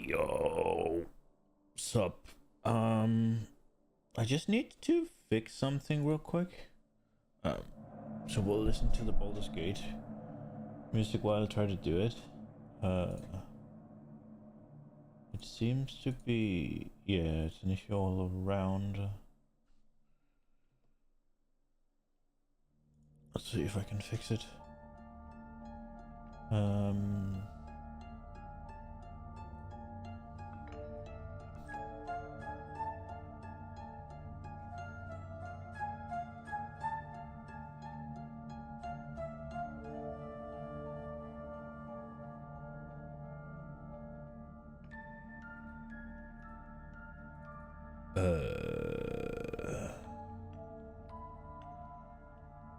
Yo, sup? I just need to fix something real quick. So we'll listen to the Baldur's Gate music while I try to do it. It seems to be, yeah, it's an issue all around. Let's see if I can fix it.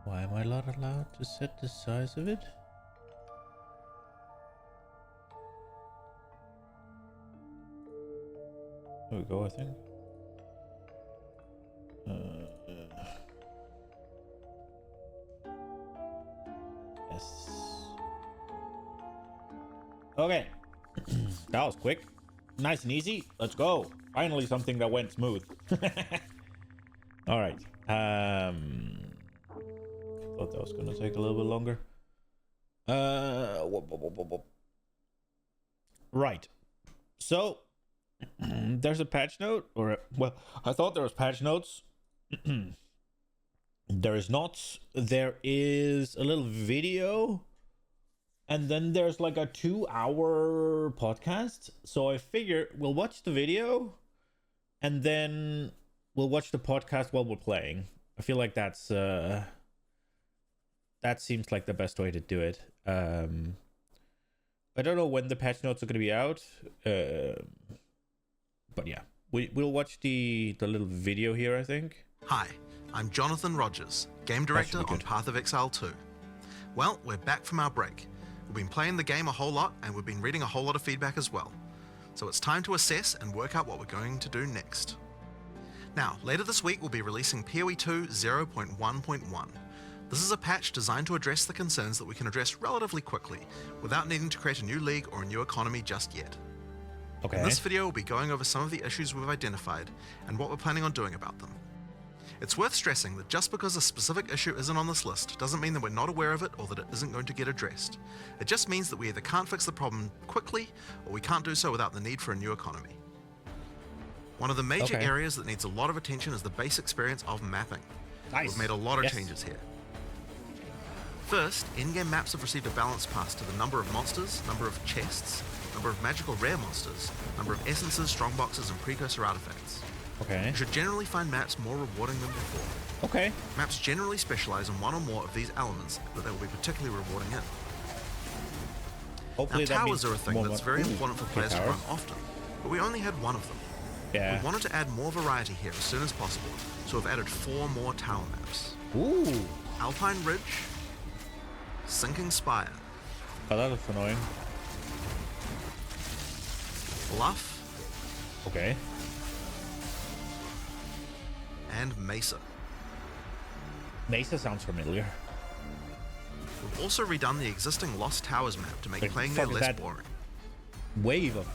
Why am I not allowed to set the size of it? There we go, I think. Yes. Okay. That was quick. Nice and easy. Let's go. Finally something that went smooth. All right. Thought that was gonna take a little bit longer. Right. So there's a patch note, or well, I thought there was patch notes. There is not. There is a little video, and then there's like a 2-hour podcast. So I figure we'll watch the video, and then we'll watch the podcast while we're playing. I feel like that's that seems like the best way to do it. I don't know when the patch notes are going to be out, but yeah, we'll watch the little video here, I think. Hi, I'm Jonathan Rogers, Game Director on Path of Exile 2. Well, we're back from our break. We've been playing the game a whole lot, and we've been reading a whole lot of feedback as well. So it's time to assess and work out what we're going to do next. Now, later this week we'll be releasing PoE 2 0.1.1. This is a patch designed to address the concerns that we can address relatively quickly, without needing to create a new league or a new economy just yet. Okay. In this video, we'll be going over some of the issues we've identified and what we're planning on doing about them. It's worth stressing that just because a specific issue isn't on this list doesn't mean that we're not aware of it or that it isn't going to get addressed. It just means that we either can't fix the problem quickly or we can't do so without the need for a new economy. One of the major areas that needs a lot of attention is the base experience of mapping. Nice. We've made a lot of changes here. First, in-game maps have received a balance pass to the number of monsters, number of chests, number of magical rare monsters, number of essences, strongboxes, and precursor artifacts. Okay. You should generally find maps more rewarding than before. Okay. Maps generally specialize in one or more of these elements that they will be particularly rewarding in. Hopefully now, towers are a thing that's very important for players to towers. run often, but we only had one of them. Yeah. We wanted to add more variety here as soon as possible, so we've added 4 more tower maps. Ooh. Alpine Ridge, Sinking Spire, Oh, that looks annoying. Bluff, Okay. and Mesa. Mesa sounds familiar. We've also redone the existing Lost Towers map to make Wait, playing there fuck is less that? boring. Wave of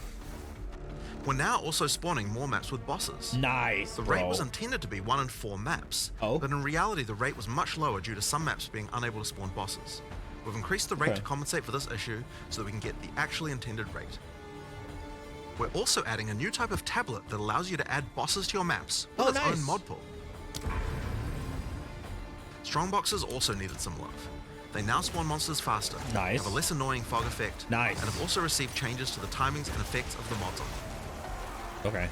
We're now also spawning more maps with bosses. nice. The bro. rate was intended to be 1 in 4 maps, Oh. but in reality the rate was much lower due to some maps being unable to spawn bosses. We've increased the rate Okay. to compensate for this issue so that we can get the actually intended rate. We're also adding a new type of tablet that allows you to add bosses to your maps with Oh, its nice. own mod pool. Strongboxes also needed some love. They now spawn monsters faster, Nice. have a less annoying fog effect, Nice. and have also received changes to the timings and effects of the mods on them. Okay.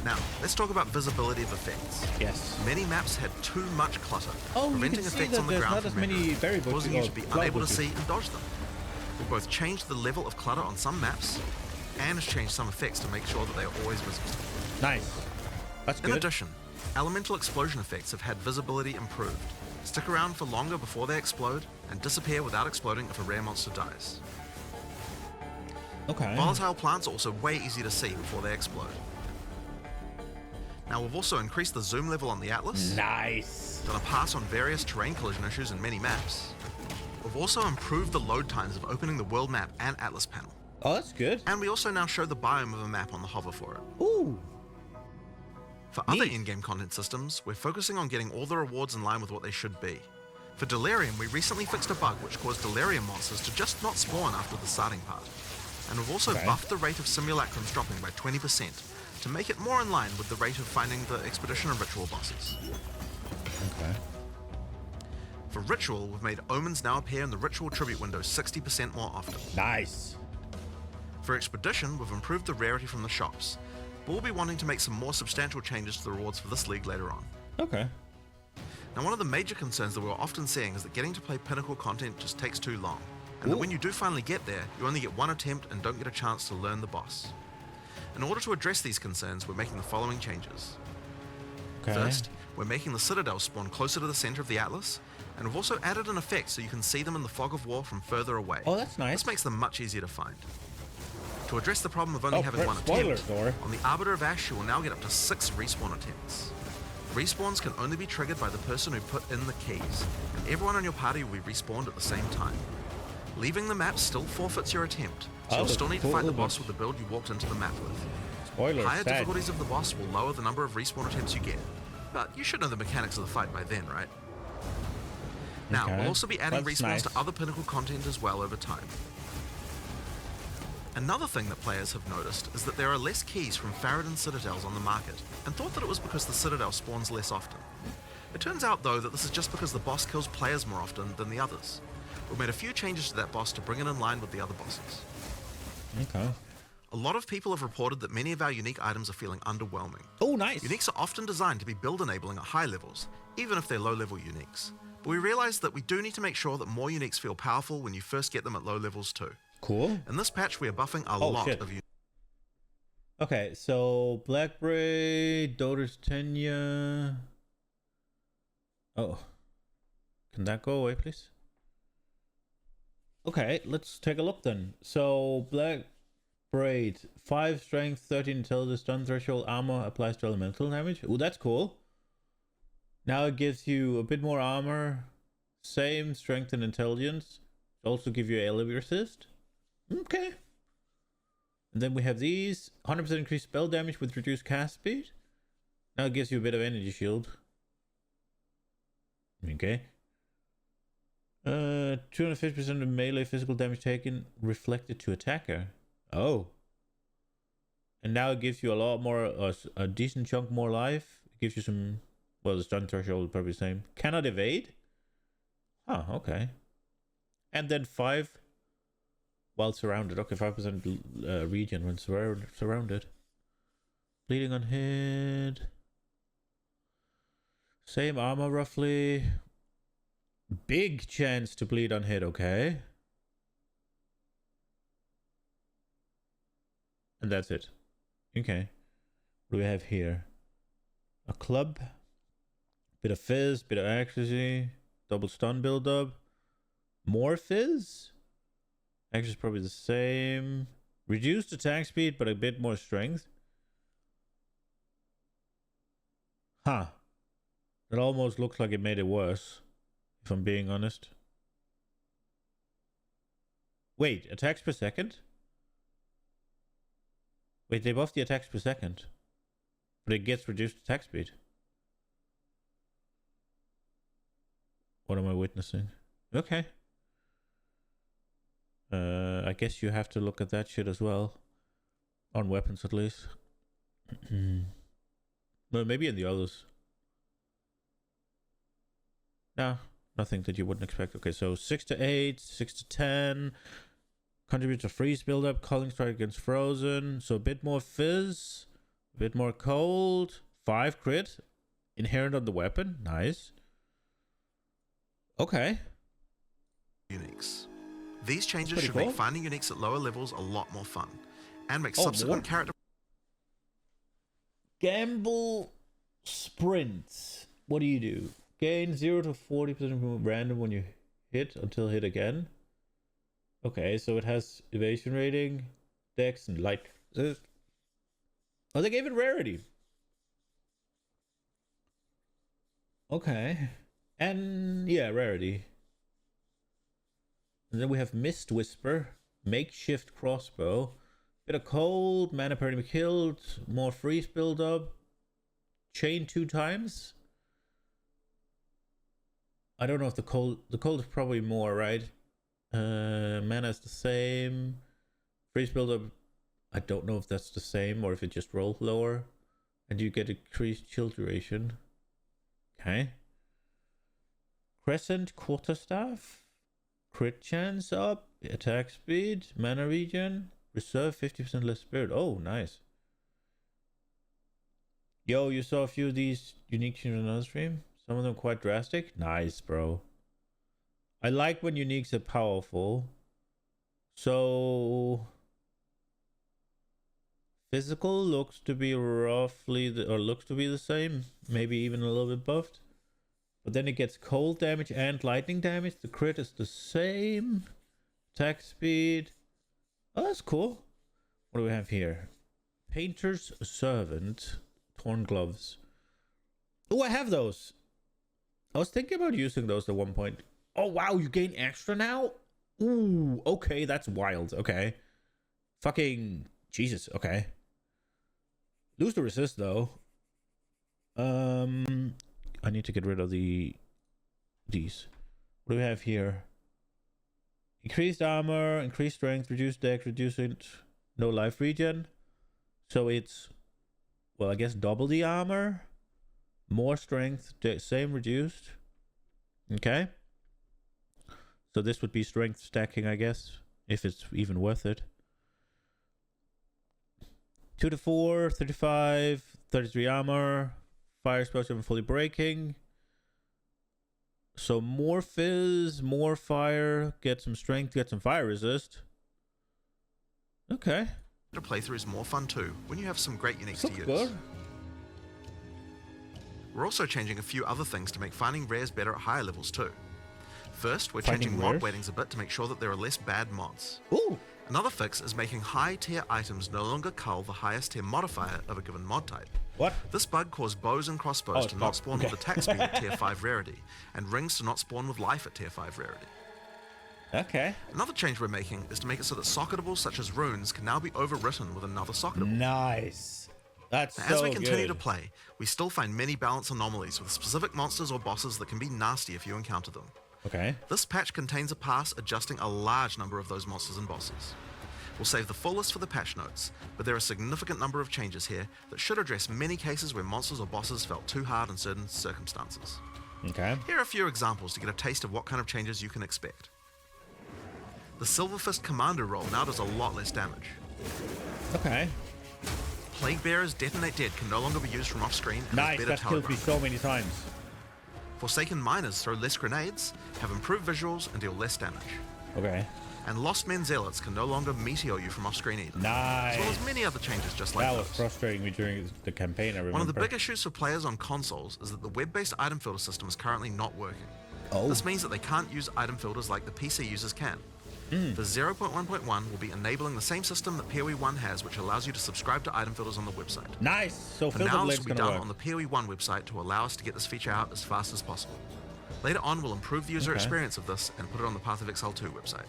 Now, let's talk about visibility of effects. Yes. Many maps had too much clutter, Oh, you preventing can see effects that on the there's ground not as from many rendering, variables causing you or to be cloud unable to bushes. see and dodge them. We've both changed the level of clutter on some maps and changed some effects to make sure that they are always visible. Nice. That's In good. addition, elemental explosion effects have had visibility improved. Stick around for longer before they explode and disappear without exploding if a rare monster dies. Okay. Volatile plants are also way easy to see before they explode. Now we've also increased the zoom level on the Atlas, Nice. done a pass on various terrain collision issues in many maps. We've also improved the load times of opening the world map and Atlas panel. Oh, that's good. And we also now show the biome of a map on the hover for it. Ooh. For Neat. other in-game content systems, we're focusing on getting all the rewards in line with what they should be. For Delirium, we recently fixed a bug which caused Delirium monsters to just not spawn after the starting part. And we've also buffed the rate of simulacrums dropping by 20% to make it more in line with the rate of finding the Expedition and Ritual bosses. Okay. For Ritual, we've made Omens now appear in the Ritual Tribute window 60% more often. Nice. For Expedition, we've improved the rarity from the shops, but we'll be wanting to make some more substantial changes to the rewards for this league later on. Okay. Now, one of the major concerns that we're often seeing is that getting to play Pinnacle content just takes too long, and that when you do finally get there, you only get one attempt and don't get a chance to learn the boss. In order to address these concerns, we're making the following changes. Okay. First, we're making the Citadel spawn closer to the center of the Atlas, and we've also added an effect so you can see them in the fog of war from further away. Oh, that's nice. This makes them much easier to find. To address the problem of only having one spoilers, attempt, on the Arbiter of Ash you will now get up to 6 respawn attempts. Respawns can only be triggered by the person who put in the keys, and everyone on your party will be respawned at the same time. Leaving the map still forfeits your attempt, so you'll still need to fight the boss with the build you walked into the map with. Spoilers. Higher difficulties of the boss will lower the number of respawn attempts you get, but you should know the mechanics of the fight by then, right? Now, we'll also be adding respawns to other Pinnacle content as well over time. Another thing that players have noticed is that there are less keys from Faradin Citadels on the market, and thought that it was because the Citadel spawns less often. It turns out though that this is just because the boss kills players more often than the others. We've made a few changes to that boss to bring it in line with the other bosses. Okay. A lot of people have reported that many of our unique items are feeling underwhelming. Oh, nice. Uniques are often designed to be build enabling at high levels, even if they're low level uniques. But we realized that we do need to make sure that more uniques feel powerful when you first get them at low levels too. Cool. In this patch, we are buffing a lot of uniques. Okay, so Blackbraid, Doter's Tenure. Oh. Can that go away, please? Okay, let's take a look then. So, Blackbraid, 5 strength, 13 intelligence, stun threshold, armor, applies to elemental damage. Oh, that's cool. Now it gives you a bit more armor, same strength and intelligence. Also give you AoE resist. Okay. And then we have these 100% increased spell damage with reduced cast speed. Now it gives you a bit of energy shield. Okay. 250% of melee physical damage taken reflected to attacker. Oh. And now it gives you a lot more, a decent chunk more life. It gives you some, well, the stun threshold is probably the same. Cannot evade. Oh, okay. And then 5 while surrounded. Okay, 5% regen when surrounded. Bleeding on hit. Same armor roughly. Big chance to bleed on hit, okay. And that's it. Okay. What do we have here? A club. Bit of fizz, bit of accuracy. Double stun build up. More fizz? Actually, it's probably the same. Reduced attack speed, but a bit more strength. Huh. It almost looks like it made it worse, if I'm being honest. Wait, attacks per second? Wait, they buffed the attacks per second. But it gets reduced attack speed. What am I witnessing? Okay. I guess you have to look at that shit as well. On weapons at least. Well, maybe in the others. No, nothing that you wouldn't expect. Okay, so 6 to 8, 6 to 10. Contributes to freeze buildup, calling strike against frozen. So a bit more fizz, a bit more cold. 5 crit. Inherent on the weapon. Nice. Okay. Uniques. These changes should make finding uniques at lower levels a lot more fun, and make subsequent character... Gamble sprints. What do? Gain 0 to 40% random when you hit until hit again. Okay, so it has evasion rating, dex, and light. Oh, they gave it rarity. Okay. And yeah, rarity. And then we have Mist Whisper. makeshift crossbow. Bit of cold, mana per enemy killed, more freeze build-up. Chain 2 times. I don't know if the cold is probably more, right? Mana is the same. Freeze build-up, I don't know if that's the same or if it just rolls lower. And you get increased chill duration. Okay. Crescent quarterstaff. Crit chance up. Attack speed. Mana regen. Reserve 50% less spirit. Oh, nice. Yo, you saw a few of these unique changes on another stream? Some of them quite drastic. Nice, bro. I like when uniques are powerful. So physical looks to be roughly looks to be the same, maybe even a little bit buffed. But then it gets cold damage and lightning damage. The crit is the same. Attack speed. Oh, that's cool. What do we have here? Painter's Servant. Torn gloves. Oh, I have those. I was thinking about using those at one point. Oh, wow, you gain extra now? Ooh, okay, that's wild. Okay. Fucking Jesus, okay. Lose the resist, though. I need to get rid of these. What do we have here? Increased armor, increased strength, reduced dex, reducing no life regen. So it's, well, I guess double the armor. More strength, same reduced. Okay. So this would be strength stacking, I guess, if it's even worth it. 2 to 4, 35, 33 armor. Fire explosive and fully breaking. So more fizz, more fire, get some strength, get some fire resist. Okay. The playthrough is more fun too, when you have some great uniques to use. Good. We're also changing a few other things to make finding rares better at higher levels too. First, we're Finding changing mod rares? weightings a bit to make sure that there are less bad mods. Ooh. Another fix is making high tier items no longer cull the highest tier modifier of a given mod type. What? This bug caused bows and crossbows Oh, to not spawn with okay. attack speed at tier 5 rarity, and rings to not spawn with life at tier 5 rarity. Okay. Another change we're making is to make it so that socketables such as runes can now be overwritten with another socketable. Nice. That's Now, so as we continue good. to play, we still find many balance anomalies with specific monsters or bosses that can be nasty if you encounter them. Okay. This patch contains a pass adjusting a large number of those monsters and bosses. We'll save the full list for the patch notes, but there are a significant number of changes here that should address many cases where monsters or bosses felt too hard in certain circumstances. Okay. Here are a few examples to get a taste of what kind of changes you can expect. The Silver Fist Commander roll now does a lot less damage. Okay. Plague Bearers Detonate Dead can no longer be used from off-screen and Nice. have better That's killed me telegraph. so many times. Forsaken Miners throw less grenades, have improved visuals, and deal less damage. Okay. And Lost Men Zealots can no longer meteor you from off-screen either. Nice. As well as many other changes just like That was those. frustrating me during the campaign, I remember. One of the big issues for players on consoles is that the web-based item filter system is currently not working. Oh. This means that they can't use item filters like the PC users can. The 0.1.1 will be enabling the same system that PoE 1 has, which allows you to subscribe to item filters on the website. Nice. So For filter now, this blade's will be gonna done work. on the PoE 1 website to allow us to get this feature out as fast as possible. Later on, we'll improve the user Okay. experience of this and put it on the Path of Exile 2 website.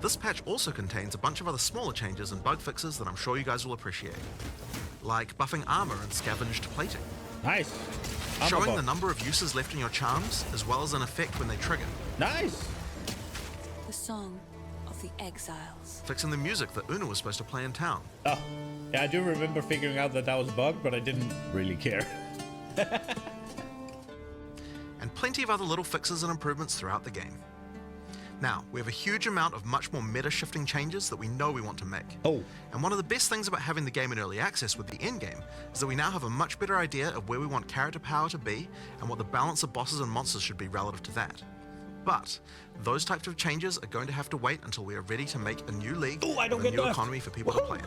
This patch also contains a bunch of other smaller changes and bug fixes that I'm sure you guys will appreciate, like buffing armor and scavenged plating, Nice. Armor showing buff. the number of uses left in your charms, as well as an effect when they trigger, Nice. The song of the exiles. fixing the music that Una was supposed to play in town, Oh. Yeah, I do remember figuring out that that was bugged, but I didn't really care. and plenty of other little fixes and improvements throughout the game. Now, we have a huge amount of much more meta-shifting changes that we know we want to make. Oh. And one of the best things about having the game in early access with the endgame is that we now have a much better idea of where we want character power to be and what the balance of bosses and monsters should be relative to that. But those types of changes are going to have to wait until we are ready to make a new league Ooh, I don't and a get new nerfed. economy for people to play in.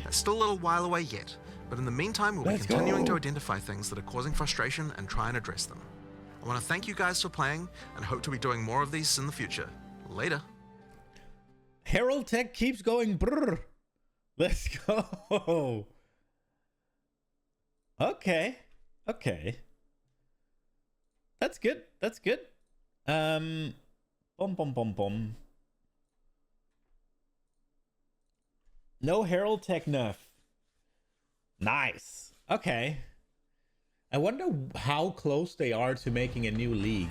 That's still a little while away yet, but in the meantime, we'll be Let's continuing go. to identify things that are causing frustration and try and address them. I want to thank you guys for playing and hope to be doing more of these in the future. Later. Herald Tech keeps going. Brrr. Let's go. Okay. Okay. That's good. That's good. Bum bum bum bum. No Herald Tech nerf. Nice. Okay. I wonder how close they are to making a new league.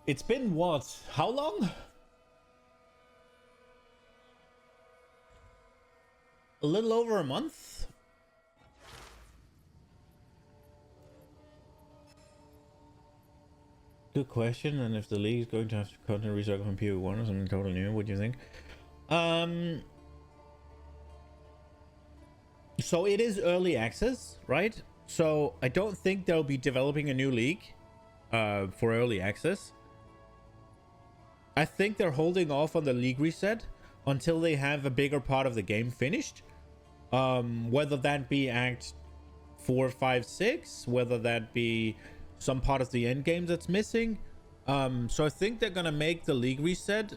It's been what? How long? A little over a month? Good question. And if the league is going to have content recycle from PO1 or something totally new, what do you think? So it is early access, right? So I don't think they'll be developing a new league for early access. I think they're holding off on the league reset until they have a bigger part of the game finished. Whether that be Act 4, 5, 6, whether that be some part of the end game that's missing. So I think they're gonna make the league reset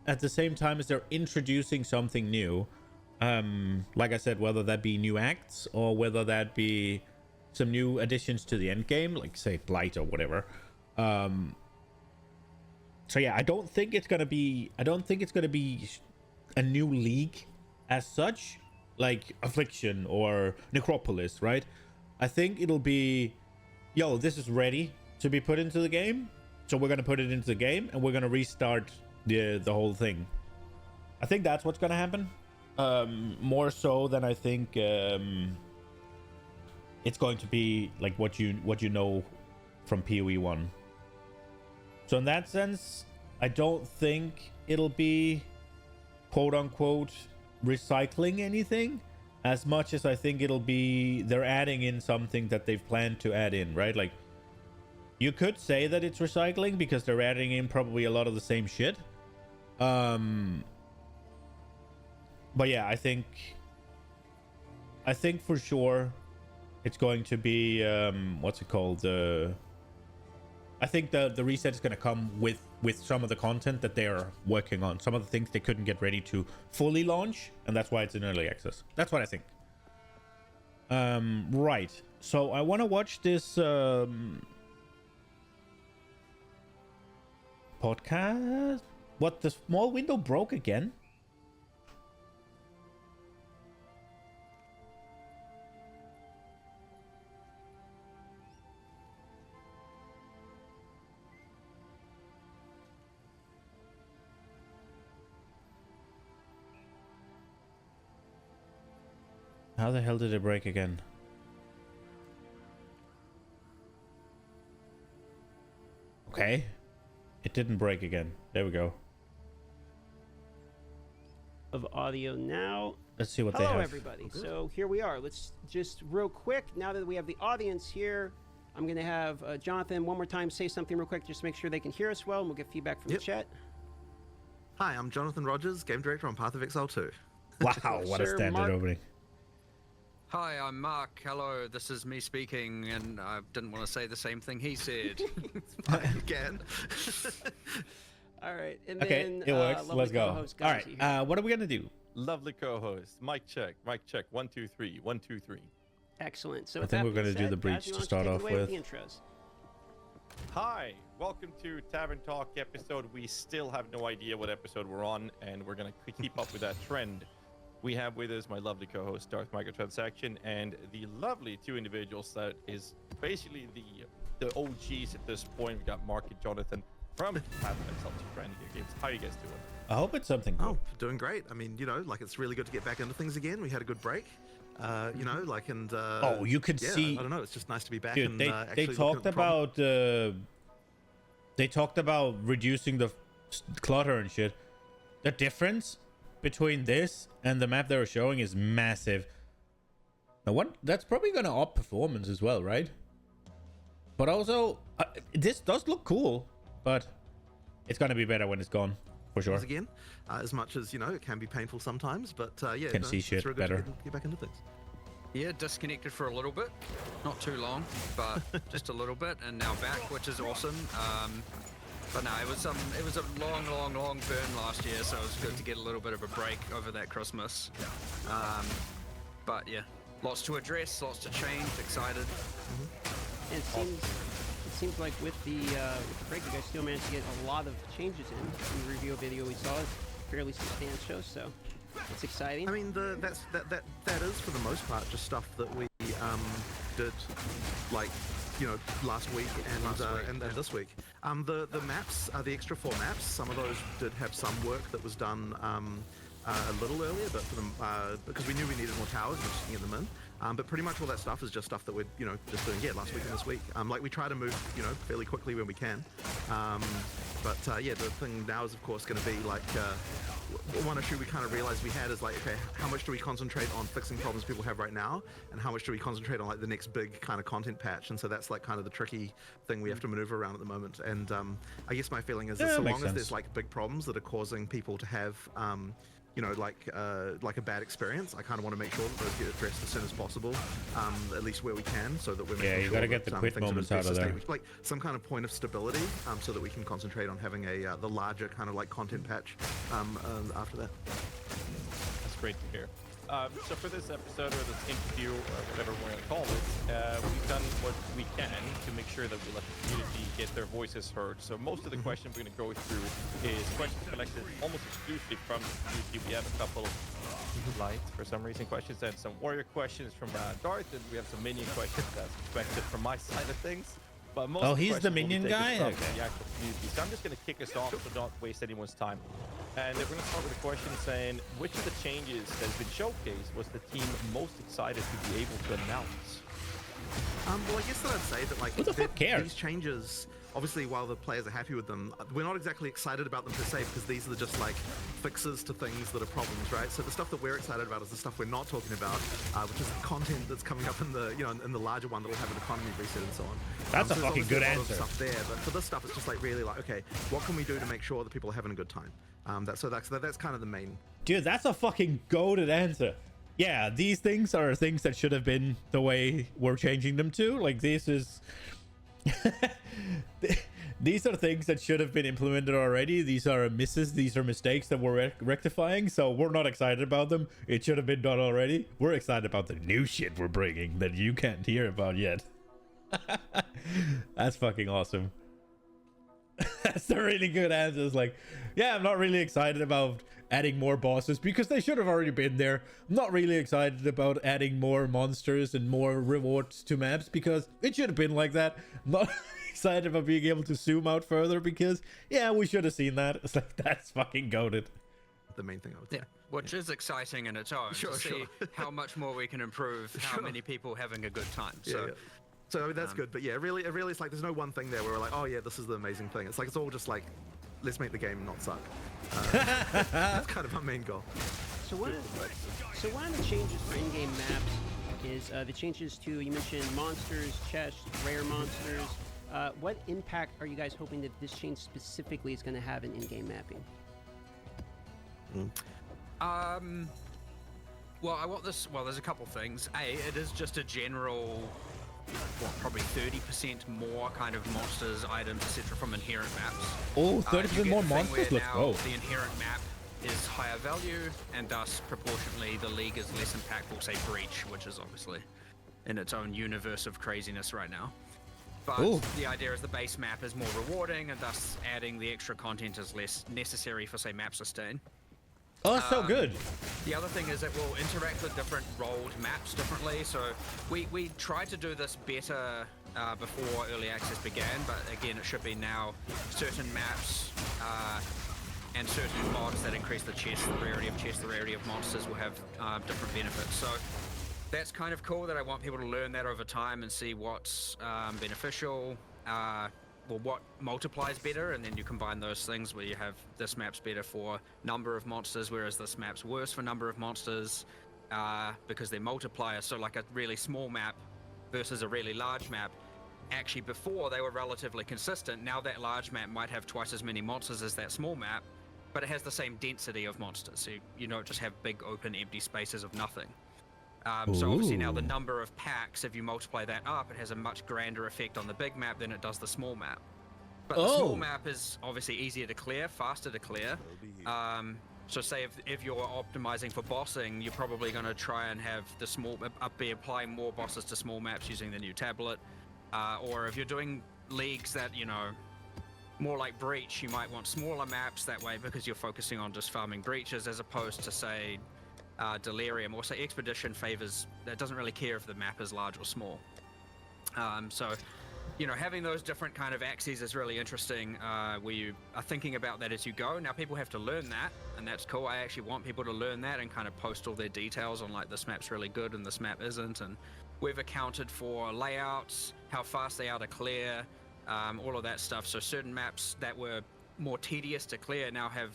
at the same time as they're introducing something new. Like I said, whether that be new acts or whether that be some new additions to the end game, like say Blight or whatever. So yeah, I don't think it's gonna be a new league as such, like Affliction or Necropolis, right? I think it'll be, yo, this is ready to be put into the game, so we're gonna put it into the game and we're gonna restart the whole thing. I think that's what's gonna happen. More so than I think it's going to be like what you know from PoE 1. So in that sense, I don't think it'll be quote unquote recycling anything as much as I think it'll be they're adding in something that they've planned to add in, right? Like you could say that it's recycling because they're adding in probably a lot of the same shit. But yeah, I think for sure it's going to be what's it called? I think the reset is going to come with some of the content that they are working on, some of the things they couldn't get ready to fully launch, and that's why it's in early access. That's what I think. Right. So I want to watch this podcast. What, the small window broke again? How the hell did it break again? Okay. It didn't break again. There we go. Of audio now. Let's see what they have. Hello, everybody. So here we are. Let's just real quick, now that we have the audience here, I'm going to have Jonathan one more time say something real quick just to make sure they can hear us well, and we'll get feedback from the chat. Hi, I'm Jonathan Rogers, Game Director on Path of Exile 2. Wow, what a standard Mark. opening. Hi, I'm Mark. Hello, this is me speaking, and I didn't want to say the same thing he said. Again. All right. And Okay, then, it works. lovely Let's go. co-host All Gazi right, here. what are we gonna do? Lovely co-host. Mic check. 1 2 3. 1 2 3. Excellent. So I with think that we're gonna being do said, the breach Gazi, to why don't you start take it off away with. the intros. Hi, welcome to Tavern Talk episode. We still have no idea what episode we're on, and we're gonna keep up with that trend. We have with us my lovely co-host Darth Microtransaction and the lovely two individuals that is basically the OGs at this point. We got Mark and Jonathan from Path of Exile 2 Brand New Games. How are you guys doing? I hope it's something good. Oh, doing great. I mean, you know, like it's really good to get back into things again. We had a good break. You know, like, and Oh, you could yeah, see. I don't know. It's just nice to be back. Dude, and they actually talked about they talked about reducing the clutter and shit. The difference between this and the map they were showing is massive. Now, that's probably gonna up performance as well, right? But also, this does look cool, but it's gonna be better when it's gone for sure. Once again, as much as you know, it can be painful sometimes. But yeah, Can no, see it's shit real good to better. get back into things. Yeah, disconnected for a little bit. Not too long, but just a little bit, and now back, which is awesome. But no, it was a long burn last year, so it was good to get a little bit of a break over that Christmas. But yeah, lots to address, lots to change. Excited. And it seems like with the break, you guys still managed to get a lot of changes in the review video we saw. It's fairly substantial, so it's exciting. I mean, that is for the most part just stuff that we did, like, you know, last week and this week. The maps, the extra 4 maps, some of those did have some work that was done a little earlier, but for them, because we knew we needed more towers, we're just getting them in. But pretty much all that stuff is just stuff that we're, you know, just doing last week and this week. Like, we try to move, you know, fairly quickly when we can. But yeah, the thing now is, of course, going to be like, one issue we kind of realized we had is like, okay, how much do we concentrate on fixing problems people have right now, and how much do we concentrate on like the next big kind of content patch? And so that's like kind of the tricky thing we have to maneuver around at the moment. And I guess my feeling is that so long as there's like big problems that are causing people to have you know, like a bad experience, I kind of want to make sure that those get addressed as soon as possible, at least where we can, so that we're making you gotta get the quit moments out of there. Like some kind of point of stability, so that we can concentrate on having the larger kind of like content patch after that. That's great to hear. So for this episode, or this interview, or whatever we're going to call it, we've done what we can to make sure that we let the community get their voices heard. So most of the questions we're going to go through is questions collected almost exclusively from the community. We have a couple light, for some reason, questions, and some warrior questions from Darth, and we have some minion questions as expected from my side of things. But most he's the minion guy? From okay. the actual community. So I'm just going to kick us off so don't waste anyone's time. And we're going to start with a question saying, which of the changes that has been showcased was the team most excited to be able to announce? Well, I guess that I'd say that like Who the fuck cares? These changes, obviously, while the players are happy with them, we're not exactly excited about them per se, because these are just like fixes to things that are problems, right? So the stuff that we're excited about is the stuff we're not talking about, which is the content that's coming up in the, you know, in the larger one that'll have an economy reset and so on. That's a so fucking good answer. Stuff there, but for this stuff, it's just like really like, okay, what can we do to make sure that people are having a good time? That's kind of the main. Dude, that's a fucking goated answer. Yeah, these things are things that should have been the way we're changing them to. Like, this is... these are things that should have been implemented already. These are misses. These are mistakes that we're rectifying. So we're not excited about them. It should have been done already. We're excited about the new shit we're bringing that you can't hear about yet. That's fucking awesome. That's a really good answer. It's like, yeah, I'm not really excited about adding more bosses because they should have already been there. I'm not really excited about adding more monsters and more rewards to maps because it should have been like that. I'm not excited about being able to zoom out further because, yeah, we should have seen that. It's like, that's fucking goated. The main thing I would say. Yeah, which is exciting in its own to see how much more we can improve, how many people having a good time. So. Yeah. So I mean, that's good, but yeah, really, it's like there's no one thing there where we're like, oh yeah, this is the amazing thing. It's like it's all just like, let's make the game not suck. That's kind of our main goal. So one of the changes for in-game maps is the changes to, you mentioned monsters, chests, rare monsters. What impact are you guys hoping that this change specifically is going to have in in-game mapping? Well, I want this. Well, there's a couple things. It is just a general. Probably 30% more kind of monsters, items, etc. from inherent maps. Oh, 30% more monsters? Let's go. The inherent map is higher value, and thus proportionately the league is less impactful, say Breach, which is obviously in its own universe of craziness right now. But the idea is the base map is more rewarding, and thus adding the extra content is less necessary for, say, map sustain. Oh, that's so good. The other thing is it will interact with different rolled maps differently. So we tried to do this better before early access began, but again, it should be now. Certain maps and certain mods that increase the chest, the rarity of chests, the rarity of monsters will have different benefits. So that's kind of cool that I want people to learn that over time and see what's beneficial. Well, what multiplies better, and then you combine those things where you have this map's better for number of monsters, whereas this map's worse for number of monsters because they're multipliers. So like a really small map versus a really large map, actually before they were relatively consistent. Now that large map might have twice as many monsters as that small map, but it has the same density of monsters. So you don't just have big open empty spaces of nothing. So obviously now the number of packs, if you multiply that up, it has a much grander effect on the big map than it does the small map. But the small map is obviously easier to clear, faster to clear. So say if you're optimizing for bossing, you're probably going to try and have the small be applying more bosses to small maps using the new tablet. Or if you're doing leagues that, you know, more like Breach, you might want smaller maps that way because you're focusing on just farming breaches, as opposed to say Delirium, or say Expedition favors that doesn't really care if the map is large or small. So, you know, having those different kind of axes is really interesting, where you are thinking about that as you go. Now people have to learn that, and that's cool. I actually want people to learn that and kind of post all their details on, like, this map's really good and this map isn't, and we've accounted for layouts, how fast they are to clear, all of that stuff. So certain maps that were more tedious to clear now have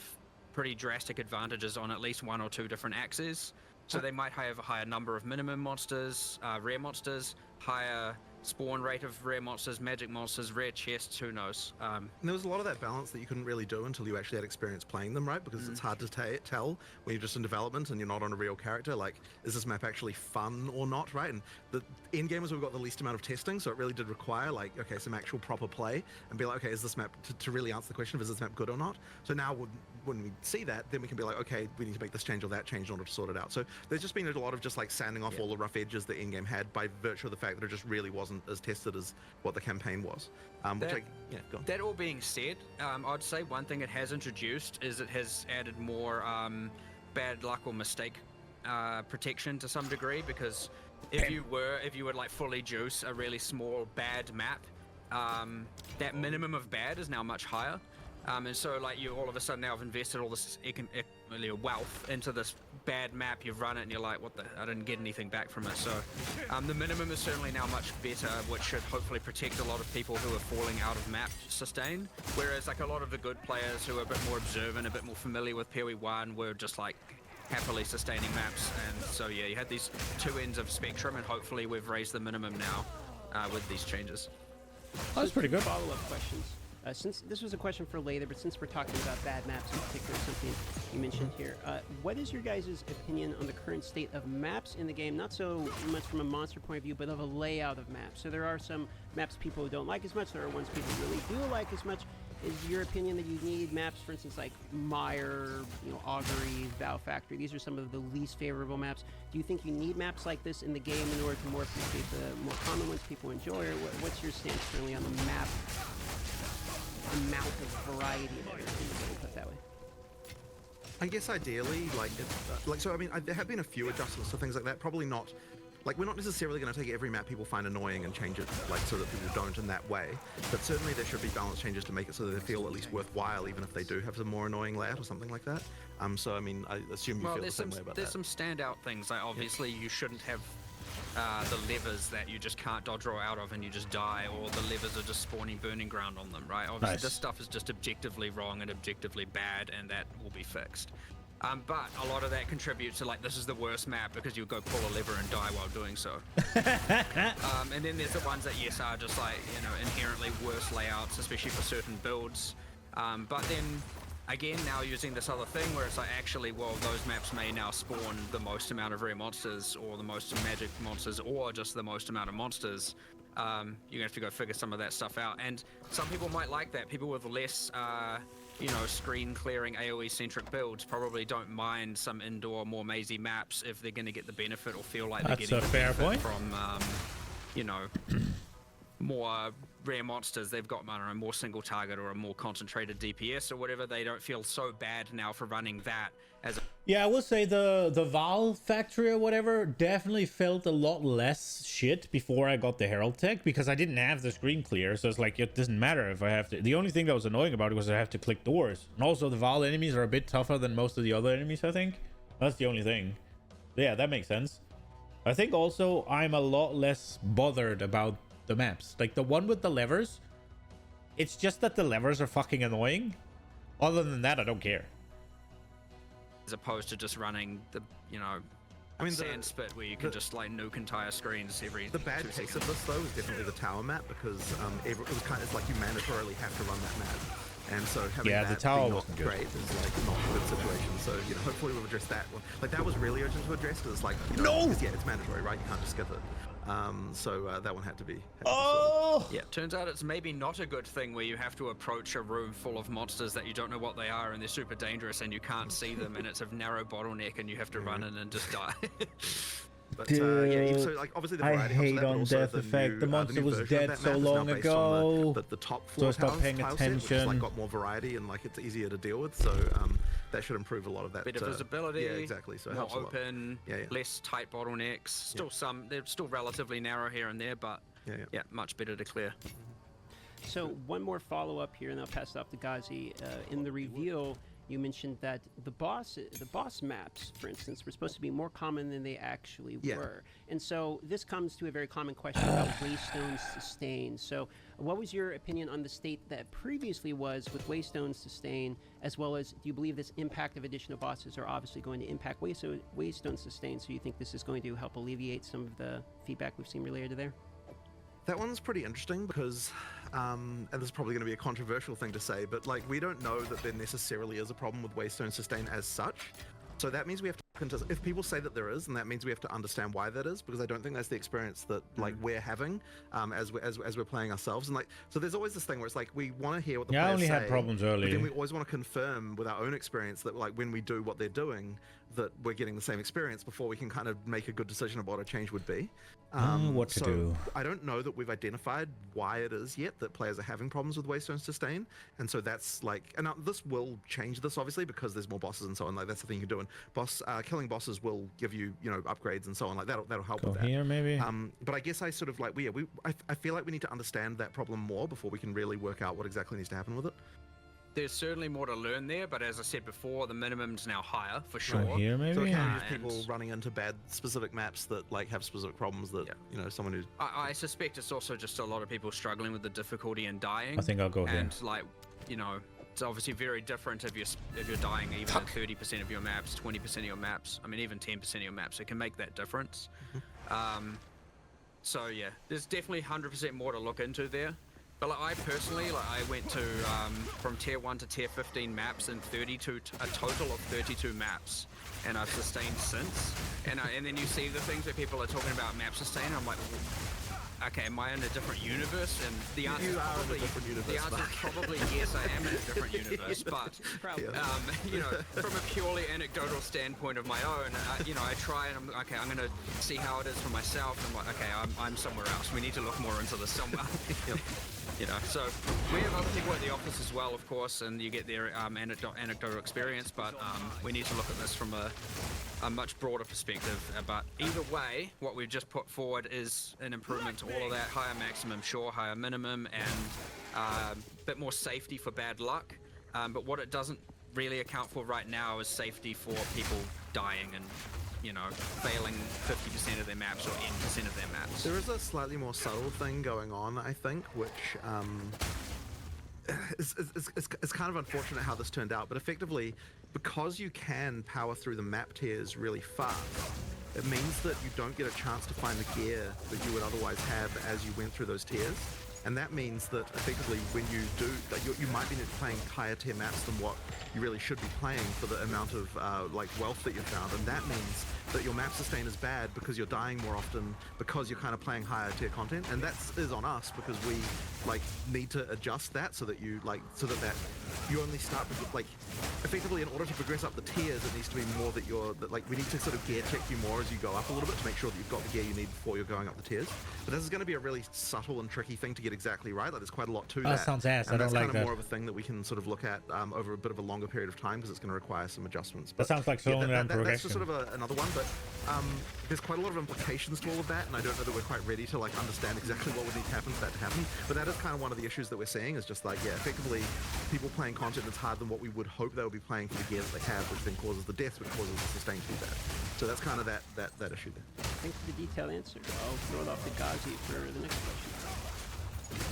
pretty drastic advantages on at least 1 or 2 different axes. So they might have a higher number of minimum monsters, rare monsters, higher spawn rate of rare monsters, magic monsters, rare chests, who knows. And there was a lot of that balance that you couldn't really do until you actually had experience playing them, right? Because it's hard to tell when you're just in development and you're not on a real character, like, is this map actually fun or not, right? And the end game was we've got the least amount of testing, so it really did require, like, okay, some actual proper play and be like, okay, is this map, to really answer the question of is this map good or not? So now when we see that, then we can be like, okay, we need to make this change or that change in order to sort it out. So there's just been a lot of just, like, sanding off all the rough edges that in-game had by virtue of the fact that it just really wasn't as tested as what the campaign was. Go on. That all being said, I'd say one thing it has introduced is it has added more bad luck or mistake protection to some degree, because if you would like fully juice a really small bad map, that minimum of bad is now much higher. And so, like, you all of a sudden now have invested all this wealth into this bad map, you've run it, and you're like, what the, I didn't get anything back from it. So the minimum is certainly now much better, which should hopefully protect a lot of people who are falling out of map sustain. Whereas, like, a lot of the good players who are a bit more observant, a bit more familiar with PoE 1 were just, like, happily sustaining maps. And so, yeah, you had these two ends of spectrum, and hopefully we've raised the minimum now with these changes. That's pretty good. Follow-up questions. Since this was a question for later, but since we're talking about bad maps in particular, something you mentioned here, what is your guys' opinion on the current state of maps in the game? Not so much from a monster point of view, but of a layout of maps. So there are some maps people don't like as much. There are ones people really do like as much. Is your opinion that you need maps, for instance, like Mire, you know, Augury, Vow Factory? These are some of the least favorable maps. Do you think you need maps like this in the game in order to more appreciate the more common ones people enjoy? Or what's your stance currently on the map amount of variety that is in the game, put it that way? I guess ideally, so I mean, there have been a few adjustments to things like that. Probably not, like, we're not necessarily going to take every map people find annoying and change it, like, so that people don't in that way. But certainly there should be balance changes to make it so that they feel at least worthwhile, even if they do have some more annoying layout or something like that. So I mean, I assume you feel the same way about that. There's some standout things. Like, obviously, you shouldn't have the levers that you just can't dodge roll out of and you just die, or the levers are just spawning burning ground on them, right? Obviously, this stuff is just objectively wrong and objectively bad, and that will be fixed. But a lot of that contributes to, like, this is the worst map because you'll go pull a lever and die while doing so. And then there's the ones that, yes, are just, like, you know, inherently worse layouts, especially for certain builds. But then, again, now using this other thing where it's like, actually, well, those maps may now spawn the most amount of rare monsters, or the most magic monsters, or just the most amount of monsters. You're gonna have to go figure some of that stuff out. And some people might like that. People with less, you know, screen clearing AoE-centric builds probably don't mind some indoor, more mazy maps if they're gonna get the benefit or feel like they're getting the benefit from, you know, more rare monsters. They've got, I don't know, more single target or a more concentrated DPS or whatever. They don't feel so bad now for running that as a... Yeah, I will say the Vow Factory or whatever definitely felt a lot less shit before I got the Herald tech, because I didn't have the screen clear, so it's like, it doesn't matter if I have to. The only thing that was annoying about it was I have to click doors. And also the Vow enemies are a bit tougher than most of the other enemies, I think. That's the only thing. Yeah, that makes sense. I think also I'm a lot less bothered about the maps. Like the one with the levers, it's just that the levers are fucking annoying. Other than that, I don't care. As opposed to just running the, you know, I mean, sand spit where you can just, like, nuke entire screens every 2 seconds. The bad case of this, though, is definitely the tower map, because it was kind of, it's like you mandatorily have to run that map. And so having that the tower be not wasn't good. great is, like, not a good situation. So, you know, hopefully we'll address that one. Like, that was really urgent to address, because it's like, you know, No! because, yeah, it's mandatory, right? You can't just skip it. So that one had to be. Oh! Yeah, turns out it's maybe not a good thing where you have to approach a room full of monsters that you don't know what they are and they're super dangerous and you can't see them and it's a narrow bottleneck and you have to run in and just die. But Dude, so like obviously the I variety helps hate with that, but on also Death the Effect. new, The monster new was version of dead that so map is now long based on ago. the top So I floor stopped paying tile set, which is like attention. got more variety and like it's easier to deal with. So that should improve a lot of that. Bit of visibility. Yeah, exactly. So it more helps a lot. open, Yeah. less tight bottlenecks. Still they're still relatively narrow here and there, but Yeah. much better to clear. So one more follow-up here, and I'll pass it off to Ghazi. In the reveal, you mentioned that the boss maps, for instance, were supposed to be more common than they actually were. And so this comes to a very common question about Waystone Sustain. So what was your opinion on the state that previously was with Waystone Sustain, as well as do you believe this impact of additional bosses are obviously going to impact Waystone Sustain, so you think this is going to help alleviate some of the feedback we've seen related to there? That one's pretty interesting because, and this is probably going to be a controversial thing to say, but like we don't know that there necessarily is a problem with Waystone Sustain as such. So that means we have to look into, if people say that there is, and that means we have to understand why that is, because I don't think that's the experience that like we're having as we're playing ourselves. And like, so there's always this thing where it's like we want to hear what the players I only say, had problems early. but then we always want to confirm with our own experience that like when we do what they're doing, that we're getting the same experience before we can kind of make a good decision of what a change would be. What to so do. I don't know that we've identified why it is yet that players are having problems with Waystone Sustain, and so that's like, and now this will change this obviously because there's more bosses and so on. Like that's the thing you can do, and killing bosses will give you upgrades and so on. Like that'll help with that. Here maybe. But I guess I sort of like I feel like we need to understand that problem more before we can really work out what exactly needs to happen with it. There's certainly more to learn there, but as I said before, the minimum's now higher for sure. Here maybe. So it can be just And- people running into bad specific maps that like have specific problems that someone who's I suspect it's also just a lot of people struggling with the difficulty in dying. I think I'll go here. And like, it's obviously very different if you're dying even in 30% of your maps, 20% of your maps. I mean, even 10% of your maps. It can make that difference. So yeah, there's definitely 100% more to look into there. But like, I personally, I went to from tier 1 to tier 15 maps in a total of 32 maps, and I've sustained since. And then you see the things where people are talking about map sustain. I'm like, okay, am I in a different universe? And the answer is probably yes, I am in a different universe. But from a purely anecdotal standpoint of my own, I try and I'm gonna see how it is for myself. I'm like, okay, I'm somewhere else. We need to look more into this somewhere. So we have other people at the office as well, of course, and you get their anecdotal experience, but we need to look at this from a much broader perspective. But either way, what we've just put forward is an improvement to all of that. Higher maximum, sure, higher minimum, and a bit more safety for bad luck. But what it doesn't really account for right now is safety for people dying and failing 50% of their maps or 80% of their maps. There is a slightly more subtle thing going on, I think, which it's kind of unfortunate how this turned out, but effectively, because you can power through the map tiers really fast, it means that you don't get a chance to find the gear that you would otherwise have as you went through those tiers. And that means that effectively when you do, you might be playing higher tier maps than what you really should be playing for the amount of wealth that you've found. And that means that your map sustain is bad because you're dying more often because you're kind of playing higher tier content. And that is on us because we need to adjust that so that you you only start with effectively in order to progress up the tiers, it needs to be more that we need to sort of gear check you more as you go up a little bit to make sure that you've got the gear you need before you're going up the tiers. But this is going to be a really subtle and tricky thing to get exactly right. There's quite a lot to that. That sounds ass. And I don't that's like kind of that. more of a thing that we can sort of look at over a bit of a longer period of time because it's going to require some adjustments. That sounds like slowing down that's progression. just sort of another one, but there's quite a lot of implications to all of that, and I don't know that we're quite ready to understand exactly what would need to happen for that to happen. But that is kind of one of the issues that we're seeing is just effectively people playing content that's harder than what we would hope they would be playing for the gear that they have, which then causes the deaths, which causes the sustain to be bad. So that's kind of that issue there. Thanks for the detailed answer. I'll throw it off to Ghazi for the next question.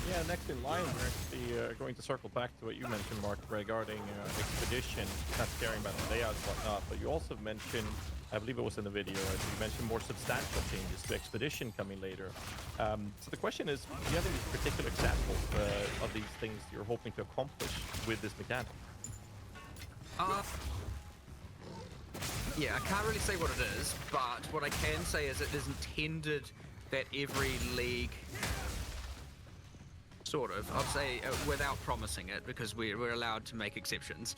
Yeah, next in line, we're actually going to circle back to what you mentioned, Mark, regarding Expedition, not caring about the layouts and whatnot, but you also mentioned, I believe it was in the video, right? You mentioned more substantial changes to Expedition coming later. So the question is, do you have any particular examples of these things you're hoping to accomplish with this mechanic? Yeah, I can't really say what it is, but what I can say is it is intended that every league, sort of, I'd say, without promising it, because we're allowed to make exceptions.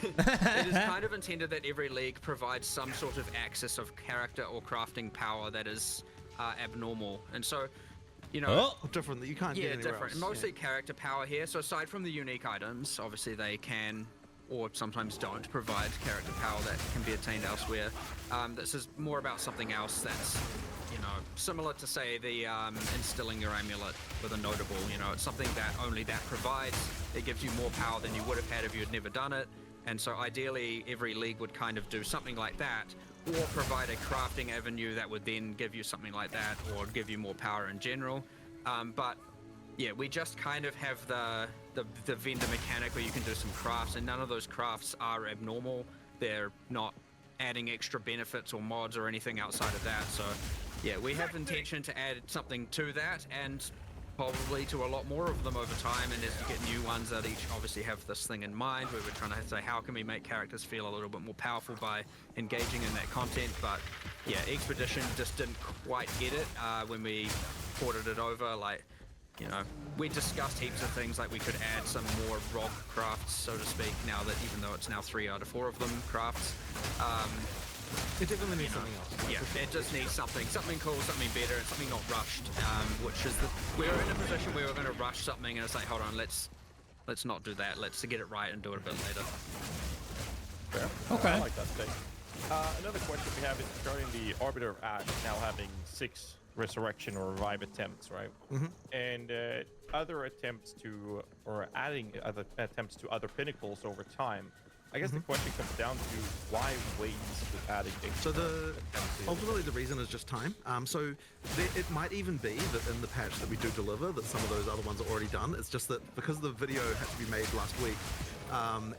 It is kind of intended that every league provides some sort of access of character or crafting power that is abnormal. And so, you know, Different that you can't get anywhere different. else. Mostly character power here. So aside from the unique items, obviously they can, or sometimes don't, provide character power that can be attained elsewhere. This is more about something else that's, you know, similar to, say, the instilling your amulet with a notable. You know, it's something that only that provides. It gives you more power than you would have had if you had never done it. And so ideally, every league would kind of do something like that, or provide a crafting avenue that would then give you something like that, or give you more power in general. But yeah, we just kind of have the vendor mechanic where you can do some crafts, and none of those crafts are abnormal. They're not adding extra benefits or mods or anything outside of that. So yeah, we have intention to add something to that, and probably to a lot more of them over time. And as you get new ones that each obviously have this thing in mind, where we're trying to say, how can we make characters feel a little bit more powerful by engaging in that content. But yeah, Expedition just didn't quite get it when we ported it over. Like, you know, we discussed heaps of things, like we could add some more ROG crafts, so to speak, now that, even though it's now 3 out of 4 of them crafts. It definitely needs something else. Yeah, it just needs something cool, something better, and something not rushed. Which is we're in a position where we're going to rush something, and it's like, hold on, let's not do that. Let's get it right and do it a bit later. Fair. Okay. I like that thing. Another question we have is regarding the Arbiter of Ash now having 6 resurrection or revive attempts, right? And other attempts to, or adding other attempts to other pinnacles over time. I guess the question comes down to why wait with adding So attempts? ultimately the reason is just time. It might even be that in the patch that we do deliver, that some of those other ones are already done. It's just that because the video had to be made last week,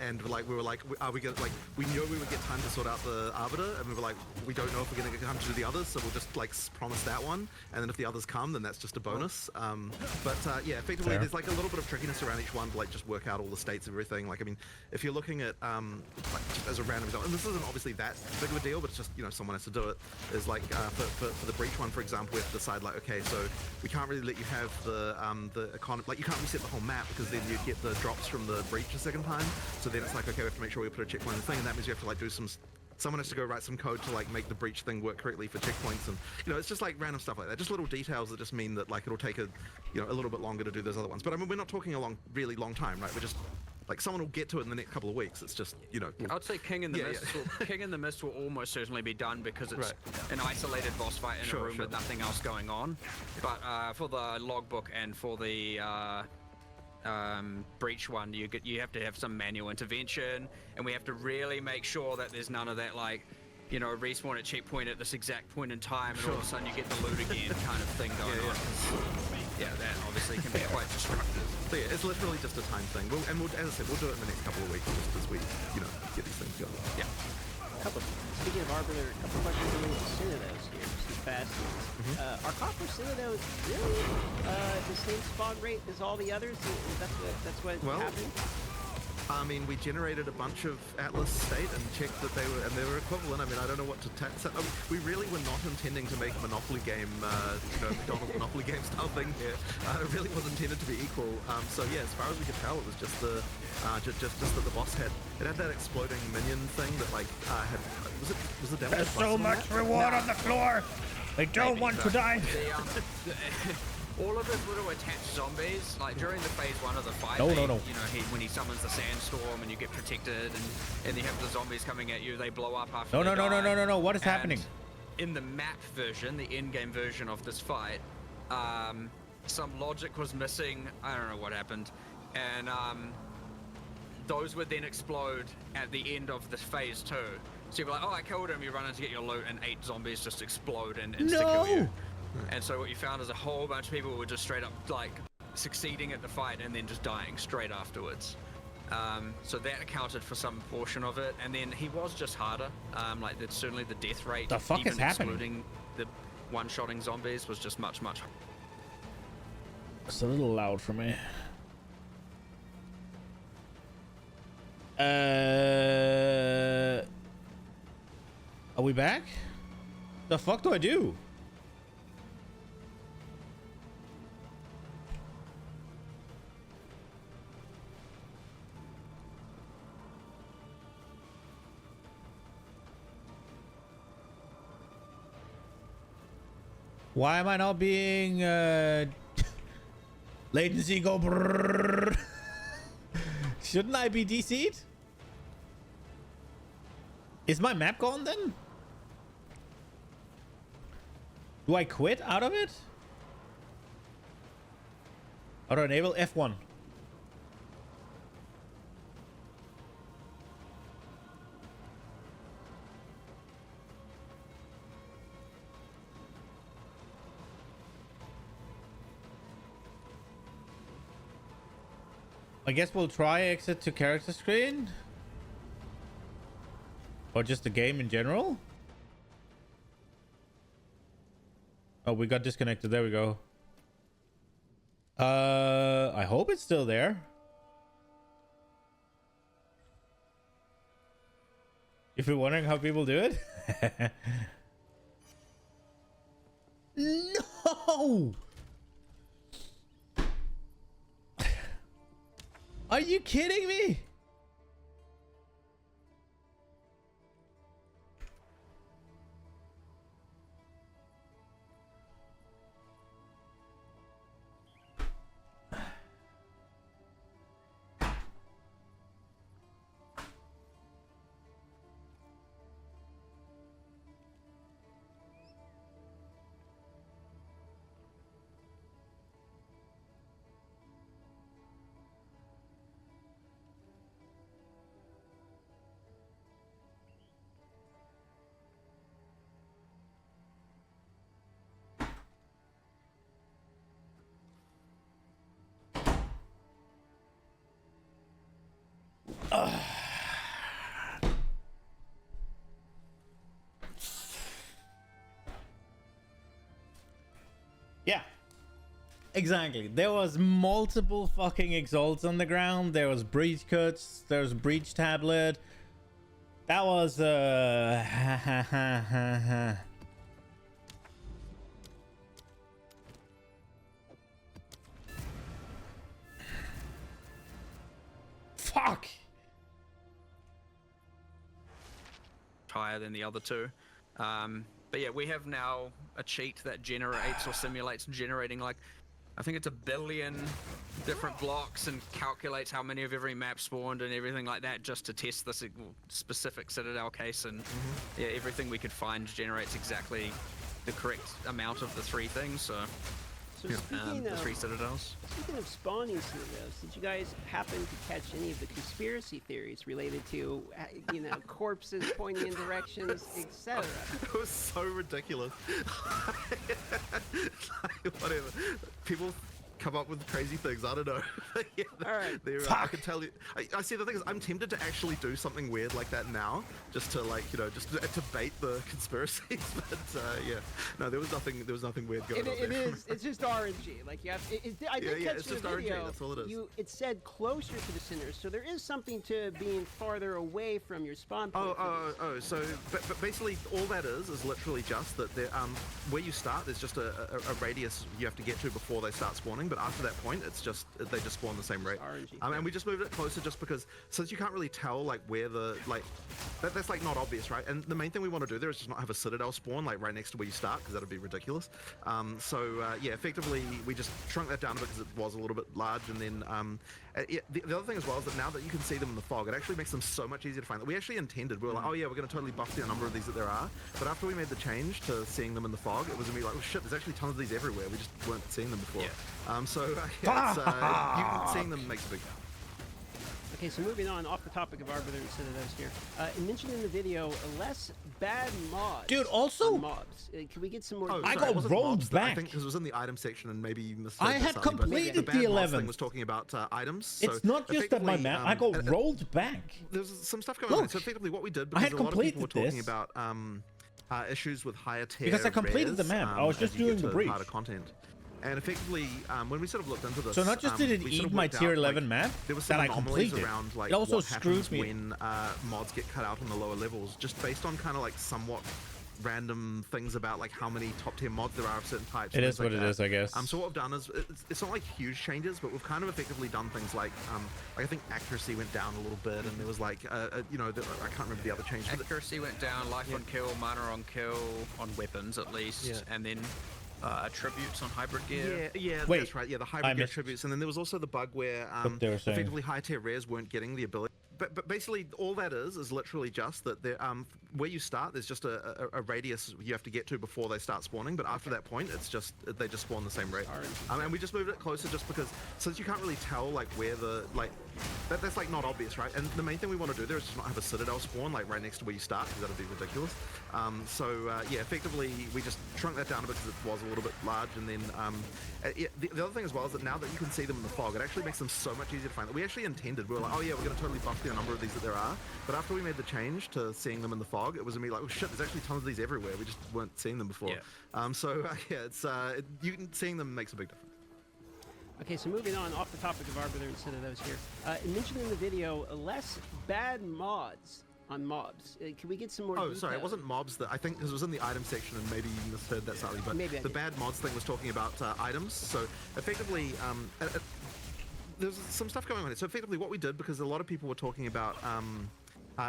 and like we were like, are we gonna, like, we knew we would get time to sort out the Arbiter, and we were like, we don't know if we're gonna get time to do the others, so we'll just like promise that one, and then if the others come, then that's just a bonus. Yeah, effectively there's like a little bit of trickiness around each one to like just work out all the states of everything. Like, I mean, if you're looking at like just as a random example, and this isn't obviously that big of a deal, but it's just, you know, someone has to do it, is like for the breach one, for example, we have to decide like, okay, so we can't really let you have the economy, like you can't reset the whole map, because then you'd get the drops from the breach a second time. So then it's like, okay, we have to make sure we put a checkpoint in the thing, and that means you have to like do someone has to go write some code to like make the breach thing work correctly for checkpoints, and you know, it's just like random stuff like that, just little details that just mean that like it'll take a little bit longer to do those other ones. But I mean, we're not talking a really long time, right? We're just like, someone will get to it in the next couple of weeks. It's just, you know, I'd say King in the Mist will almost certainly be done, because it's an isolated boss fight in a room with nothing else going on. But for the logbook and for the breach one, you have to have some manual intervention, and we have to really make sure that there's none of that, like, you know, respawn at checkpoint at this exact point in time, and all of a sudden you get the loot again kind of thing going on. Yeah, that obviously can be quite destructive. So yeah, it's literally just a time thing. As I said, we'll do it in the next couple of weeks, just as we, you know, get these things going. Yeah. Speaking of Arbiter, a couple questions related to Synodos here, just as fast. Are copper Synodos really the same spawn rate as all the others? That's what happened? I mean, we generated a bunch of Atlas state and checked that they were equivalent. I mean, I don't know what to we really were not intending to make a Monopoly game, McDonald's Monopoly game style thing here. It really was intended to be equal. So yeah, as far as we could tell, it was just the just that the boss had that exploding minion thing that like was the devil. There's so much reward on the floor. I don't want to die. All of his little attached zombies, like during the phase 1 of the fight, No. You know, when he summons the sandstorm and you get protected, and you have the zombies coming at you, they blow up after they die. No. What is happening? In the map version, the in-game version of this fight, some logic was missing. I don't know what happened, and those would then explode at the end of the phase 2. So you're like, oh, I killed him. You run in to get your loot, and 8 zombies just explode and stick you. And so what you found is a whole bunch of people were just straight up like succeeding at the fight and then just dying straight afterwards. So that accounted for some portion of it. And then he was just harder. Like certainly the death rate, The fuck even is happening? excluding the one-shotting zombies, was just much. It's a little loud for me. Are we back? The fuck do I do? Why am I not being latency go brrrr? Shouldn't I be DC'd? Is my map gone then? Do I quit out of it? How to enable F1? I guess we'll try exit to character screen. Or just the game in general. Oh, we got disconnected. There we go. I hope it's still there. If you're wondering how people do it. No! Are you kidding me? Yeah, exactly. There was multiple fucking exalts on the ground. There was breach cuts. There was breach tablet. That was fuck. Higher than the other two. But yeah, we have now a cheat that generates or simulates generating like, I think it's 1 billion different blocks and calculates how many of every map spawned and everything like that just to test this specific Citadel case. And yeah, everything we could find generates exactly the correct amount of the 3 things. So the 3 Citadels. Speaking of spawning Citadels, did you guys happen to catch any of the conspiracy theories related to, you know, corpses pointing in directions, etc.? It was so ridiculous. Like, whatever. People come up with crazy things. I don't know. Yeah, all right. I can tell you. I see. The thing is, I'm tempted to actually do something weird like that now, just to like, you know, just to bait the conspiracies. But yeah, no, there was nothing weird going on there. It's just RNG. Like you have. I did catch it's the just video. RNG. That's all it is. It said closer to the centers, so there is something to being farther away from your spawn point. So but basically all that is literally just that there, where you start, there's just a radius you have to get to before they start spawning. But after that point, it's just they just spawn the same rate. And we just moved it closer just because since you can't really tell like where the that's like not obvious, right? And the main thing we want to do there is just not have a Citadel spawn like right next to where you start, because that'd be ridiculous. Yeah, effectively we just shrunk that down because it was a little bit large. And then the other thing as well is that now that you can see them in the fog, it actually makes them so much easier to find. We actually intended, we were like, oh yeah, we're going to totally buff the number of these that there are. But after we made the change to seeing them in the fog, it was going to be like, oh shit, there's actually tons of these everywhere. We just weren't seeing them before. Yeah, seeing them makes a big. Okay, so moving on, off the topic of Arbiter and Citadels here. It mentioned in the video less bad mods. Dude, also mobs. Can we get some more? I got rolled back. I think because it was in the item section, and maybe you missed. I had completed the 11. Thing was talking about items. It's so not just that my map. I got rolled back. There's some stuff going on. So effectively, what we did, because I had a lot of people were talking this. about issues with higher tier. Because I completed rares, the map. I was just doing the breach. Harder content. And effectively, when we sort of looked into this, so not just did it eat my tier 11 map there was some that I completed, around like it also what screws me when mods get cut out on the lower levels, just based on kind of like somewhat random things about like how many top tier mods there are of certain types. It is what it is, I guess. So what we've done is it's not like huge changes, but we've kind of effectively done things like I think accuracy went down a little bit, and there was like you know, I can't remember the other changes. Accuracy went down, life on kill, mana on kill, on weapons at least, and then attributes on hybrid gear. Yeah, Wait, that's right. Yeah, the I hybrid gear missed- attributes, and then there was also the bug where What they were saying. effectively high tier rares weren't getting the ability. But basically, all that is literally just that there, where you start, there's just a radius you have to get to before they start spawning. But after that point, it's just they just spawn the same rate. And we just moved it closer just because since you can't really tell like where the that's like not obvious, right? And the main thing we want to do there is just not have a citadel spawn like right next to where you start, because that'd be ridiculous. Yeah, effectively we just shrunk that down a bit because it was a little bit large, and then the other thing as well is that now that you can see them in the fog, it actually makes them so much easier to find. We actually intended, we were like, oh yeah, we're going to totally buff the number of these that there are, but after we made the change to seeing them in the fog, it was immediately like, oh shit, there's actually tons of these everywhere. We just weren't seeing them before. Yeah, it's seeing them makes a big difference. Okay, so moving on, off the topic of Arbiter and Citadels here. It mentioned in the video less bad mods on mobs. Can we get some more detail? Sorry, it wasn't mobs. That I think because it was in the item section, and maybe you misheard that slightly. But maybe the bad mods thing was talking about items. So effectively, there's some stuff going on here. So effectively, what we did, because a lot of people were talking about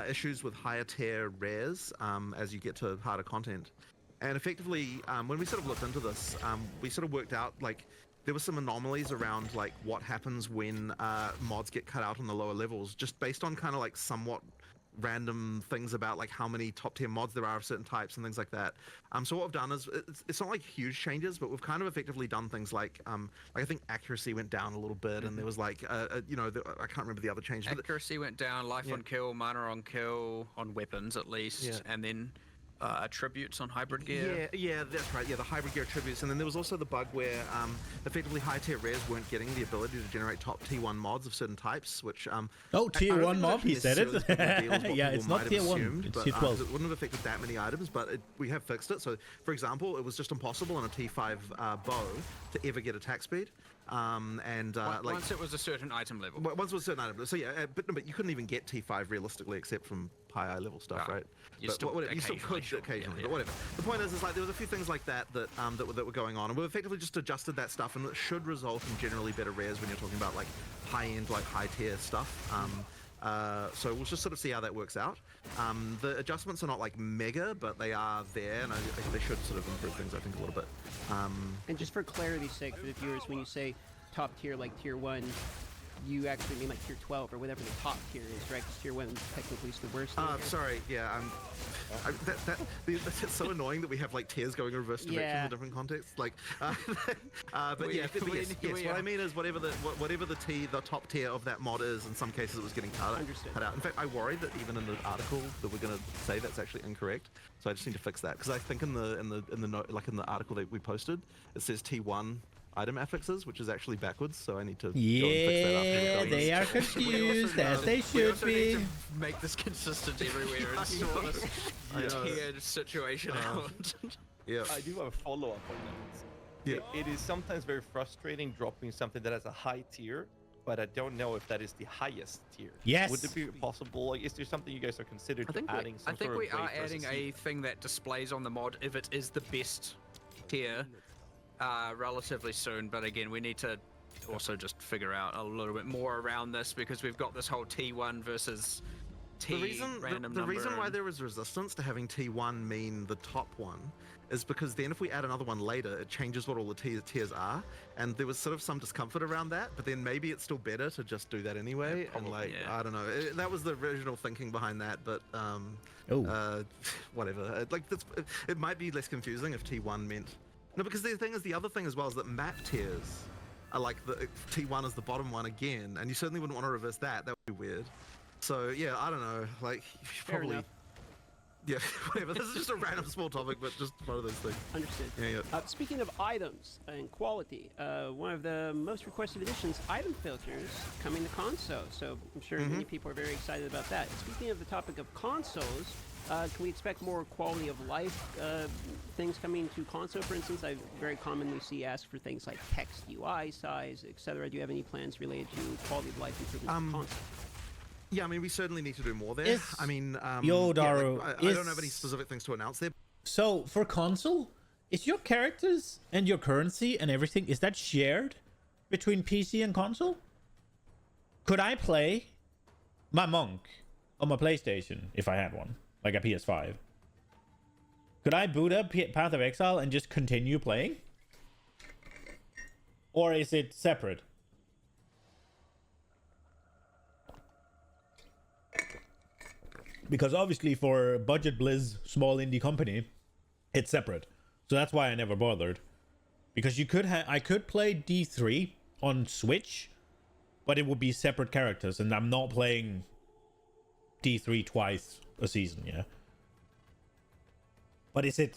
issues with higher tier rares as you get to harder content, and effectively, when we sort of looked into this, we sort of worked out like there were some anomalies around like what happens when mods get cut out on the lower levels, just based on kind of like somewhat random things about like how many top tier mods there are of certain types and things like that. So what we've done is it's not like huge changes, but we've kind of effectively done things like I think accuracy went down a little bit, and there was like I can't remember the other change. Accuracy went down, life on kill, mana on kill, on weapons at least, and then attributes on hybrid gear. Yeah, that's right. Yeah, the hybrid gear attributes, and then there was also the bug where effectively high tier rares weren't getting the ability to generate top T1 mods of certain types, which tier 1 mob, he said it. Yeah, it's not tier 1, it's tier 12. It wouldn't have affected that many items, but we have fixed it. So for example, it was just impossible on a T5 bow to ever get attack speed. Once it was a certain item level. Once it was a certain item level. So yeah, but you couldn't even get T5 realistically except from high level stuff, right? You still could occasionally, but whatever. The point is like there was a few things like that that were going on, and we've effectively just adjusted that stuff, and it should result in generally better rares when you're talking about like high end, like high tier stuff. So we'll just sort of see how that works out. The adjustments are not like mega, but they are there, and they should sort of improve things, I think, a little bit. And just for clarity's sake for the viewers, when you say top tier, like tier 1, you actually mean like tier 12 or whatever the top tier is, right? Because tier 1 technically is the worst. Sorry, yeah. It's so annoying that we have like tiers going in reverse directions in different contexts. Like, but yes, what I mean is whatever the top tier of that mod is. In some cases, it was getting cut out. In fact, I worried that even in the article that we're going to say that's actually incorrect. So I just need to fix that, because I think in the note, like in the article that we posted, it says T1 item affixes, which is actually backwards, so I need to go and fix that up. Yeah, they are confused, as they should be. Need to make this consistent everywhere and sort this tiered situation out. Yeah. I do have a follow-up on that. Yeah. It is sometimes very frustrating dropping something that has a high tier, but I don't know if that is the highest tier. Yes. Would it be possible? Like, is there something you guys are considering adding? I think we are adding a thing that displays on the mod if it is the best tier relatively soon. But again, we need to also just figure out a little bit more around this, because we've got this whole T1 versus T random the number. reason why there is resistance to having T1 mean the top one is because then if we add another one later, it changes what all the tiers are, and there was sort of some discomfort around that, but then maybe it's still better to just do that anyway. And like, I don't know, that was the original thinking behind that, but whatever. Like, it might be less confusing if T1 meant... No, because the other thing as well is that map tiers are like the T1 is the bottom one again, and you certainly wouldn't want to reverse that. That would be weird. So yeah, I don't know. Like, probably. Yeah, whatever. This is just a random small topic, but just one of those things. Understood. Yeah. Speaking of items and quality, one of the most requested additions, item filters, coming to console. So I'm sure many people are very excited about that. Speaking of the topic of consoles, can we expect more quality of life things coming to console? For instance, I very commonly see asked for things like text UI size, etc. Do you have any plans related to quality of life improvements to console? Yeah, I mean, we certainly need to do more there. I mean, Yo, Daru, I don't have any specific things to announce there. So for console, is your characters and your currency and everything, is that shared between PC and console? Could I play my monk on my PlayStation if I had one, like a PS5? Could I boot up Path of Exile and just continue playing? Or is it separate? Because obviously for Budget Blizz, small indie company, it's separate. So that's why I never bothered. Because you could I could play D3 on Switch, but it would be separate characters, and I'm not playing D3 twice a season, yeah. But is it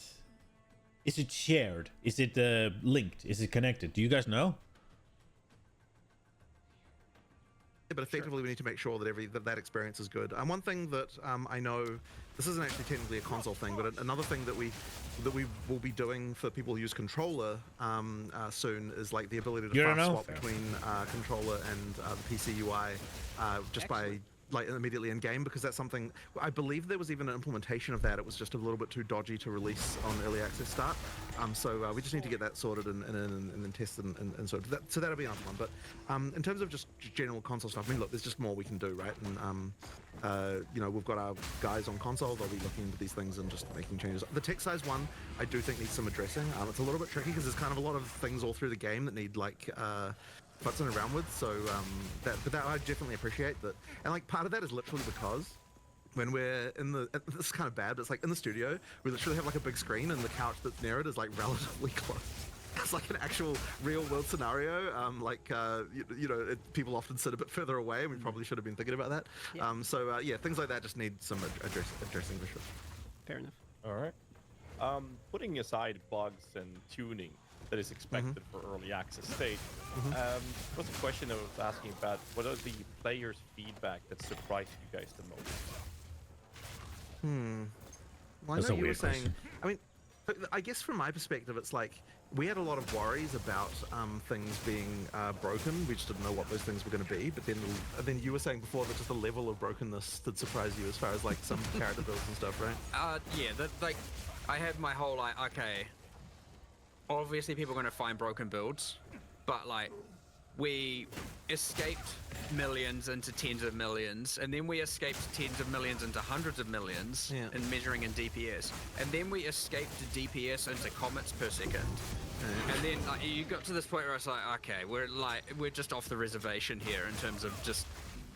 shared? Is it linked? Is it connected? Do you guys know? Yeah, but effectively, we need to make sure that that experience is good. And one thing that I know, this isn't actually technically a console thing, but another thing that we will be doing for people who use controller soon is like the ability to fast swap between controller and the PC UI just by like immediately in game, because that's something I believe there was even an implementation of that. It was just a little bit too dodgy to release on early access start. So we just need to get that sorted and then tested and sort of that. So that'll be another one. But in terms of just general console stuff, I mean, look, there's just more we can do, right? And you know, we've got our guys on console. They'll be looking into these things and just making changes. The text size one, I do think needs some addressing. It's a little bit tricky because there's kind of a lot of things all through the game that need like futzing around with, so that I definitely appreciate that. And like part of that is literally because when we're in the, this is kind of bad, but it's like in the studio, we literally have like a big screen and the couch that's near it is like relatively close. It's like an actual real world scenario. You know, people often sit a bit further away, and we probably should have been thinking about that. Yeah. Yeah, things like that just need some addressing for sure. Fair enough. All right. Putting aside bugs and tuning that is expected for early access state, was a question I was asking about. What are the players' feedback that surprised you guys the most? Well, I know you were saying, I mean, I guess from my perspective, it's like we had a lot of worries about things being broken. We just didn't know what those things were going to be. But then you were saying before that just the level of brokenness that surprised you as far as like some character builds and stuff, right? Yeah, like I had my whole like, okay, obviously people are going to find broken builds, but like we escaped millions into tens of millions, and then we escaped tens of millions into hundreds of millions in measuring in DPS, and then we escaped DPS into comets per second. And then like, you got to this point where it's like, okay, we're just off the reservation here in terms of just,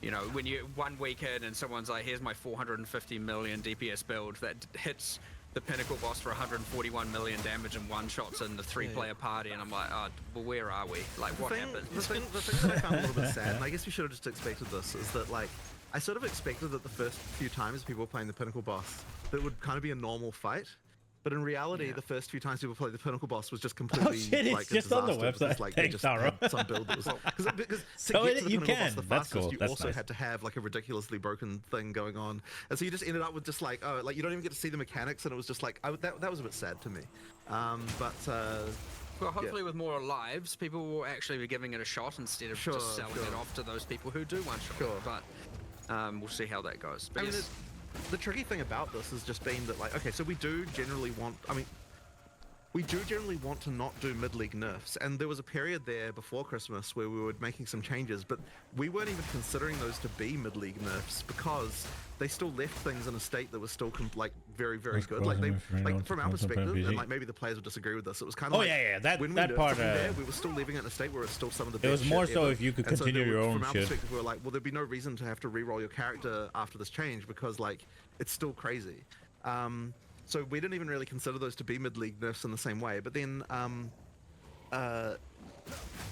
you know, when you 1 week in and someone's like, here's my 450 million DPS build that hits the pinnacle boss for 141 million damage and one-shots in the 3-player party, and I'm like, oh, well, where are we? Like, what happened? The thing that I found a little bit sad, and I guess we should have just expected this, is that, like, I sort of expected that the first few times people were playing the pinnacle boss, that it would kind of be a normal fight. But in reality, the first few times people played the pinnacle boss was just completely like it's just on the website. Because, like, they just had some build that was because to get to the pinnacle boss the fastest, you also had to have like a ridiculously broken thing going on, and so you just ended up with just like, oh, like you don't even get to see the mechanics, and it was just like that was a bit sad to me. Well, hopefully with more lives, people will actually be giving it a shot instead of just selling it off to those people who do one-shot it. But we'll see how that goes. But the tricky thing about this has just been that, like, okay, so we do generally want, we do generally want to not do mid-league nerfs, and there was a period there before Christmas where we were making some changes, but we weren't even considering those to be mid-league nerfs because they still left things in a state that was still like very, very good. Like they, like from our perspective, and like maybe the players would disagree with this. It was kind of that part. We were still leaving it in a state where it's still some of the best. It was more so ever. if you could continue your own From our shit. perspective, we were like, well, there'd be no reason to have to re-roll your character after this change because like it's still crazy. So we didn't even really consider those to be mid-league nerfs in the same way. But then,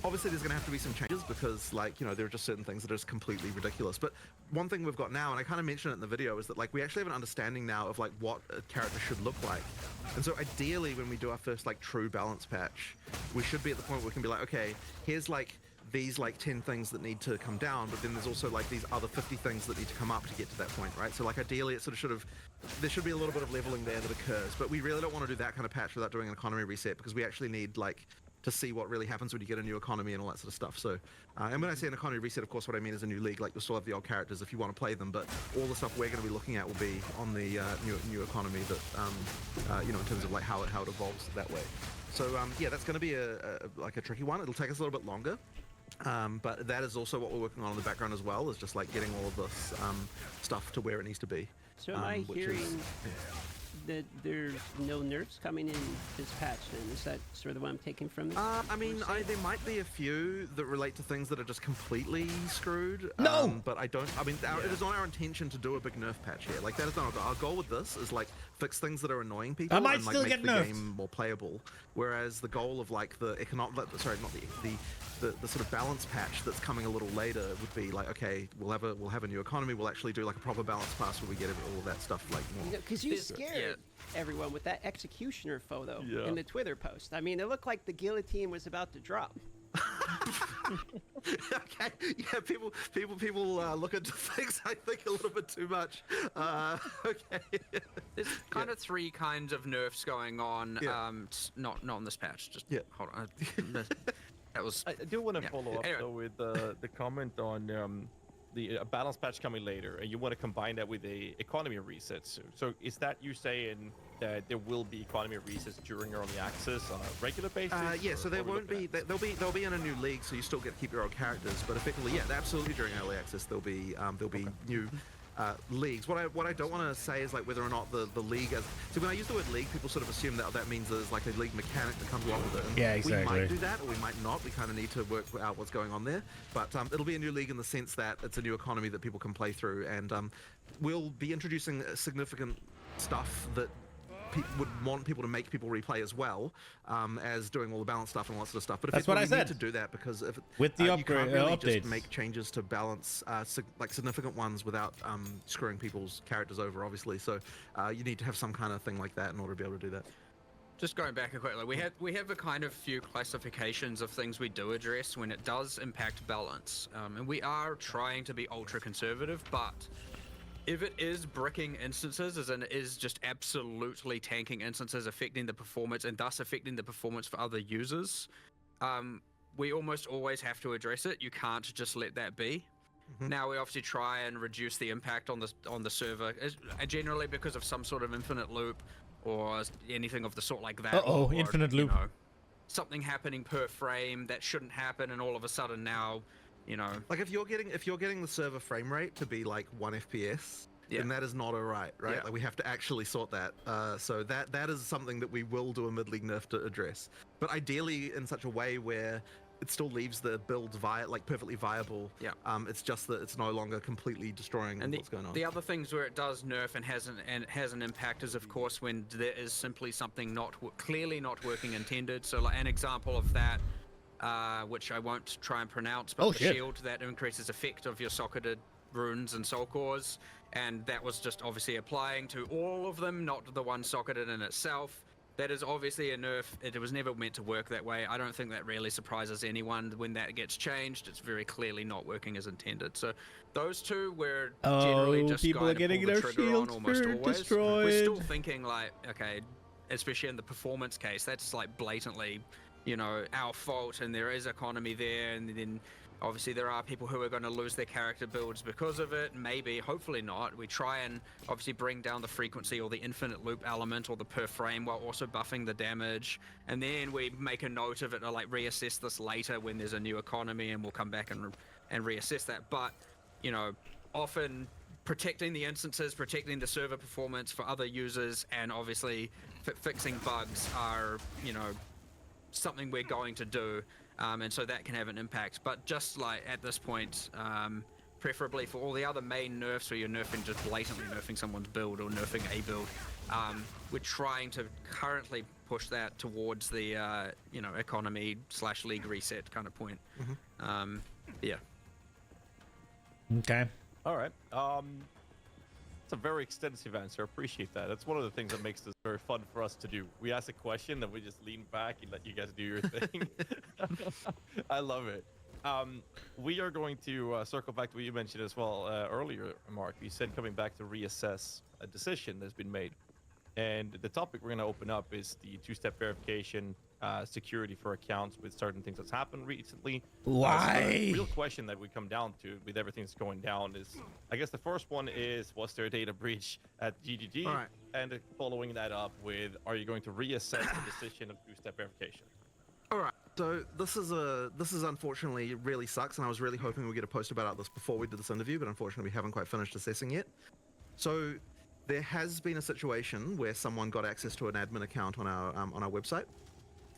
obviously there's going to have to be some changes because, like, you know, there are just certain things that are just completely ridiculous. But one thing we've got now, and I kind of mentioned it in the video, is that, like, we actually have an understanding now of, like, what a character should look like. And so ideally, when we do our first, like, true balance patch, we should be at the point where we can be like, okay, here's, like, these like 10 things that need to come down, but then there's also like these other 50 things that need to come up to get to that point, right? So like ideally it sort of there should be a little bit of leveling there that occurs, but we really don't want to do that kind of patch without doing an economy reset because we actually need like to see what really happens when you get a new economy and all that sort of stuff. So and when I say an economy reset, of course what I mean is a new league. Like you'll still have the old characters if you want to play them, but all the stuff we're going to be looking at will be on the new economy that you know, in terms of like how it evolves that way. So yeah, that's going to be like a tricky one. It'll take us a little bit longer. But that is also what we're working on in the background as well, is just like getting all of this stuff to where it needs to be. So am I hearing that there's no nerfs coming in this patch then? Is that sort of what I'm taking from this? I mean, there might be a few that relate to things that are just completely screwed. No! But I don't. I mean, it is not our intention to do a big nerf patch here. Like that is not our goal. Our goal with this is like fix things that are annoying people I might and like still make get the nerfed. game more playable. Whereas the goal of like the economic, sorry, not the sort of balance patch that's coming a little later would be like, okay, we'll have a new economy. We'll actually do like a proper balance pass where we get all of that stuff like more. Because you scared everyone with that executioner photo in the Twitter post. I mean, it looked like the guillotine was about to drop. Okay, yeah, people look into things I think a little bit too much. Okay. There's kind of three kinds of nerfs going on. Yeah. Not on this patch. Just hold on. That was. I do want to follow up Anyway. though with the comment on the balance patch coming later, and you want to combine that with a economy reset. So is that you saying that there will be economy resets during early access on a regular basis? Yeah, so or there what are we won't be. looking at? They'll be in a new league, so you still get to keep your old characters. But effectively, yeah, absolutely during early access there'll be new leagues. What I don't want to say is like whether or not the league. So when I use the word league, people sort of assume that means there's like a league mechanic that comes along with it. And Yeah, We exactly. might do that, or we might not. We kind of need to work out what's going on there. But it'll be a new league in the sense that it's a new economy that people can play through, and we'll be introducing significant stuff that would want people to make people replay as well as doing all the balance stuff and all that sort of stuff. But That's what I effectively, we said. need to do that because if With the you upgrade can't really updates. just make changes to balance like significant ones without screwing people's characters over, obviously. So you need to have some kind of thing like that in order to be able to do that. Just going back quickly, we have a kind of few classifications of things we do address when it does impact balance, and we are trying to be ultra conservative, but if it is bricking instances, as in it is just absolutely tanking instances, affecting the performance and thus affecting the performance for other users, we almost always have to address it. You can't just let that be. Now we obviously try and reduce the impact on the server, generally because of some sort of infinite loop or anything of the sort like that. or, Infinite you loop. know, something happening per frame that shouldn't happen, and all of a sudden now, you know. Like if you're getting the server frame rate to be like 1 FPS, then that is not alright, right? Yeah. Like we have to actually sort that. So that is something that we will do a mid-league nerf to address. But ideally in such a way where it still leaves the builds perfectly viable. Yeah. It's just that it's no longer completely destroying And what's going on. the other things where it does nerf and has an impact is, of course, when there is simply something clearly not working intended. So, like an example of that, which I won't try and pronounce, but shield that increases effect of your socketed runes and soul cores, and that was just obviously applying to all of them, not the one socketed in itself. That is obviously a nerf. It was never meant to work that way. I don't think that really surprises anyone when that gets changed. It's very clearly not working as intended. So those two were generally just people are going to getting pull the their trigger on shields almost always. We're still destroyed. thinking like, okay, especially in the performance case, that's like blatantly, you know, our fault, and there is economy there, and then obviously there are people who are going to lose their character builds because of it. Maybe, hopefully not. We try and obviously bring down the frequency or the infinite loop element or the per frame while also buffing the damage. And then we make a note of it, or like reassess this later when there's a new economy, and we'll come back and reassess that. But, you know, often protecting the instances, protecting the server performance for other users, and obviously fixing bugs are, you know, something we're going to do. And so that can have an impact. But just like at this point, preferably for all the other main nerfs where you're nerfing, just blatantly nerfing someone's build or nerfing a build, we're trying to currently push that towards the you know, economy / league reset kind of point. Yeah. Okay. All right. It's a very extensive answer. Appreciate that. That's one of the things that makes this very fun for us to do. We ask a question, then we just lean back and let you guys do your thing. I love it. We are going to circle back to what you mentioned as well earlier, Mark. You said coming back to reassess a decision that's been made. And the topic we're going to open up is the two-step verification, security for accounts with certain things that's happened recently. Why? So the real question that we come down to with everything that's going down is, I guess the first one is, was there a data breach at GGG? All right. And following that up with, are you going to reassess the decision of two-step verification? All right. So this is unfortunately really sucks, and I was really hoping we'd get a post about this before we did this interview, but unfortunately we haven't quite finished assessing yet. So there has been a situation where someone got access to an admin account on our website,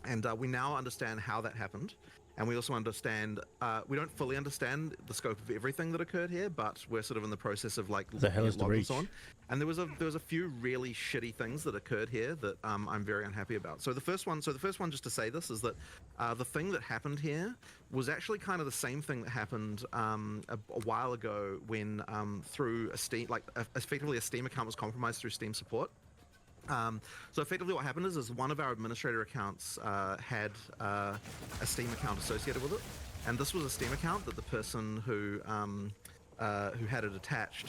and we now understand how that happened. And we also understand, we don't fully understand the scope of everything that occurred here, but we're sort of in the process of like The hell is the logs and reach? so on. And there was a few really shitty things that occurred here that I'm very unhappy about. So the first one, just to say this, is that the thing that happened here was actually kind of the same thing that happened a while ago when through a Steam, effectively a Steam account was compromised through Steam support. So effectively what happened is one of our administrator accounts had a Steam account associated with it, and this was a Steam account that the person who had it attached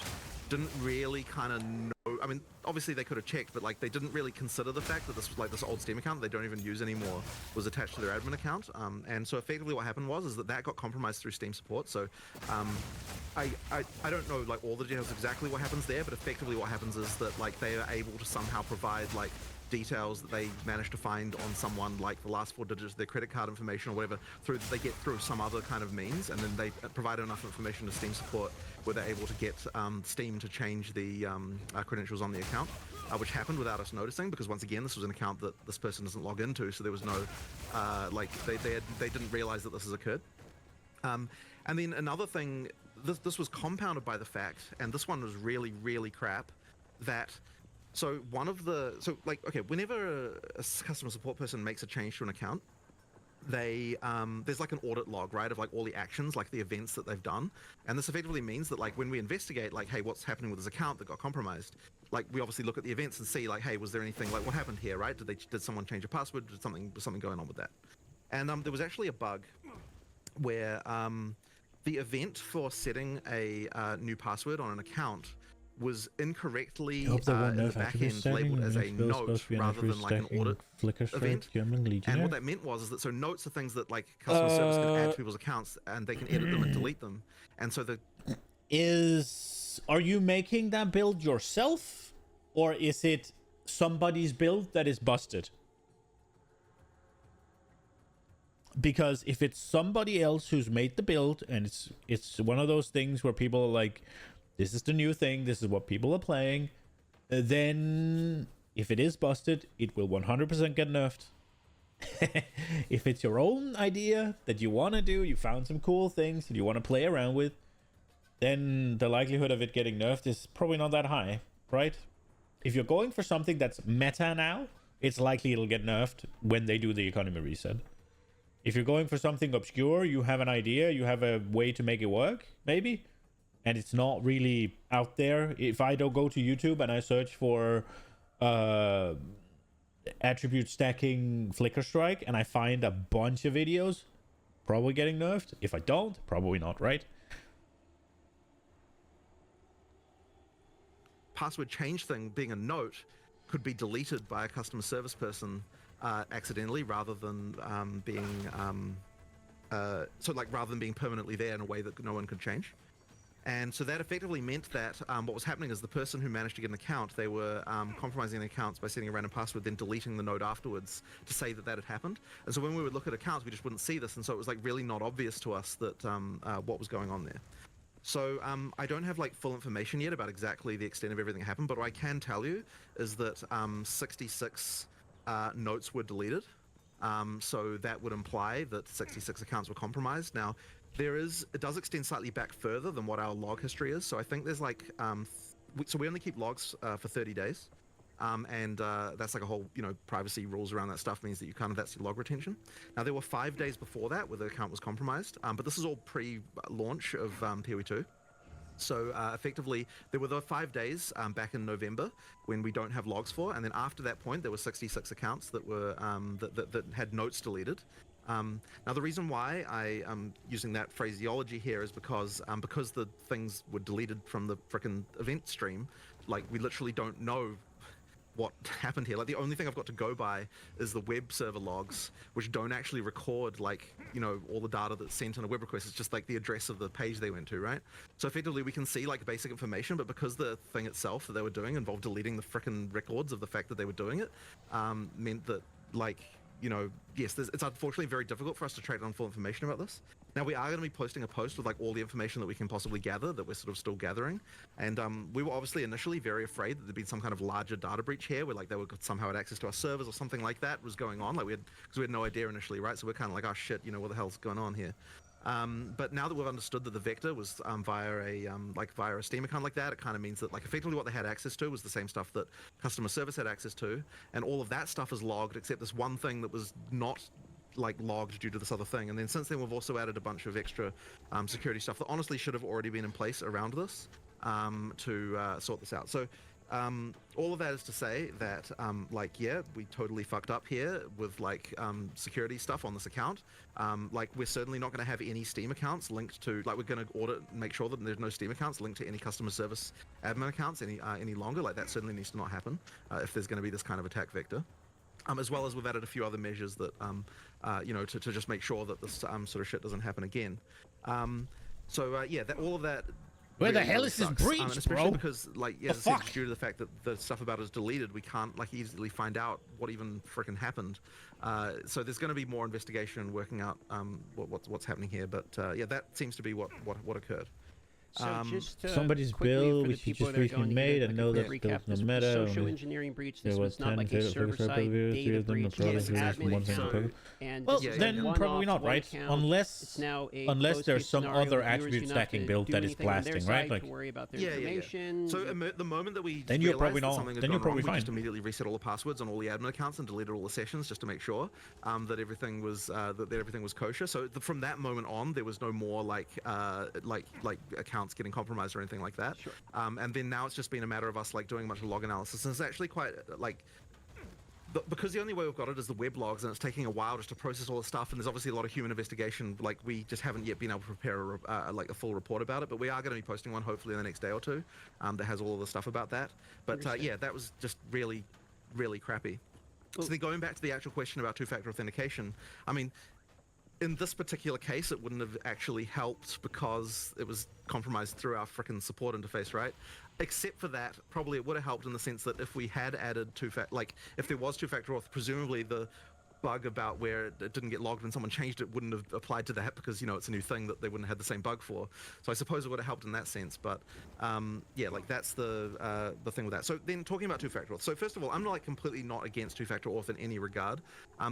didn't really kind of know. I mean, obviously they could have checked, but like they didn't really consider the fact that this was like this old Steam account that they don't even use anymore was attached to their admin account. And so effectively what happened was that got compromised through Steam support. So I don't know like all the details of exactly what happens there, but effectively what happens is that like they are able to somehow provide like details that they managed to find on someone, like the last 4 digits of their credit card information or whatever, they get through some other kind of means, and then they provide enough information to Steam support where they're able to get Steam to change the credentials on the account, which happened without us noticing, because once again this was an account that this person doesn't log into, so there was no they didn't realize that this has occurred. And then another thing, this was compounded by the fact, and this one was really, really crap, that whenever a customer support person makes a change to an account, they there's like an audit log, right, of like all the actions, like the events that they've done. And this effectively means that like when we investigate like, hey, what's happening with this account that got compromised, like we obviously look at the events and see like, hey, was there anything, like what happened here, right? Did someone change a password? Did something going on with that? And there was actually a bug where the event for setting a new password on an account was incorrectly in the back end labeled as a note rather than like an audit event. And what that meant was that so notes are things that like customer service can add to people's accounts, and they can edit them and delete them. And so are you making that build yourself, or is it somebody's build that is busted? Because if it's somebody else who's made the build, and it's one of those things where people are like, this is the new thing, this is what people are playing, then if it is busted, it will 100% get nerfed. If it's your own idea that you want to do, you found some cool things that you want to play around with, then the likelihood of it getting nerfed is probably not that high, right? If you're going for something that's meta now, it's likely it'll get nerfed when they do the economy reset. If you're going for something obscure, you have an idea, you have a way to make it work, maybe, and it's not really out there. If I don't go to YouTube and I search for attribute stacking Flicker Strike and I find a bunch of videos, probably getting nerfed. If I don't, probably not, right? Password change thing being a note could be deleted by a customer service person accidentally, rather than rather than being permanently there in a way that no one could change. And so that effectively meant that what was happening is the person who managed to get an account, they were compromising the accounts by setting a random password, then deleting the node afterwards to say that had happened. And so when we would look at accounts, we just wouldn't see this, and so it was like really not obvious to us that what was going on there. So I don't have like full information yet about exactly the extent of everything that happened, but what I can tell you is that 66 notes were deleted. So that would imply that 66 accounts were compromised. Now, it does extend slightly back further than what our log history is. So I think there's like, so we only keep logs for 30 days. And that's like a whole, privacy rules around that stuff means that that's your log retention. Now, there were 5 days before that where the account was compromised, but this is all pre-launch of PoE2. So effectively, there were the 5 days back in November when we don't have logs for, and then after that point, there were 66 accounts that were that had notes deleted. Now, the reason why I am using that phraseology here is because the things were deleted from the frickin' event stream, like we literally don't know what happened here. Like the only thing I've got to go by is the web server logs, which don't actually record like, all the data that's sent on a web request. It's just like the address of the page they went to, right? So effectively we can see like basic information, but because the thing itself that they were doing involved deleting the frickin' records of the fact that they were doing it, meant that like, you know, yes, it's unfortunately very difficult for us to track down full information about this. Now, we are going to be posting a post with like all the information that we can possibly gather that we're sort of still gathering. And we were obviously initially very afraid that there'd been some kind of larger data breach here where like they would somehow had access to our servers or something like that was going on. Like because we had no idea initially, right? So we're kind of like, oh shit, you know, what the hell's going on here? But now that we've understood that the vector was via a Steam account like that, it kind of means that like effectively what they had access to was the same stuff that customer service had access to, and all of that stuff is logged except this one thing that was not like logged due to this other thing. And then since then we've also added a bunch of extra security stuff that honestly should have already been in place around this to sort this out. So all of that is to say that like, yeah, we totally fucked up here with like security stuff on this account. Like we're certainly not going to have any Steam accounts linked to, like we're going to audit and make sure that there's no Steam accounts linked to any customer service admin accounts any longer. Like that certainly needs to not happen if there's going to be this kind of attack vector. As well as we've added a few other measures that, you know, to just make sure that this sort of shit doesn't happen again. Yeah, all of that. Where the really, hell really is this sucks. breach, especially bro? because, like, yeah, as I said, due to the fact that the stuff about it is deleted, we can't like easily find out what even frickin' happened. So there's going to be more investigation and working out what's happening here. But yeah, that seems to be what occurred. So just somebody's quickly bill, for the which you people just that are recently going to made, get, and like, know a that quick there's recap, no this was meta. a social engineering breach. This There was not like a server-side data breach. Well, It's an admin account, and this is a then one-off, probably not, one right? account. Unless It's now a unless closed there's case some scenario other where viewers attribute do not stacking have to build do that is anything on their blasting, right? side Like, to worry about their Yeah. information. So the moment that we Then you're probably realized that not- something had then you're gone wrong, probably we just fine. immediately reset all the passwords on all the admin accounts and deleted all the sessions just to make sure that everything was kosher. So from that moment on, there was no more like accounts getting compromised or anything like that. Sure. And then now it's just been a matter of us like doing a bunch of log analysis, and it's actually quite like. Because the only way we've got it is the web logs, and it's taking a while just to process all the stuff, and there's obviously a lot of human investigation. Like we just haven't yet been able to prepare a full report about it, but we are going to be posting one hopefully in the next day or two that has all of the stuff about that. But yeah, that was just really, really crappy. So then going back to the actual question about two-factor authentication, I mean, in this particular case, it wouldn't have actually helped because it was compromised through our frickin' support interface, right? Except for that, probably it would have helped in the sense that if we had added if there was two-factor auth, presumably the bug about where it didn't get logged when someone changed it wouldn't have applied to that because, you know, it's a new thing that they wouldn't have had the same bug for. So I suppose it would have helped in that sense. But yeah, like that's the thing with that. So then talking about two-factor auth. So first of all, I'm like completely not against two-factor auth in any regard.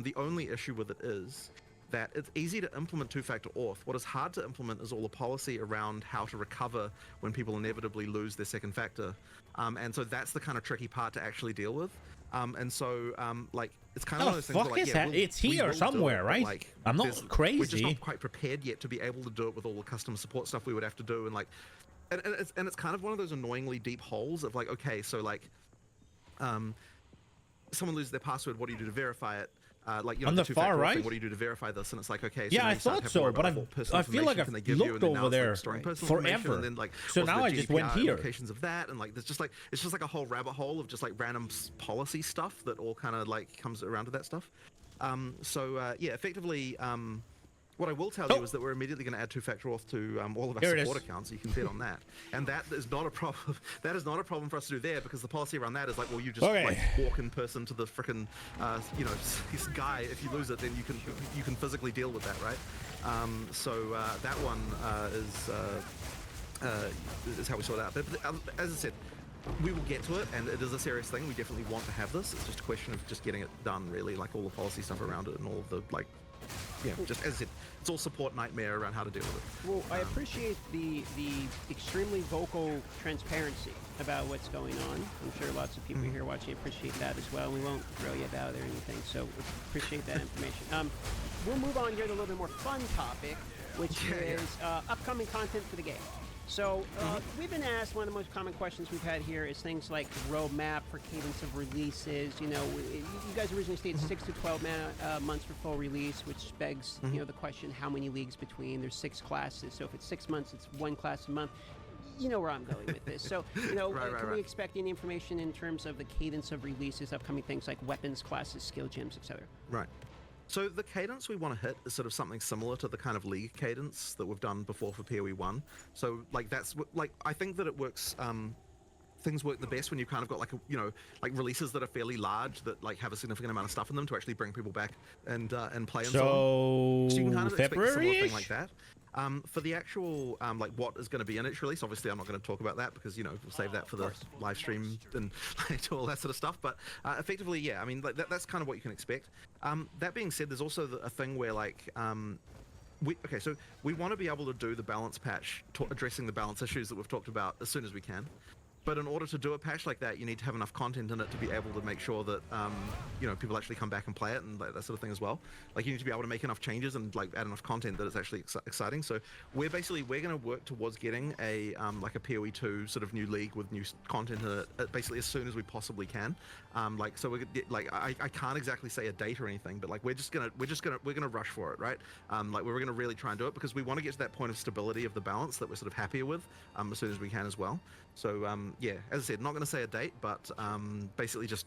The only issue with it is that it's easy to implement two-factor auth. What is hard to implement is all the policy around how to recover when people inevitably lose their second factor. And so that's the kind of tricky part to actually deal with. And so, like, it's kind of one of those things where, like, yeah, it's here somewhere, right? Like, I'm not crazy. We're just not quite prepared yet to be able to do it with all the customer support stuff we would have to do. And, like, and it's kind of one of those annoyingly deep holes of, like, okay, so, like, someone loses their password, what do you do to verify it? Like, you know, on the far right, thing, what do you do to verify this? And it's like, okay, so yeah, I thought so, but I feel like I've looked over there forever. And then, like, so now I just went here. Implications of that, and like, there's just like it's just like a whole rabbit hole of just like random policy stuff that all kind of like comes around to that stuff. Yeah, effectively, what I will tell you is that we're immediately going to add two-factor auth to all of our support accounts. So you can bet on that, and that is not a problem. That is not a problem for us to do there because the policy around that is like, well, you just like walk in person to the frickin' you know, this guy. If you lose it, then you can physically deal with that, right? That one is how we sort it out. But as I said, we will get to it, and it is a serious thing. We definitely want to have this. It's just a question of just getting it done, really, like all the policy stuff around it and all of the like. Yeah, just as I said, it's all support nightmare around how to deal with it. Well, I appreciate the extremely vocal transparency about what's going on. I'm sure lots of people here watching appreciate that as well. We won't throw you about it or anything, so appreciate that information. We'll move on here to a little bit more fun topic, which is upcoming content for the game. So we've been asked, one of the most common questions we've had here is things like roadmap for cadence of releases. You know, you guys originally stated 6 to 12 months for full release, which begs you know, the question, how many leagues between? There's 6 classes, so if it's 6 months, it's 1 class a month. You know where I'm going with this. So, you know, can we expect any information in terms of the cadence of releases, upcoming things like weapons, classes, skill gems, etc.? Right. So the cadence we want to hit is sort of something similar to the kind of league cadence that we've done before for PoE 1. So like that's like I think that it works things work the best when you kind of got like like releases that are fairly large that like have a significant amount of stuff in them to actually bring people back and play and so on. So you can kind of expect a similar thing like that. For the actual like what is going to be in each release, obviously I'm not going to talk about that because we'll save that for the live stream and all that sort of stuff. But effectively, yeah, I mean like that's kind of what you can expect. That being said, there's also a thing where like so we want to be able to do the balance patch addressing the balance issues that we've talked about as soon as we can. But in order to do a patch like that, you need to have enough content in it to be able to make sure that people actually come back and play it and like, that sort of thing as well. Like you need to be able to make enough changes and like add enough content that it's actually exciting. So we're going to work towards getting a like a PoE 2 sort of new league with new content in it basically as soon as we possibly can. So we're like I can't exactly say a date or anything, but like we're gonna rush for it, right? Like we're gonna really try and do it because we want to get to that point of stability of the balance that we're sort of happier with as soon as we can as well. So yeah, as I said, not going to say a date, but basically just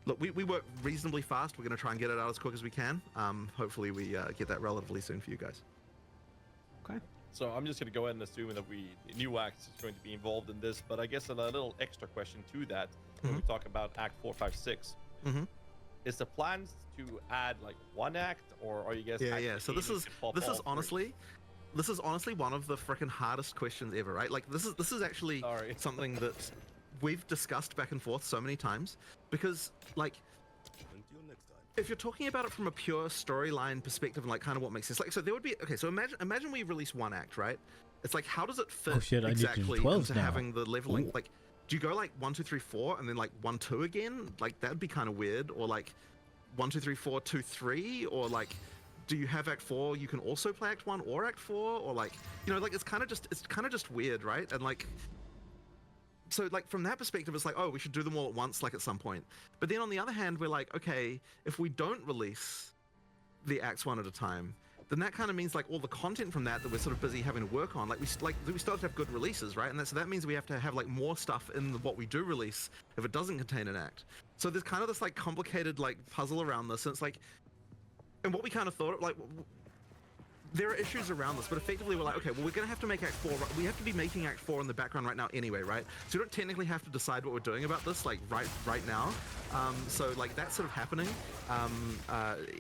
look, we work reasonably fast. We're going to try and get it out as quick as we can. Hopefully we get that relatively soon for you guys. Okay. So I'm just going to go ahead and assume that new acts is going to be involved in this, but I guess a little extra question to that when we talk about Act 4, 5, 6. Is the plans to add like one act, or are you guys? Yeah. So this is honestly. This is honestly one of the freaking hardest questions ever, right? Like this is actually something that we've discussed back and forth so many times because like if you're talking about it from a pure storyline perspective and like kind of what makes sense, like so there would be so imagine we release one act, right? It's like how does it fit exactly into having the leveling? Like do you go like 1 2 3 4 and then like 1 2 again? Like that'd be kind of weird, or like 1 2 3 4 2 3, or like do you have Act 4? You can also play Act 1 or Act 4, or like like it's kind of just weird, right? And like, so like from that perspective, it's like, oh, we should do them all at once, like at some point. But then on the other hand, we're like, okay, if we don't release the acts one at a time, then that kind of means like all the content from that we're sort of busy having to work on, like we still have to have good releases, right? And so that means we have to have like more stuff in what we do release if it doesn't contain an act. So there's kind of this like complicated like puzzle around this, and it's like. And what we kind of thought, like, there are issues around this, but effectively we're like, okay, well, we're going to have to make Act 4. We have to be making Act 4 in the background right now anyway, right? So we don't technically have to decide what we're doing about this, like, right now. So, like, that's sort of happening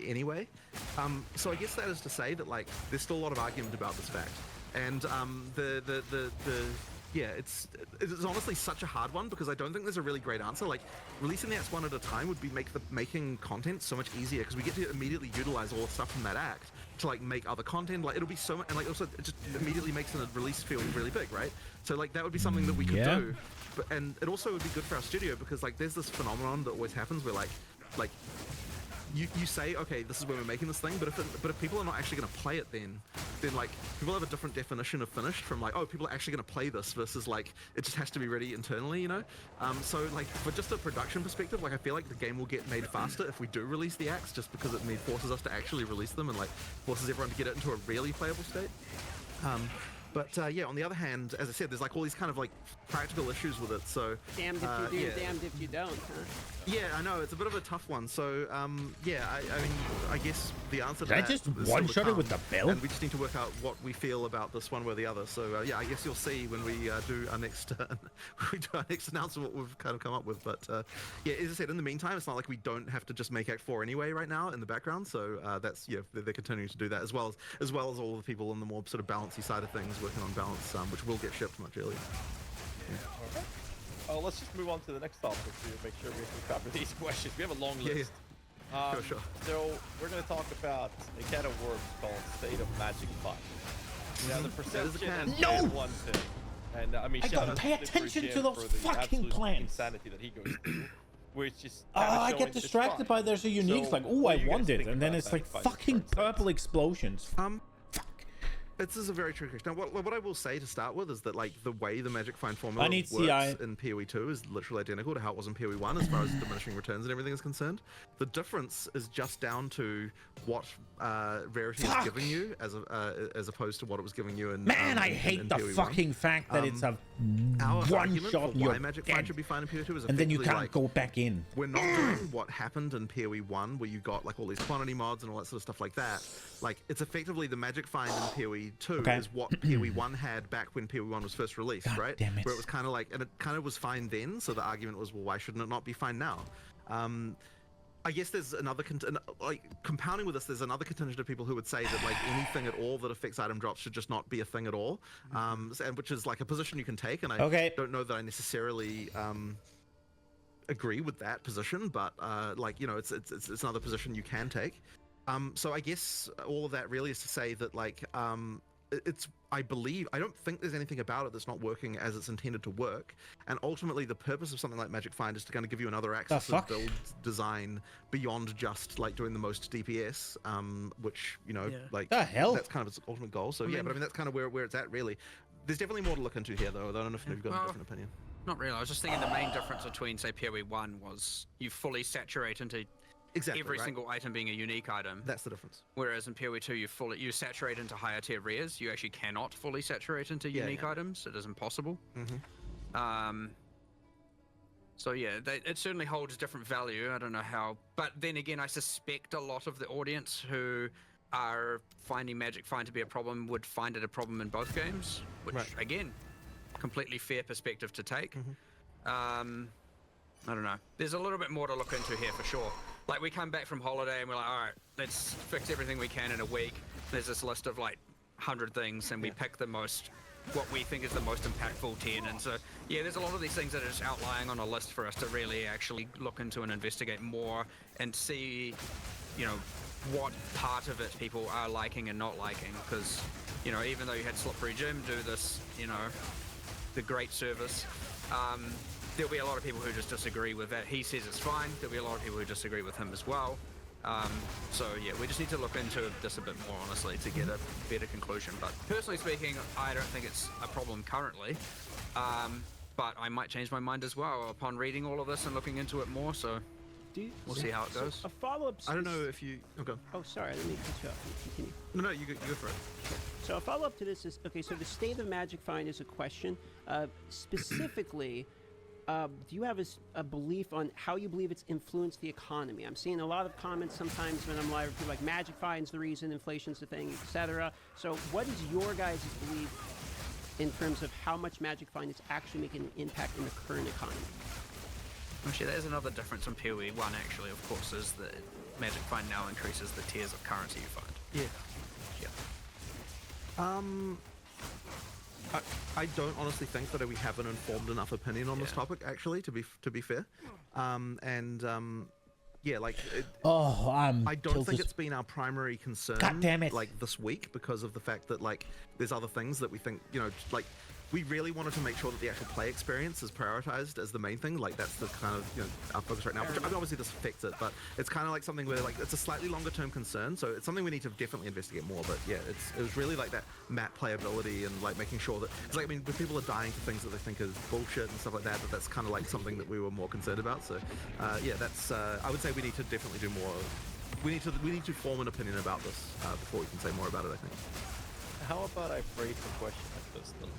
anyway. So I guess that is to say that, like, there's still a lot of argument about this fact. And yeah, it's honestly such a hard one because I don't think there's a really great answer. Like, releasing the acts one at a time would make making content so much easier because we get to immediately utilize all the stuff from that act to like make other content. Like it'll be so much, and like also it just immediately makes the release feel really big, right? So like that would be something that we could do. But and it also would be good for our studio because like there's this phenomenon that always happens where like you say, okay, this is when we're making this thing, but if people are not actually going to play it, then like people have a different definition of finished from like, oh, people are actually going to play this versus like it just has to be ready internally, you know. So like for just a production perspective, like I feel like the game will get made faster if we do release the acts, just because it forces us to actually release them and like forces everyone to get it into a really playable state. But yeah, on the other hand, as I said, there's like all these kind of like practical issues with it. So damned if you do, damned if you don't, huh? Yeah, I know it's a bit of a tough one. So yeah, I mean, I guess the answer to Did that I just is one still to shot it come, with the bell? and we just need to work out what we feel about this one way or the other. So yeah, I guess you'll see when we do our next announcement what we've kind of come up with. But yeah, as I said, in the meantime, it's not like we don't have to just make Act 4 anyway right now in the background. So that's they're continuing to do that as well as all the people on the more sort of balancey side of things working on balance, which will get shipped much earlier. Yeah. Okay. Let's just move on to the next topic to make sure we can cover these questions. We have a long list. Sure. So we're going to talk about a can of worms called State of Magic 5. Now the perception is No! one thing, and I mean, I shout gotta out pay to Slippery attention Jim to those for the fucking absolute plants. insanity that he goes through, which is I get distracted by there's a unique, So, like, oh, what I do you guys want it, think and then about it's like that fucking fight starts? purple explosions. This is a very true question. Now, what I will say to start with is that like the way the Magic Find formula I need works CI. in PoE 2 is literally identical to how it was in PoE 1 as far as diminishing returns and everything is concerned. The difference is just down to what rarity is giving you as opposed to what it was giving you in Man, I hate the PoE 1. fucking fact that it's a Our one argument shot for you're why Magic dead. Find should be fine in PoE 2 is And then you effectively, can't like, go back in. we're not doing what happened in PoE 1 where you got like all these quantity mods and all that sort of stuff like that. Like it's effectively the Magic Find in PoE PoE 2 Okay. is what PoE 1 had back when PoE 1 was first released, God right? damn it. Where it was kind of like, and it kind of was fine then. So the argument was, well, why shouldn't it not be fine now? I guess there's another like compounding with this. There's another contingent of people who would say that like anything at all that affects item drops should just not be a thing at all, and which is like a position you can take. And I don't know that I necessarily agree with that position, but like it's another position you can take. So I guess all of that really is to say that like I don't think there's anything about it that's not working as it's intended to work, and ultimately the purpose of something like Magic Find is to kind of give you another access of build design beyond just like doing the most DPS, which like the hell, that's kind of its ultimate goal. So but I mean that's kind of where it's at really. There's definitely more to look into here though. I don't know if you've got a different opinion. Not really. I was just thinking the main difference between say PoE 1 was you fully saturate into every single item being a unique item. That's the difference. Whereas in PoE 2, you saturate into higher tier rares. You actually cannot fully saturate into unique items. It is impossible. So yeah, it certainly holds different value. I don't know how, but then again, I suspect a lot of the audience who are finding Magic Find to be a problem would find it a problem in both games, which again, completely fair perspective to take. I don't know. There's a little bit more to look into here for sure. Like we come back from holiday and we're like, all right, let's fix everything we can in a week. There's this list of like 100 things and we pick what we think is the most impactful 10. And so, yeah, there's a lot of these things that are just outlying on a list for us to really actually look into and investigate more and see, what part of it people are liking and not liking. Because, even though you had Slippery Jim do this, the great service, there'll be a lot of people who just disagree with that. He says it's fine. There'll be a lot of people who disagree with him as well. So yeah, we just need to look into this a bit more honestly to get a better conclusion. But personally speaking, I don't think it's a problem currently. But I might change my mind as well upon reading all of this and looking into it more. So we'll see how it goes. A follow-up. I don't know if you. Okay. Oh, sorry. Let me cut you off. Continue. No, you go for it. Sure. So a follow-up to this is okay. So the state of Magic Find is a question. Specifically. Do you have a belief on how you believe it's influenced the economy? I'm seeing a lot of comments sometimes when I'm live, people like Magic Find's the reason, inflation's the thing, etc. So what is your guys' belief in terms of how much Magic Find is actually making an impact in the current economy? Actually, there's another difference on PoE 1 actually, of course, is that Magic Find now increases the tiers of currency you find. Yeah. I don't honestly think that we have an informed enough opinion on this topic, actually, to be fair. Yeah, like I don't think it's been our primary concern. God damn it. Like this week, because of the fact that like there's other things that we think like we really wanted to make sure that the actual play experience is prioritized as the main thing. Like that's the kind of our focus right now. Which obviously this affects it, but it's kind of like something where like it's a slightly longer term concern. So it's something we need to definitely investigate more. But yeah, it was really like that map playability and like making sure that it's like when people are dying for things that they think is bullshit and stuff like that, that's kind of like something that we were more concerned about. So yeah, that's I would say we need to definitely do more. We need to form an opinion about this before we can say more about it, I think. How about I phrase the question like this then?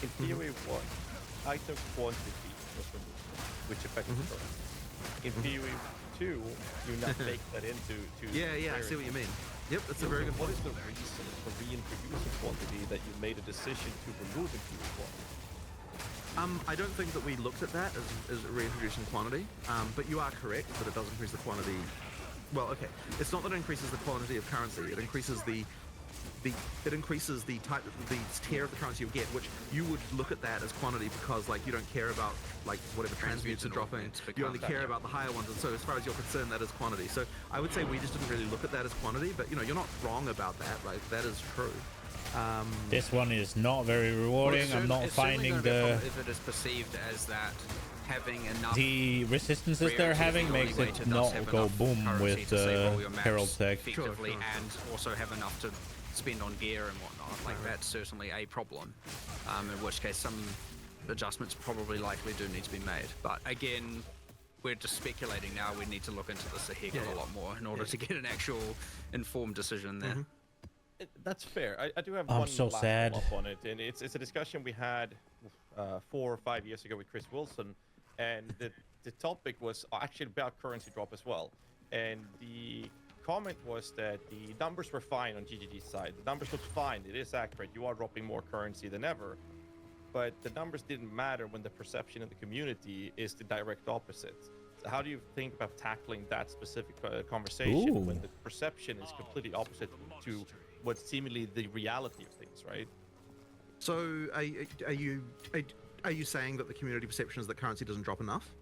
In PoE 1, item quantity was removed, which affected the currency. In PoE 2, you now take that into I see what you mean. Yep, that's a very good point. What is the reason for reintroducing quantity that you made a decision to remove in PoE 1? I don't think that we looked at that as reintroducing quantity, but you are correct that it does increase the quantity. Well, okay, it's not that it increases the quantity of currency, it increases the type, the tier of the currency you get, which you would look at that as quantity because like you don't care about like whatever transmutes are dropping, you only care about the higher ones, and so as far as you're concerned, that is quantity. So I would say we just didn't really look at that as quantity, but you're not wrong about that, like that is true. This one is not very rewarding. I'm not finding if it is perceived as that having enough the resistances they're having makes it not go boom with Herald Tech. effectively, and also have enough to spend on gear and whatnot. Like that's certainly a problem. In which case, some adjustments probably likely do need to be made. But again, we're just speculating now. We need to look into this a heck of a lot more in order to get an actual informed decision there. That's fair. I do have I'm one so last sad. follow-up on it, and it's a discussion we had 4 or 5 years ago with Chris Wilson, and the topic was actually about currency drop as well. And the comment was that the numbers were fine on GGG's side. The numbers looked fine. It is accurate. You are dropping more currency than ever. But the numbers didn't matter when the perception in the community is the direct opposite. So how do you think about tackling that specific conversation when the perception is completely opposite to what's seemingly the reality of things, right? So are you saying that the community perception is that currency doesn't drop enough?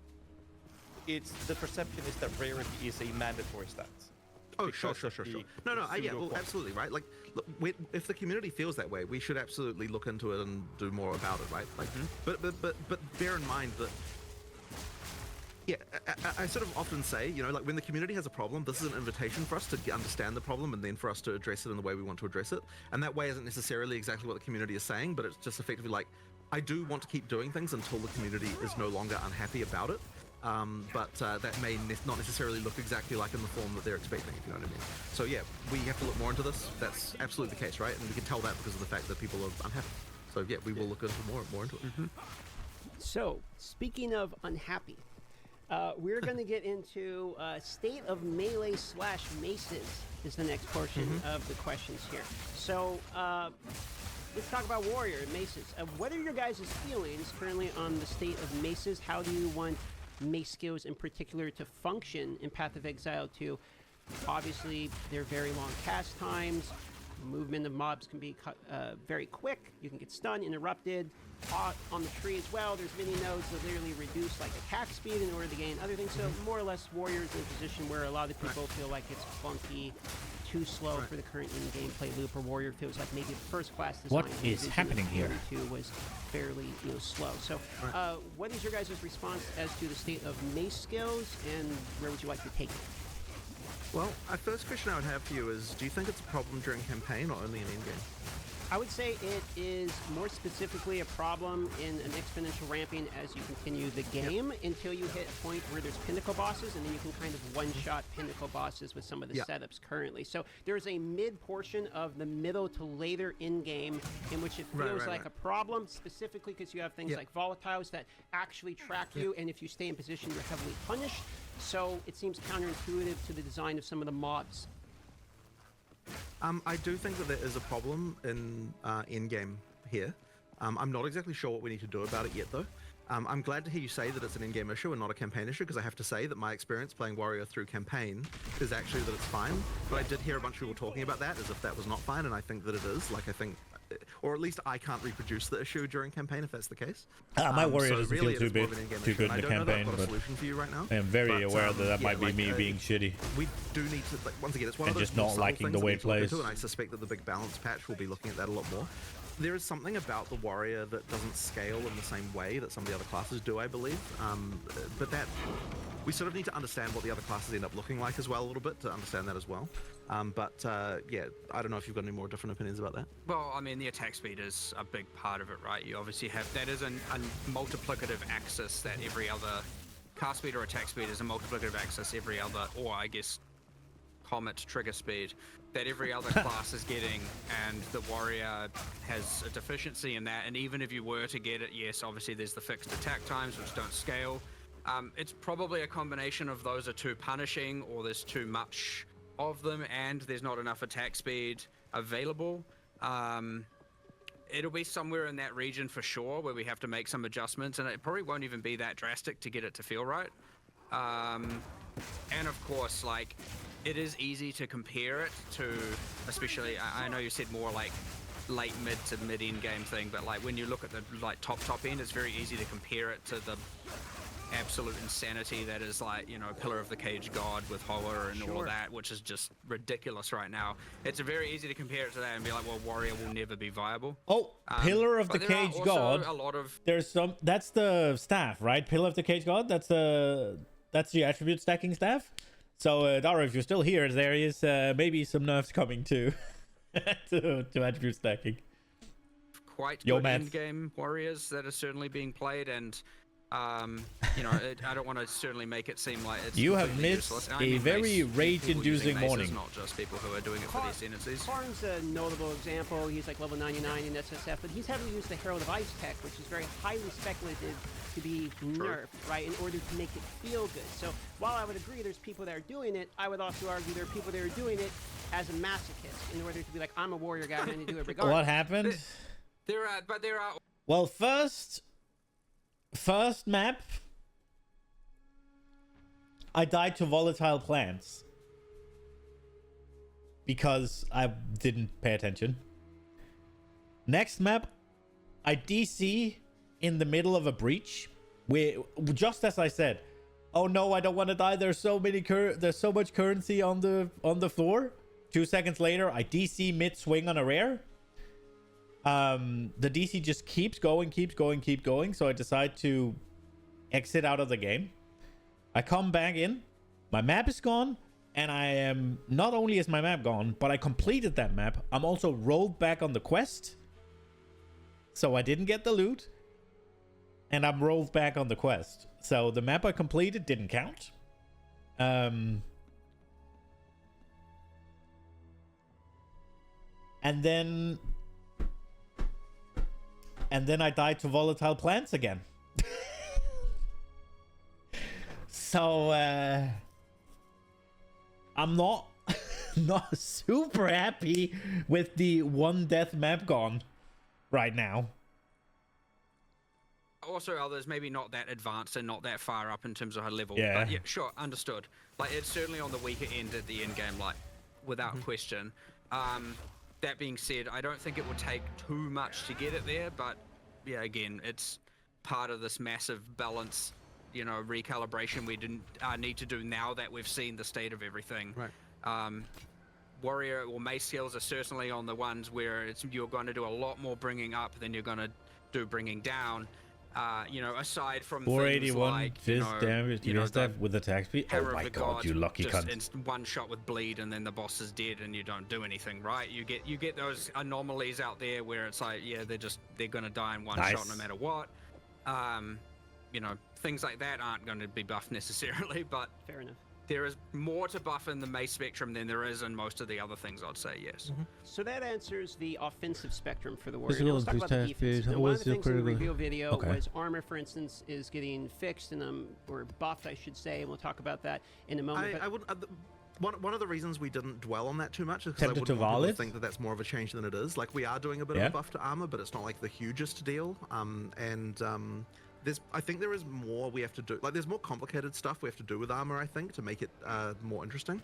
It's the perception is that rarity is a mandatory stat. Oh, sure. No, yeah, well, absolutely, right? Like, look, if the community feels that way, we should absolutely look into it and do more about it, right? Like, but bear in mind that, yeah, I sort of often say, you know, like when the community has a problem, this is an invitation for us to understand the problem and then for us to address it in the way we want to address it. And that way isn't necessarily exactly what the community is saying, but it's just effectively like, I do want to keep doing things until the community is no longer unhappy about it. But that may not necessarily look exactly like in the form that they're expecting, if you know what I mean. So yeah, we have to look more into this. That's absolutely the case, right? And we can tell that because of the fact that people are unhappy. So yeah, we will look into more into it. So, speaking of unhappy, we're going to get into State of Melee / Maces is the next portion of the questions here. So, let's talk about Warrior and Maces. What are your guys' feelings currently on the state of Maces? How do you want mace skills in particular to function in Path of Exile 2? Obviously, they're very long cast times. Movement of mobs can be very quick. You can get stunned, interrupted. On the tree as well, there's mini nodes that literally reduce like attack speed in order to gain other things. So more or less, Warrior's in a position where a lot of people feel like it's clunky, too slow for the current in-gameplay loop, or Warrior feels like maybe the first class design. What is happening here? Was fairly slow. So, what is your guys' response as to the state of mace skills, and where would you like to take it? Well, a first question I would have for you is, do you think it's a problem during campaign or only in in-game? I would say it is more specifically a problem in an exponential ramping as you continue the game until you hit a point where there's pinnacle bosses, and then you can kind of one-shot pinnacle bosses with some of the setups currently. So there's a mid portion of the middle to later in-game in which it feels like a problem, specifically because you have things like volatiles that actually track you, and if you stay in position, you're heavily punished. So it seems counterintuitive to the design of some of the mobs. I do think that there is a problem in game here. I'm not exactly sure what we need to do about it yet, though. I'm glad to hear you say that it's an in-game issue and not a campaign issue, because I have to say that my experience playing Warrior through campaign is actually that it's fine. But I did hear a bunch of people talking about that as if that was not fine, and I think that it is. Like, I think, or at least I can't reproduce the issue during campaign if that's the case. My Warrior so doesn't really feel too good in the campaign, but I am very aware that might be me being shitty. We do need to, like, once again, it's one of and those just not liking the way it plays. And I suspect that the big balance patch will be looking at that a lot more. There is something about the Warrior that doesn't scale in the same way that some of the other classes do, I believe. But that we sort of need to understand what the other classes end up looking like as well a little bit to understand that as well. Yeah, I don't know if you've got any more different opinions about that. Well, I mean, the attack speed is a big part of it, right? You obviously have, that is a multiplicative axis that every other cast speed or attack speed is a multiplicative axis every other, or I guess comet trigger speed that every other class is getting, and the Warrior has a deficiency in that. And even if you were to get it, yes, obviously there's the fixed attack times which don't scale. It's probably a combination of those are too punishing, or there's too much of them, and there's not enough attack speed available. It'll be somewhere in that region for sure where we have to make some adjustments, and it probably won't even be that drastic to get it to feel right. And of course, like, it is easy to compare it to, especially, I know you said more like late mid to mid end game thing, but like when you look at the like top end, it's very easy to compare it to the absolute insanity that is, like, you know, Pillar of the Cage God with Hoa and all of that, which is just ridiculous right now. It's very easy to compare it to that and be like, well, Warrior will never be viable. Oh, Pillar of the Cage God. A lot of there's some. That's the staff, right? Pillar of the Cage God. That's the attribute stacking staff. So, Dara, if you're still here, there is good nerfs coming to attribute stacking. Quite good end-game warriors that are certainly being played, and You know, I don't want to certainly make it seem like it's You have completely missed useless. And a very people rage-inducing using maces, morning. not just people who are doing it for their sentences. Karn's a notable example. He's like level 99 in SSF, but he's having to use the Herald of Ice tech, which is very highly speculative to be nerfed, right, in order to make it feel good. So while I would agree there's people that are doing it, I would also argue there are people that are doing it as a masochist in order to be like, I'm a warrior guy, I'm going to do it regardless. What happened? There are. Well, first map, I died to volatile plants because I didn't pay attention. Next map, I DC in the middle of a breach, where just as I said, oh no, I don't want to die. There's so much currency on the floor. 2 seconds later, I DC mid swing on a rare. The DC just keeps going. So I decide to exit out of the game. I come back in, my map is gone, and I am, not only is my map gone, but I completed that map. I'm also rolled back on the quest, so I didn't get the loot, and I'm rolled back on the quest. So the map I completed didn't count. And then I died to volatile plants again. So I'm not super happy with the one death map gone right now. Also, others maybe not that advanced and not that far up in terms of her level. Yeah. But yeah, sure, understood. Like, it's certainly on the weaker end at the end game, like, without question. That being said, I don't think it will take too much to get it there, but yeah, again, it's part of this massive balance, you know, recalibration we didn't need to do now that we've seen the state of everything. Right. Warrior or mace skills are certainly on the ones where you're going to do a lot more bringing up than you're going to do bringing down. You know, aside from things 481 like, fizz damage, you know, stuff with attack speed. Oh Hammer of my the god, Gods, you lucky just cunt. one shot with bleed and then the boss is dead and you don't do anything, right? You get those anomalies out there where it's like, yeah, they're gonna die in one shot no matter what. You know, things like that aren't going to be buffed necessarily, but Fair enough. there is more to buff in the mace spectrum than there is in most of the other things, I'd say, yes. So that answers the offensive spectrum for the warrior. Physical Now let's talk about the increased attack defense. speed. Now, one What of is the the things in the critical- reveal video Okay. was armor, for instance, is getting fixed and or buffed, I should say. And we'll talk about that in a moment. I would. One of the reasons we didn't dwell on that too much is because I Tempted wouldn't to want people Valid? to think that that's more of a change than it is. Like, we are doing a bit of Yeah. a buff to armor, but it's not like the hugest deal. I think there is more we have to do. Like, there's more complicated stuff we have to do with armor, I think, to make it more interesting.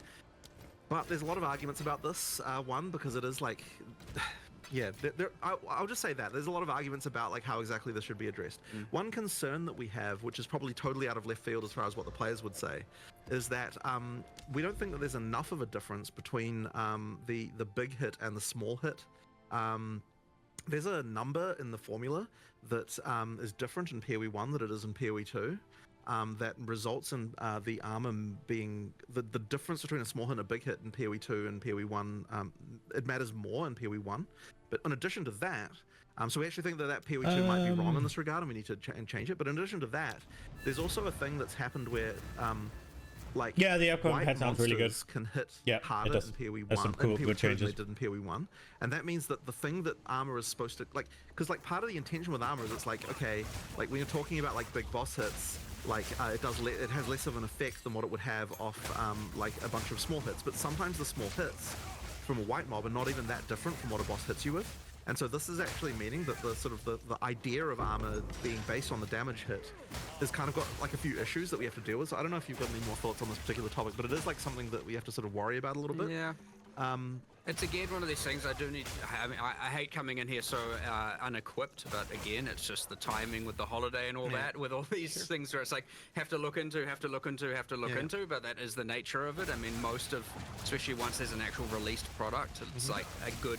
But there's a lot of arguments about this. One, because it is like, yeah, I'll just say that there's a lot of arguments about like how exactly this should be addressed. One concern that we have, which is probably totally out of left field as far as what the players would say, is that we don't think that there's enough of a difference between the big hit and the small hit. There's a number in the formula that is different in PoE 1 than it is in PoE 2. That results in the armor being the difference between a small hit and a big hit in PoE 2 and PoE 1. It matters more in PoE 1, but in addition to that, so we actually think that PoE 2 might be wrong in this regard, and we need to change it. But in addition to that, there's also a thing that's happened where like, Yeah, the upcoming white patch sounds really good. monsters can hit Yeah, it harder does. in PoE 1 There's some and cool, PoE good 2 than they changes. did in PoE 1, and that means that the thing that armor is supposed to, like, because like part of the intention with armor is it's like, okay, like when you're talking about like big boss hits, like it has less of an effect than what it would have off like a bunch of small hits, but sometimes the small hits from a white mob are not even that different from what a boss hits you with. And so this is actually meaning that the sort of the idea of armor being based on the damage hit has kind of got like a few issues that we have to deal with. So I don't know if you've got any more thoughts on this particular topic, but it is like something that we have to sort of worry about a little bit. Yeah. It's again one of these things I do need. I mean, I hate coming in here so unequipped, but again, it's just the timing with the holiday and all that, with all these things where it's like have to look into. But that is the nature of it. I mean, most of, especially once there's an actual released product, it's like a good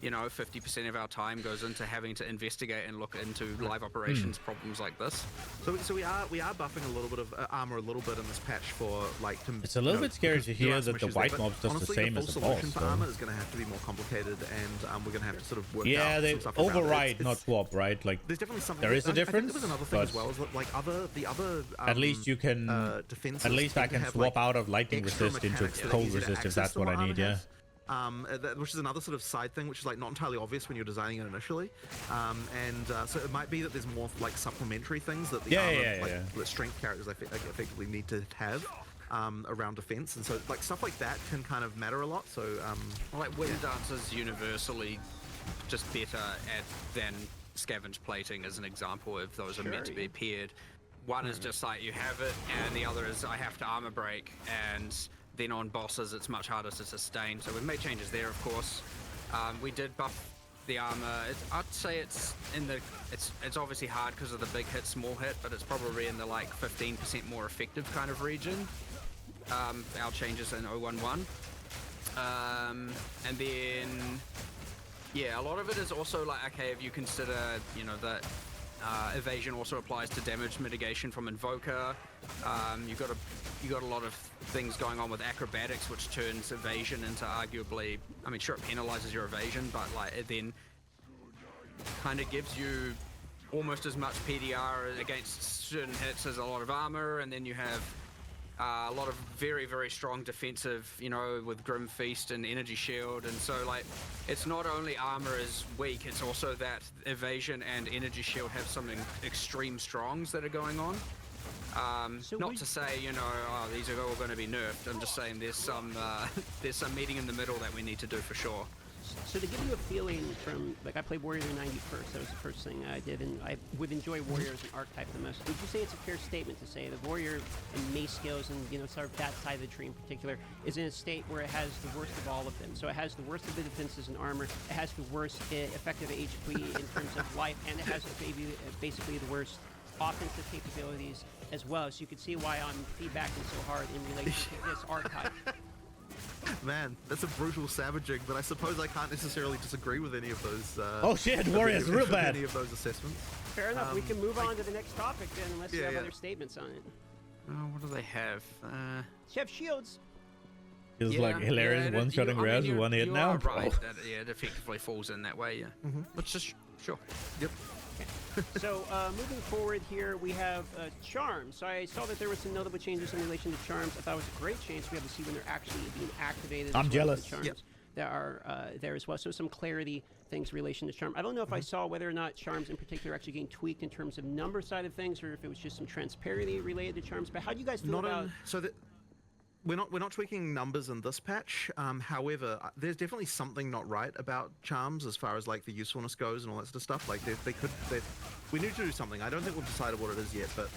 you know, 50% of our time goes into having to investigate and look into live operations problems like this. So we are buffing a little bit of armor a little bit in this patch for like to. It's a little bit scary to hear that the white there, mobs does honestly, the same the as the full boss. solution for armor is going to have to be more complicated, and we're going to have to sort of work out Yeah, they some stuff around it. override, not swap, right? Like there's definitely something. there is a I think difference. there was another thing as but well, is that, like the other. at least you can. Defenses At least I tend to can have, swap like, out of lightning extra resist into mechanics that are cold easier to resist if access that's than what I armor need. Yeah. has. Which is another sort of side thing, which is like not entirely obvious when you're designing it initially, so it might be that there's more like supplementary things that the armor, the strength characters effectively need to have around defense, and so like stuff like that can kind of matter a lot. So like Wind Dancer's universally just better than Scavenge Plating, as an example, if those are meant to be paired. One is just like you have it, and the other is I have to armor break, and then on bosses it's much harder to sustain. So we've made changes there, of course. We did buff the armor. I'd say it's obviously hard because of the big hit, small hit, but it's probably in the like 15% more effective kind of region. Our changes in 011. And then yeah, a lot of it is also like, okay, if you consider, you know, that evasion also applies to damage mitigation from Invoker. You got a lot of things going on with acrobatics, which turns evasion into arguably, I mean, sure, it penalizes your evasion, but like it then kind of gives you almost as much PDR against certain hits as a lot of armor, and then you have a lot of very, very strong defensive, you know, with Grim Feast and Energy Shield, and so like it's not only armor is weak, it's also that evasion and Energy Shield have some extreme strongs that are going on. Not to say, you know, oh, these are all going to be nerfed. I'm just saying there's some meeting in the middle that we need to do for sure. So to give you a feeling from, like, I played Warrior 91st, that was the first thing I did, and I would enjoy Warrior as an archetype the most. Would you say it's a fair statement to say the Warrior and mace skills, and, you know, sort of that side of the tree in particular, is in a state where it has the worst of all of them? So it has the worst of the defenses and armor, it has the worst effective HP in terms of life, and it has basically the worst offensive capabilities as well. So you can see why I'm feedbacking so hard in relation to this archetype. Man, that's a brutal savaging, but I suppose I can't necessarily disagree with any of those. Oh shit, Warrior's real bad. Any of those assessments. Fair enough. We can move on to the next topic then, unless you have other statements on it. Oh, what do they have? You have shields. Feels like hilarious one-shotting rares with one hit now. Right. It effectively falls in that way. Yeah. Let's just sure. Yep. So moving forward here, we have charms. So I saw that there were some notable changes in relation to charms. I thought it was a great change. We have to see when they're actually being activated. I'm jealous. Charms that are there as well. So some clarity things in relation to charm. I don't know if I saw whether or not charms in particular are actually getting tweaked in terms of number side of things, or if it was just some transparency related to charms. But how do you guys feel about? We're not tweaking numbers in this patch. However, there's definitely something not right about charms as far as like the usefulness goes and all that sort of stuff. Like we need to do something. I don't think we've decided what it is yet, but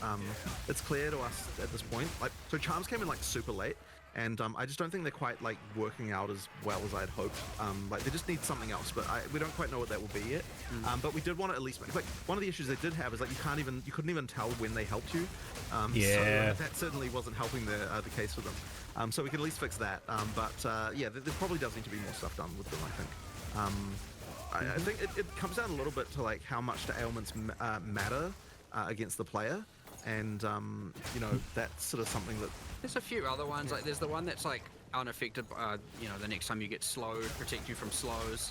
it's clear to us at this point. Like, so charms came in like super late, and I just don't think they're quite like working out as well as I'd hoped. Like they just need something else, but we don't quite know what that will be yet. But we did want to at least make, like, one of the issues they did have is like you couldn't even tell when they helped you. So that certainly wasn't helping the case for them. So we could at least fix that. Yeah, there probably does need to be more stuff done with them, I think. I think it comes down a little bit to like how much the ailments matter against the player, and you know, that's sort of something that. There's a few other ones. Like there's the one that's like unaffected. You know, the next time you get slowed, protect you from slows.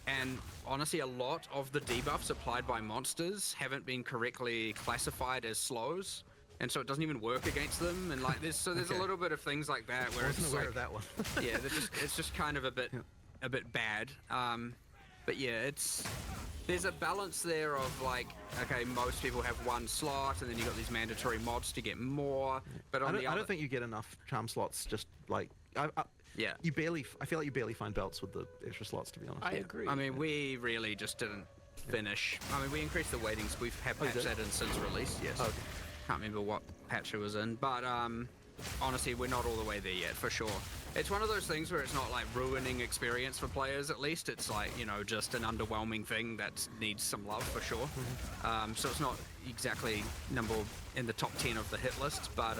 And honestly, a lot of the debuffs applied by monsters haven't been correctly classified as slows, and so it doesn't even work against them. And like there's a little bit of things like that where it's aware like, of that one. yeah, it's just kind of a bit bad. But yeah, there's a balance there of like, okay, most people have one slot, and then you got these mandatory mods to get more. But I don't think you get enough charm slots. Just like yeah, I feel like you barely find belts with the extra slots, to be honest. I agree. I mean, we really just didn't finish. I mean, we increased the weightings. We've had patched that in since release. Yes. Okay. Can't remember what patch it was in, but honestly, we're not all the way there yet, for sure. It's one of those things where it's not like ruining experience for players, at least. It's like, you know, just an underwhelming thing that needs some love, for sure. So it's not exactly in the top 10 of the hit list, but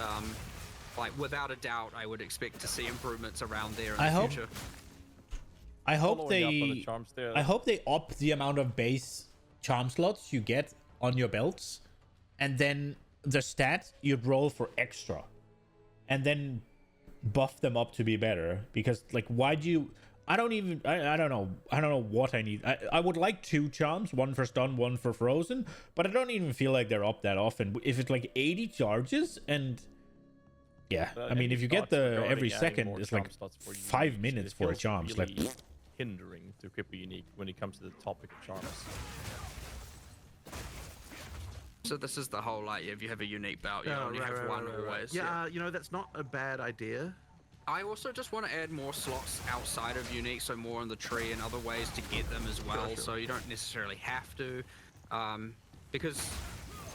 like without a doubt, I would expect to see improvements around there in the future. I hope Following up on the they charms there. I hope they up the amount of base charm slots you get on your belts, and then the stats you'd roll for extra, and then buff them up to be better. Because like, why do you? I don't know what I need. I would like 2 charms, one for stun, one for frozen, but I don't even feel like they're up that often. If it's like 80 charges and yeah, I mean, if you get the every second, it's like 5 minutes for a charm. It's like hindering to equip a unique when it comes to the topic of charms. So this is the whole, like, if you have a unique belt, you only have one always. Yeah, you know, that's not a bad idea. I also just want to add more slots outside of unique, so more on the tree and other ways to get them as well. Sure. So you don't necessarily have to, because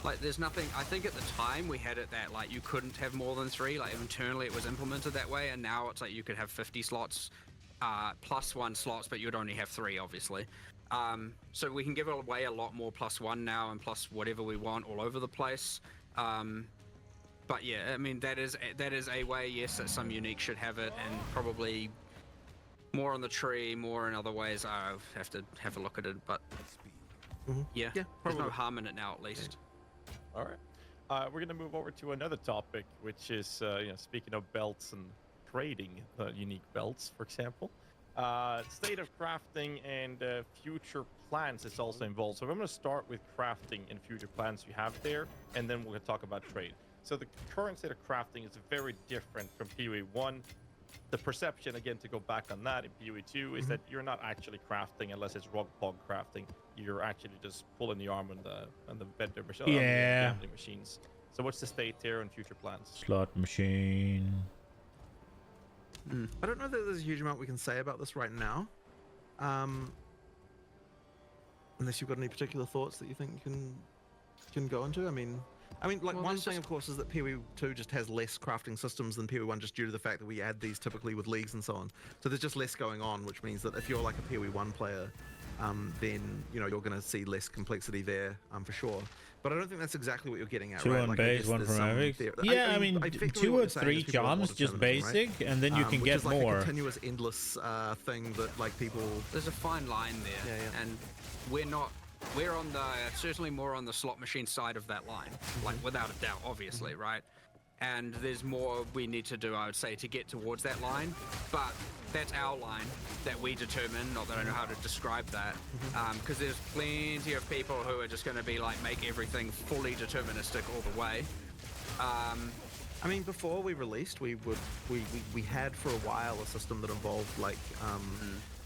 like there's nothing. I think at the time we had it that like you couldn't have more than 3. Like internally it was implemented that way, and now it's like you could have 50 slots, +1 slots, but you'd only have 3, obviously. So we can give away a lot more +1 now and plus whatever we want all over the place. But yeah, I mean that is a way, yes, that some unique should have it, and probably more on the tree, more in other ways. I have to have a look at it, but yeah, there's no harm in it now, at least. All right, we're gonna move over to another topic, which is you know, speaking of belts and trading unique belts, for example. State of crafting and future plans is also involved. So I'm going to start with crafting and future plans you have there, and then we're going to talk about trade. So the current state of crafting is very different from PoE 1. The perception, again, to go back on that in PoE 2 is that you're not actually crafting unless it's rog pog crafting. You're actually just pulling the arm on the vendor machine, gambling machines. So what's the state there and future plans? slot machine. I don't know that there's a huge amount we can say about this right now. Unless you've got any particular thoughts that you think you can go into. I mean, like, well, one thing, of course, is that PoE 2 just has less crafting systems than PoE 1, just due to the fact that we add these typically with leagues and so on. So there's just less going on, which means that if you're like a PoE 1 player, then you know you're going to see less complexity there, for sure. But I don't think that's exactly what you're getting at, 2 right? on Like, base, 1 from Epic. Yeah, I mean, effectively 2 what or you're saying 3 is people want charms, just determinism, right? basic, and then you can which get is like more. a continuous, endless thing that like people. There's a fine line there, and we're on the certainly more on the slot machine side of that line, like without a doubt, obviously, right? And there's more we need to do, I would say, to get towards that line, but that's our line that we determine. Not that I know how to describe that, because there's plenty of people who are just going to be like make everything fully deterministic all the way. I mean, before we released, we had for a while a system that involved like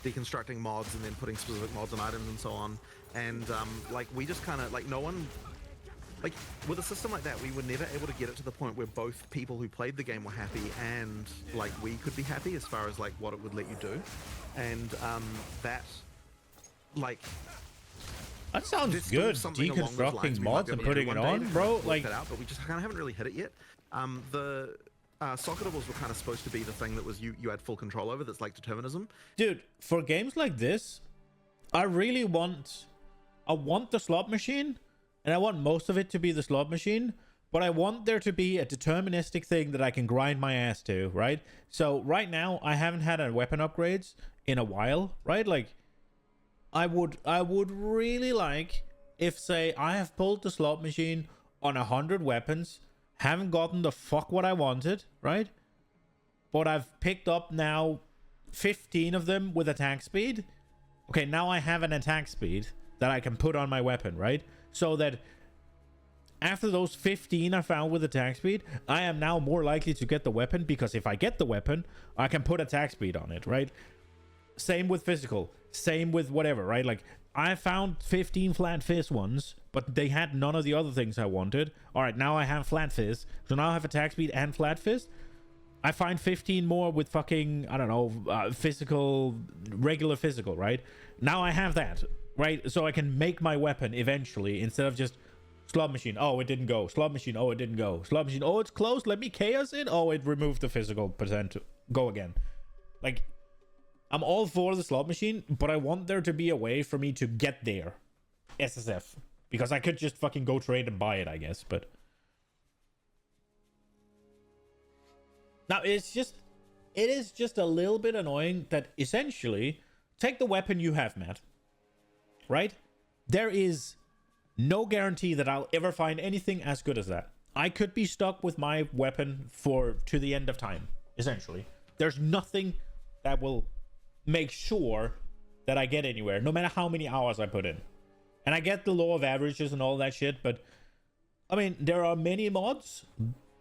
deconstructing mods and then putting specific mods on items and so on. And like we just kind of like no one. Like, with a system like that, we were never able to get it to the point where both people who played the game were happy and, like, we could be happy as far as, like, what it would let you do. And, that, like... That sounds good, deconstructing mods and putting it on, bro. Like, but we just kind of haven't really hit it yet. The socketables were kind of supposed to be the thing that was you had full control over, that's like determinism. dude, for games like this, I want the slot machine, and I want most of it to be the slot machine, but I want there to be a deterministic thing that I can grind my ass to, right? So right now, I haven't had a weapon upgrades in a while, right? Like, I would really like if, say, I have pulled the slot machine on 100 weapons, haven't gotten the fuck what I wanted, right? But I've picked up now 15 of them with attack speed. Okay, now I have an attack speed that I can put on my weapon, right? So that after those 15 I found with attack speed, I am now more likely to get the weapon, because if I get the weapon, I can put attack speed on it, right? Same with physical, same with whatever, right? Like, I found 15 flat fizz ones, but they had none of the other things I wanted. All right, now I have flat fizz, so now I have attack speed and flat fizz. I find 15 more with fucking, I don't know, physical, regular physical, right? Now I have that, right? So I can make my weapon eventually, instead of just slot machine. Oh, it didn't go. Slot machine. Oh, it didn't go. Slot machine. Oh, it's close. Let me chaos it. Oh, it removed the physical percent. Go again. Like, I'm all for the slot machine, but I want there to be a way for me to get there. SSF. Because I could just fucking go trade and buy it, I guess, but... Now, it is just a little bit annoying that essentially take the weapon you have, Matt. Right? There is no guarantee that I'll ever find anything as good as that. I could be stuck with my weapon to the end of time, essentially. There's nothing that will make sure that I get anywhere, no matter how many hours I put in. And I get the law of averages and all that shit, but I mean, there are many mods.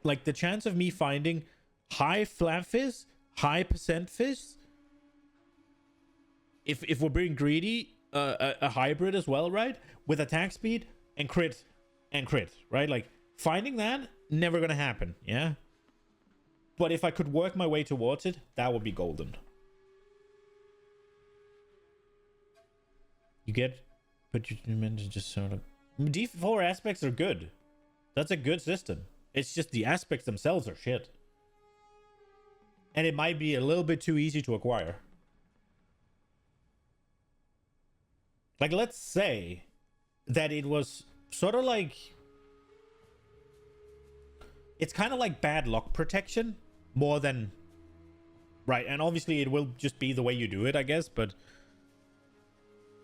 Like, the chance of me finding high flat fizz, high percent fizz, if we're being greedy, a hybrid as well, right? With attack speed and crit, right? Like, finding that, never gonna happen, yeah? But if I could work my way towards it, that would be golden. You get, but you meant to just sort of... D4 aspects are good. That's a good system. It's just the aspects themselves are shit. And it might be a little bit too easy to acquire. Like, let's say that it was sort of like... It's kind of like bad luck protection more than... Right, and obviously it will just be the way you do it, I guess, but...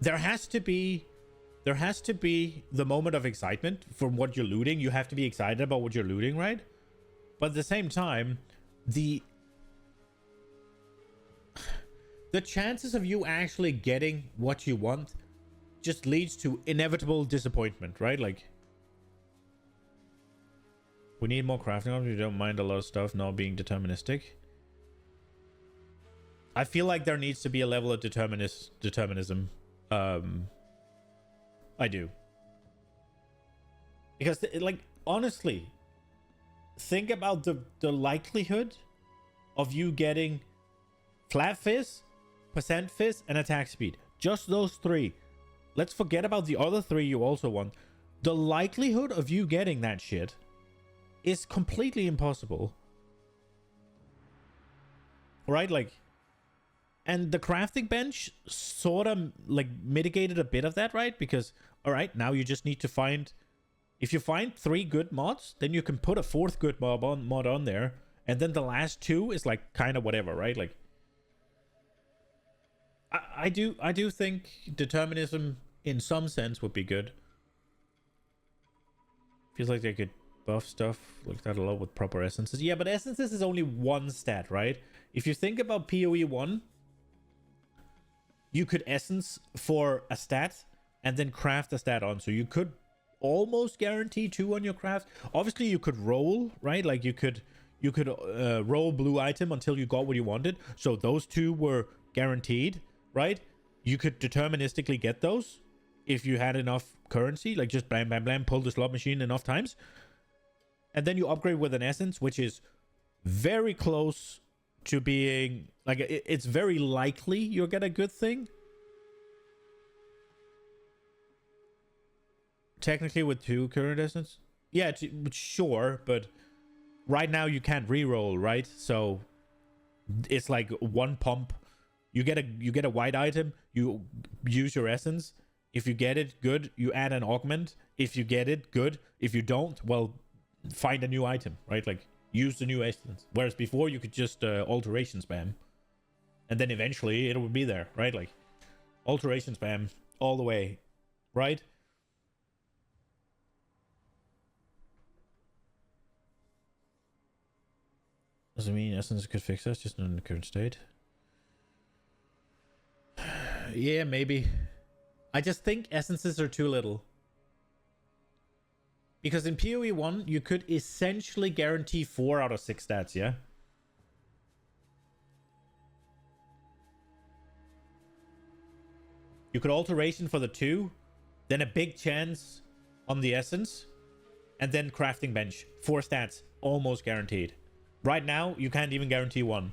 There has to be the moment of excitement from what you're looting. You have to be excited about what you're looting, right? But at the same time, the chances of you actually getting what you want just leads to inevitable disappointment, right? Like, we need more crafting options. You don't mind a lot of stuff not being deterministic. I feel like there needs to be a level of determinism. I do. Because, like, honestly, think about the likelihood of you getting flat fizz, percent fizz, and attack speed. Just those three. Let's forget about the other three you also want. The likelihood of you getting that shit is completely impossible. Right? Like, and the crafting bench sort of, like, mitigated a bit of that, right? Because, all right, now you just need to find... If you find 3 good mods, then you can put a 4th good mod on there. And then the last 2 is, like, kind of whatever, right? Like, I do think determinism, in some sense, would be good. Feels like they could buff stuff like that a lot with proper essences. Yeah, but essences is only one stat, right? If you think about PoE 1... You could essence for a stat and then craft a stat on. So you could almost guarantee 2 on your craft. Obviously, you could roll, right? Like, you could roll blue item until you got what you wanted. So those 2 were guaranteed, right? You could deterministically get those if you had enough currency. Like, just blam, blam, blam, pull the slot machine enough times. And then you upgrade with an essence, which is very close to being... Like, it's very likely you'll get a good thing. Technically with 2 current essence. Yeah, sure, but right now you can't reroll, right? So it's like 1 pump. You get a white item, you use your essence. If you get it, good, you add an augment. If you get it, good. If you don't, well, find a new item, right? Like, use the new essence. Whereas before you could just alteration spam. And then eventually it would be there, right? Like, alteration spam all the way, right? Does it mean essence could fix us, just not in the current state? Yeah, maybe. I just think essences are too little. Because in PoE 1, you could essentially guarantee 4 out of 6 stats, yeah? You could alteration for the 2, then a big chance on the essence, and then crafting bench. 4 stats, almost guaranteed. Right now, you can't even guarantee 1.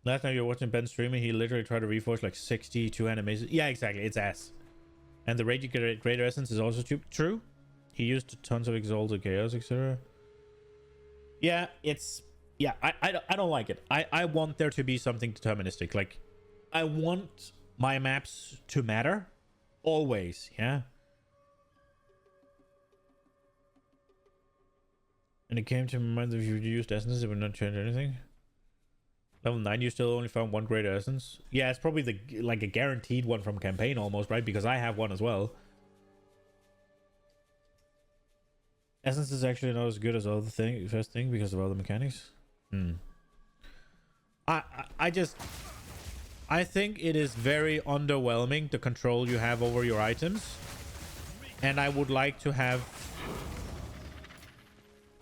Last time you were watching Ben streaming, he literally tried to reforge like 62 animations. Yeah, exactly. It's ass. And the Rage Greater Essence is also true. He used tons of Exalted Chaos, etc. Yeah, it's... Yeah, I don't like it. I want there to be something deterministic. Like, I want my maps to matter. Always, yeah? And it came to my mind that if you used essence, it would not change anything. Level 9, you still only found one greater essence. Yeah, it's probably the like a guaranteed one from campaign almost, right? Because I have one as well. Essence is actually not as good as other thing, first thing, because of other mechanics. I think it is very underwhelming, the control you have over your items. And I would like to have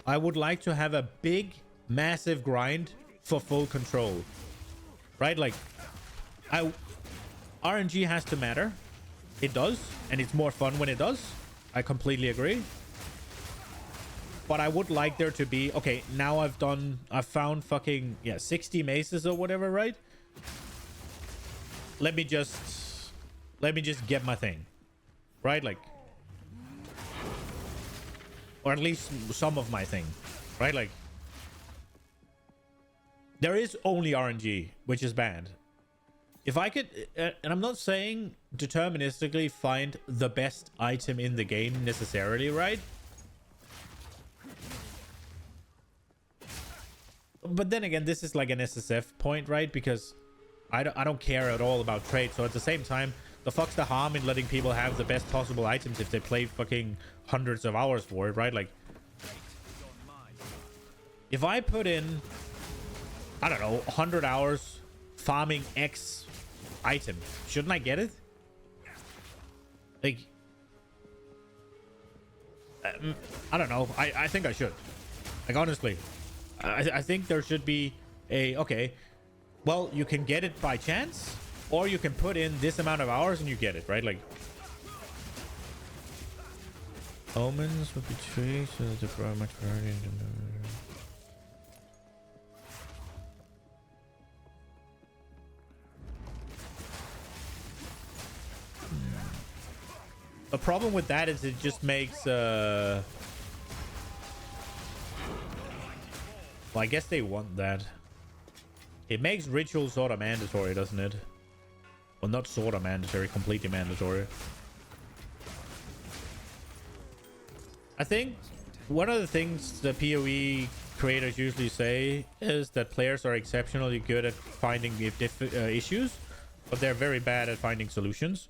a big, massive grind for full control. Right? Like, RNG has to matter. It does, and it's more fun when it does. I completely agree. But I would like there to be, okay, now I've found fucking, 60 maces or whatever, right? Let me just get my thing, right? Like, or at least some of my thing, right? Like, there is only RNG, which is bad. If I could, and I'm not saying deterministically find the best item in the game necessarily, right? But then again, this is like an SSF point, right? Because I don't care at all about trade. So at the same time, the fuck's the harm in letting people have the best possible items if they play fucking hundreds of hours for it, right? Like, if I put in, I don't know, 100 hours farming X item, shouldn't I get it? Like, I don't know. I think I should. Like, honestly. I think there should be a, okay, well, you can get it by chance, or you can put in this amount of hours and you get it, right? Like, omens would be trees, so that's a much variety. The problem with that is it just makes, well, I guess they want that. It makes ritual sort of mandatory, doesn't it? Well, not sort of mandatory, completely mandatory. I think one of the things the PoE creators usually say is that players are exceptionally good at finding issues, but they're very bad at finding solutions.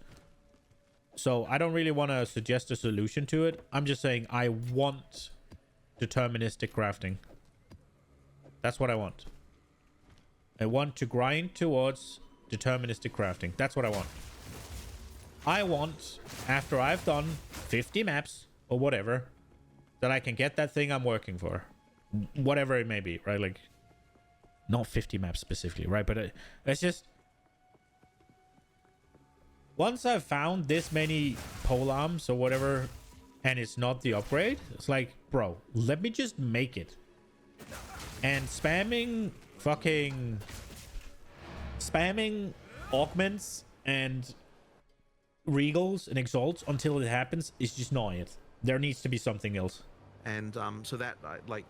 So I don't really want to suggest a solution to it. I'm just saying I want deterministic crafting. That's what I want. I want to grind towards deterministic crafting. That's what I want. I want, after I've done 50 maps or whatever, that I can get that thing I'm working for. Whatever it may be, right? Like, not 50 maps specifically, right? But it's just, once I've found this many polearms or whatever, and it's not the upgrade, it's like, bro, let me just make it. And spamming augments and regals and exalts until it happens is just not it. There needs to be something else. And so that, like,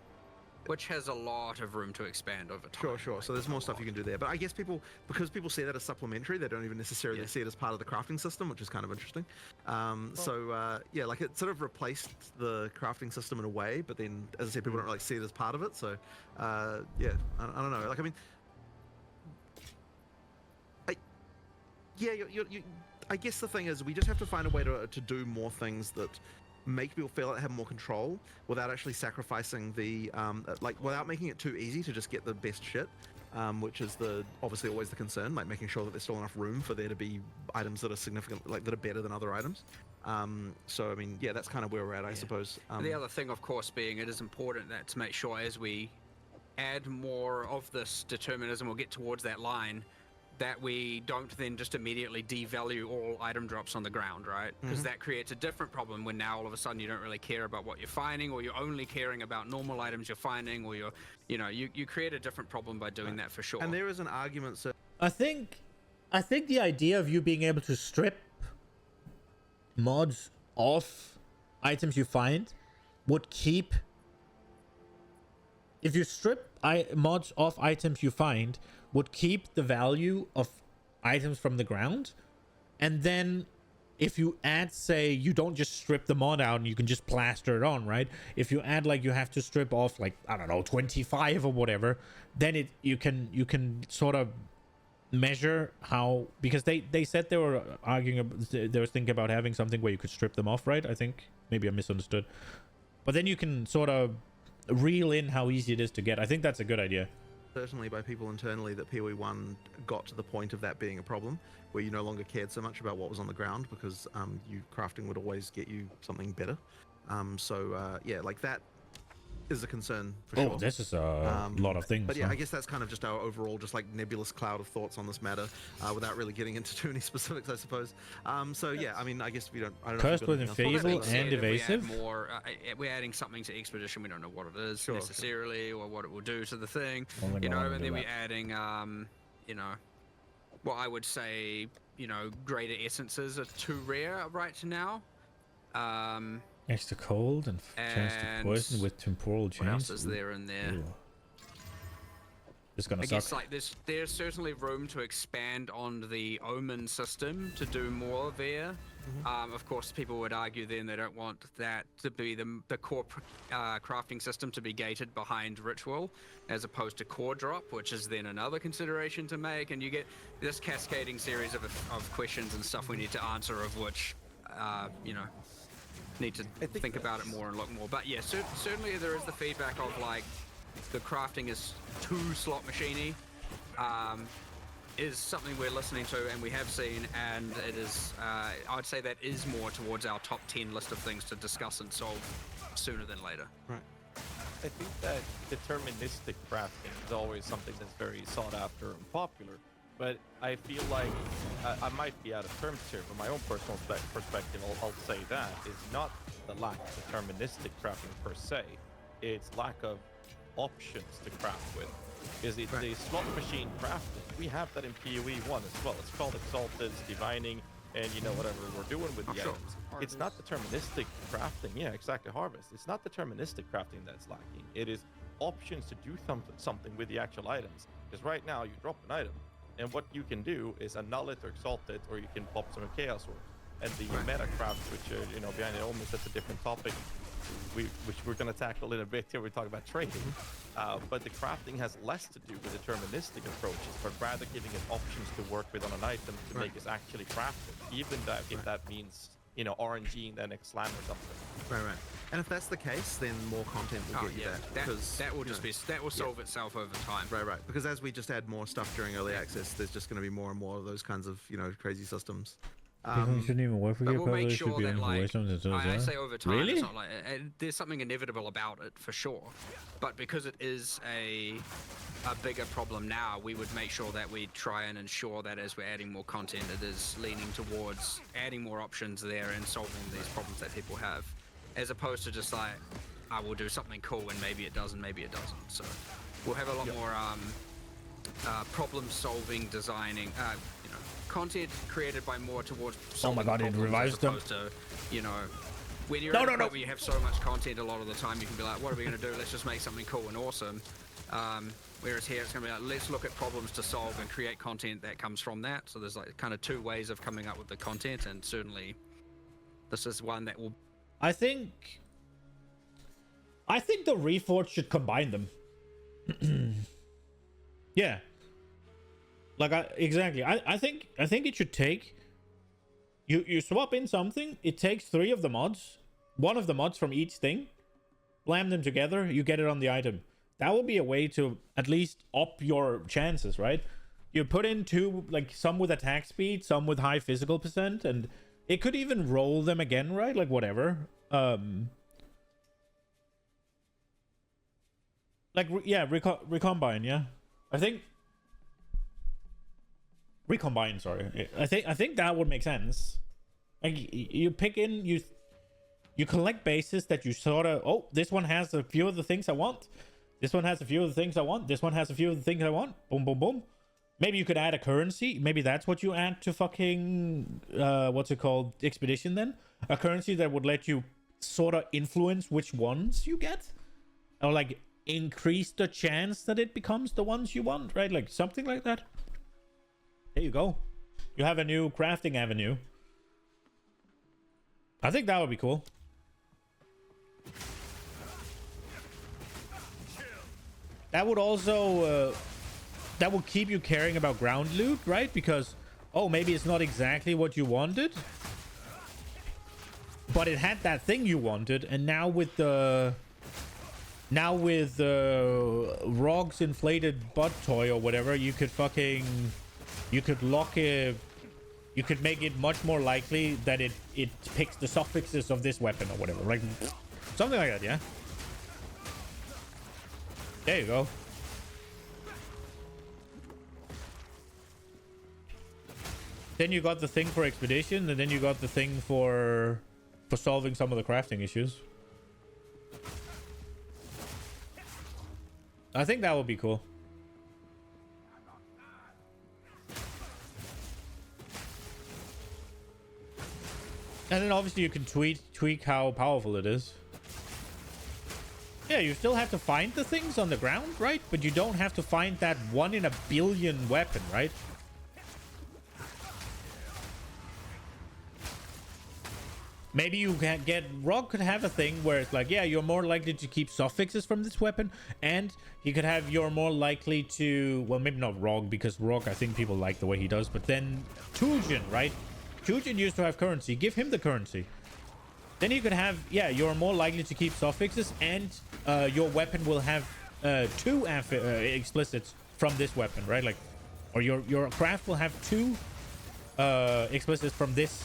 Which has a lot of room to expand over time. Sure. So there's more stuff you can do there. But I guess because people see that as supplementary, they don't even necessarily see it as part of the crafting system, which is kind of interesting. Yeah, like it sort of replaced the crafting system in a way, but then, as I said, people don't really see it as part of it. So, yeah, I don't know. Like, I mean, I guess the thing is we just have to find a way to do more things that make people feel like they have more control without actually sacrificing the without making it too easy to just get the best shit, which is obviously always the concern, like making sure that there's still enough room for there to be items that are significant, like that are better than other items. So I mean, yeah, that's kind of where we're at, I suppose. The other thing, of course, being it is important that to make sure as we add more of this determinism or get towards that line, that we don't then just immediately devalue all item drops on the ground, right? Because that creates a different problem when now all of a sudden you don't really care about what you're finding, or you're only caring about normal items you're finding, or you create a different problem by doing that for sure. And there is an argument, so I think the idea of you being able to strip mods off items you find would keep, if you strip mods off items you find, would keep the value of items from the ground, and then if you add, say, you don't just strip the mod out and you can just plaster it on, right? If you add like you have to strip off like, I don't know, 25 or whatever, then you can sort of measure how, because they said they were arguing, they were thinking about having something where you could strip them off, right? I think maybe I misunderstood, but then you can sort of reel in how easy it is to get. I think that's a good idea. Certainly by people internally that PoE1 got to the point of that being a problem, where you no longer cared so much about what was on the ground because you crafting would always get you something better. Yeah, like that is a concern for sure. Oh, this is a lot of things. But yeah, huh? I guess that's kind of just our overall, just like nebulous cloud of thoughts on this matter, without really getting into too many specifics, I suppose. Yeah, I mean, I guess I don't know. Cursed with Well, that being Enfeeble said, and if we add Evasive. more, we're adding something to Expedition. We don't know what it is Sure. necessarily, or what it will do to the thing. Only You know, one will and do then we're that. adding, you know, what I would say, you know, greater essences are too rare right now. Extra cold and chance to And poison with temporal chains. What else is there in there? Ooh. It's gonna I suck. guess like there's certainly room to expand on the Omen system to do more there. Of course, people would argue then they don't want that to be the core crafting system to be gated behind ritual, as opposed to core drop, which is then another consideration to make. And you get this cascading series of questions and stuff we need to answer, of which, you know, need to think about it more and look more. But yeah, certainly there is the feedback of like the crafting is too slot machiney. Is something we're listening to and we have seen, and it is I'd say that is more towards our top 10 list of things to discuss and solve sooner than later. Right. I think that deterministic crafting is always something that's very sought after and popular, but I feel like I might be out of terms here, but my own personal perspective, I'll say that, is not the lack of deterministic crafting per se, it's lack of options to craft with. Because the slot machine crafting, we have that in PoE 1 as well. It's called Exalted, Divining, and you know, whatever we're doing with the items. It's not deterministic crafting. Yeah, exactly, Harvest. It's not deterministic crafting that's lacking. It is options to do something with the actual items. Because right now, you drop an item, and what you can do is annul it or exalt it, or you can pop some Chaos Orb. And the meta craft, which you know, behind the omens, that's a different topic, which we're going to tackle in a bit here. We talk about trading, but the crafting has less to do with deterministic approaches, but rather giving it options to work with on an item to make us actually craft it, even if that means, you know, RNGing the next slam or something. Right. And if that's the case, then more content will get you that. Because that will just be that will solve itself over time. Right. Because as we just add more stuff during early access, there's just going to be more and more of those kinds of, you know, crazy systems. You shouldn't even work for But your we'll make brothers, sure should be that, like, information I say over time, Really? it's not like there's something inevitable about it for sure. But because it is a bigger problem now, we would make sure that we try and ensure that as we're adding more content, it is leaning towards adding more options there and solving these problems that people have, as opposed to just like, I will do something cool and maybe it does and maybe it doesn't. So we'll have a lot more problem solving, designing, you know, content created by more towards solving God, it problems revives as them. opposed to, you know, when you're No, at a no, point no. where you have so much content a lot of the time, you can be like, what are we going to do? Let's just make something cool and awesome. Whereas here it's going to be like, let's look at problems to solve and create content that comes from that. So there's like kind of two ways of coming up with the content, and certainly this is one that will. I think the Reforged should combine them. Yeah. Like exactly. I think it should take you swap in something, it takes 3 of the mods, 1 of the mods from each thing, blam them together, you get it on the item. That will be a way to at least up your chances, right? You put in 2, like some with attack speed, some with high physical percent, and it could even roll them again, right? Like whatever. Like recombine, yeah. I think recombine. Sorry, I think that would make sense. Like you pick in, you collect bases that you sort of. Oh, this one has a few of the things I want. This one has a few of the things I want. This one has a few of the things I want. Boom, boom, boom. Maybe you could add a currency. Maybe that's what you add to fucking what's it called, Expedition then. A currency that would let you sort of influence which ones you get, or like increase the chance that it becomes the ones you want, right? Like something like that. There you go. You have a new crafting avenue. I think that would be cool. That would also that would keep you caring about ground loot, right? Because oh, maybe it's not exactly what you wanted, but it had that thing you wanted, and now with the Rog's inflated butt toy or whatever, you could lock it. You could make it much more likely that it picks the suffixes of this weapon or whatever, like something like that. Yeah. There you go. Then you got the thing for expedition, and then you got the thing for solving some of the crafting issues. I think that would be cool. And then obviously you can tweak how powerful it is. Yeah, you still have to find the things on the ground, right? But you don't have to find that 1 in a billion weapon, right? Maybe you can get... Rog could have a thing where it's like, yeah, you're more likely to keep suffixes from this weapon, and he could have you're more likely to... Well, maybe not Rog, because Rog, I think people like the way he does, but then Tuljin, right? Tuljin used to have currency. Give him the currency. Then you could have... Yeah, you're more likely to keep suffixes, and your weapon will have 2 explicits from this weapon, right? Like, or your craft will have 2 explicits from this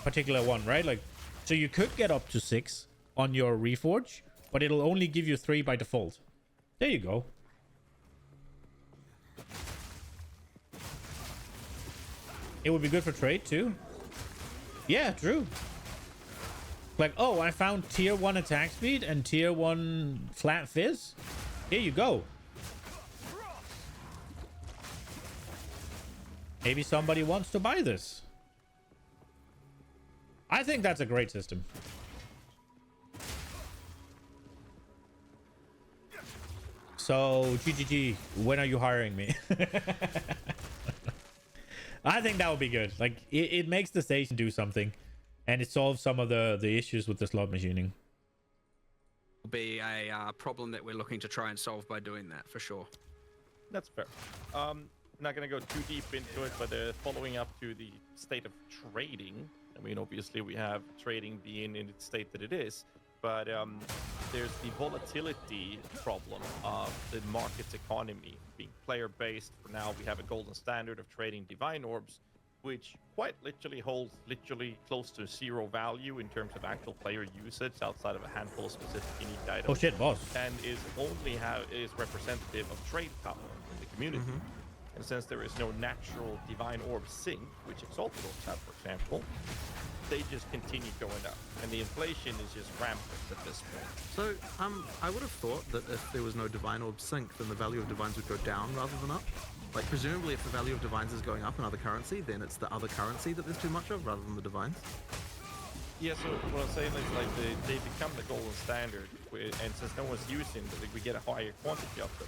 particular one, right? Like, so you could get up to 6 on your Reforge, but it'll only give you 3 by default. There you go. It would be good for trade too. Yeah, true. Like, oh, I found tier 1 attack speed and tier 1 flat fizz. Here you go. Maybe somebody wants to buy this. I think that's a great system. So, GGG, when are you hiring me? I think that would be good. Like, it makes the station do something, and it solves some of the issues with the slot machining. Be a problem that we're looking to try and solve by doing that, for sure. That's fair. Not going to go too deep into it, but following up to the state of trading, I mean, obviously we have trading being in its state that it is, but there's the volatility problem of the market's economy being player-based. For now, we have a golden standard of trading divine orbs, which quite literally holds close to 0 value in terms of actual player usage outside of a handful of specific unique items. Oh shit, boss. And is representative of trade power in the community. And since there is no natural divine orb sink, which Exalted orbs have, for example, they just continue going up, and the inflation is just rampant at this point. So, I would have thought that if there was no divine orb sink, then the value of divines would go down rather than up. Like, presumably if the value of divines is going up in other currency, then it's the other currency that there's too much of rather than the divines. Yeah, so what I'm saying is, like, they become the golden standard, and since no one's using them, we get a higher quantity of them.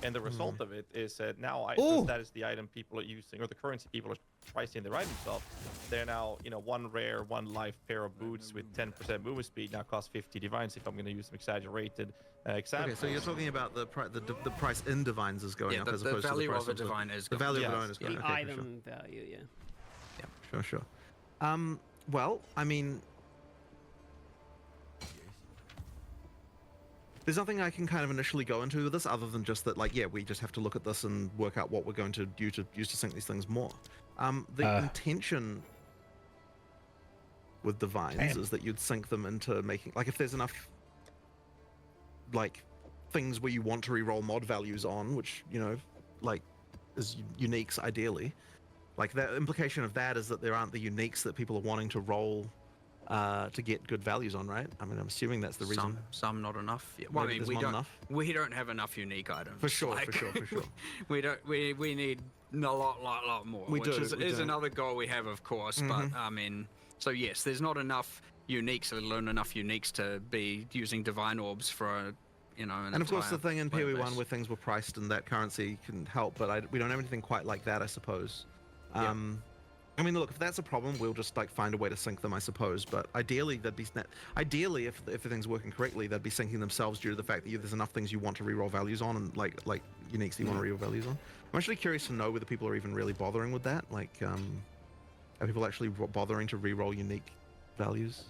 And the result of it is that now since that is the item people are using, or the currency people are pricing their items off, they're now, you know, 1 rare, 1 life pair of boots with 10% movement speed now costs 50 divines if I'm going to use some exaggerated examples. Okay, so you're talking about the price in divines is going up as opposed to the price of a divine is the value of a divine is going The up. Okay, item value, yeah. Yeah, sure. Well, I mean, there's nothing I can kind of initially go into with this other than just that, like, yeah, we just have to look at this and work out what we're going to use to sync these things more. The intention with divines is that you'd sync them into making, like, if there's enough, like, things where you want to reroll mod values on, which, you know, like, is uniques ideally. Like, the implication of that is that there aren't the uniques that people are wanting to roll to get good values on, right? I mean, I'm assuming that's the reason. Some not enough. Yeah. Well, I mean, we don't have enough unique items. For sure, like, for sure. We need a lot more. Which is another goal we have, of course. But I mean, so yes, there's not enough uniques, let alone enough uniques to be using divine orbs for, you know. And of course, the thing in PoE1 where things were priced and that currency can help, but we don't have anything quite like that, I suppose. I mean, look, if that's a problem, we'll just like find a way to sync them, I suppose. But ideally, ideally, if everything's working correctly, they'd be syncing themselves due to the fact that there's enough things you want to reroll values on, and like uniques that you want to reroll values on. I'm actually curious to know whether people are even really bothering with that. Like, are people actually bothering to reroll unique values?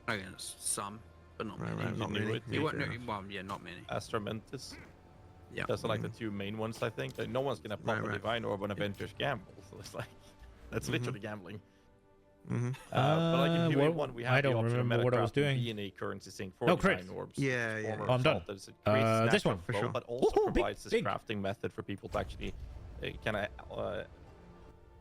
I guess some, but not Right, many. right, not many. You won't know, well, yeah, not many. Astramentus. Yeah. Those are like the two main ones, I think. Like, no one's gonna pop a right. Divine Orb on Avengers Gamble, so it's like that's literally gambling. Mm-hmm. But like in what- PvE1, we I have the don't option of remember what I was Metacraft doing. being a currency sync for No, crit. Divine Orbs. Yeah. Former Oh, I'm done. Assaulters. It creates this natural one, for flow, sure. but also Ooh, provides big. this crafting method for people to actually kind of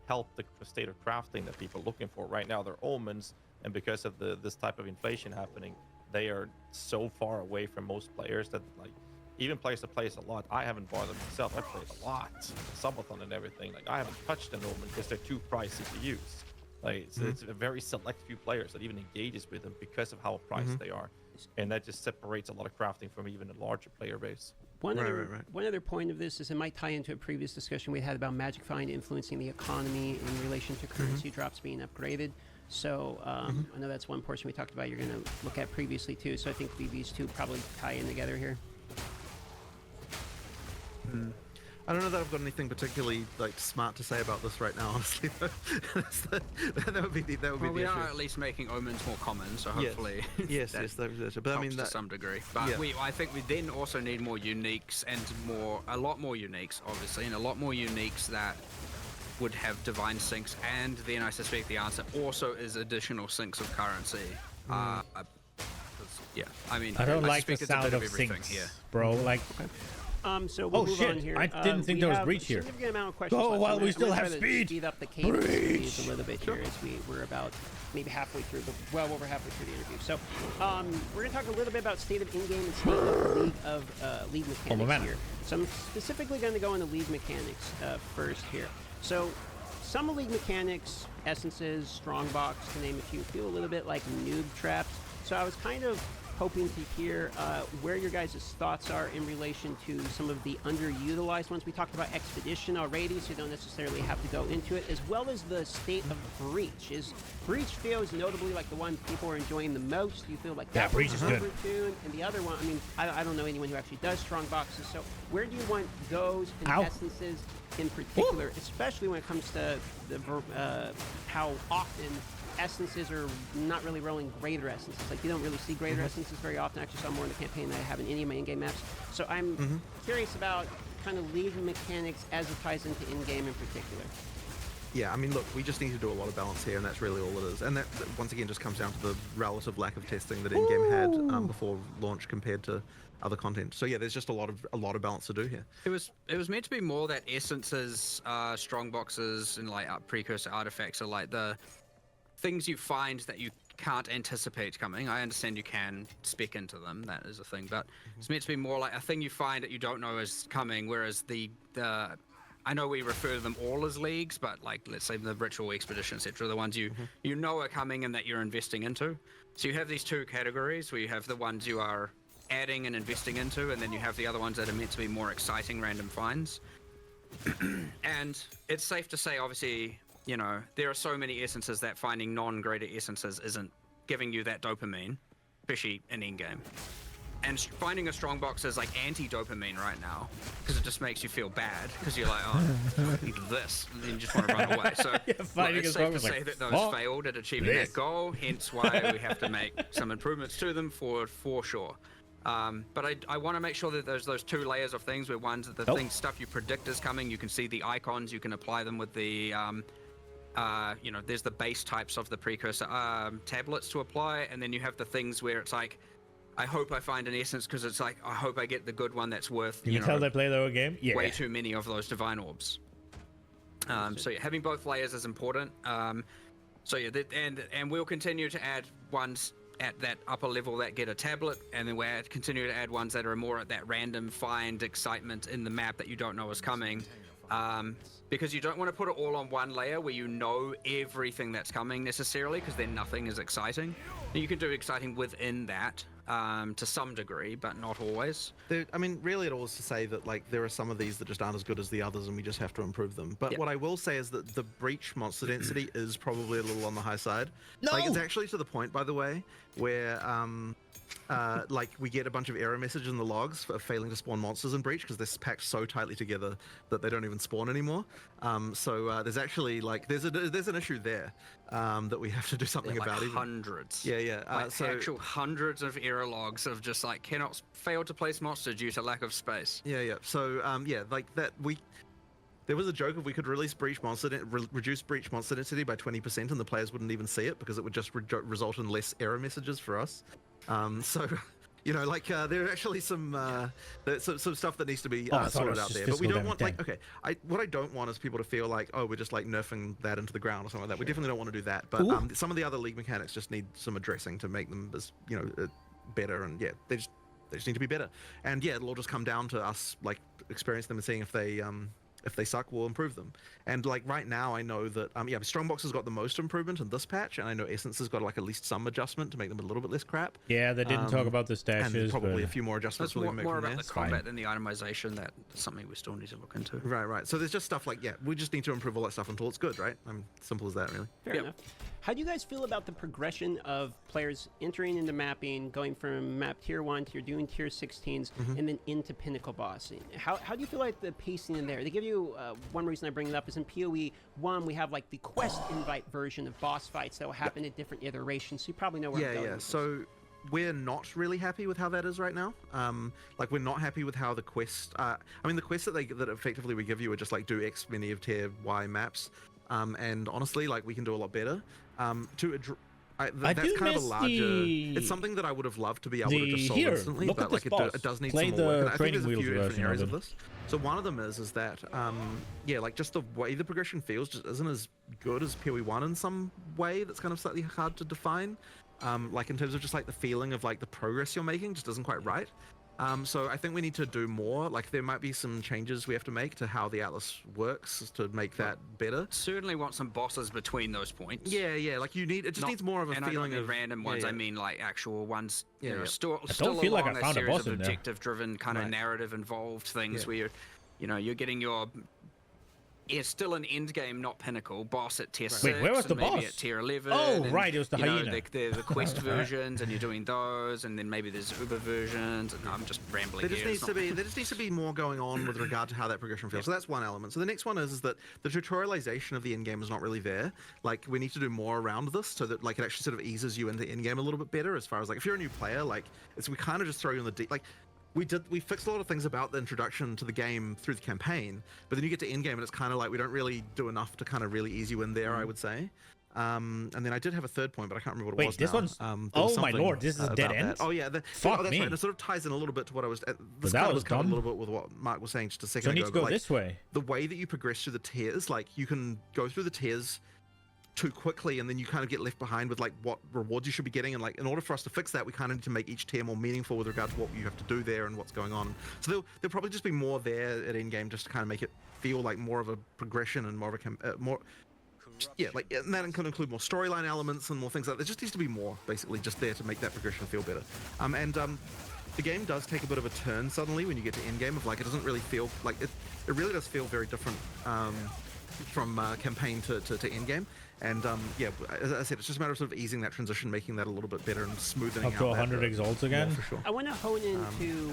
help the state of crafting that people are looking for. Right now, they're omens, and because of this type of inflation happening, they are so far away from most players that like even players that plays a lot. I haven't bothered myself. I played a lot, subathon and everything. Like I haven't touched an omen because they're too pricey to use. Like it's a very select few players that even engages with them because of how priced they are, and that just separates a lot of crafting from even a larger player base. One Right. other point of this is it might tie into a previous discussion we had about Magic Find influencing the economy in relation to currency drops being upgraded. So I know that's one portion we talked about you're going to look at previously too. So I think these two probably tie in together here. I don't know that I've got anything particularly like smart to say about this right now, honestly. that would be the Well, we issue. are at least making omens more common, so hopefully Yes, that yes, that's it. But I helps mean to that. some degree. But yeah. I think we then also need more uniques and a lot more uniques, obviously, and a lot more uniques that would have divine syncs, and then I suspect the answer also is additional syncs of currency. Yeah, I mean, I don't like the suspect it's a sound bit of everything syncs, here. bro. Like, So we'll Oh, move shit. on here. I didn't think We there was have breach a here. significant amount of questions Go left. while I'm we gonna- still I'm gonna have try to speed. Speed up the cadence of these Breach. a little bit here as we're about maybe halfway through, well over halfway through the interview. So we're going to talk a little bit about state of in-game and state of league mechanics momentum. here. So I'm specifically going to go into league mechanics first here. So some league mechanics, essences, strongbox, to name a few, feel a little bit like noob traps. So I was kind of hoping to hear where your guys' thoughts are in relation to some of the underutilized ones. We talked about Expedition already, so you don't necessarily have to go into it, as well as the state of Breach. Is Breach feels notably like the one people are enjoying the most? Do you feel like that Breach one's is good. overtuned? And the other one, I mean, I don't know anyone who actually does strong boxes, so where do you want those and Ow. essences in particular, especially when it comes to the how often essences are not really rolling greater essences. Like, you don't really see greater essences very often. I actually saw more in the campaign than I have in any of my in-game maps. So I'm curious about kind of league mechanics as it ties into in-game in particular. Yeah, I mean, look, we just need to do a lot of balance here, and that's really all it is. And that once again just comes down to the relative lack of testing that in-game had before launch compared to other content. So yeah, there's just a lot of balance to do here. It was meant to be more that essences, strong boxes, and like precursor artifacts are like the things you find that you can't anticipate coming. I understand you can spec into them, that is a thing, but it's meant to be more like a thing you find that you don't know is coming, whereas the I know we refer to them all as leagues, but like, let's say the ritual expedition, etc., the ones you know are coming and that you're investing into. So you have these two categories where you have the ones you are adding and investing into, and then you have the other ones that are meant to be more exciting random finds. And it's safe to say, obviously, you know, there are so many essences that finding non-greater essences isn't giving you that dopamine, especially in in-game. And finding a strong box is like anti-dopamine right now, because it just makes you feel bad, because you're like, oh, I need this, and then you just want to run away. So finding it's a safe to strong say box, that those like, failed at achieving this. that goal, hence why we have to make some improvements to them for sure. But I want to make sure that there's those two layers of things, where one's the stuff you predict is coming, you can see the icons, you can apply them with the you know, there's the base types of the precursor tablets to apply, and then you have the things where it's like, I hope I find an essence, because it's like, I hope I get the good one that's worth, you tell they play their own game? Yeah. way too many of those divine orbs. So yeah, having both layers is important. So yeah, and we'll continue to add ones at that upper level that get a tablet, and then we'll continue to add ones that are more at that random find excitement in the map that you don't know is coming. Because you don't want to put it all on one layer where you know everything that's coming necessarily, because then nothing is exciting. And you can do exciting within that, to some degree, but not always. I mean, really, it all is to say that like there are some of these that just aren't as good as the others, and we just have to improve them. But Yep. what I will say is that the breach monster density is probably a little on the high side. No! Like it's actually to the point, by the way, where like we get a bunch of error messages in the logs for failing to spawn monsters in breach because they're packed so tightly together that they don't even spawn anymore. So there's actually like there's an issue there that we have to do something Like about. Even. hundreds. Yeah. Like So actual hundreds of error logs of just like cannot fail to place monster due to lack of space. yeah. So yeah, like that There was a joke if we could release reduce breach monster density by 20% and the players wouldn't even see it because it would just result in less error messages for us. So, you know, like there are actually some stuff that needs to be sorted out there. But we don't want like what I don't want is people to feel like, oh, we're just like nerfing that into the ground or something like that. We definitely don't want to do that. But some of the other league mechanics just need some addressing to make them as better. And yeah, they just need to be better. And yeah, it'll all just come down to us like experiencing them and seeing if they suck, we'll improve them. And like right now, I know that Strongbox has got the most improvement in this patch, and I know Essence has got like at least some adjustment to make them a little bit less crap. Yeah, they didn't talk about the stashes, and probably but a few more adjustments. That's more about the fine. combat and the itemization. That's something we still need to look into. Right. So there's just stuff like we just need to improve all that stuff until it's good, right? Simple as that, really. Fair enough. How do you guys feel about the progression of players entering into mapping, going from map tier 1 to you're doing tier 16s, and then into pinnacle bossing? How do you feel like the pacing in there? They give you one reason I bring it up is in PoE 1 we have like the quest invite version of boss fights that will happen at different iterations. So you probably know where I'm going. Yeah. So we're not really happy with how that is right now. Like we're not happy with how the quest. The quests that effectively we give you are just like do X many of tier Y maps. And honestly, like we can do a lot better. That's kind of a larger. It's something that I would have loved to be able to just solve instantly, but like it does need some more work. And I think there's a few different areas of this. So one of them is that like just the way the progression feels just isn't as good as PoE 1 in some way. That's kind of slightly hard to define. Like in terms of just like the feeling of like the progress you're making just isn't quite right. So I think we need to do more. Like there might be some changes we have to make to how the Atlas works to make that better. Certainly want some bosses between those points. Yeah. Like it just needs more of a feeling of random ones. I mean like actual ones. Still feel like I along found a a series boss of in there. objective-driven kind of narrative-involved things where you're getting your. It's still an end game, not pinnacle. Boss at tier 6, Wait, where was the maybe boss? at tier 11. Oh, right, it was the hyena. The quest versions, and you're doing those, and then maybe there's Uber versions. And I'm just rambling there just needs to be more going on with regard to how that progression feels. So that's one element. So the next one is that the tutorialization of the end game is not really there. Like we need to do more around this so that like it actually sort of eases you into end game a little bit better. As far as like if you're a new player, like we kind of just throw you in the deep. Like we fixed a lot of things about the introduction to the game through the campaign, but then you get to end game and it's kind of like we don't really do enough to kind of really ease you in there, I would say. And then I did have a third point, but I can't remember what it was. Wait, this now. one's. Oh my lord, this is a dead end. That. Oh yeah, Fuck that's me. right. And it sort of ties in a little bit to what I was. This that kind of was was covered a dumb. little bit with what Mark was saying just a second So I ago. need to go but, like, this way. The way that you progress through the tiers, like you can go through the tiers too quickly and then you kind of get left behind with like what rewards you should be getting, and like in order for us to fix that we kind of need to make each tier more meaningful with regard to what you have to do there and what's going on. So there'll probably just be more there at end game just to kind of make it feel like more of a progression and more of a and that can include more storyline elements and more things like that. There just needs to be more basically just there to make that progression feel better. The game does take a bit of a turn suddenly when you get to end game of like it doesn't really feel like it really does feel very different from campaign to end game. And as I said, it's just a matter of sort of easing that transition, making that a little bit better and smoothing out. Up to 100 exalts again. For sure. I want to hone into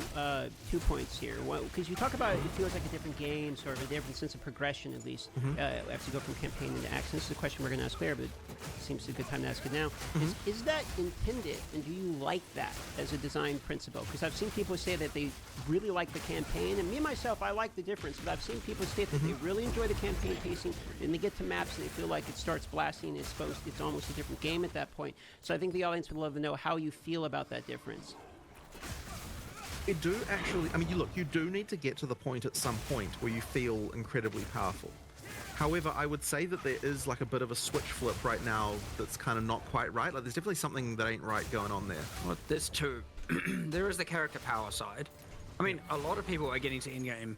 2 points here. Because you talk about it feels like a different game, sort of a different sense of progression, at least, after you go from campaign into action. This is a question we're going to ask later, but it seems a good time to ask it now. Is that intended, and do you like that as a design principle? Because I've seen people say that they really like the campaign, and me myself, I like the difference, but I've seen people state that they really enjoy the campaign pacing, and they get to maps and they feel like it starts blasting. It's almost a different game at that point. So I think the audience would love to know how you feel about that difference. It do actually. I mean, you do need to get to the point at some point where you feel incredibly powerful. However, I would say that there is like a bit of a switch flip right now that's kind of not quite right. Like there's definitely something that ain't right going on there. Well, there's two. There is the character power side. I mean, a lot of people are getting to endgame.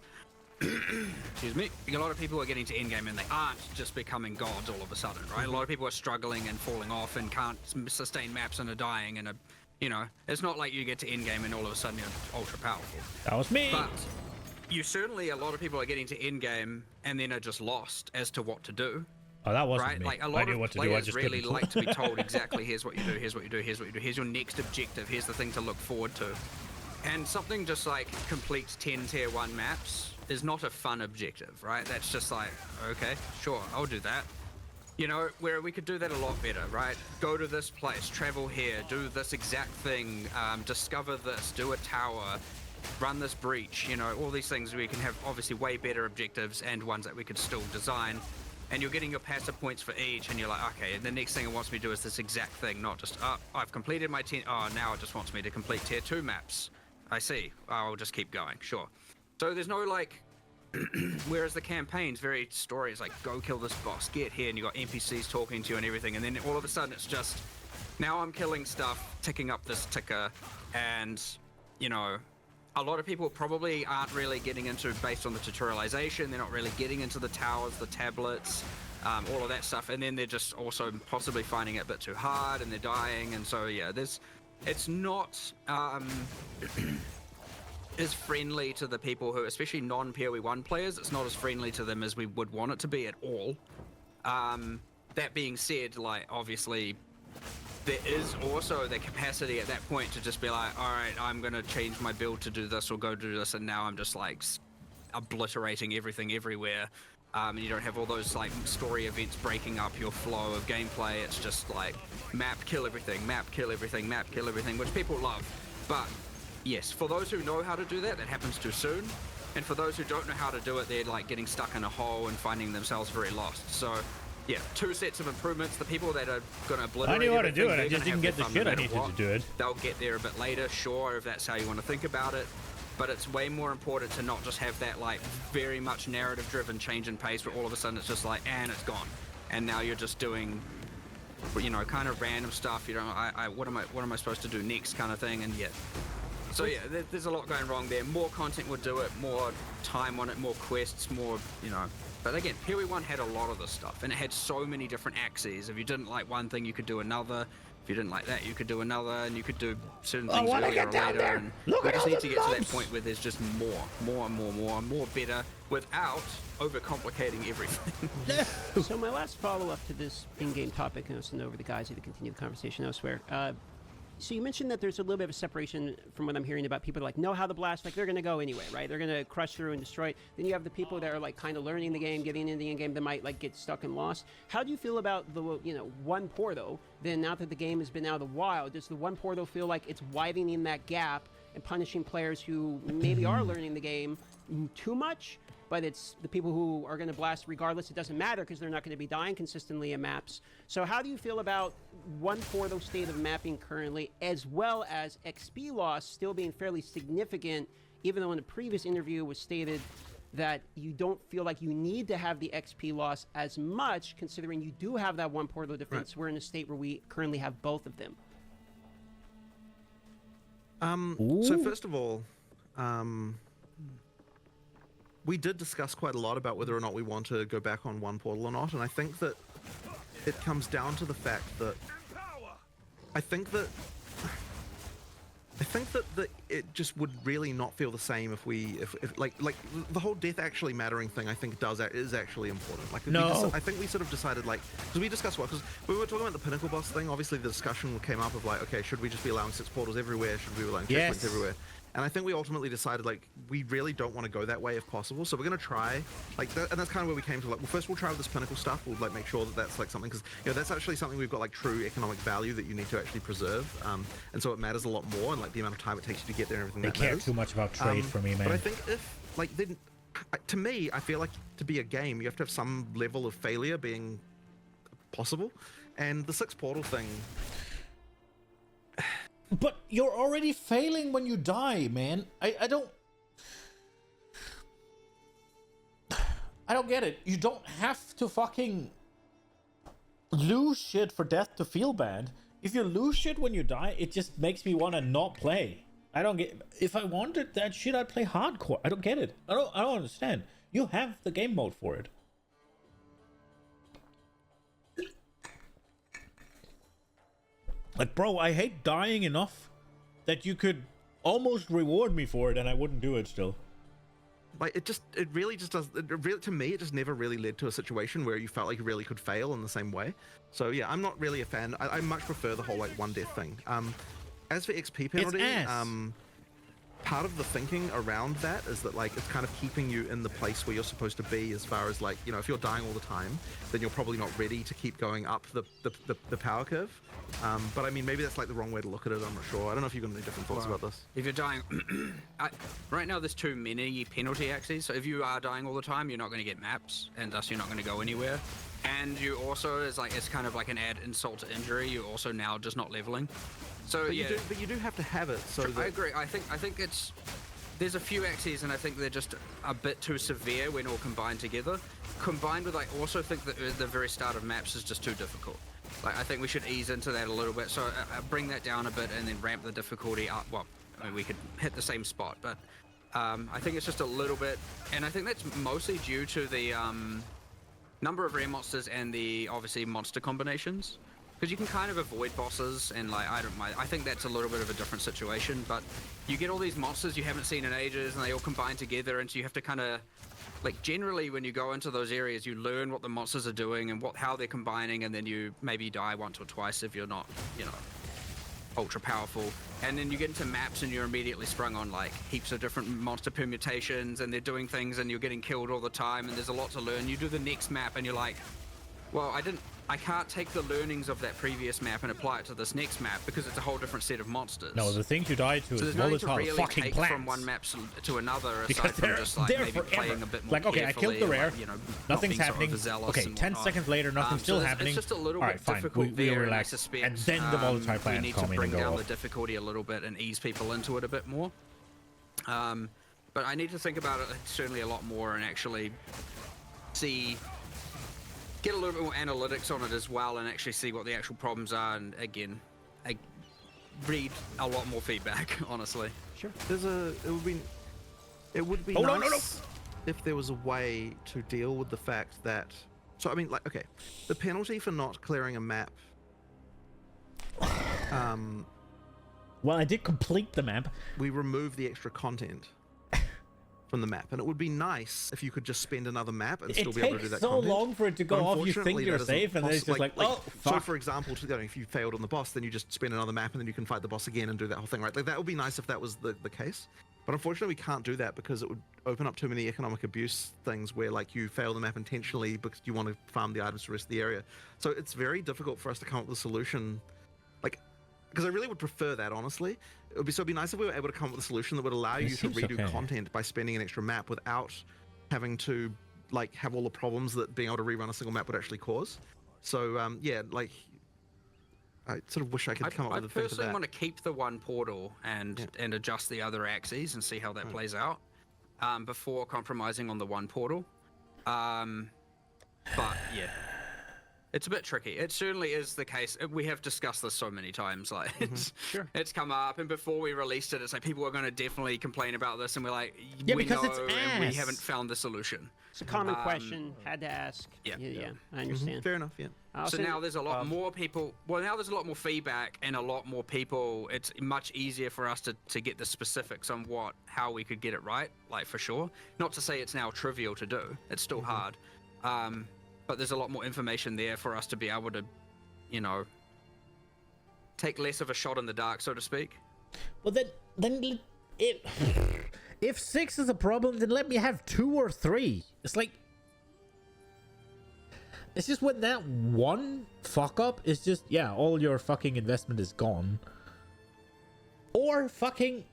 Excuse me. A lot of people are getting to endgame and they aren't just becoming gods all of a sudden, right? A lot of people are struggling and falling off and can't sustain maps and are dying and are You know, it's not like you get to end game and all of a sudden you're ultra powerful. That was me. But you certainly, a lot of people are getting to end game and then are just lost as to what to do. Oh, that wasn't Right? me. Like a I lot knew of what to do. I players just really couldn't. like to be told exactly, here's what you do, here's what you do, here's what you do, here's your next objective, here's the thing to look forward to. And something just like complete 10 tier 1 maps is not a fun objective, right? That's just like, okay, sure, I'll do that. You know, where we could do that a lot better, right? Go to this place, travel here, do this exact thing, discover this, do a tower, run this breach, you know, all these things we can have obviously way better objectives and ones that we could still design. And you're getting your passive points for each, and you're like, okay, the next thing it wants me to do is this exact thing, not just, I've completed my 10, now it just wants me to complete tier 2 maps. I see, I'll just keep going, sure. So there's no like, whereas the campaign's very stories like go kill this boss, get here, and you got NPCs talking to you and everything, and then all of a sudden it's just now I'm killing stuff, ticking up this ticker, and you know, a lot of people probably aren't really getting into based on the tutorialization. They're not really getting into the towers, the tablets, all of that stuff, and then they're just also possibly finding it a bit too hard, and they're dying, and so yeah, it's not as friendly to the people who, especially non-PoE 1 players, it's not as friendly to them as we would want it to be at all. That being said, like, obviously, there is also the capacity at that point to just be like, all right, I'm going to change my build to do this or go do this, and now I'm just, like, obliterating everything everywhere. And you don't have all those, like, story events breaking up your flow of gameplay. It's just, like, map, kill everything, map, kill everything, map, kill everything, which people love. But yes, for those who know how to do that, that happens too soon. And for those who don't know how to do it, they're like getting stuck in a hole and finding themselves very lost. So, yeah, 2 sets of improvements. The people that are going to obliterate I knew how to do everything, it. I just didn't get the shit I needed to do it. They'll get there a bit later, sure, if that's how you want to think about it. But it's way more important to not just have that like very much narrative-driven change in pace where all of a sudden it's just like, and it's gone. And now you're just doing, you know, kind of random stuff. You know, what am I supposed to do next kind of thing, and yeah. So yeah, there's a lot going wrong there. More content would do it, more time on it, more quests, more, you know. But again, PoE 1 had a lot of this stuff, and it had so many different axes. If you didn't like one thing, you could do another. If you didn't like that, you could do another, and you could do certain things earlier or later. And we just need to get to that point where there's just more better, without overcomplicating everything. So my last follow-up to this in-game topic, and I'll send over the guys who to continue the conversation elsewhere. So you mentioned that there's a little bit of a separation from what I'm hearing about people that like know how to blast, like they're going to go anyway, right? They're going to crush through and destroy it. Then you have the people that are like kind of learning the game, getting into the game that might like get stuck and lost. How do you feel about the, you know, one Porto? Then now that the game has been out a while, does the one Porto feel like it's widening that gap and punishing players who maybe are learning the game too much? But it's the people who are going to blast regardless. It doesn't matter because they're not going to be dying consistently in maps. So how do you feel about one Porto state of mapping currently, as well as XP loss still being fairly significant, even though in the previous interview was stated that you don't feel like you need to have the XP loss as much, considering you do have that one Porto defense. Right. We're in a state where we currently have both of them. So first of all, we did discuss quite a lot about whether or not we want to go back on one portal or not, and I think that it comes down to the fact that I think that it just would really not feel the same if like the whole death actually mattering thing. I think is actually important. Like, no, I think we sort of decided, like, because we discussed because we were talking about the pinnacle boss thing. Obviously, the discussion came up of like, okay, should we just be allowing 6 portals everywhere? Should we be allowing checkpoints everywhere? And I think we ultimately decided, like, we really don't want to go that way if possible. So we're going to try, like, and that's kind of where we came to, like, well, first we'll try with this pinnacle stuff. We'll, like, make sure that that's, like, something, because, you know, that's actually something we've got, like, true economic value that you need to actually preserve. And so it matters a lot more, and, like, the amount of time it takes you to get there and everything they that care matters. Too much about trade for me, man. But I think if, like, then, to me, I feel like to be a game, you have to have some level of failure being possible. And the 6 portal thing... But you're already failing when you die, man. I don't get it. You don't have to fucking lose shit for death to feel bad. If you lose shit when you die, it just makes me want to not play. I don't get. If I wanted that shit, I'd play hardcore. I don't get it. I don't understand. You have the game mode for it. Like, bro, I hate dying enough that you could almost reward me for it and I wouldn't do it still. Like, it really just does. To me, it just never really led to a situation where you felt like you really could fail in the same way. So yeah, I'm not really a fan. I much prefer the whole like one death thing. As for XP penalty, part of the thinking around that is that like it's kind of keeping you in the place where you're supposed to be, as far as like, you know, if you're dying all the time, then you're probably not ready to keep going up the power curve. But I mean, maybe that's like the wrong way to look at it. I'm not sure. I don't know if you've got any different thoughts about this. If you're dying, right now there's too many penalty axes. So if you are dying all the time, you're not going to get maps, and thus you're not going to go anywhere. And you also, it's kind of like an add insult to injury. You're also now just not leveling. So But yeah, you do have to have it. So I agree. I think it's there's a few axes, and I think they're just a bit too severe when all combined together. Combined with, I also think that the very start of maps is just too difficult. Like, I think we should ease into that a little bit. So bring that down a bit and then ramp the difficulty up. Well, I mean, we could hit the same spot, but I think it's just a little bit, and I think that's mostly due to the number of rare monsters and the obviously monster combinations. Because you can kind of avoid bosses, and like, I don't mind. I think that's a little bit of a different situation, but you get all these monsters you haven't seen in ages, and they all combine together, and so you have to kind of, like, generally when you go into those areas, you learn what the monsters are doing and how they're combining, and then you maybe die once or twice if you're not, you know, ultra powerful. And then you get into maps and you're immediately sprung on like heaps of different monster permutations, and they're doing things, and you're getting killed all the time, and there's a lot to learn. You do the next map and you're like, well, I can't take the learnings of that previous map and apply it to this next map because it's a whole different set of monsters. No, the things you die to is volatile really fucking take plants. From one map to another, Because aside from just like maybe forever. playing a bit more like, okay, I killed the rare, like, you know, nothing's not being happening. sort of Okay, 10 seconds later, nothing's still happening. It's just a little All bit right, fine. difficult We there, relax. and I suspect, And then the volatile we plants need to come in bring and go down off. the difficulty a little bit and ease people into it a bit more. But I need to think about it certainly a lot more and actually get a little bit more analytics on it as well, and actually see what the actual problems are. And again, I read a lot more feedback, honestly. Sure. It would be nice if there was a way to deal with the fact that, so I mean, like, okay, the penalty for not clearing a map, Well, I did complete the map. we remove the extra content from the map, and it would be nice if you could just spend another map and still be able to do that. It takes so content. long for it to go But off. You think unfortunately, you're that isn't safe, and then it's just like, oh, So, fuck. for example, if you failed on the boss, then you just spend another map, and then you can fight the boss again and do that whole thing, right? Like, that would be nice if that was the case. But unfortunately, we can't do that because it would open up too many economic abuse things where, like, you fail the map intentionally because you want to farm the items to the rest of the area. So it's very difficult for us to come up with a solution, like, because I really would prefer that, honestly. It'd be nice if we were able to come up with a solution that would allow you to seems redo okay. content by spending an extra map without having to, like, have all the problems that being able to rerun a single map would actually cause. So yeah, like, I sort of wish I could come up with a thing for I personally that. want to keep the one portal and adjust the other axes and see how that plays out before compromising on the one portal. But yeah, it's a bit tricky. It certainly is the case. We have discussed this so many times. Like, it's come up, and before we released it, it's like people are going to definitely complain about this, and we're like, Yeah, we because know, it's and we ass. haven't found the solution. It's a common question. Had to ask. Yeah. I understand. Fair enough, yeah. So now there's a lot more people. Well, now there's a lot more feedback and a lot more people. It's much easier for us to get the specifics on how we could get it right, like, for sure. Not to say it's now trivial to do. It's still hard. But there's a lot more information there for us to be able to, you know, take less of a shot in the dark, so to speak. Well, then if 6 is a problem, then let me have 2 or 3. It's like, it's just when that one fuck up is just, yeah, all your fucking investment is gone. Or fucking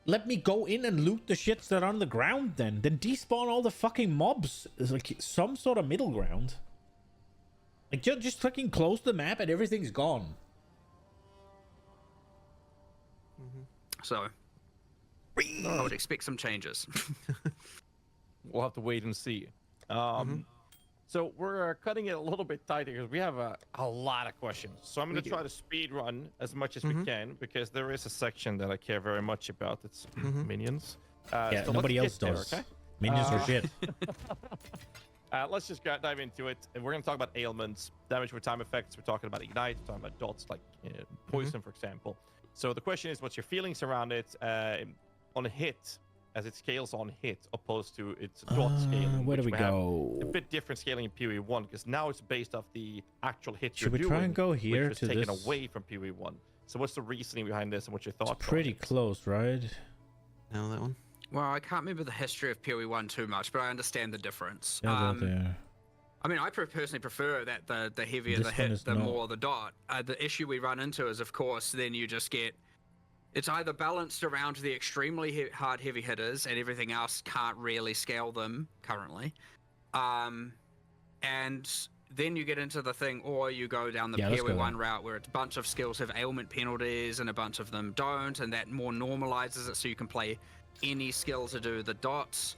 let me go in and loot the shits that are on the ground then despawn all the fucking mobs. It's like some sort of middle ground. Like, just fucking close the map and everything's gone. So I would expect some changes. We'll have to wait and see. So we're cutting it a little bit tighter because we have a lot of questions. So I'm going to try to speed run as much as we can because there is a section that I care very much about. It's minions. Yeah, so nobody let's else get does. there, okay? Minions are shit. Let's just dive into it. And we're going to talk about ailments, damage with time effects. We're talking about ignite. We're talking about dots like poison, for example. So the question is, what's your feelings around it on a hit, as it scales on hit, opposed to its dot scaling? Where do we have go? A bit different scaling in PoE 1, because now it's based off the actual hits Should you're we doing, try and go here which was to taken this? away from PoE 1. So what's the reasoning behind this, and what's your thoughts? It's pretty close, right? Now that one. Well, I can't remember the history of PoE 1 too much, but I understand the difference. Yeah, there. I mean, I personally prefer that the heavier This the one hit, is the not. more the dot. The issue we run into is, of course, then you just get... It's either balanced around the extremely hard heavy hitters, and everything else can't really scale them currently. And then you get into the thing, or you go down the PoE 1 route, where a bunch of skills have ailment penalties, and a bunch of them don't, and that more normalizes it, so you can play any skill to do the dots.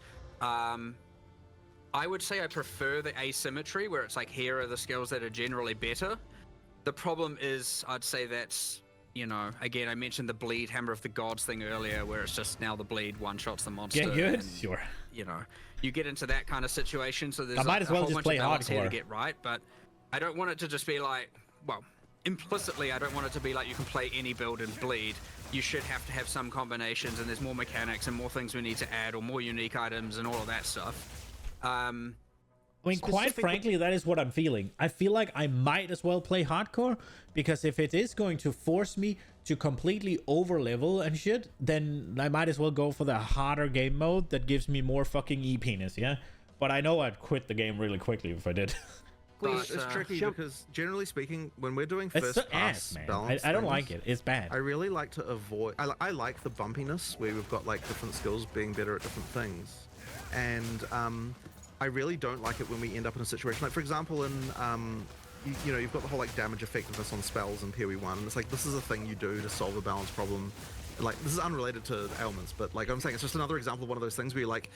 I would say I prefer the asymmetry, where it's like, here are the skills that are generally better. The problem is, I'd say that's, you know, again, I mentioned the bleed Hammer of the Gods thing earlier, where it's just now the bleed one-shots the monster. Yeah, good. And, Sure. you know, you get into that kind of situation, so there's I might as well a whole just bunch play of balance here to hardcore. get right, but I don't want it to just be like, well, implicitly, I don't want it to be like you can play any build and bleed. You should have to have some combinations, and there's more mechanics and more things we need to add, or more unique items and all of that stuff. I mean, quite frankly, that is what I'm feeling. I feel like I might as well play hardcore, because if it is going to force me to completely over level and shit, then I might as well go for the harder game mode that gives me more fucking e-penis, yeah? But I know I'd quit the game really quickly if I did. It's tricky because, generally speaking, when we're doing It's first so pass ass, man. balance I don't things, like it. It's bad. I really like to avoid... I like the bumpiness, where we've got like different skills being better at different things. And I really don't like it when we end up in a situation like, for example, in you know, you've got the whole like damage effectiveness on spells in PoE 1, and it's like, this is a thing you do to solve a balance problem. Like, this is unrelated to ailments, but like I'm saying, it's just another example of one of those things where you like,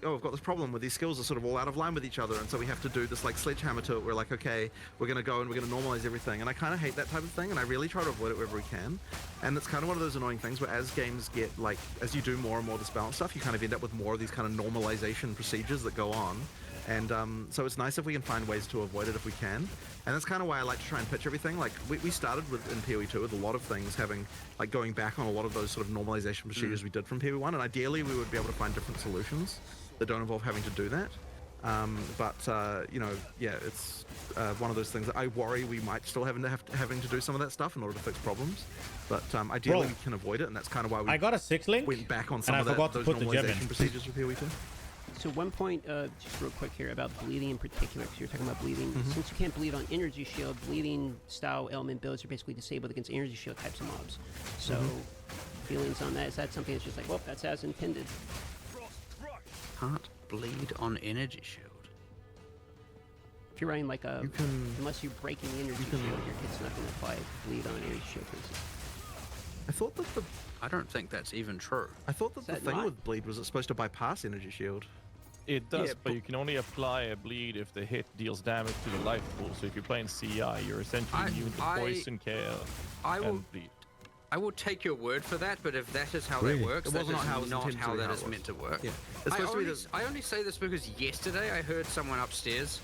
oh, I've got this problem where these skills are sort of all out of line with each other, and so we have to do this like sledgehammer to it. We're like, okay, we're gonna go and we're gonna normalize everything, and I kind of hate that type of thing, and I really try to avoid it wherever we can. And it's kind of one of those annoying things where, as games get like, as you do more and more of this balance stuff, you kind of end up with more of these kind of normalization procedures that go on. And so it's nice if we can find ways to avoid it if we can. And that's kind of why I like to try and pitch everything. Like, we started with in PoE 2 with a lot of things having, like, going back on a lot of those sort of normalization procedures we did from PoE 1. And ideally, we would be able to find different solutions that don't involve having to do that. You know, yeah, it's one of those things that I worry we might still having to do some of that stuff in order to fix problems. But ideally, we can avoid it, and that's kind of why we I got a 6-link, went back on some and of I forgot those to put the gem normalization in. procedures for PoE 2. So one point, just real quick here about bleeding in particular, because you're talking about bleeding. Since you can't bleed on energy shield, bleeding style element builds are basically disabled against energy shield types of mobs. So feelings on that? Is that something that's just like, well, that's as intended? Can't bleed on energy shield. If you're running like a, You can- unless you're breaking the energy shield, your kit's not going to apply bleed on energy shield, for instance. I thought that the I don't think that's even true. the that thing not? with bleed was it's supposed to bypass energy shield. It does, Yeah, but you can only apply a bleed if the hit deals damage to the life pool. So if you're playing CI, you're essentially immune to poison, KL, and bleed. I will take your word for that, but if that is how Really? that works, It that wasn't is how it was not intended how to be that how is it was. meant to work. Yeah, it's supposed to be the... I only say this because yesterday I heard someone upstairs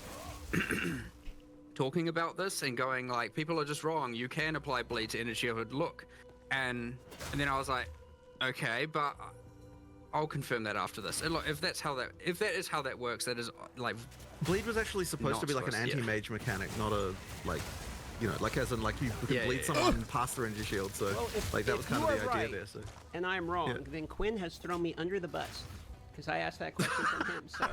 talking about this and going like, people are just wrong. You can apply bleed to energy shield. Look, and then I was like, okay, but I'll confirm that after this. And look, if that is how that works, that is like Bleed was actually supposed Not to be like an supposed- yeah. anti-mage mechanic, not a, like, you know, like as in like you could bleed someone past their energy shield, so Well, if, like that if was kind you of the are idea right, there. So and I'm wrong, Yeah. then Quinn has thrown me under the bus, because I asked that question from him, so...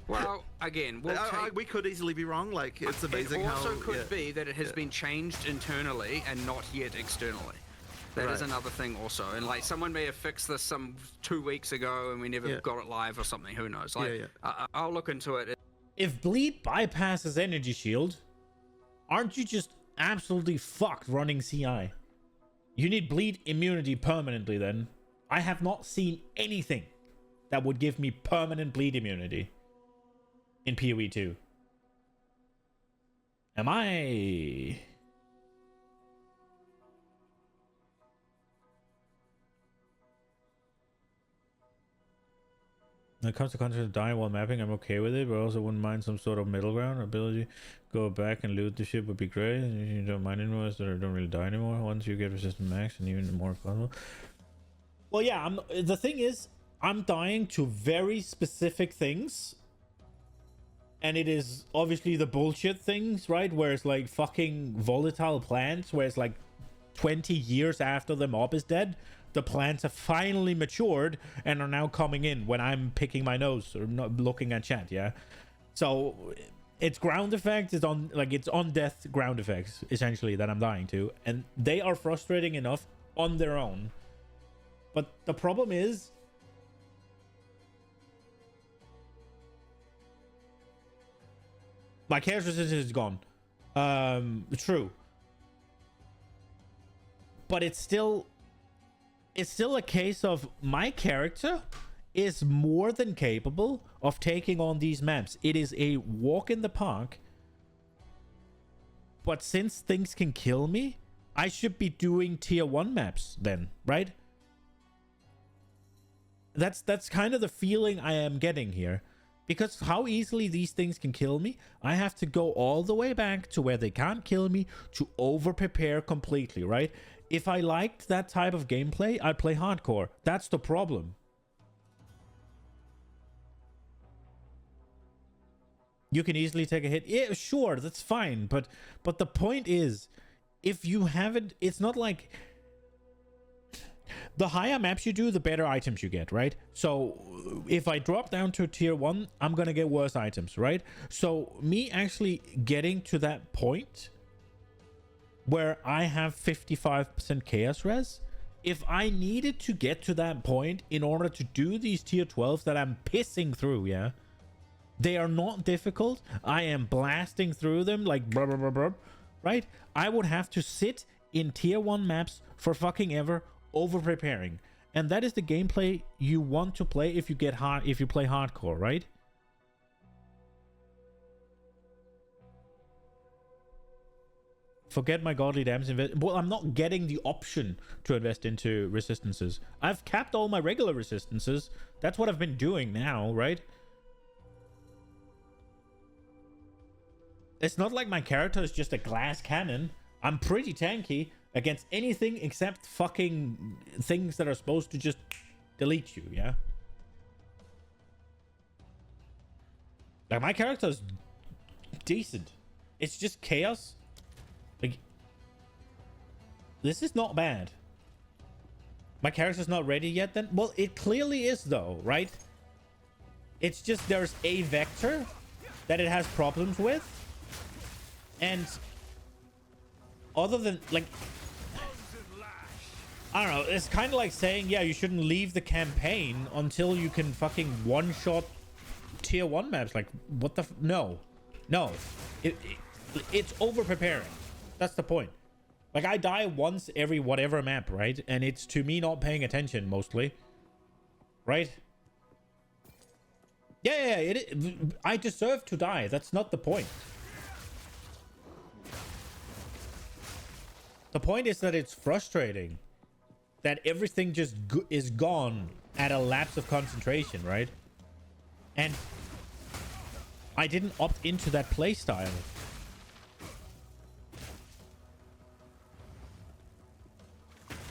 well, again, we'll take. we could easily be wrong. Like, it's amazing It also how could be that it has been changed internally and not yet externally. That is Right. another thing also. And like someone may have fixed this some 2 weeks ago and we never Yeah. got it live or something. Who knows? Like, Yeah. I'll look into it. If bleed bypasses energy shield, aren't you just absolutely fucked running CI? You need bleed immunity permanently then. I have not seen anything that would give me permanent bleed immunity in PoE 2. Am I... When it comes to content of dying while mapping, I'm okay with it, but I also wouldn't mind some sort of middle ground. Ability go back and loot the ship would be great. You don't mind anymore, so I don't really die anymore once you get resistant max and even more possible. Well, yeah, the thing is, I'm dying to very specific things. And it is obviously the bullshit things, right? Where it's like fucking volatile plants, where it's like 20 years after the mob is dead, the plants have finally matured and are now coming in when I'm picking my nose or not looking at chat, yeah? So it's ground effects, it's on death ground effects, essentially, that I'm dying to. And they are frustrating enough on their own. But the problem is, my chaos resistance is gone. True. But it's still a case of my character is more than capable of taking on these maps. It is a walk in the park. But since things can kill me, I should be doing tier 1 maps then, right? That's kind of the feeling I am getting here. Because how easily these things can kill me, I have to go all the way back to where they can't kill me to over-prepare completely, right? If I liked that type of gameplay, I'd play hardcore. That's the problem. You can easily take a hit. Yeah, sure, that's fine. But the point is, if you haven't... It's not like... The higher maps you do, the better items you get, right? So if I drop down to tier 1, I'm gonna get worse items, right? So me actually getting to that point where I have 55% chaos res, if I needed to get to that point in order to do these tier 12s that I'm pissing through, yeah, they are not difficult. I am blasting through them like blah, blah, blah, blah, right? I would have to sit in tier 1 maps for fucking ever, over preparing, and that is the gameplay you want to play if you play hardcore, right? Forget my godly damage invest. Well, I'm not getting the option to invest into resistances. I've capped all my regular resistances. That's what I've been doing now, right? It's not like my character is just a glass cannon. I'm pretty tanky against anything except fucking things that are supposed to just delete you, yeah? Like, my character is decent. It's just chaos. Like, this is not bad. My character's not ready yet then? Well, it clearly is though, right? It's just there's a vector that it has problems with. And other than, like... I don't know, it's kind of like saying, yeah, you shouldn't leave the campaign until you can fucking one-shot tier 1 maps. Like, what the... No. It's over-preparing. That's the point. Like, I die once every whatever map, right? And it's to me not paying attention, mostly. Right? Yeah, I deserve to die. That's not the point. The point is that it's frustrating that everything just is gone at a lapse of concentration, right? And I didn't opt into that playstyle.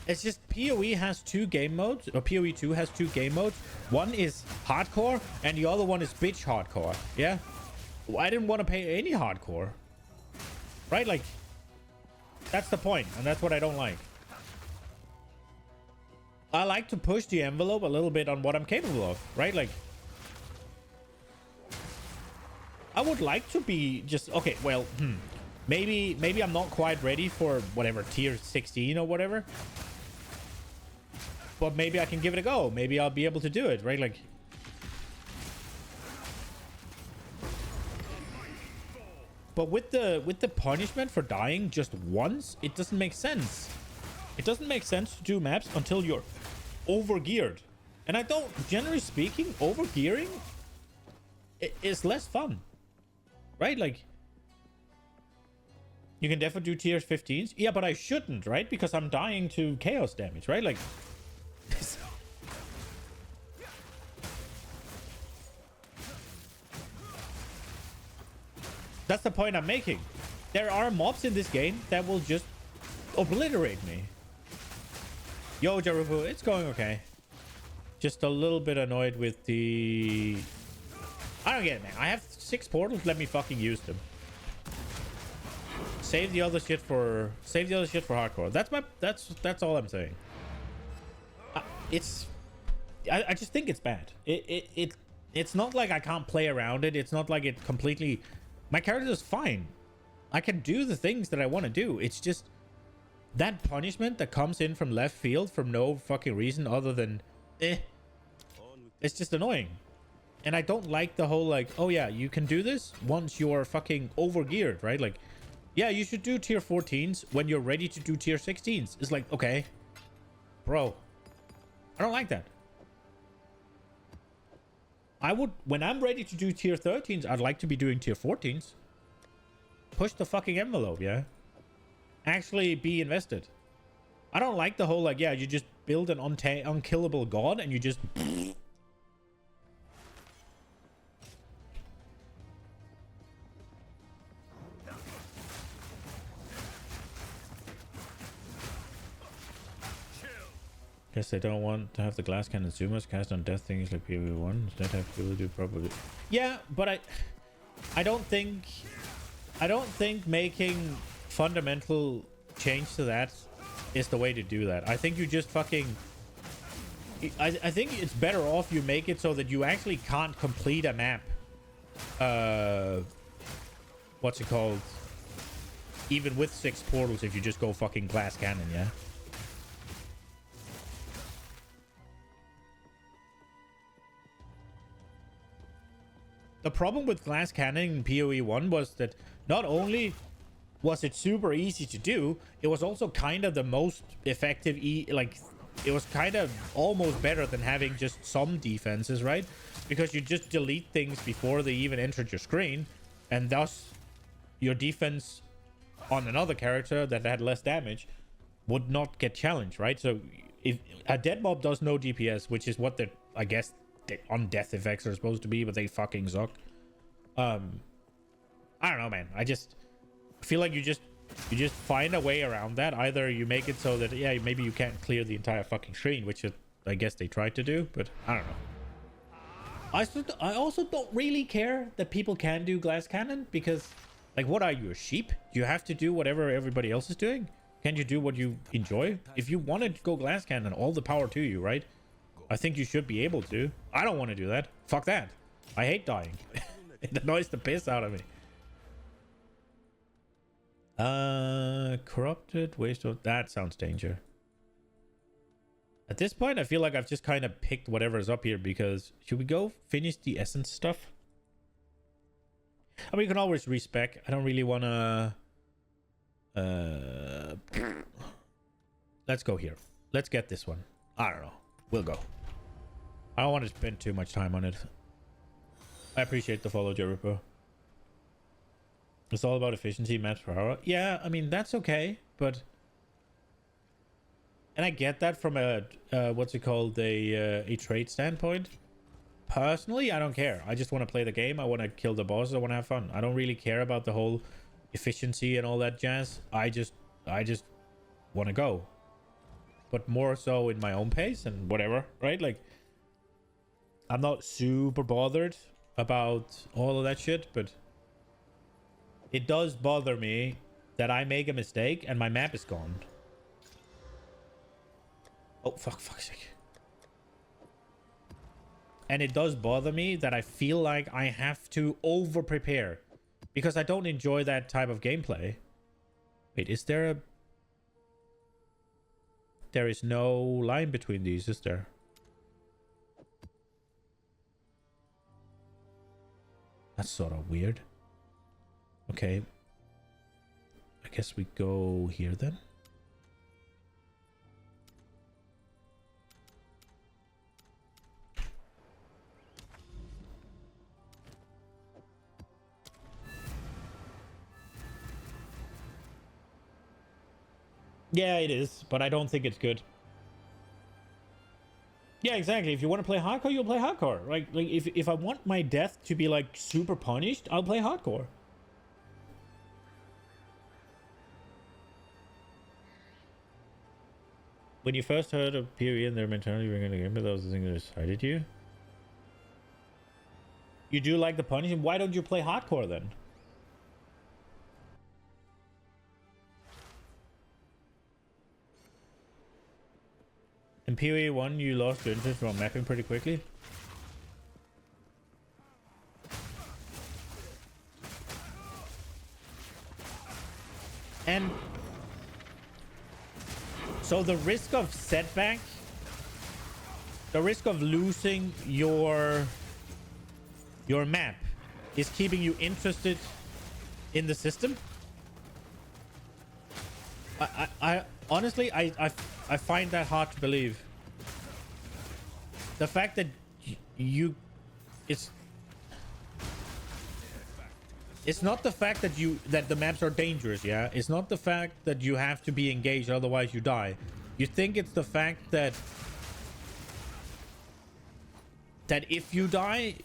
It's just PoE has 2 game modes, or PoE 2 has 2 game modes. One is hardcore, and the other one is bitch hardcore, yeah? I didn't want to pay any hardcore. Right? Like, that's the point, and that's what I don't like. I like to push the envelope a little bit on what I'm capable of, right? Like, I would like to be just... Okay, well, maybe I'm not quite ready for whatever, tier 16 or whatever. But maybe I can give it a go. Maybe I'll be able to do it, right? Like... But with the punishment for dying just once, it doesn't make sense. It doesn't make sense to do maps until you're over-geared. And I don't... Generally speaking, over-gearing is less fun. Right? Like... You can definitely do tier 15s. Yeah, but I shouldn't, right? Because I'm dying to chaos damage, right? Like... That's the point I'm making. There are mobs in this game that will just obliterate me. Yo, Jarubu, it's going okay. Just a little bit annoyed with the... I don't get it, man. I have 6 portals. Let me fucking use them. Save the other shit for hardcore. That's all I'm saying. I just think it's bad. It's not like I can't play around it. It's not like it completely... My character is fine. I can do the things that I want to do. It's just that punishment that comes in from left field from no fucking reason other than it's just annoying. And I don't like the whole like, oh yeah, you can do this once you're fucking over geared, right? Like, yeah, you should do tier 14s when you're ready to do tier 16s. It's like, okay, bro, I don't like that. I would, when I'm ready to do tier 13s, I'd like to be doing tier 14s. Push the fucking envelope, yeah? Actually be invested. I don't like the whole, like, yeah, you just build an unkillable god and you just... Guess they don't want to have the glass cannon zoomers cast on death things like PvE1. Instead have people do properly. Yeah, but I don't think making fundamental change to that is the way to do that. I think you just fucking... I think it's better off you make it so that you actually can't complete a map. What's it called? Even with 6 portals if you just go fucking glass cannon, yeah? The problem with glass cannon in PoE 1 was that not only was it super easy to do, it was also kind of the most effective, like, it was kind of almost better than having just some defenses, right? Because you just delete things before they even entered your screen, and thus your defense on another character that had less damage would not get challenged, right? So if a dead mob does no DPS, which is what the, I guess, on death effects are supposed to be, but they fucking suck. I don't know, man. I feel like you just find a way around that. Either you make it so that, yeah, maybe you can't clear the entire fucking screen, which I guess they tried to do, but I don't know. I also don't really care that people can do glass cannon, because, like, what are you, a sheep? You have to do whatever everybody else is doing? Can't you do what you enjoy? If you want to go glass cannon, all the power to you, right? I think you should be able to. I don't want to do that. Fuck that. I hate dying. It annoys the piss out of me. Corrupted waste of... That sounds danger. At this point, I feel like I've just kind of picked whatever's up here, because... Should we go finish the essence stuff? I mean, you can always respec. I don't really want to... Let's go here. Let's get this one. I don't know. We'll go. I don't want to spend too much time on it. I appreciate the follow, Jericho. It's all about efficiency, maps per hour. Yeah, I mean, that's okay, but... And I get that from a, what's it called, a trade standpoint. Personally, I don't care. I just want to play the game. I want to kill the bosses. I want to have fun. I don't really care about the whole efficiency and all that jazz. I just want to go. But more so in my own pace and whatever, right? Like, I'm not super bothered about all of that shit, but it does bother me that I make a mistake and my map is gone. Oh, fuck's sake. And it does bother me that I feel like I have to over-prepare, because I don't enjoy that type of gameplay. Wait, is there a... There is no line between these, is there? That's sort of weird. Okay. I guess we go here then. Yeah, it is, but I don't think it's good. Yeah, exactly. If you want to play hardcore, you'll play hardcore. Like if I want my death to be like super punished, I'll play hardcore. When you first heard of PoE and their mentality being in the game, but that was the thing that excited you. You do like the punishing. Why don't you play hardcore then? In PoE 1, you lost your interest from mapping pretty quickly. And so the risk of setback, the risk of losing your map is keeping you interested in the system. I honestly, I find that hard to believe. The fact that it's not the fact that the maps are dangerous, yeah? It's not the fact that you have to be engaged, otherwise you die. You think it's the fact that if you die,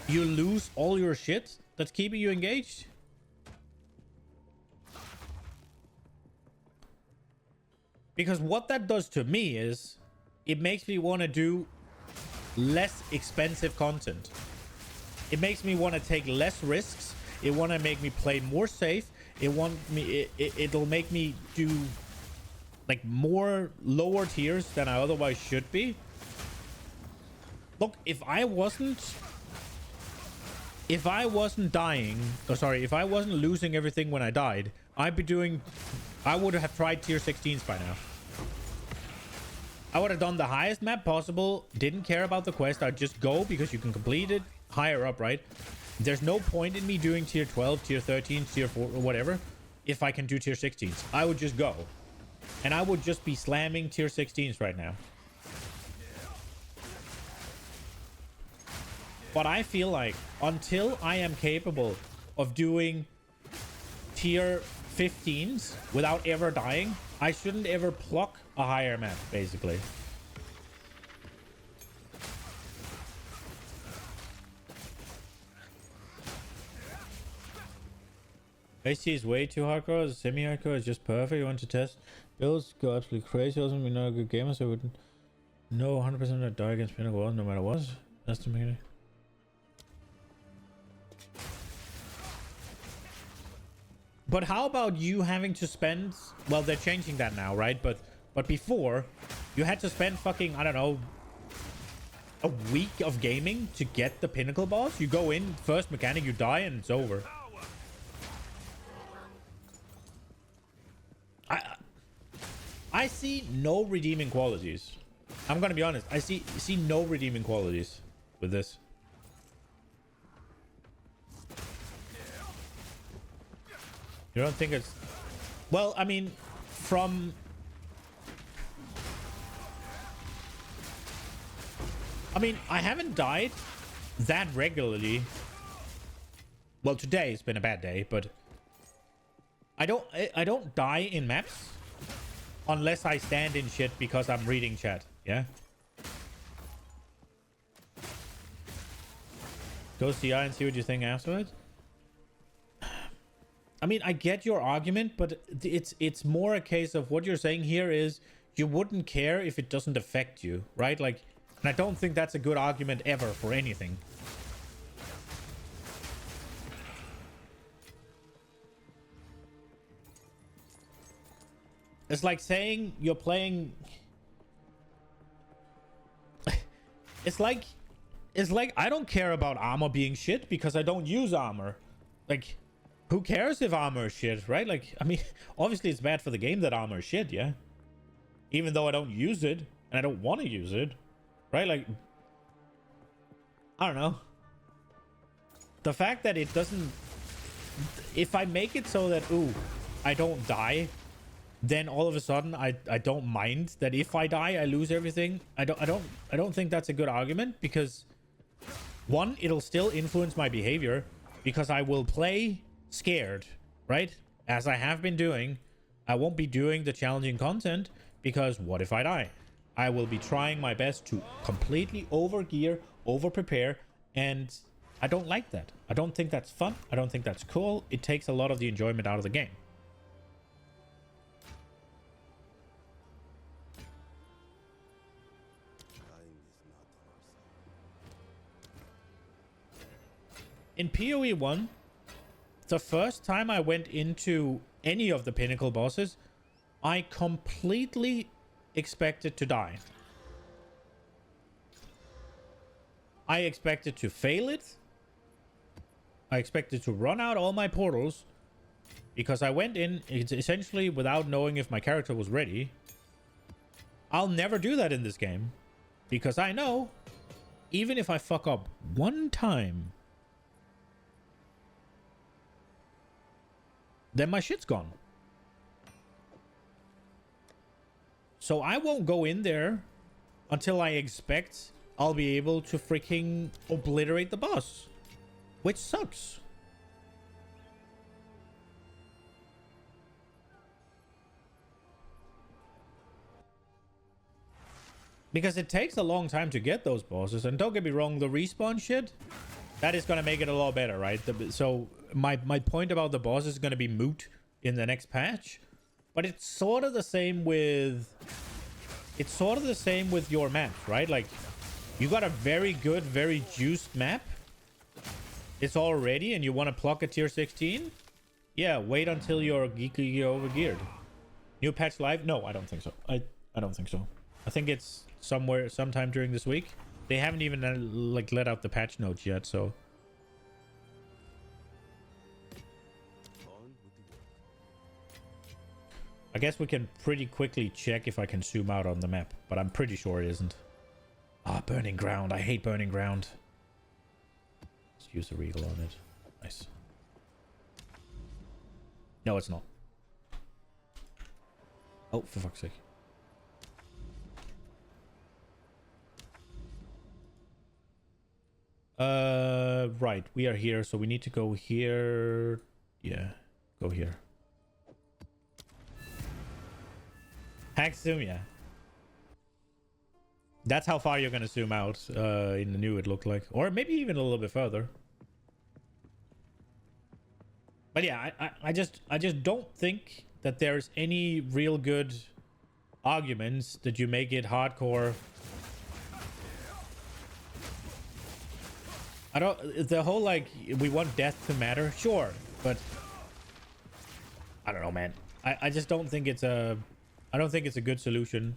you lose all your shit that's keeping you engaged? Because what that does to me is it makes me want to do less expensive content. It makes me want to take less risks. It want to make me play more safe. It'll make me do like more lower tiers than I otherwise should be. Look, if I wasn't dying, or sorry, if I wasn't losing everything when I died, I would have tried tier 16s by now. I would have done the highest map possible, didn't care about the quest. I'd just go because you can complete it higher up, right? There's no point in me doing tier 12, tier 13, tier 4, or whatever if I can do tier 16s. I would just go. And I would just be slamming tier 16s right now. But I feel like until I am capable of doing tier 15s without ever dying, I shouldn't ever pluck a higher map, basically. AC is way too hardcore. Semi-hardcore is just perfect. You want to test builds, go absolutely crazy. Also, we're not a good gamer, so I wouldn't know 100% that die against Pinnacle Wall no matter what. That's the mechanic. But how about you having to spend... Well, they're changing that now, right? But before, you had to spend fucking, I don't know, a week of gaming to get the Pinnacle boss. You go in, first mechanic, you die, and it's over. I see no redeeming qualities. I'm gonna be honest. I see no redeeming qualities with this. You don't think it's... Well, I mean, from... I mean, I haven't died that regularly. Well, today's been a bad day, but... I don't die in maps unless I stand in shit because I'm reading chat, yeah? Go CI and see what you think afterwards. I mean, I get your argument, but it's more a case of what you're saying here is you wouldn't care if it doesn't affect you, right? Like, and I don't think that's a good argument ever for anything. It's like saying you're playing... It's like I don't care about armor being shit because I don't use armor. Like, who cares if armor is shit, right? Like, I mean, obviously it's bad for the game that armor is shit, yeah? Even though I don't use it, and I don't want to use it, right? Like, I don't know. The fact that it doesn't... If I make it so that, ooh, I don't die... Then all of a sudden I don't mind that if I die I lose everything. I don't think that's a good argument because one, it'll still influence my behavior because I will play scared, right? As I have been doing. I won't be doing the challenging content because what if I die? I will be trying my best to completely over gear, over prepare, and I don't like that. I don't think that's fun. I don't think that's cool. It takes a lot of the enjoyment out of the game. in PoE 1, the first time I went into any of the pinnacle bosses, I completely expected to die. I expected to fail it. I expected to run out all my portals because I went in essentially without knowing if my character was ready. I'll never do that in this game because I know even if I fuck up one time, then my shit's gone. So I won't go in there until I expect I'll be able to freaking obliterate the boss, which sucks. Because it takes a long time to get those bosses, and don't get me wrong, the respawn shit, that is going to make it a lot better, right? So my point about the boss is going to be moot in the next patch, but it's sort of the same with your maps, right? Like, you got a very good, very juiced map. It's all ready, and you want to pluck a tier 16? Yeah, wait until you're geekly overgeared. New patch live? No, I don't think so. I don't think so. I think it's sometime during this week. They haven't even like let out the patch notes yet, so. I guess we can pretty quickly check if I can zoom out on the map, but I'm pretty sure it isn't. Ah, burning ground. I hate burning ground. Let's use a regal on it. Nice. No, it's not. Oh, for fuck's sake. Right. We are here, so we need to go here. Yeah, go here. Hack zoom, yeah. That's how far you're gonna zoom out. In the new, it looked like, or maybe even a little bit further. But yeah, I just don't think that there's any real good arguments that you make it hardcore. I don't, the whole like we want death to matter, sure, but I don't know, man. I just don't think it's a, I don't think it's a good solution.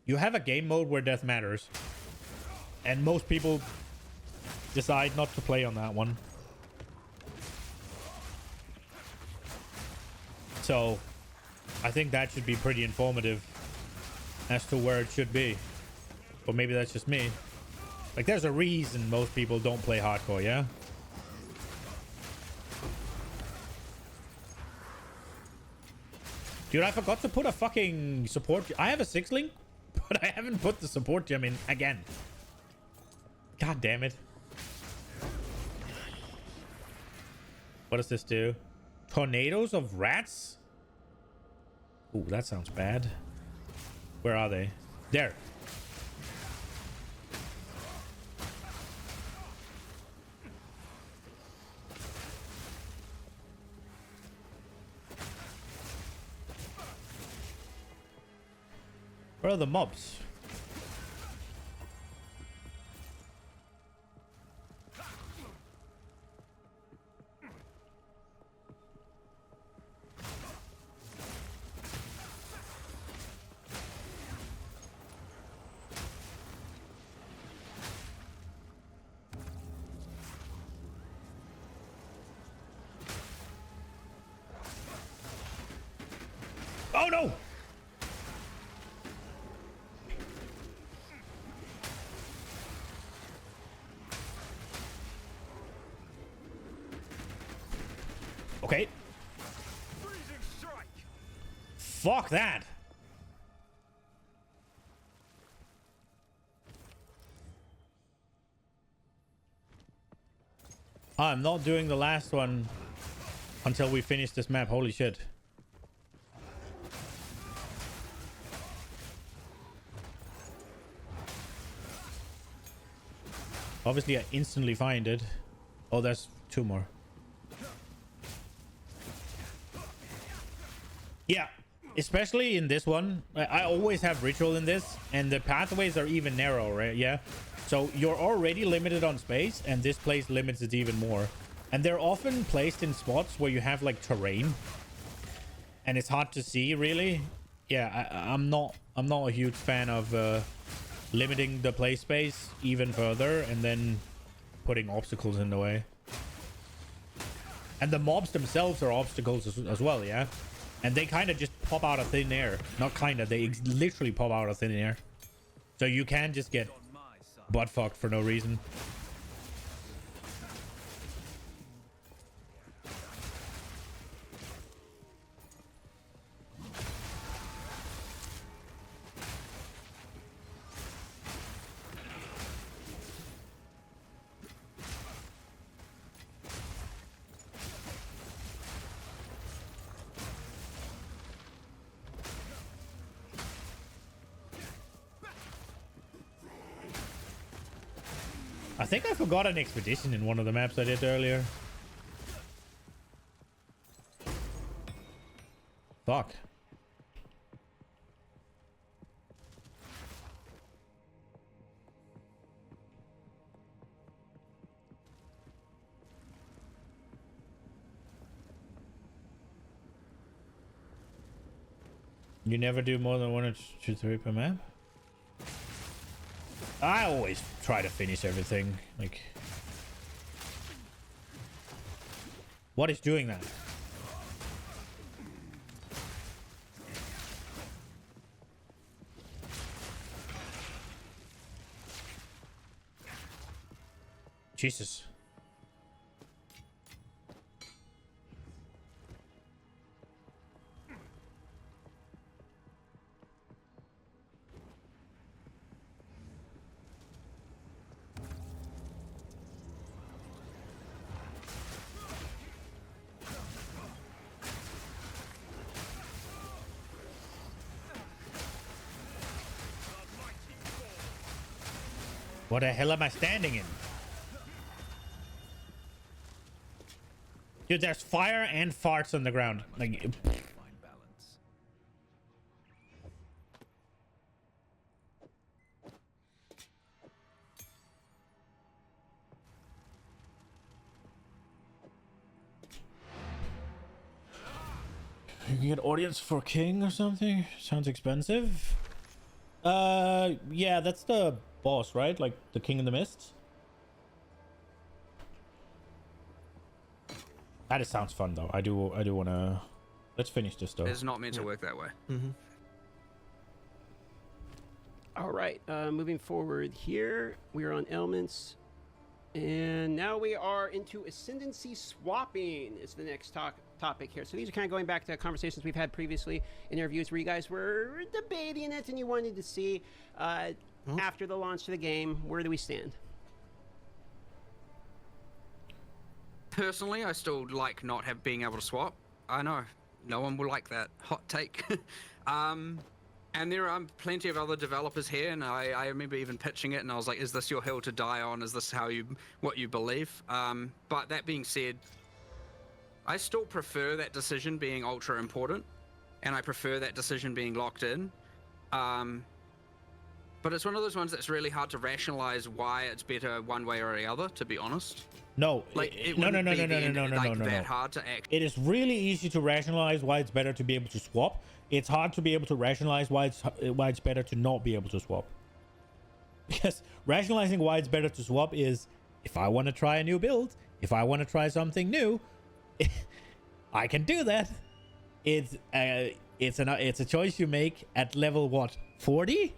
You have a game mode where death matters, and most people decide not to play on that one. So I think that should be pretty informative as to where it should be. But maybe that's just me. Like, there's a reason most people don't play hardcore, yeah? Dude, I forgot to put a fucking support. I have a 6-link, but I haven't put the support gem in again. God damn it. What does this do? Tornadoes of rats? Ooh, that sounds bad. Where are they? There. Where are the mobs? Oh no! Okay. Fuck that. I'm not doing the last one until we finish this map. Holy shit. Obviously, I instantly find it. Oh, there's 2 more. Yeah, especially in this one. I always have ritual in this, and the pathways are even narrow, right? Yeah. So you're already limited on space, and this place limits it even more. And they're often placed in spots where you have like terrain, and it's hard to see really. Yeah, I'm not a huge fan of limiting the play space even further and then putting obstacles in the way. And the mobs themselves are obstacles as well, yeah. And they kind of just pop out of thin air. Not kind of, they literally pop out of thin air. So you can just get butt fucked for no reason. I think I forgot an expedition in one of the maps I did earlier. Fuck. You never do more than 1 or 2, 3 per map? I always try to finish everything. Like, what is doing that? Jesus. What the hell am I standing in? Dude, there's fire and farts on the ground. Like, you can get audience for king or something? Sounds expensive. Yeah, that's the boss, right? Like the king in the mist. That sounds fun though. I do want to. Let's finish this though. It's not meant to work that way. All right, moving forward here, we are on elements, and now we are into ascendancy swapping is the next topic here. So these are kind of going back to conversations we've had previously in interviews where you guys were debating it and you wanted to see after the launch of the game, where do we stand? Personally, I still like not being able to swap. I know no one will like that hot take. And there are plenty of other developers here, and I remember even pitching it, and I was like, "Is this your hill to die on? Is this what you believe?" But that being said, I still prefer that decision being ultra important, and I prefer that decision being locked in. But it's one of those ones that's really hard to rationalize why it's better one way or the other. To be honest. No, like no. That hard to act. It is really easy to rationalize why it's better to be able to swap. It's hard to be able to rationalize why it's better to not be able to swap. Because rationalizing why it's better to swap is, if I want to try a new build, if I want to try something new, I can do that. It's a choice you make at level what, 40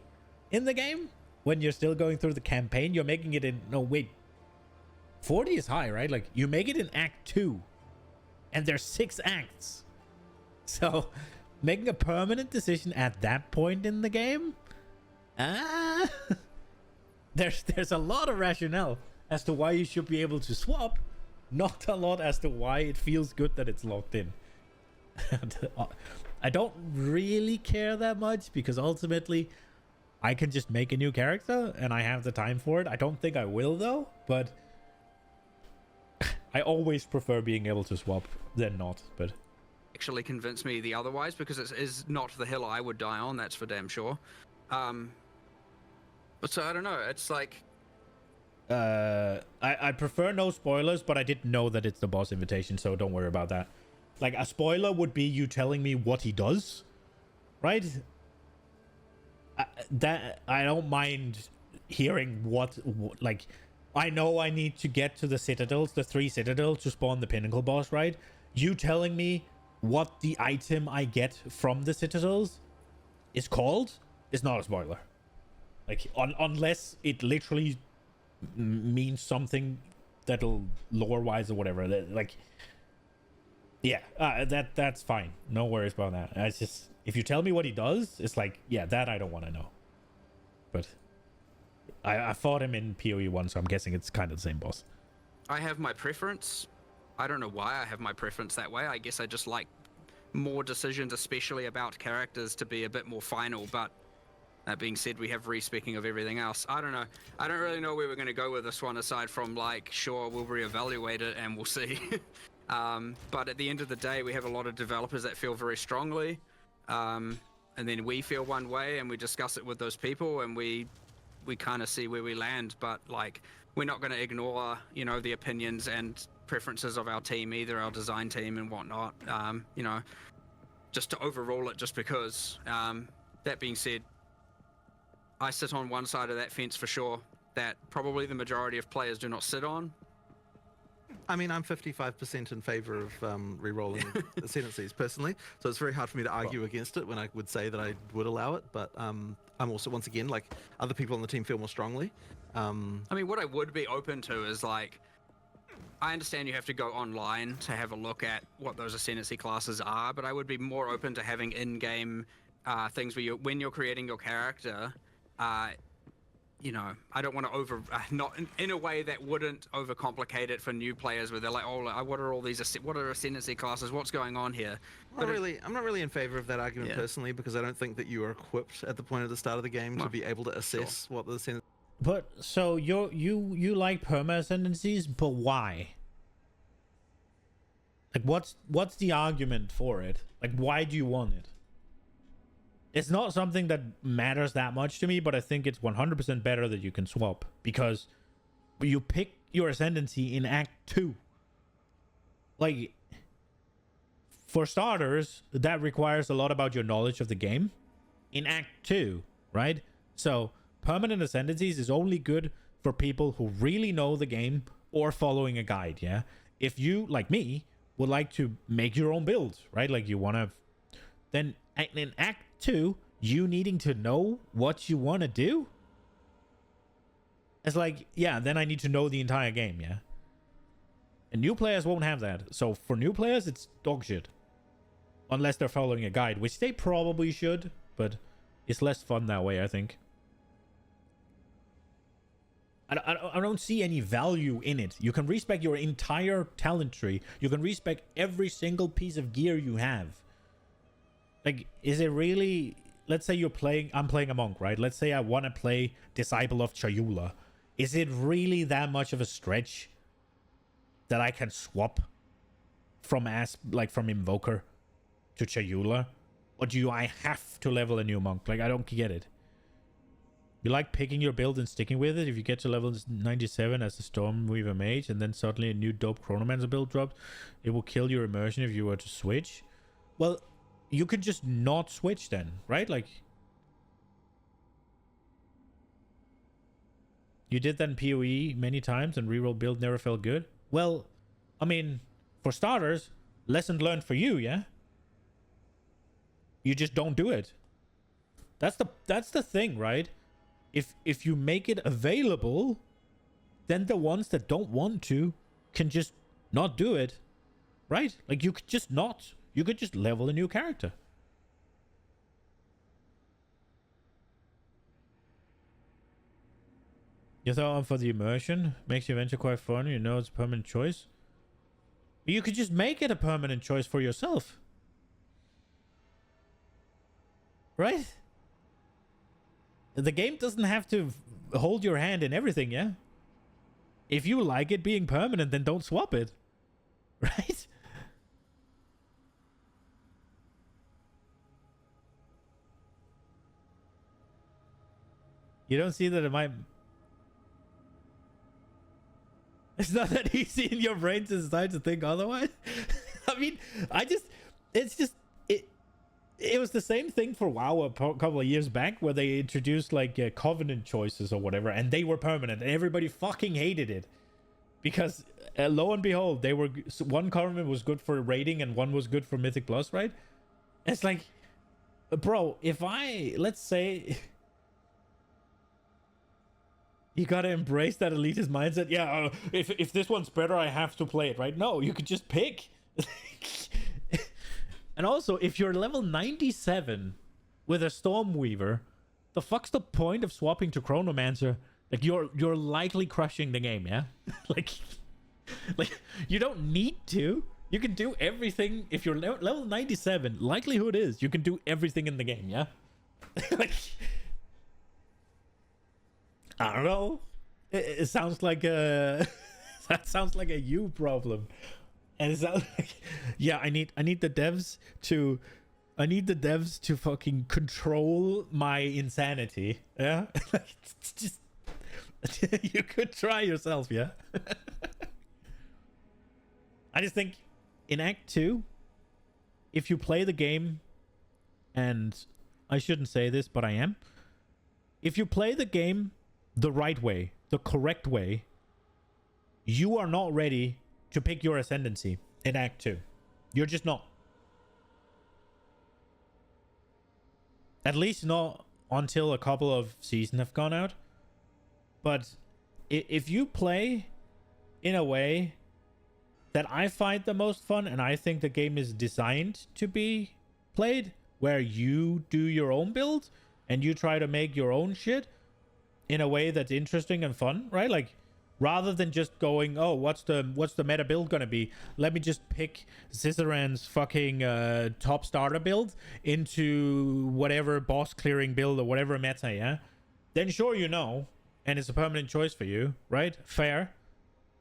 in the game when you're still going through the campaign. You're making it in 40 is high, right? Like, you make it in Act 2, and there's 6 acts. So, making a permanent decision at that point in the game, there's a lot of rationale as to why you should be able to swap, not a lot as to why it feels good that it's locked in. I don't really care that much, because ultimately, I can just make a new character, and I have the time for it. I don't think I will, though, but I always prefer being able to swap than not, but Actually convince me the otherwise, because it is not the hill I would die on, that's for damn sure. But so I don't know, it's like I prefer no spoilers, but I didn't know that it's the boss invitation, so don't worry about that. Like, a spoiler would be you telling me what he does, right? That I don't mind hearing what like, I know I need to get to the citadels, the 3 citadels, to spawn the pinnacle boss, right? You telling me what the item I get from the citadels is called is not a spoiler. Like, unless it literally means something that'll lore wise or whatever. Like, yeah, that's fine. No worries about that. It's just, if you tell me what he does, it's like, yeah, that I don't want to know. But I fought him in PoE 1, so I'm guessing it's kind of the same boss. I have my preference. I don't know why I have my preference that way. I guess I just like more decisions, especially about characters, to be a bit more final. But that being said, we have respecking of everything else. I don't know. I don't really know where we're going to go with this one, aside from, like, sure, we'll reevaluate it and we'll see. But at the end of the day, we have a lot of developers that feel very strongly. And then we feel one way, and we discuss it with those people, and we kind of see where we land. But, like, we're not going to ignore, you know, the opinions and preferences of our team, either our design team and whatnot, you know, just to overrule it just because. That being said, I sit on one side of that fence for sure, that probably the majority of players do not sit on. I mean, I'm 55% in favor of re-rolling ascendancies personally, so it's very hard for me to argue against it when I would say that I would allow it, but I'm also, once again, like, other people on the team feel more strongly. I mean, what I would be open to is, like, I understand you have to go online to have a look at what those ascendancy classes are, but I would be more open to having in-game things where when you're creating your character, you know, I don't want to not in a way that wouldn't overcomplicate it for new players, where they're like, oh, what are all these, what are ascendancy classes? What's going on here? I'm not really in favor of that argument personally, because I don't think that you are equipped at the point of the start of the game to be able to assess what the ascendancy. But so you like perma ascendancies, but why? Like, what's the argument for it? Like, why do you want it? It's not something that matters that much to me, but I think it's 100% better that you can swap, because you pick your ascendancy in Act 2. Like, for starters, that requires a lot about your knowledge of the game in Act 2, right? So permanent ascendancies is only good for people who really know the game or following a guide, yeah? If you, like me, would like to make your own build, right? Like, you want to... Then in Act 2, you needing to know what you want to do? It's like, yeah, then I need to know the entire game, yeah? And new players won't have that. So for new players, it's dog shit. Unless they're following a guide, which they probably should, but it's less fun that way, I think. I don't see any value in it. You can respec your entire talent tree. You can respec every single piece of gear you have. Like, is it really... Let's say I'm playing a monk, right? Let's say I want to play Disciple of Chayula. Is it really that much of a stretch that I can swap from Invoker to Chayula? Or do I have to level a new monk? Like, I don't get it. You like picking your build and sticking with it. If you get to level 97 as a Stormweaver Mage, and then suddenly a new dope Chronomancer build drops, it will kill your immersion if you were to switch. Well, you could just not switch then, right? Like, you did that in PoE many times and reroll build never felt good. Well, I mean, for starters, lesson learned for you, yeah? You just don't do it. That's the thing, right? If you make it available, then the ones that don't want to can just not do it, right? Like, you could just not. You could just level a new character. You thought I'm for the immersion? Makes the adventure quite fun. You know it's a permanent choice. You could just make it a permanent choice for yourself. Right? The game doesn't have to hold your hand in everything, yeah? If you like it being permanent, then don't swap it. Right? You don't see that it might... It's not that easy in your brain to decide to think otherwise. I mean, it was the same thing for WoW a couple of years back, where they introduced like covenant choices or whatever, and they were permanent, and everybody fucking hated it because lo and behold, they were one covenant was good for raiding and one was good for Mythic Plus, right? It's like, bro, if let's say. You gotta embrace that elitist mindset. Yeah, if this one's better, I have to play it, right? No, you could just pick. And also, if you're level 97 with a Stormweaver, the fuck's the point of swapping to Chronomancer? Like, you're likely crushing the game, yeah? like you don't need to. You can do everything. If you're level 97, likelihood is you can do everything in the game, yeah? Like... I don't know. It sounds like a that sounds like a you problem, and it sounds like, yeah. I need the devs to fucking control my insanity. Yeah, it's just you could try yourself. Yeah. I just think in Act 2, if you play the game, and I shouldn't say this, but I am. If you play the game the right way, the correct way, you are not ready to pick your ascendancy in Act 2. You're just not. At least not until a couple of seasons have gone out. But if you play in a way that I find the most fun, and I think the game is designed to be played, where you do your own build and you try to make your own shit in a way that's interesting and fun, right? Like, rather than just going, oh, what's the meta build gonna be? Let me just pick Ciceran's fucking top starter build into whatever boss clearing build or whatever meta, yeah? Then sure, you know, and it's a permanent choice for you, right? Fair.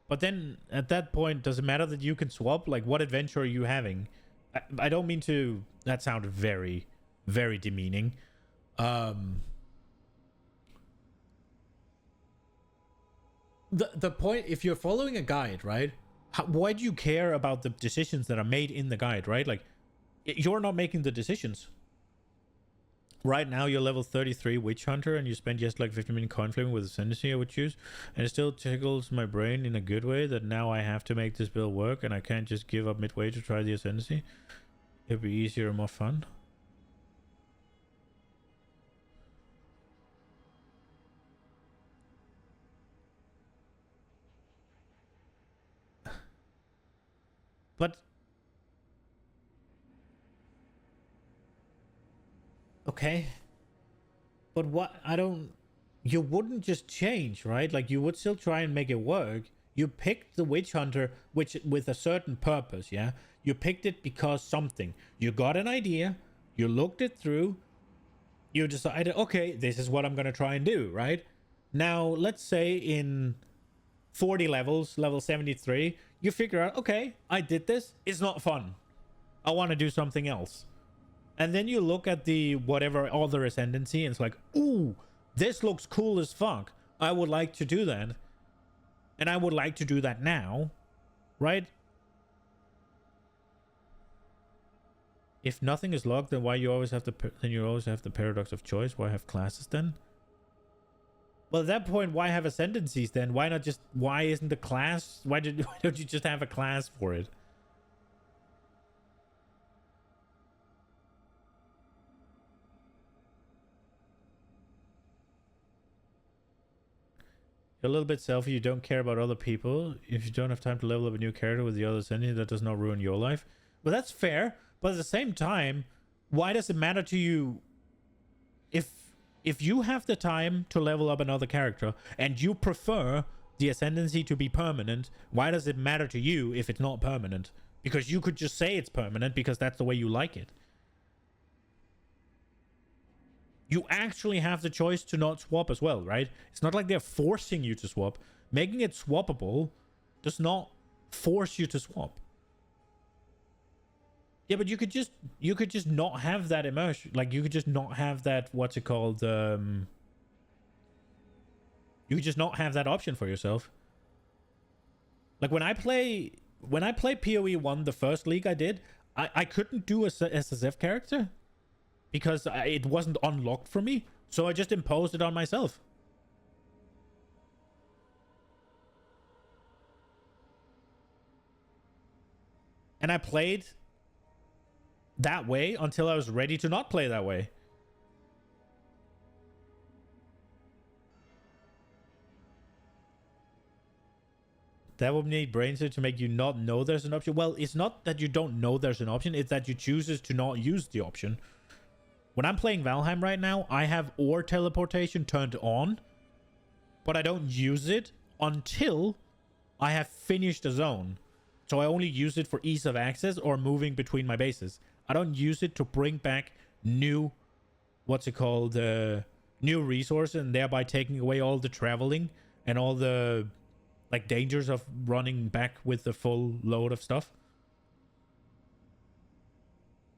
But then at that point, does it matter that you can swap? Like, what adventure are you having? I don't mean to... That sounded very, very demeaning. The point, if you're following a guide, right? Why do you care about the decisions that are made in the guide, right? Like, you're not making the decisions. Right now, you're level 33 Witch Hunter, and you spend just like 15-minute coin flipping with Ascendancy, I would choose. And it still tickles my brain in a good way that now I have to make this build work, and I can't just give up midway to try the Ascendancy. It'd be easier and more fun. But okay, but what? You wouldn't just change, right? Like, you would still try and make it work. You picked the Witch Hunter, which with a certain purpose, yeah? You picked it because something. You got an idea, you looked it through, you decided, okay, this is what I'm gonna try and do, right? Now, let's say in 40 levels, level 73, you figure out, okay, I did this. It's not fun. I want to do something else. And then you look at the whatever other ascendancy, and it's like, ooh, this looks cool as fuck. I would like to do that. And I would like to do that now. Right? If nothing is locked, then you always have the paradox of choice. Why have classes then? Well, at that point, why have ascendancies then? Why not just... Why isn't the class... Why don't you just have a class for it? You're a little bit selfish. You don't care about other people. If you don't have time to level up a new character with the other ascendant, that does not ruin your life. Well, that's fair. But at the same time, why does it matter to you if you have the time to level up another character and you prefer the ascendancy to be permanent, why does it matter to you if it's not permanent? Because you could just say it's permanent because that's the way you like it. You actually have the choice to not swap as well, right? It's not like they're forcing you to swap. Making it swappable does not force you to swap. Yeah, but you could just not have that immersion. Like, you could just not have that, what's it called? You could just not have that option for yourself. Like when I play PoE 1, the first league I did, I couldn't do a SSF character because it wasn't unlocked for me. So I just imposed it on myself. And I played that way until I was ready to not play that way. That would need brainset to make you not know there's an option. Well, it's not that you don't know there's an option. It's that you chooses to not use the option. When I'm playing Valheim right now, I have ore teleportation turned on, but I don't use it until I have finished a zone. So I only use it for ease of access or moving between my bases. I don't use it to bring back new, new resources, and thereby taking away all the traveling and all the like dangers of running back with the full load of stuff.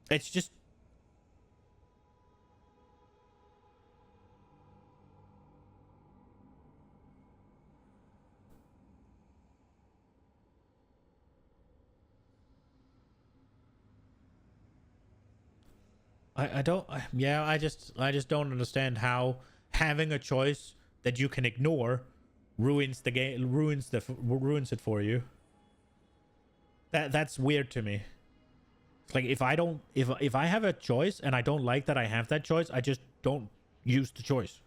It's just I just don't understand how having a choice that you can ignore ruins the game, ruins it for you. That's weird to me. It's like if I have a choice and I don't like that I have that choice, I just don't use the choice.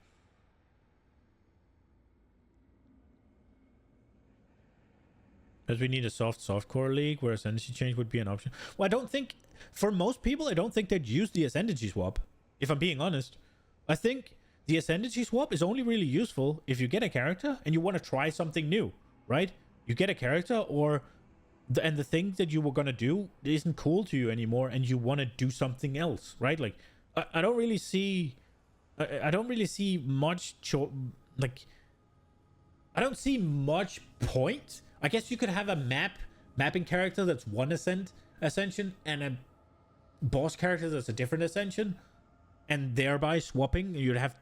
Because we need a softcore league where ascendancy change would be an option. Well, I don't think, for most people, I don't think they'd use the ascendancy swap, if I'm being honest. I think the ascendancy swap is only really useful if you get a character and you want to try something new, right? You get a character and the thing that you were going to do isn't cool to you anymore and you want to do something else, right? Like, I don't really see... I don't really see much... I don't see much point. I guess you could have a mapping character that's one ascension and a boss character that's a different ascension, and thereby swapping. You'd have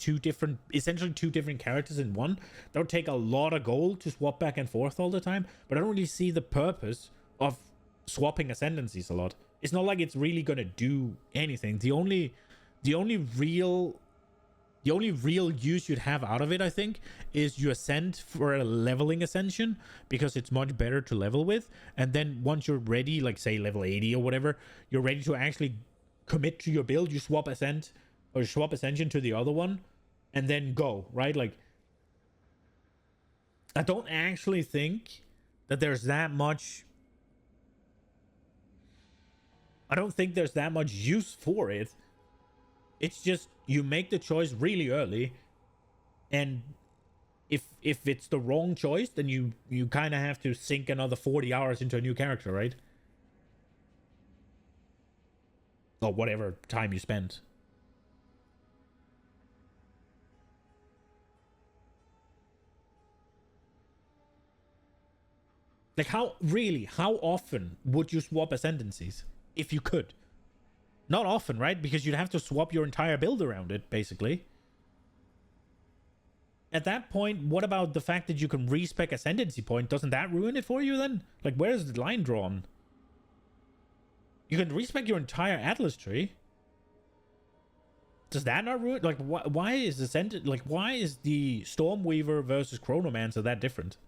essentially two different characters in one. That would take a lot of gold to swap back and forth all the time, but I don't really see the purpose of swapping ascendancies a lot. It's not like it's really gonna do anything. The only real use you'd have out of it, I think, is you ascend for a leveling ascension because it's much better to level with. And then once you're ready, like say level 80 or whatever, you're ready to actually commit to your build, you swap ascent or swap ascension to the other one and then go, right? Like, I don't actually think that there's that much... I don't think there's that much use for it. It's just you make the choice really early, and if it's the wrong choice, then you kind of have to sink another 40 hours into a new character, right? Or whatever time you spend. Like, how often would you swap ascendancies if you could? Not often, right? Because you'd have to swap your entire build around it, basically. At that point, what about the fact that you can respec ascendancy point? Doesn't that ruin it for you then? Like, where's the line drawn? You can respec your entire Atlas tree. Does that not ruin? Like, why is the Stormweaver versus Chronomancer that different?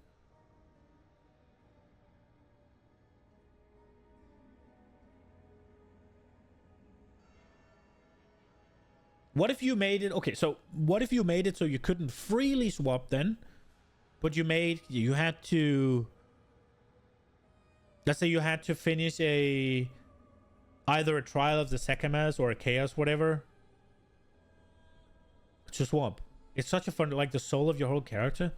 What if you made it... Okay, so what if you made it so you couldn't freely swap then, but you had to... Let's say you had to finish either a Trial of the Sekimas or a Chaos, whatever, to swap. It's such a fun... Like, the soul of your whole character.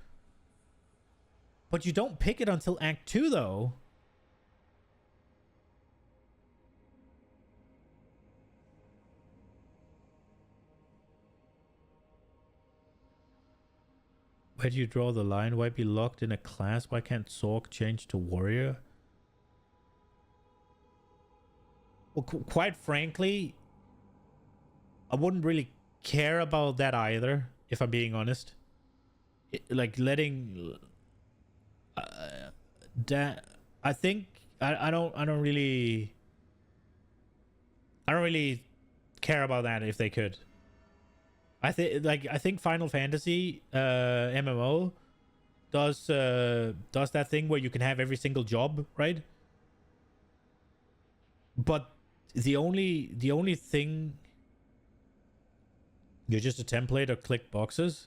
But you don't pick it until Act 2, though. Where do you draw the line? Why be locked in a class? Why can't Sork change to warrior? Well, quite frankly, I wouldn't really care about that either, if I'm being honest. Like, letting... that I think I don't really care about that if they could. I think Final Fantasy MMO does that thing where you can have every single job, right? But the only thing, you're just a template or click boxes.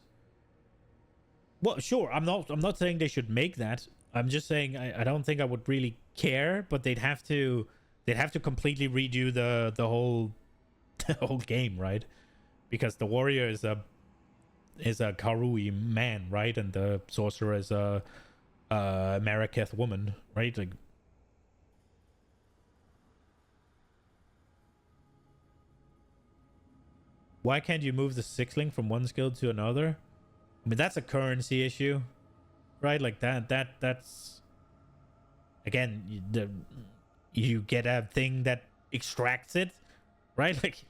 Well, sure, I'm not saying they should make that. I'm just saying I don't think I would really care, but they'd have to completely redo the whole the whole game, right? Because the warrior is a Karui man, right? And the sorcerer is a Marraketh woman, right? Like, why can't you move the sixling from one skill to another? I mean, that's a currency issue, right? Like that's again, you get a thing that extracts it, right? Like,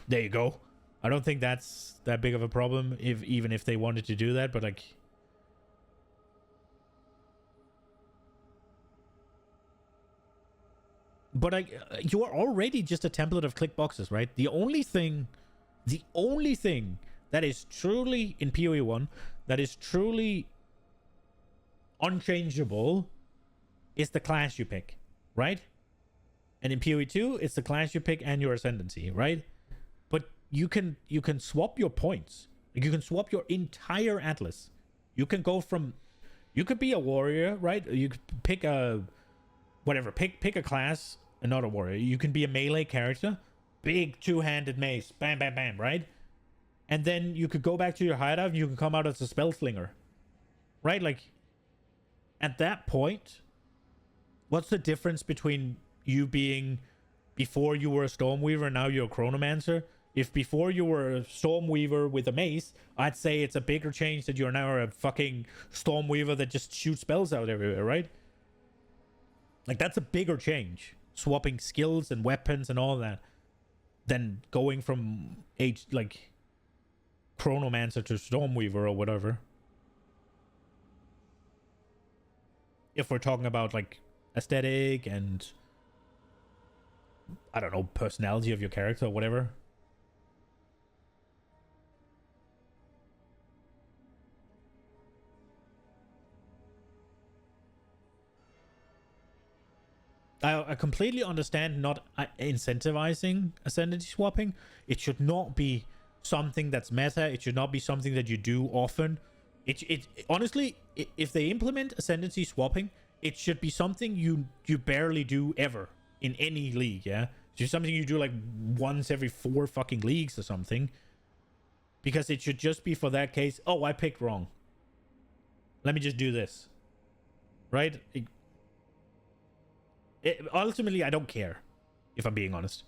there you go. I don't think that's that big of a problem, even if they wanted to do that, but like, you are already just a template of click boxes, right? The only thing that is truly in PoE 1 that is truly unchangeable is the class you pick, right? And in PoE 2, it's the class you pick and your ascendancy, right? But you can swap your points. Like, you can swap your entire atlas. You can go from, you could be a warrior, right? You could pick a whatever, pick a class, not a warrior. You can be a melee character, big two-handed mace, bam bam bam, right? And then you could go back to your hideout and you can come out as a spell slinger, right? Like, at that point, what's the difference between you being, before you were a Stormweaver and now you're a Chronomancer? If before you were a Stormweaver with a mace, I'd say it's a bigger change that you're now a fucking Stormweaver that just shoots spells out everywhere, right? Like, that's a bigger change. Swapping skills and weapons and all that than going from like Chronomancer to Stormweaver or whatever. If we're talking about like aesthetic and, I don't know, personality of your character or whatever. I completely understand not incentivizing ascendancy swapping. It should not be something that's meta. It should not be something that you do often. It honestly, if they implement ascendancy swapping, it should be something you barely do ever in any league. Yeah, it's just something you do like once every 4 fucking leagues or something. Because it should just be for that case. Oh, I picked wrong. Let me just do this. Right? Ultimately, I don't care, if I'm being honest.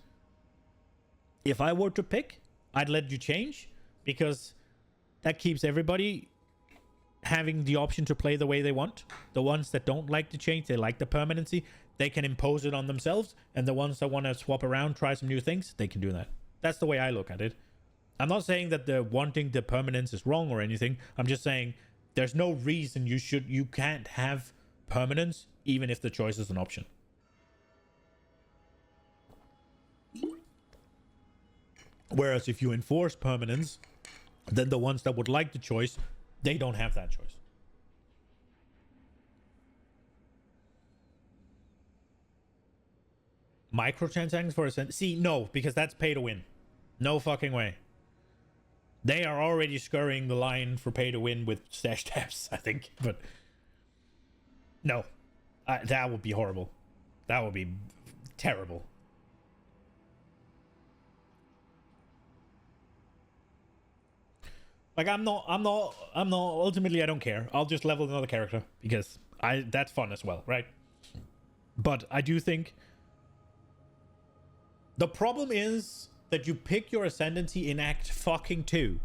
If I were to pick, I'd let you change, because that keeps everybody having the option to play the way they want. The ones that don't like the change, they like the permanency, they can impose it on themselves, and the ones that want to swap around, try some new things, they can do that. That's the way I look at it. I'm not saying that the wanting the permanence is wrong or anything. I'm just saying there's no reason you can't have permanence even if the choice is an option. Whereas if you enforce permanence, then the ones that would like the choice, they don't have that choice. Microtransactions for a see, no, because that's pay to win. No fucking way. They are already scurrying the line for pay to win with stash tabs, I think. But no, that would be horrible. That would be terrible. Like, I'm not ultimately, I don't care. I'll just level another character because that's fun as well, right? But I do think the problem is that you pick your ascendancy in act fucking 2.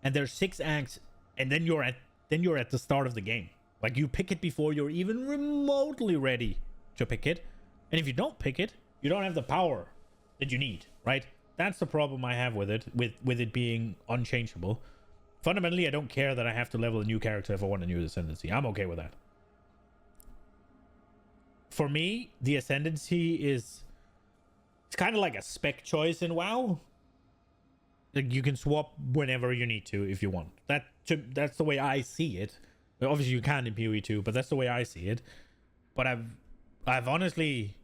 And there's 6 acts, and then you're at the start of the game. Like, you pick it before you're even remotely ready to pick it. And if you don't pick it, you don't have the power that you need, right? That's the problem I have with it, with it being unchangeable. Fundamentally, I don't care that I have to level a new character if I want a new ascendancy. I'm okay with that. for me, the Ascendancy is, it's kind of like a spec choice in WoW. Like, you can swap whenever you need to if you want. That's the way I see it. Obviously, you can in PoE too, but that's the way I see it. But I've honestly,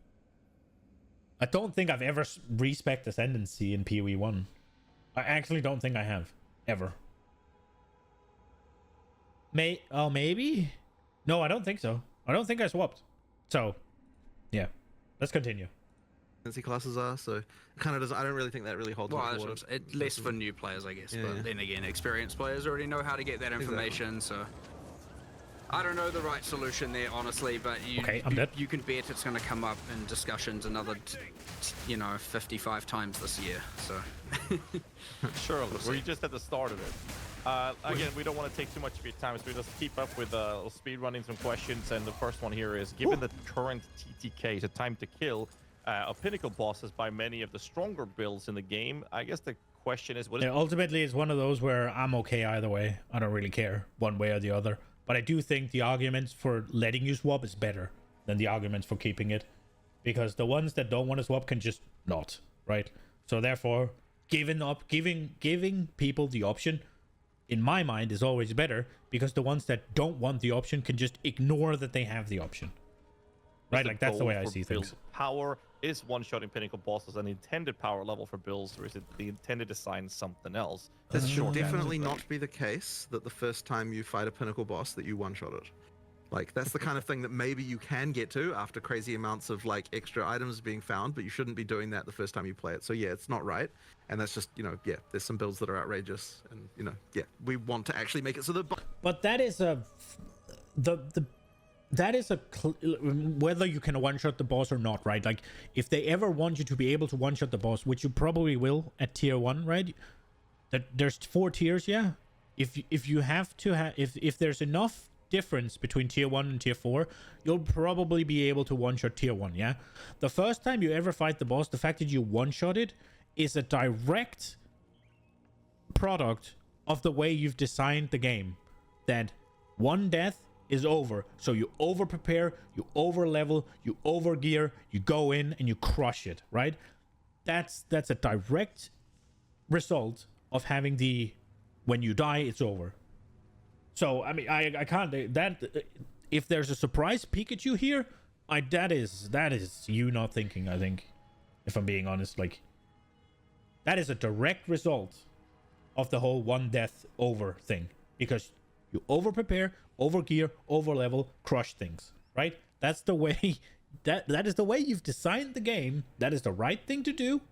I don't think I've ever respect Ascendancy in PoE 1. I actually don't think I have ever. Maybe? No, I don't think so. I don't think I swapped. So, yeah, let's continue. Classes are, so it kind of does. I don't really think that really holds Well, much water. it's less for new players, I guess. Yeah, But yeah. then again, experienced players already know how to get that information. So I don't know the right solution there, honestly. But you can bet it's going to come up in discussions another, 55 times this year. So Sure, we're just at the start of it. Again, we don't want to take too much of your time, so we just keep up with speed running some questions. And the first one here is, given the current TTK, so time to kill, of pinnacle bosses by many of the stronger builds in the game, I guess the question is, ultimately, it's one of those where I'm okay either way. I don't really care one way or the other. But I do think the arguments for letting you swap is better than the arguments for keeping it, because the ones that don't want to swap can just not, right? So therefore, giving people the option, in my mind, is always better, because the ones that don't want the option can just ignore that they have the option. Right, like that's the way I see things. Power is one-shotting pinnacle bosses an intended power level for builds, or is it the intended design something else? This should definitely not be the case that the first time you fight a pinnacle boss that you one-shot it. Like, that's the kind of thing that maybe you can get to after crazy amounts of like extra items being found, but you shouldn't be doing that the first time you play it. So yeah, it's not right. And that's just, there's some builds that are outrageous, and we want to actually make it so that. But that is whether you can one-shot the boss or not, right? Like, if they ever want you to be able to one-shot the boss, which you probably will at tier 1, right? That there's 4 tiers, yeah. If you have to have, if there's enough difference between tier 1 and tier 4, you'll probably be able to one-shot tier 1, yeah. The first time you ever fight the boss, the fact that you one-shot it is a direct product of the way you've designed the game. That one death is over, so you over prepare, you over level, you over gear, you go in and you crush it, right? That's a direct result of having the, when you die, it's over. So I mean, I can't, that if there's a surprise Pikachu here, that is you not thinking. I think, if I'm being honest, like, that is a direct result of the whole one death over thing, because you over prepare, over gear, over level, crush things, right? That's the way, that is the way you've designed the game. That is the right thing to do.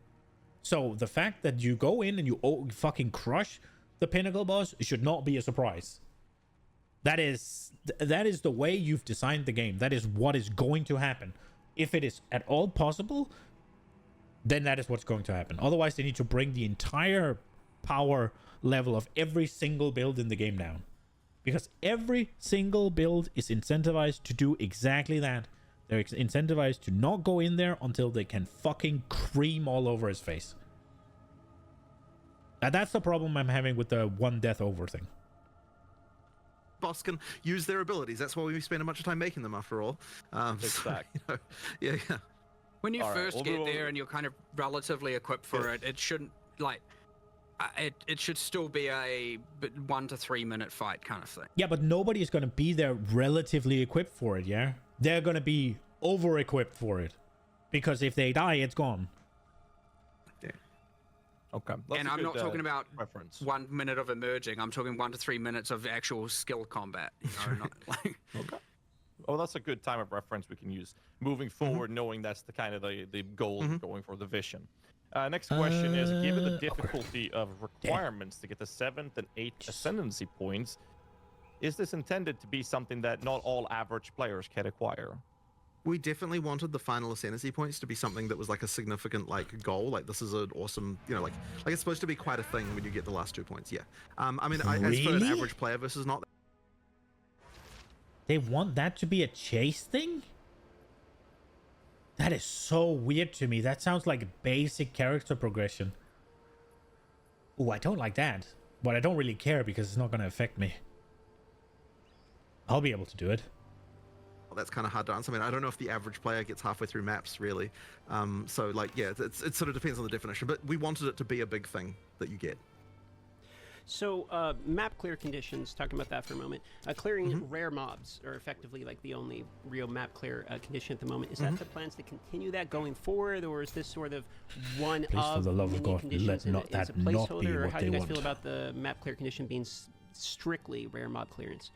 So the fact that you go in and you fucking crush the pinnacle boss, it should not be a surprise. That is the way you've designed the game. That is what is going to happen. If it is at all possible, then that is what's going to happen. Otherwise, they need to bring the entire power level of every single build in the game down. Because every single build is incentivized to do exactly that. They're incentivized to not go in there until they can fucking cream all over his face. Now, that's the problem I'm having with the one death over thing. Boss can use their abilities. That's why we spend a bunch of time making them, after all. Exactly. So, yeah. When you first get there and you're kind of relatively equipped for it, it shouldn't, like, it should still be a 1 to 3 minute fight kind of thing. Yeah, but nobody is going to be there relatively equipped for it, yeah? They're going to be over-equipped for it. Because if they die, it's gone. Yeah. Okay. And I'm not talking about reference. 1 minute of emerging. I'm talking 1 to 3 minutes of actual skill combat. Not like... Okay. Oh, that's a good time of reference we can use moving forward, knowing that's the kind of the goal going for, the vision. Next question is, given the difficulty of requirements to get the 7th and 8th ascendancy points, is this intended to be something that not all average players can acquire? We definitely wanted the final ascendancy points to be something that was like a significant like goal. Like, this is an awesome, like it's supposed to be quite a thing when you get the last 2 points. Yeah. I mean, as for an average player versus not. They want that to be a chase thing? That is so weird to me. That sounds like a basic character progression. Oh, I don't like that. But I don't really care because it's not going to affect me. I'll be able to do it. That's kind of hard to answer. I mean, I don't know if the average player gets halfway through maps really. So like, yeah, it sort of depends on the definition. But we wanted it to be a big thing that you get. So, map clear conditions, talking about that for a moment. Clearing rare mobs are effectively like the only real map clear condition at the moment. Is that the plans to continue that going forward, or is this sort of one Please, for of the love of many God, conditions let not as a that not be placeholder, or what how do they you guys want. feel about the map clear condition being strictly rare mob clearance?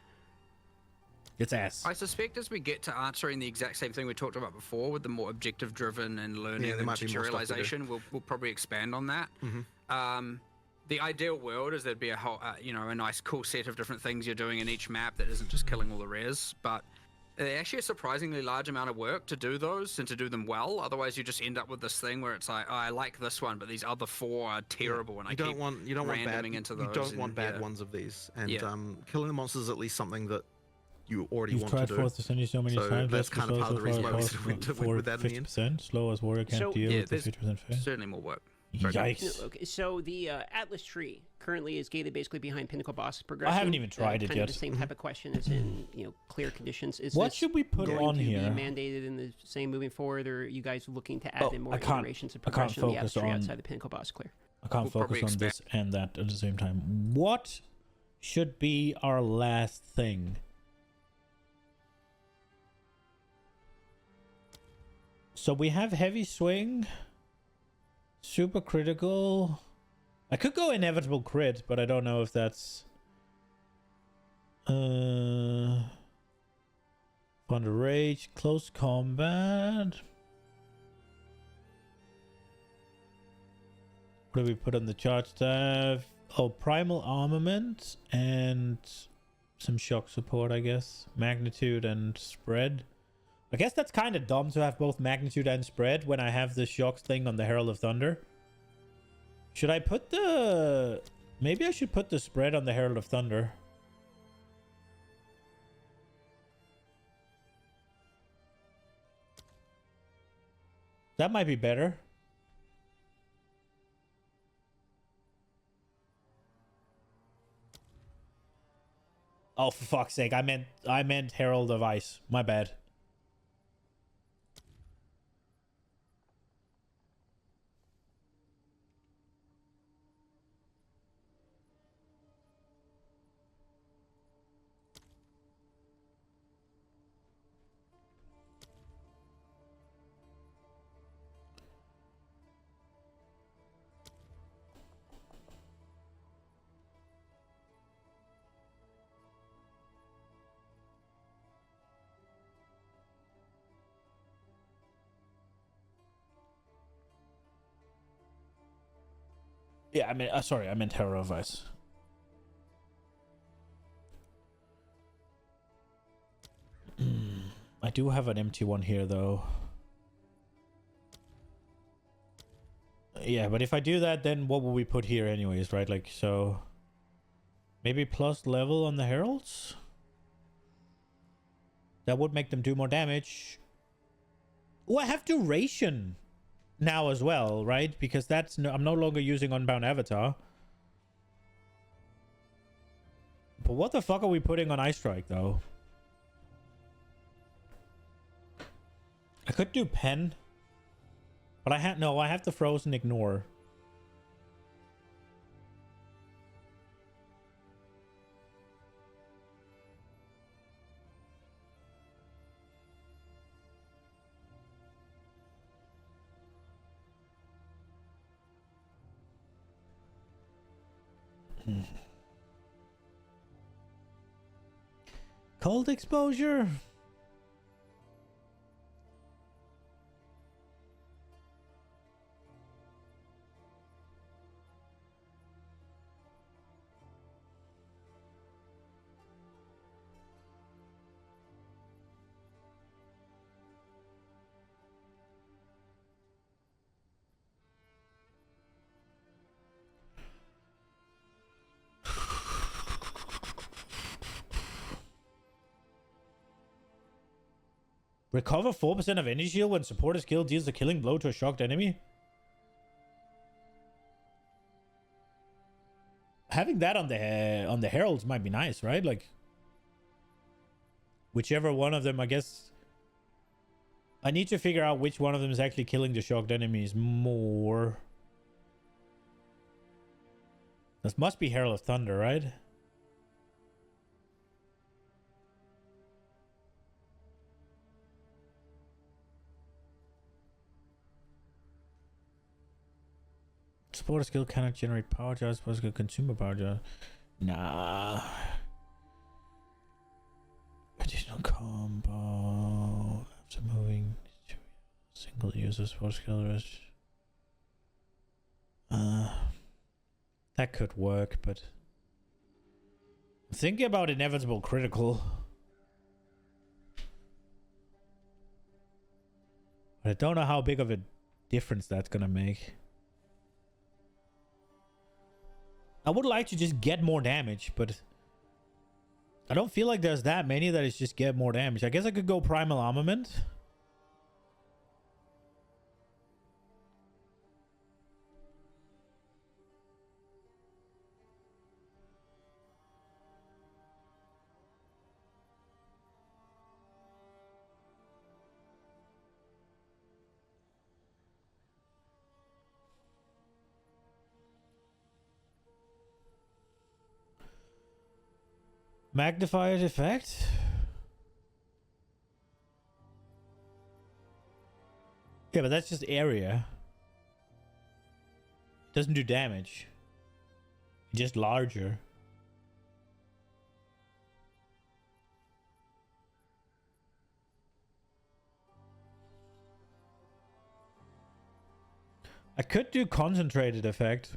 It's ass. I suspect as we get to answering the exact same thing we talked about before with the more objective driven and learning there and might be more stuff to do. tutorialization, we'll probably expand on that. The ideal world is there'd be a whole, a nice cool set of different things you're doing in each map that isn't just killing all the rares, but actually a surprisingly large amount of work to do those and to do them well. Otherwise you just end up with this thing where it's like, oh, I like this one, but these other 4 are terrible, and You don't want bad into those. You don't want bad ones of these, and killing the monsters is at least something that you already want to do. You've tried Force to send you so many times. That's kind of part of the reason why we went with that in the end. 50%. Slow as warrior can't deal with the 50% fair. Certainly more work. Yikes. Okay, so the Atlas tree currently is gated basically behind pinnacle boss progression. I haven't even tried it kind yet. Of the same type of question as in clear conditions. Is what this should we put going on to here? Be mandated in the same moving forward, or are you guys looking to add in more iterations of I can't progression on the Atlas focus tree on- outside the pinnacle boss clear? I can't focus on this and that at the same time. What should be our last thing? So we have heavy swing, super critical. I could go inevitable crit, but I don't know if that's Thunder Rage, close combat. What do we put on the charge staff? Oh, primal armament and some shock support, I guess. Magnitude and spread. I guess that's kind of dumb to have both magnitude and spread when I have the shocks thing on the Herald of Thunder. Should I put the... Maybe I should put the spread on the Herald of Thunder. That might be better. Oh, for fuck's sake. I meant Herald of Ice. My bad. Yeah, I mean, sorry, I meant Herald of Ice. I do have an empty one here, though. Yeah, but if I do that, then what will we put here anyways, right? Like, so... Maybe plus level on the Heralds? That would make them do more damage. Oh, I have duration now as well, right? Because that's I'm no longer using Unbound Avatar. But what the fuck are we putting on Ice Strike, though? I could do Pen. But I have the Frozen Ignore. Cold exposure. Recover 4% of energy shield when supporter skill deals a killing blow to a shocked enemy. Having that on the heralds might be nice, right? Like Whichever one of them, I guess. I need to figure out which one of them is actually killing the shocked enemies more. This must be Herald of Thunder, right? Supporter skill cannot generate power charge. Supporter skill consume a power charge. Nah. Additional combo after moving. Single user support skill rush. That could work, but I'm thinking about inevitable critical. But I don't know how big of a difference that's gonna make. I would like to just get more damage, but I don't feel like there's that many that is just get more damage. I guess I could go Primal Armament. Magnified effect? Yeah, but that's just area. It doesn't do damage. It's just larger. I could do concentrated effect.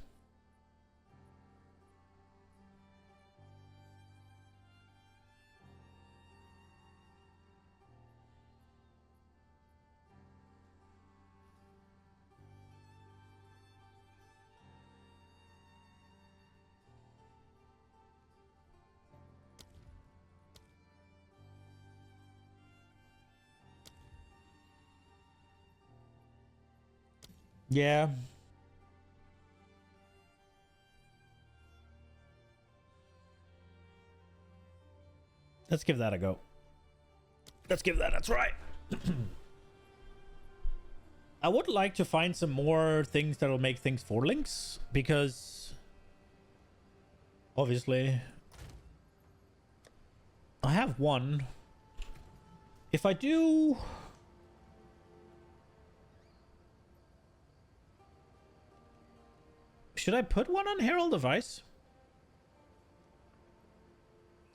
Yeah. Let's give that a go. Let's give that a try. I would like to find some more things that will make things for links, because obviously I have one. If I do... Should I put one on Herald of Ice?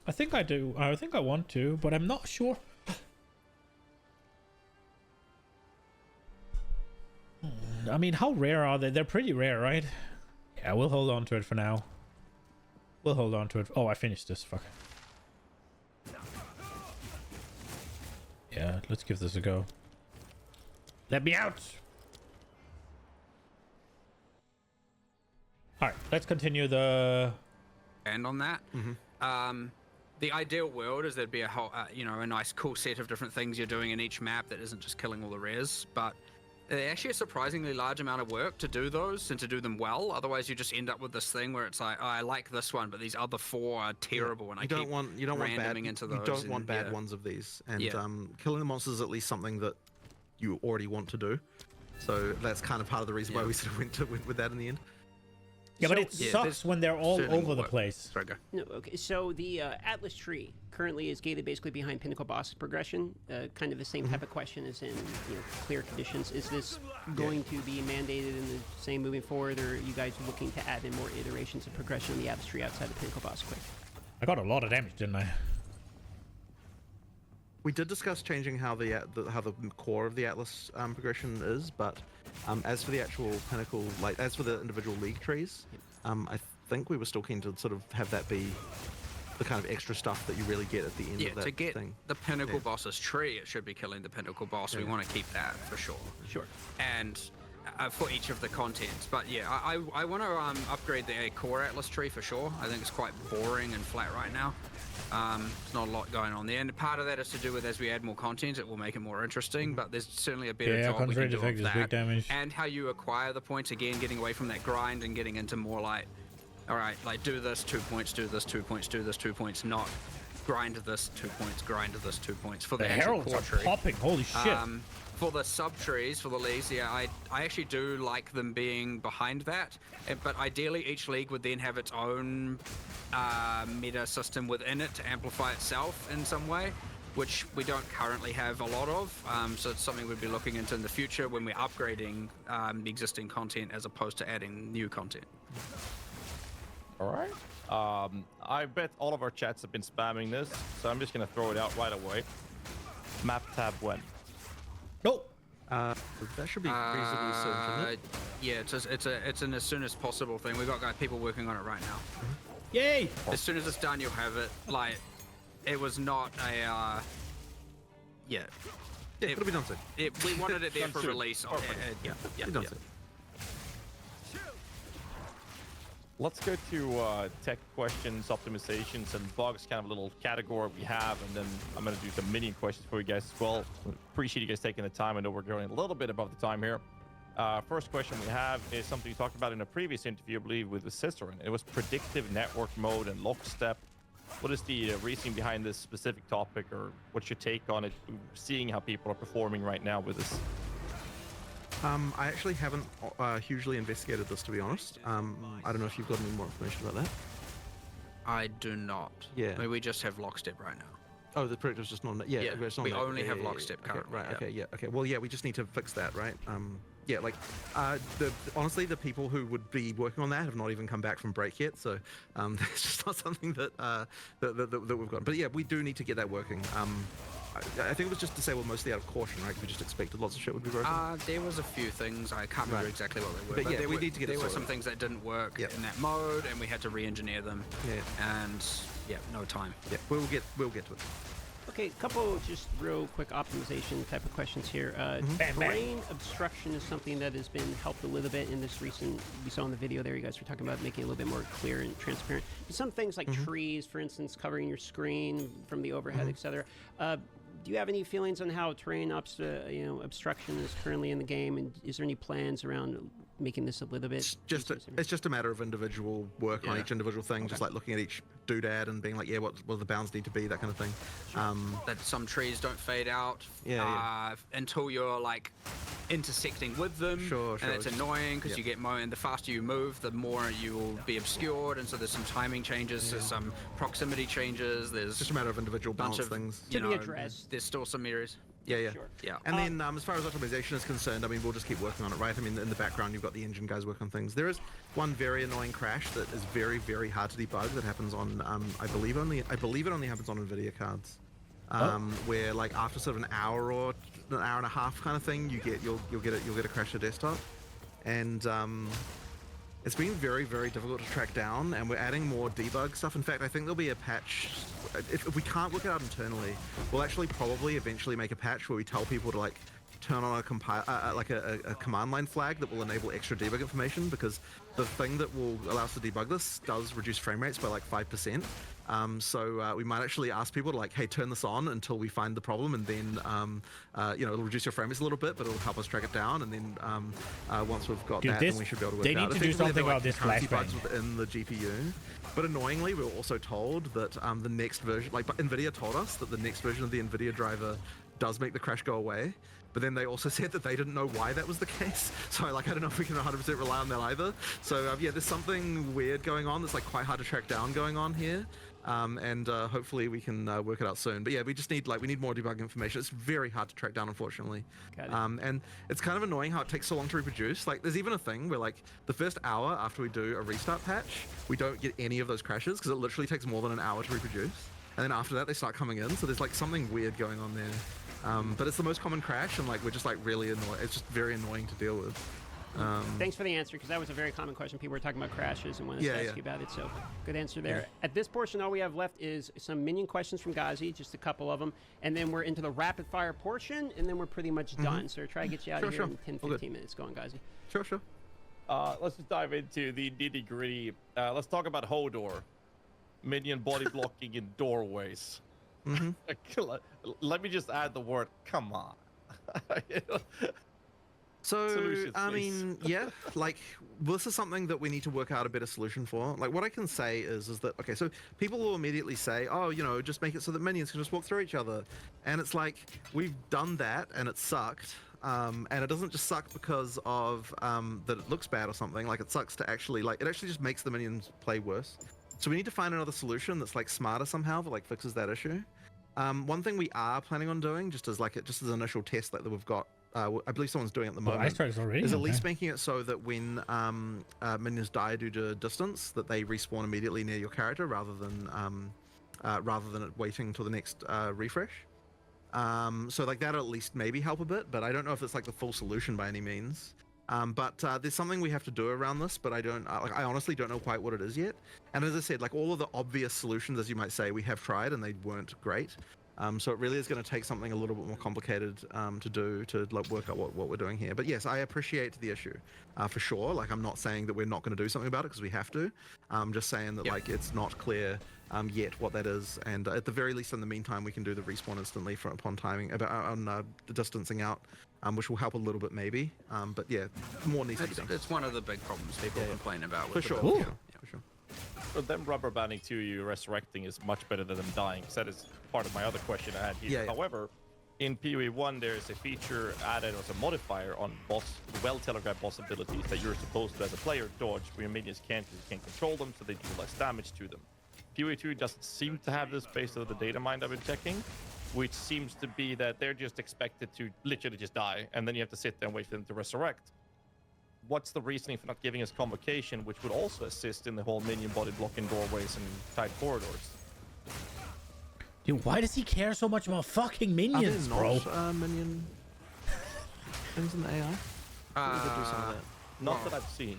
I think I do. I think I want to, but I'm not sure. I mean, how rare are they? They're pretty rare, right? Yeah, we'll hold on to it for now. We'll hold on to it. Oh, I finished this. Fuck. Yeah, let's give this a go. Let me out! Alright, let's continue the... And on that, the ideal world is there'd be a whole, you know, a nice cool set of different things you're doing in each map that isn't just killing all the rares, but they're actually a surprisingly large amount of work to do those and to do them well. Otherwise, you just end up with this thing where it's like, oh, I like this one, but these other four are terrible, and I keep randoming into those. You don't want bad ones of these, and killing the monsters is at least something that you already want to do. So that's kind of part of the reason why we sort of went with that in the end. Yeah, but it sucks when they're all over the place. Sorry, go. No, okay. So the Atlas tree currently is gated basically behind Pinnacle boss progression. Kind of the same type of question as in clear conditions. Is this going to be mandated in the same moving forward, or are you guys looking to add in more iterations of progression in the Atlas tree outside the Pinnacle boss quick? I got a lot of damage, didn't I? We did discuss changing how the core of the Atlas progression is, but as for the actual Pinnacle, like as for the individual league trees, I think we were still keen to sort of have that be the kind of extra stuff that you really get at the end of that to get thing. the Pinnacle boss's tree, it should be killing the Pinnacle boss. We want to keep that for sure. Sure. And for each of the contents. But yeah, I want to upgrade the core Atlas tree for sure. I think it's quite boring and flat right now. There's not a lot going on there, and part of that is to do with as we add more content, it will make it more interesting. But there's certainly a better job we can do of that. Damage. And how you acquire the points again, getting away from that grind and getting into more like, all right, like do this 2 points, do this 2 points, do this 2 points, not grind this 2 points, grind this 2 points for the, The actual heralds core are tree. popping. Holy shit. For the sub-trees, for the leagues, yeah, I actually do like them being behind that, but ideally each league would then have its own meta system within it to amplify itself in some way, which we don't currently have a lot of, so it's something we'd be looking into in the future when we're upgrading the existing content as opposed to adding new content. All right. I bet all of our chats have been spamming this, so I'm just gonna throw it out right away. Map tab when? Nope. That should be reasonably soon, shouldn't it? Yeah, it's an as soon as possible thing. We've got people working on it right now. Yay. As soon as it's done, you'll have it. Like, it was not a yeah. It'll be done soon. We wanted it there for soon. release. Yeah. It'll be done soon. Let's go to tech questions, optimizations, and bugs, kind of a little category we have, and then I'm going to do some minion questions for you guys as well. Appreciate you guys taking the time. I know we're going a little bit above the time here. First question we have is something you talked about in a previous interview, I believe, with the Cicerin. It was predictive network mode and lockstep. What is the reasoning behind this specific topic, or what's your take on it, seeing how people are performing right now with this? I actually haven't hugely investigated this, to be honest. I don't know if you've got any more information about that. I do not. Yeah. I mean, we just have lockstep right now. Oh, the predictor's just not. Yeah, Yeah, it's not we that- only yeah, have yeah, lockstep okay, currently, Right. yeah. Okay. Yeah. Okay. Well, yeah, we just need to fix that, right? Yeah. Like, honestly, the people who would be working on that have not even come back from break yet, so it's just not something that that we've got. But yeah, we do need to get that working. I think it was just disabled mostly out of caution, right? 'Cause we just expected lots of shit would be broken. There was a few things, I can't remember Right. exactly what they were. But yeah, there we were, need to get it there were sorted. some things that didn't work Yep. in that mode, and we had to re-engineer them. Yeah. And yeah, no time. Yeah. We'll get to it. Okay, a couple just real quick optimization type of questions here. Terrain obstruction is something that has been helped a little bit in this recent, we saw in the video there, you guys were talking about making it a little bit more clear and transparent. Some things like trees, for instance, covering your screen from the overhead, etc. Do you have any feelings on how terrain obstruction is currently in the game, and is there any plans around making this a little bit It's just a matter of individual work on Yeah. each individual thing, just like looking at each doodad and being like, yeah, what the bounds need to be, that kind of thing. That some trees don't fade out until you're like intersecting with them. Sure, and it's just- annoying because yeah. you get more, and the faster you move, the more you will be obscured, and so there's some timing changes, there's some proximity changes, there's It's just a matter of individual bunch balance of things. you To be know, addressed. There's still some areas. Yeah. Sure. Yeah. And then as far as optimization is concerned, I mean, we'll just keep working on it, right? I mean, in the background, you've got the engine guys working on things. There is one very annoying crash that is very, very hard to debug that happens on, I believe it only happens on NVIDIA cards. Where like after sort of an hour and a half kind of thing, you'll get a crash to desktop, and it's been very, very difficult to track down, and we're adding more debug stuff. In fact, I think there'll be a patch. If we can't work it out internally, we'll actually probably eventually make a patch where we tell people to like turn on a command line flag that will enable extra debug information, because the thing that will allow us to debug this does reduce frame rates by like 5%. So we might actually ask people to like, hey, turn this on until we find the problem, and then it'll reduce your frame rates a little bit, but it'll help us track it down. And then once we've got that, then we should be able to work they it out. need to do something about this concurrency flashbang. bugs within the GPU. But annoyingly, we were also told that the next version, like NVIDIA told us that the next version of the NVIDIA driver does make the crash go away. But then they also said that they didn't know why that was the case. So like, I don't know if we can 100% rely on that either. So yeah, there's something weird going on that's like quite hard to track down going on here. And hopefully we can work it out soon. But yeah, we just need more debug information. It's very hard to track down, unfortunately. Got it. And it's kind of annoying how it takes so long to reproduce. Like, there's even a thing where like the first hour after we do a restart patch, we don't get any of those crashes because it literally takes more than an hour to reproduce. And then after that, they start coming in. So there's like something weird going on there. But it's the most common crash, and like we're just like really annoyed. It's just very annoying to deal with. Thanks for the answer, because that was a very common question. People were talking about crashes and wanted to ask you about it, so good answer there. At this portion, all we have left is some minion questions from Ghazi, just a couple of them, and then we're into the rapid fire portion, and then we're pretty much done. So try to get you out of here in 10, 15 minutes. Go on, Ghazi. Sure. Let's just dive into the nitty gritty. Let's talk about Hodor, minion body blocking in doorways. Let me just add the word "come on." So, Solutions, I please. mean, yeah, like, this is something that we need to work out a better solution for. Like, what I can say is that, okay, so people will immediately say, oh, you know, just make it so that minions can just walk through each other. And it's like, we've done that and it sucked. And it doesn't just suck because of that it looks bad or something. Like, it sucks to actually, like, it actually just makes the minions play worse. So we need to find another solution that's, like, smarter somehow that, like, fixes that issue. One thing we are planning on doing, just as an initial test that we've got, I believe someone's doing at the moment, Ice Strike's already is at okay. least making it so that when minions die due to distance, that they respawn immediately near your character rather than it waiting till the next refresh. So like that'll at least maybe help a bit, but I don't know if it's like the full solution by any means. But there's something we have to do around this, but I honestly don't know quite what it is yet. And as I said, like all of the obvious solutions, as you might say, we have tried and they weren't great. So it really is going to take something a little bit more complicated to do to like work out what we're doing here. But yes, I appreciate the issue for sure. Like I'm not saying that we're not going to do something about it because we have to. I'm just saying that like it's not clear yet what that is. And at the very least, in the meantime, we can do the respawn instantly upon timing on the distancing out, which will help a little bit maybe. But yeah, more needs to be done. It's one of the big problems people complain about. For With sure. the build. Yeah, for sure. So them rubber banding to you resurrecting is much better than them dying, because that is part of my other question I had here. Yeah, yeah. However, in PoE 1 there is a feature added as a modifier on well telegraphed boss abilities that you're supposed to as a player dodge when your minions can't, because you can't control them, so they do less damage to them. PoE 2 doesn't seem to have this based on the data mine I've been checking, which seems to be that they're just expected to literally just die, and then you have to sit there and wait for them to resurrect. What's the reasoning for not giving us convocation, which would also assist in the whole minion body blocking doorways and tight corridors? Dude, why does he care so much about fucking minions, bro? Minion things in the AI? We could do some of that. Not that I've seen.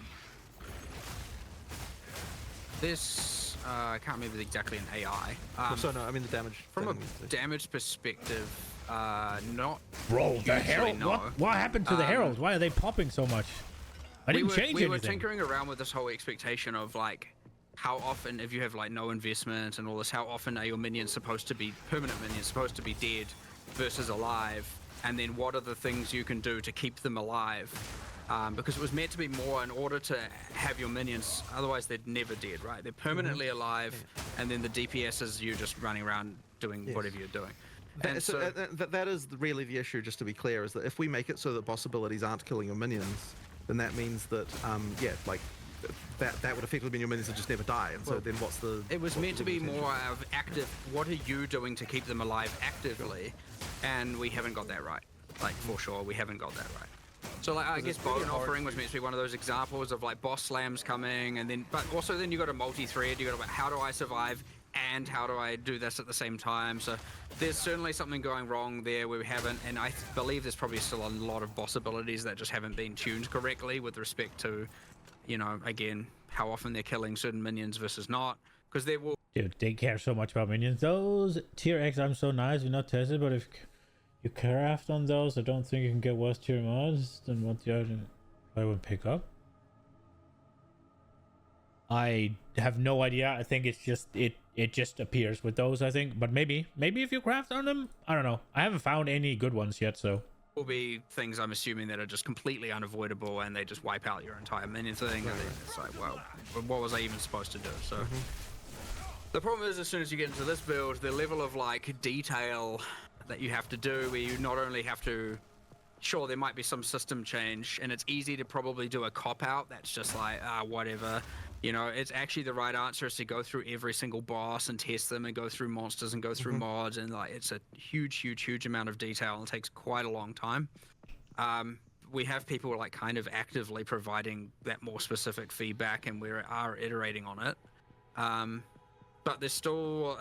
This I can't remember exactly an AI. So no, I mean the damage. From thing. a damage perspective, not Bro, the hugely, herald. no. What happened to the heralds? Why are they popping so much? I didn't change we anything. were tinkering around with this whole expectation of like how often, if you have like no investment and all this, how often are your minions supposed to be permanent minions, supposed to be dead versus alive, and then what are the things you can do to keep them alive? Because it was meant to be more in order to have your minions, otherwise they're never dead, right? They're permanently alive, and then the DPS is you just running around doing whatever you're doing. And That is really the issue, just to be clear, is that if we make it so that boss abilities aren't killing your minions, then that means that, like, that would effectively mean your minions would just never die. And so then what's the... It was meant to be more of active, what are you doing to keep them alive actively? And we haven't got that right. Like, for sure, we haven't got that right. So, like, I guess Bone Offering was meant to be one of those examples of, like, boss slams coming, and then... But also then you got a multi-thread, you got about how do I survive, and how do I do this at the same time? So there's certainly something going wrong there where we haven't, and I believe there's probably still a lot of boss abilities that just haven't been tuned correctly with respect to, you know, again, how often they're killing certain minions versus not, because there will... Dude, they care so much about minions. Those tier X are so nice. We're not tested, but if you craft on those, I don't think you can get worse tier mods than what the other I would pick up. I have no idea. I think it's just it just appears with those, I think. But maybe if you craft on them, I don't know. I haven't found any good ones yet, so will be things I'm assuming that are just completely unavoidable and they just wipe out your entire minion thing. And then it's like, well, what was I even supposed to do? So the problem is, as soon as you get into this build, the level of like detail that you have to do, where you not only have to, sure, there might be some system change, and it's easy to probably do a cop out that's just like, whatever. You know, it's actually the right answer is to go through every single boss and test them and go through monsters and go through mods, and like it's a huge amount of detail and it takes quite a long time. We have people like kind of actively providing that more specific feedback, and we are iterating on it. But there's still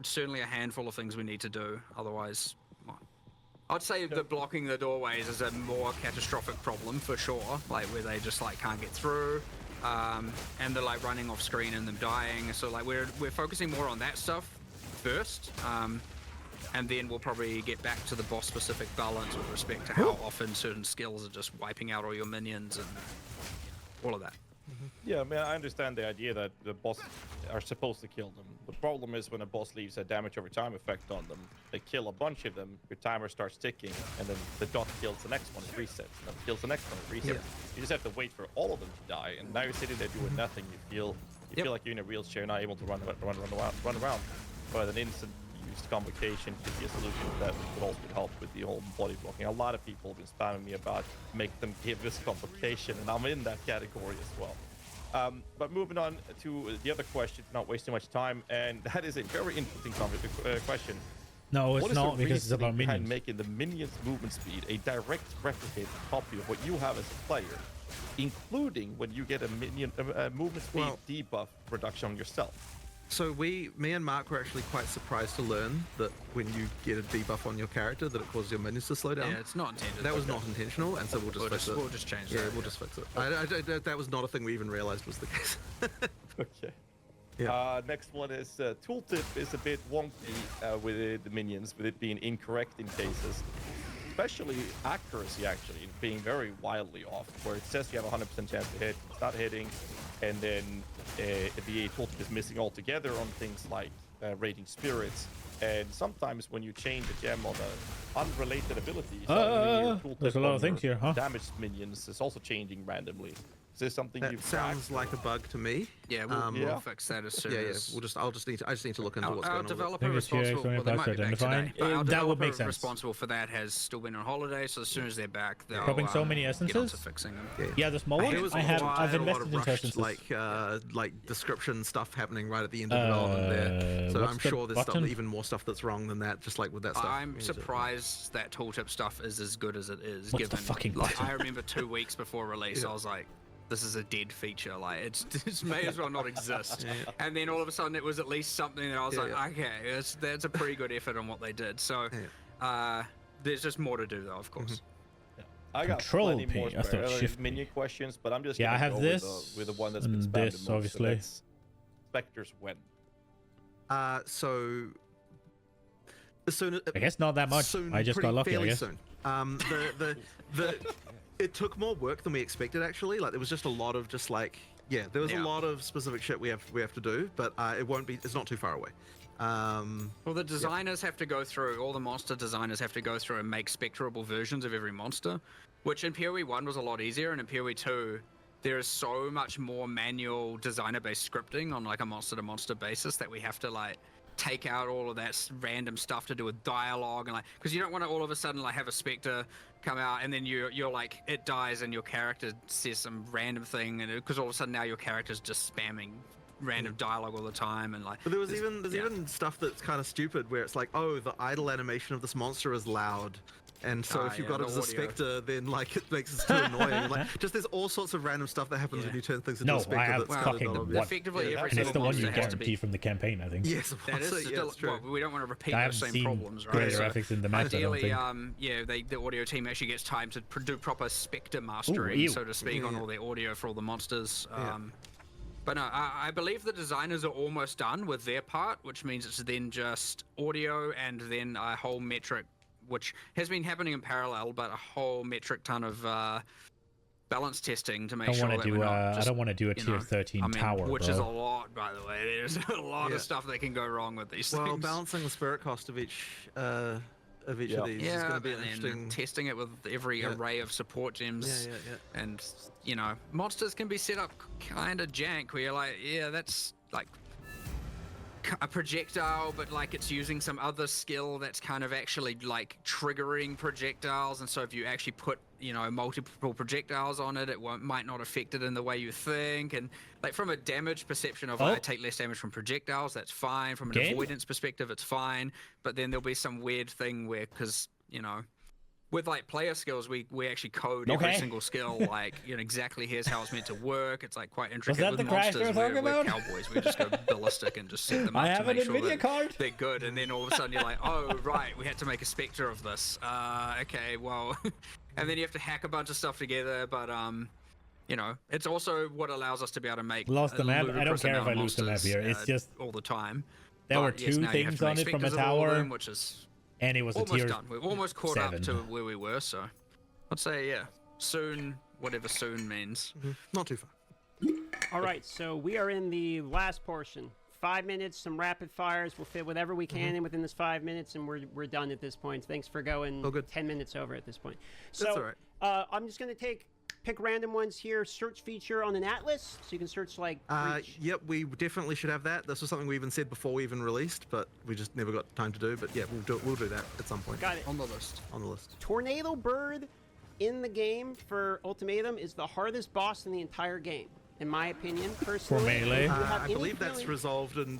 certainly a handful of things we need to do. Otherwise, I'd say that blocking the doorways is a more catastrophic problem for sure. Like where they just like can't get through. And they're like running off screen and them dying. So like we're focusing more on that stuff first, and then we'll probably get back to the boss specific balance with respect to how often certain skills are just wiping out all your minions and all of that. Yeah, I mean, I understand the idea that the boss are supposed to kill them. The problem is when a boss leaves a damage over time effect on them, they kill a bunch of them, your timer starts ticking, and then the dot kills the next one, it resets, and then kills the next one, it resets. You just have to wait for all of them to die, and now you're sitting there doing nothing. You feel like you're in a wheelchair, not able to run around. But an instant used convocation could be a solution that would also help with the whole body blocking. A lot of people have been spamming me about make them give this convocation, and I'm in that category as well. But moving on to the other question, not wasting much time, and that is a very interesting question. No, it's What is not the because it's about reasoning behind minions. making the minions' movement speed a direct replicated copy of what you have as a player, including when you get a minion movement speed debuff reduction on yourself? So me and Mark were actually quite surprised to learn that when you get a debuff on your character, that it causes your minions to slow down. Yeah, it's not intended. That was not intentional, and so we'll just fix it. We'll just change Yeah, that. we'll just fix it. That was not a thing we even realized was the case. Okay. Yeah. Next one is tooltip is a bit wonky with the minions, with it being incorrect in cases, especially accuracy actually being very wildly off, where it says you have a 100% chance to hit, it's not hitting, and then the tooltip is missing altogether on things like raiding spirits. And sometimes when you change a gem on an unrelated ability, suddenly your tooltip there's a lot on of things your here, huh? damaged minions is also changing randomly. Is this something That you've sounds like a bug to me. Yeah, we'll fix that as soon as. I just need to look into what's Our going on. developer Think it's here, responsible. Well, they explain might be back identifying. today. But our That would make developer sense. responsible for that has still been on holiday, so as soon as they're back, they'll Dropping so many get essences? onto fixing them. Yeah, the small There one. was I've a lot invested of in rushed, essences. like description stuff happening right at the end of development there. So what's I'm the sure there's button? even more stuff that's wrong than that. Just like with that stuff. I'm surprised that tooltip stuff is as good as it is. What's the given, fucking like, button? I remember 2 weeks before release, I was like, this is a dead feature. Like, it may as well not exist. And then all of a sudden, it was at least something that I was okay, that's a pretty good effort on what they did. So, there's just more to do, though, of course. I got Control plenty P. more I thought shift minion questions, but I'm just Yeah, gonna I have go this with the one that's been and spammed this, the most. obviously. So that's Spectres when. So as soon I guess not that much. Soon, I just got lucky, I fairly guess. soon. It took more work than we expected actually. Like there was just a lot of there was a lot of specific shit we have to do, but it won't be. It's not too far away. Well, the designers have to go through, all the monster designers have to go through and make spectrable versions of every monster, which in PoE 1 was a lot easier, and in PoE 2, there is so much more manual designer-based scripting on like a monster-to-monster basis that we have to like take out all of that random stuff to do with dialogue and like, because you don't want to all of a sudden like have a specter come out and then you're like, it dies and your character says some random thing, and because all of a sudden now your character's just spamming random dialogue all the time, and like. But there's even stuff that's kind of stupid where it's like, oh, the idle animation of this monster is loud, and so if you've got it as a specter, then like it makes it too annoying. Like just there's all sorts of random stuff that happens when you turn things into a specter. I have that's fucking kind of one. Effectively, every And it's the single one you monster has to guarantee be. from the campaign, I think. Yes, That is still, still, well, we don't want to repeat I those haven't same seen problems, right? greater So graphics in the match, I don't ideally, think. the audio team actually gets time to do proper specter mastering, ew. so to speak, on all their audio for all the monsters. But no, I believe the designers are almost done with their part, which means it's then just audio and then a whole metric, which has been happening in parallel, but a whole metric ton of balance testing to make sure that we're not just, I don't want to do a tier 13 tower, which bro. is a lot, by the way. There's a lot of stuff that can go wrong with these Well, things. balancing the spirit cost of each of these is going to be an interesting. Testing it with every array of support gems. And monsters can be set up kind of jank where you're like, that's like a projectile, but like it's using some other skill that's kind of actually like triggering projectiles, and so if you actually put multiple projectiles on it, might not affect it in the way you think. And like from a damage perception of I take less damage from projectiles, that's fine. From an avoidance perspective, it's fine. But then there'll be some weird thing where, because with like player skills, we actually code every single skill, like exactly here's how it's meant to work. It's like quite intricate. that with the crash monsters, you were talking we're about? cowboys. We just go ballistic and just set them up I have to an make sure NVIDIA that card. they're good. And then all of a sudden you're like, oh right, we had to make a specter of this. Okay, well, and then you have to hack a bunch of stuff together. But it's also what allows us to be able to make. Lost the map. I don't ludicrous care if amount I of lose the map monsters, here. It's just all the time. there were But, yes, two now you have things to make on it from a specters of all of tower, them, which is and it was a almost tier done. We're almost caught 7. up to where we were, so I'd say soon, whatever soon means. Not too far. All right, so we are in the last portion. 5 minutes, some rapid fires. We'll fit whatever we can in within this 5 minutes, and we're done at this point. Thanks for going 10 minutes over at this point. So That's all right. I'm just going to pick random ones here. Search feature on an atlas, so you can search like. Yep, we definitely should have that. This was something we even said before we even released, but we just never got time to do. But yeah, we'll do that at some point. Got it. On the list. On the list. Tornado Bird in the game for Ultimatum is the hardest boss in the entire game, in my opinion, personally. For Melee? Do you have I any believe that's feeling- resolved, and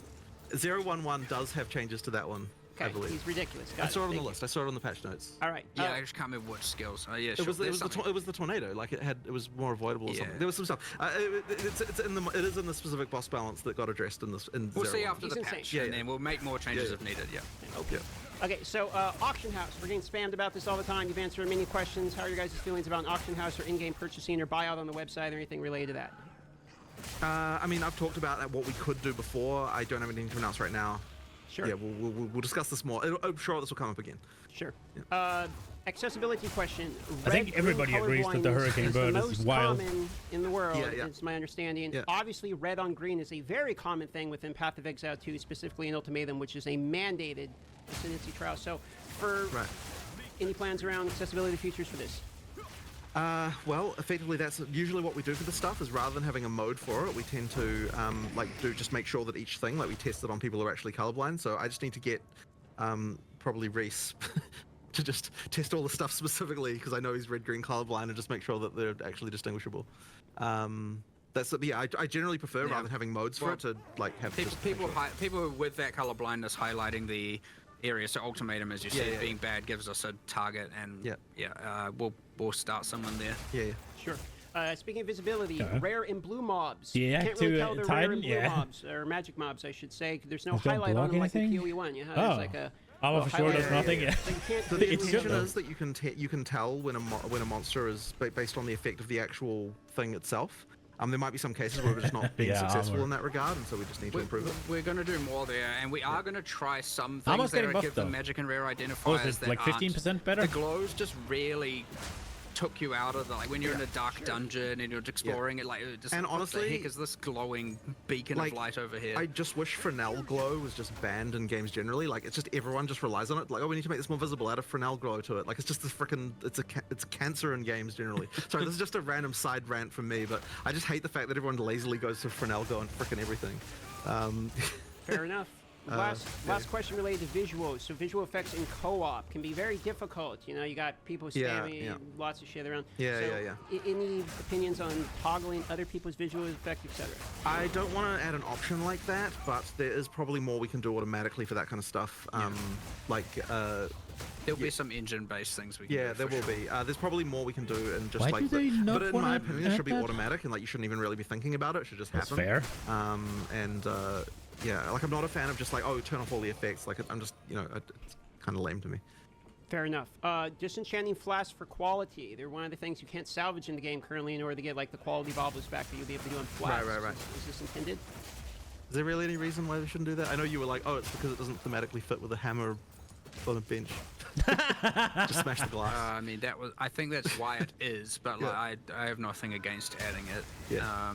011 does have changes to that one. I Okay, believe. he's ridiculous. I Got saw it on the Thank list. I saw it on the patch notes. you. All right. Yeah, I just can't remember what skills. Yeah, It sure. was there's something. it was the tornado. Like it was more avoidable or Yeah. something. There was some stuff. It is in the specific boss balance that got addressed in this. We'll 011. see after He's the insane. patch, Yeah, and yeah. then we'll make more changes Yeah, if needed. Yeah. Yeah. Okay, so auction house. We're getting spammed about this all the time. You've answered many questions. How are your guys' feelings about an auction house or in-game purchasing or buyout on the website or anything related to that? I mean, I've talked about what we could do before. I don't have anything to announce right now. Sure. Yeah, we'll discuss this more. I'm sure this will come up again. Sure. Accessibility question. I think Red-green everybody agrees that the colorblindness Hurricane is Bird the is most wild. common in the world. Yeah, yeah. It's my understanding. Yeah. Obviously, red on green is a very common thing within Path of Exile 2, specifically in Ultimatum, which is a mandated ascendancy trial. So, for Right. any plans around accessibility features for this? Well, effectively, that's usually what we do for this stuff. Is rather than having a mode for it, we tend to just make sure that each thing, like we test it on people who are actually colorblind. So I just need to get probably Reese to just test all the stuff specifically because I know he's red-green colorblind and just make sure that they're actually distinguishable. I generally prefer rather than having modes for Well, it to like have just People make sure. people with that color blindness highlighting the area. So ultimatum, as you Yeah, said, yeah, being bad gives us a target, and we'll start someone there. Yeah. Sure. Speaking of visibility, Okay. rare and blue mobs. Yeah, You can't really to, tell they're rare Titan, and blue yeah. mobs, or magic mobs, I should say. There's no They don't highlight on block them like the anything? QE1. You know, Oh. there's like a Oh, for sure, highlight there's area. nothing. Yeah. So you can't So the It's good, intention though. is that you can tell when a monster is based on the effect of the actual thing itself. There might be some cases where we're just not being Yeah, successful armor. in that regard, and so we just need to improve it. We're going to do more there, and we are going to try some Almost things that getting buffed, give them though. magic and rare identifiers. Oh, is it that like 15% better? The glows just really took you out of the, like when you're in a dark dungeon and you're exploring it, like just And what honestly, the heck is this glowing beacon like, of light over here? I just wish Fresnel glow was just banned in games generally. Like, it's just everyone just relies on it. Like, oh, we need to make this more visible. Add a Fresnel glow to it. Like, it's just this freaking it's cancer in games generally. Sorry, this is just a random side rant from me, but I just hate the fact that everyone lazily goes to Fresnel glow and freaking everything. Fair enough. Last question related to visuals. So visual effects in co-op can be very difficult. You know, you got people Yeah, spamming yeah. lots of shit around. Yeah, so yeah. Any opinions on toggling other people's visual effects, etc.? I don't want to add an option like that, but there is probably more we can do automatically for that kind of stuff. There'll be some engine-based things we can Yeah, do there for will sure. be. There's probably more we can do, and just Why like. do they not but in my wanna opinion, it should be add that? automatic, and like you shouldn't even really be thinking about it. It should just happen. That's fair. Yeah, like I'm not a fan of just like, oh, turn off all the effects. Like I'm just, it's kind of lame to me. Fair enough. Disenchanting flasks for quality. They're one of the things you can't salvage in the game currently in order to get like the quality baubles back that you'll be able to do on flasks. Right. Is this intended? Is there really any reason why they shouldn't do that? I know you were like, oh, it's because it doesn't thematically fit with a hammer on a bench. Just smash the glass. I mean, I think that's why it is, but like, I have nothing against adding it. Yeah.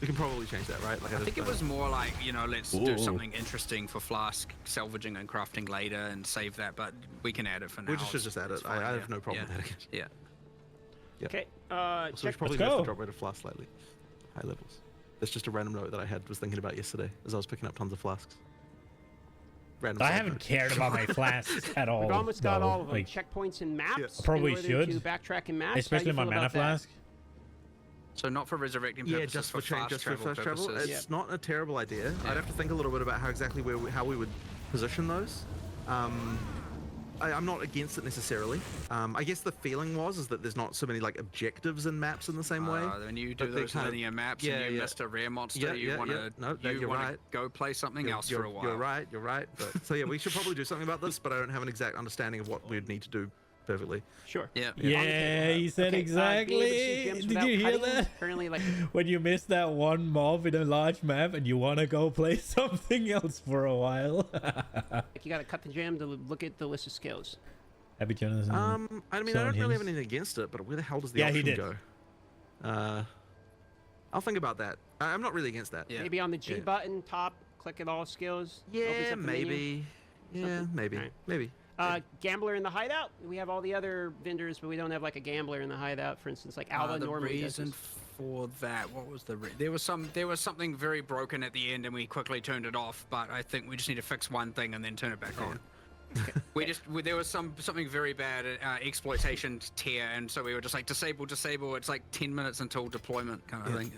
We can probably change that, right? Like I think it was more like, let's do Ooh. something interesting for Flask salvaging and crafting later and save that, but we can add it for now. We should just add it. It's fine, I have yeah. no problem yeah. with adding it. Yeah. Yeah. Okay. So we Check. should probably Let's nerf the go. drop rate of flasks slightly. High levels. That's just a random note that I was thinking about yesterday as I was picking up tons of flasks. Random I side haven't note. cared about my flasks at all. We've almost got though. all of them. Like, Checkpoints and maps. Yeah. I probably in order should. to backtrack in maps. How do especially you my feel mana about that? flask. So not for resurrecting Yeah, purposes, just for change, fast just for travel fast travel. purposes. It's not a terrible idea. I'd have to think a little bit about how we would position those. I'm not against it necessarily. I guess the feeling is that there's not so many like objectives in maps in the same way. When you do But they those kind of- linear maps yeah, and you yeah. missed a rare monster, Yeah, you yeah, want yeah. to No, you're right. go play something else for a while. You're right. But so yeah, we should probably do something about this, but I don't have an exact understanding of what we'd need to do perfectly. Sure. Yeah. Yeah, he said Okay, exactly. being able to see gems Did without you hear cutting, that? Currently, like When you miss that one mob in a large map and you want to go play something else for a while. you got to cut the gem to look at the list of skills. Happy Jonathan. I mean, I Selling don't really have hints. anything against it, but where the hell does the Yeah, he option did. go? I'll think about that. I'm not really against that. Yeah. Maybe on the G button, top, click at all skills. opens Yeah, up the menu. maybe. Yeah, Something? maybe. Alright. Maybe. Gambler in the hideout. We have all the other vendors, but we don't have like a gambler in the hideout. For instance, like Alba The normally does reason this. for that, what was the there was something very broken at the end, and we quickly turned it off. But I think we just need to fix one thing and then turn it back on. There was something very bad at exploitation tier, and so we were just like disable. It's like 10 minutes until deployment kind of thing.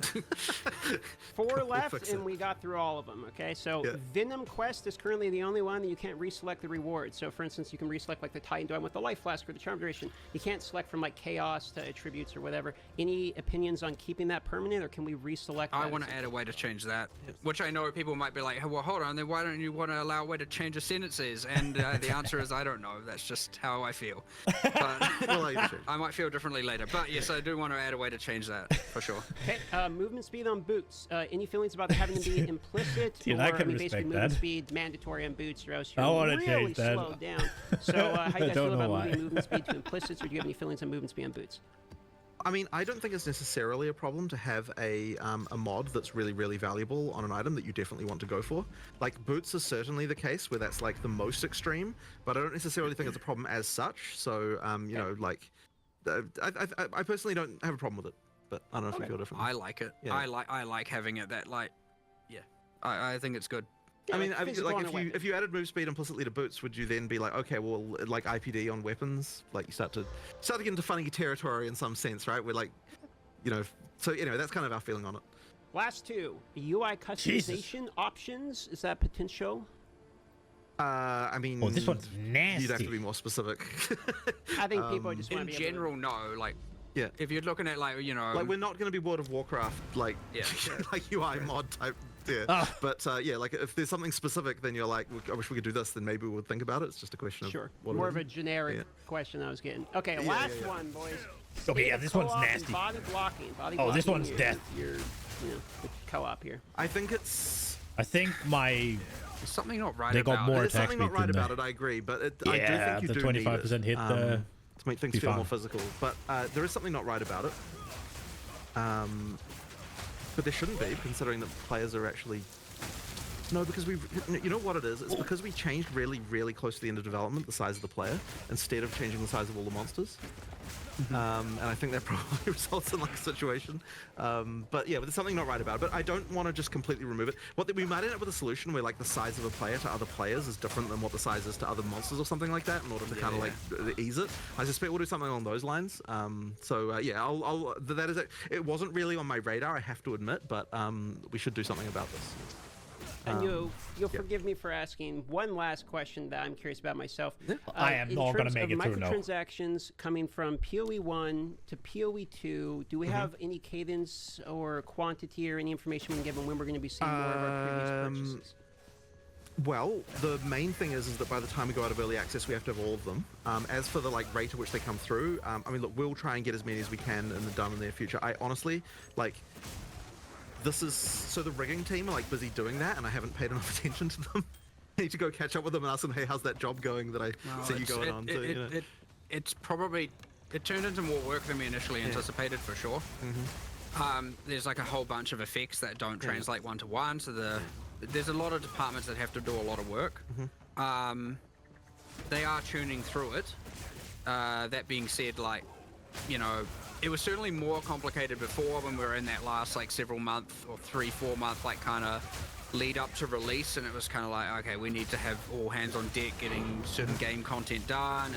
4 left, fix and it. we got through all of them. Okay, so Yeah. Venom Quest is currently the only one that you can't reselect the rewards. So, for instance, you can reselect like the Titan Dome with the Life Flask or the Charm Duration. You can't select from like Chaos to Attributes or whatever. Any opinions on keeping that permanent, or can we reselect? I that want to add a way to change that, which I know people might be like, well, hold on, then why don't you want to allow a way to change the sentences? And the answer is I don't know. That's just how I feel. But Well, I should. I might feel differently later. But yes, I do want to add a way to change that for sure. Okay, movement speed on boots. Any feelings about having to be implicit, Dude, or I can basically respect movement that. speed mandatory on boots, or else you're I wanna really change that. slowed down. So, how you guys don't feel know about why. moving movement speed to implicits, or do you have any feelings on movement speed on boots? I mean, I don't think it's necessarily a problem to have a mod that's really, really valuable on an item that you definitely want to go for. Like, boots is certainly the case where that's like the most extreme, but I don't necessarily think it's a problem as such. So, you know, like, I personally don't have a problem with it, but I don't know if you feel differently. I like it. Yeah. I like having it that like, yeah. I think it's good. I mean, physical like on a weapon. if you added move speed implicitly to boots, would you then be like, okay, well, like IPD on weapons, like you start to get into funny territory in some sense, right? We're like, you know, so anyway, that's kind of our feeling on it. Last two, UI customization options. Is that potential? I mean, Oh, this one's nasty. You'd have to be more specific. I think people just want In to be able to- general, no. Like, Yeah. if you're looking at like, you know, Like, we're not going to be World of Warcraft, like, Yeah. like UI mod type. Yeah. Ah. But yeah, like if there's something specific, then you're like, I wish we could do this. Then maybe we'll think about it. It's just a question of Sure. what it More of is. a generic Yeah. question I was getting. Okay, Yeah, last yeah. one, boys. Okay, yeah, State of this one's co-op and nasty. Body blocking. Body Oh, this blocking one's your- death. Your, you know, the co-op here. I think it's. I think my there's something not right They got about more it. There's attack something not speed right than about the- it. I agree, but I do Yeah, think you the do 25% need it, hit to make things be feel more fine. physical. But there is something not right about it. But there shouldn't be, considering that players are actually. No, because you know what it is? It's because we changed really, really close to the end of development the size of the player instead of changing the size of all the monsters. And I think that probably results in like a situation. But yeah, but there's something not right about it. But I don't want to just completely remove it. We might end up with a solution where like the size of a player to other players is different than what the size is to other monsters or something like that in order to kind of like ease it. I suspect we'll do something along those lines. Yeah, that is it. It wasn't really on my radar, I have to admit, but we should do something about this. And you'll forgive me for asking one last question that I'm curious about myself. I am not gonna make it through, no. Microtransactions coming from PoE 1 to PoE 2, do we have any cadence or quantity or any information we can give on when we're going to be seeing more of our previous purchases? Well, the main thing is that by the time we go out of early access, we have to have all of them. As for the like rate at which they come through, I mean, look, we'll try and get as many as we can done in the near future. I honestly, like, this is so the rigging team are like busy doing that, and I haven't paid enough attention to them. I need to go catch up with them and ask them, hey, how's that job going that I see you going on to? You know? It's probably it turned into more work than we initially anticipated for sure. There's like a whole bunch of effects that don't translate one to one, so there's a lot of departments that have to do a lot of work. They are tuning through it. That being said, like, you know, it was certainly more complicated before when we were in that last like several month or 3-4 month like kind of lead up to release, and it was kind of like, okay, we need to have all hands on deck getting certain game content done,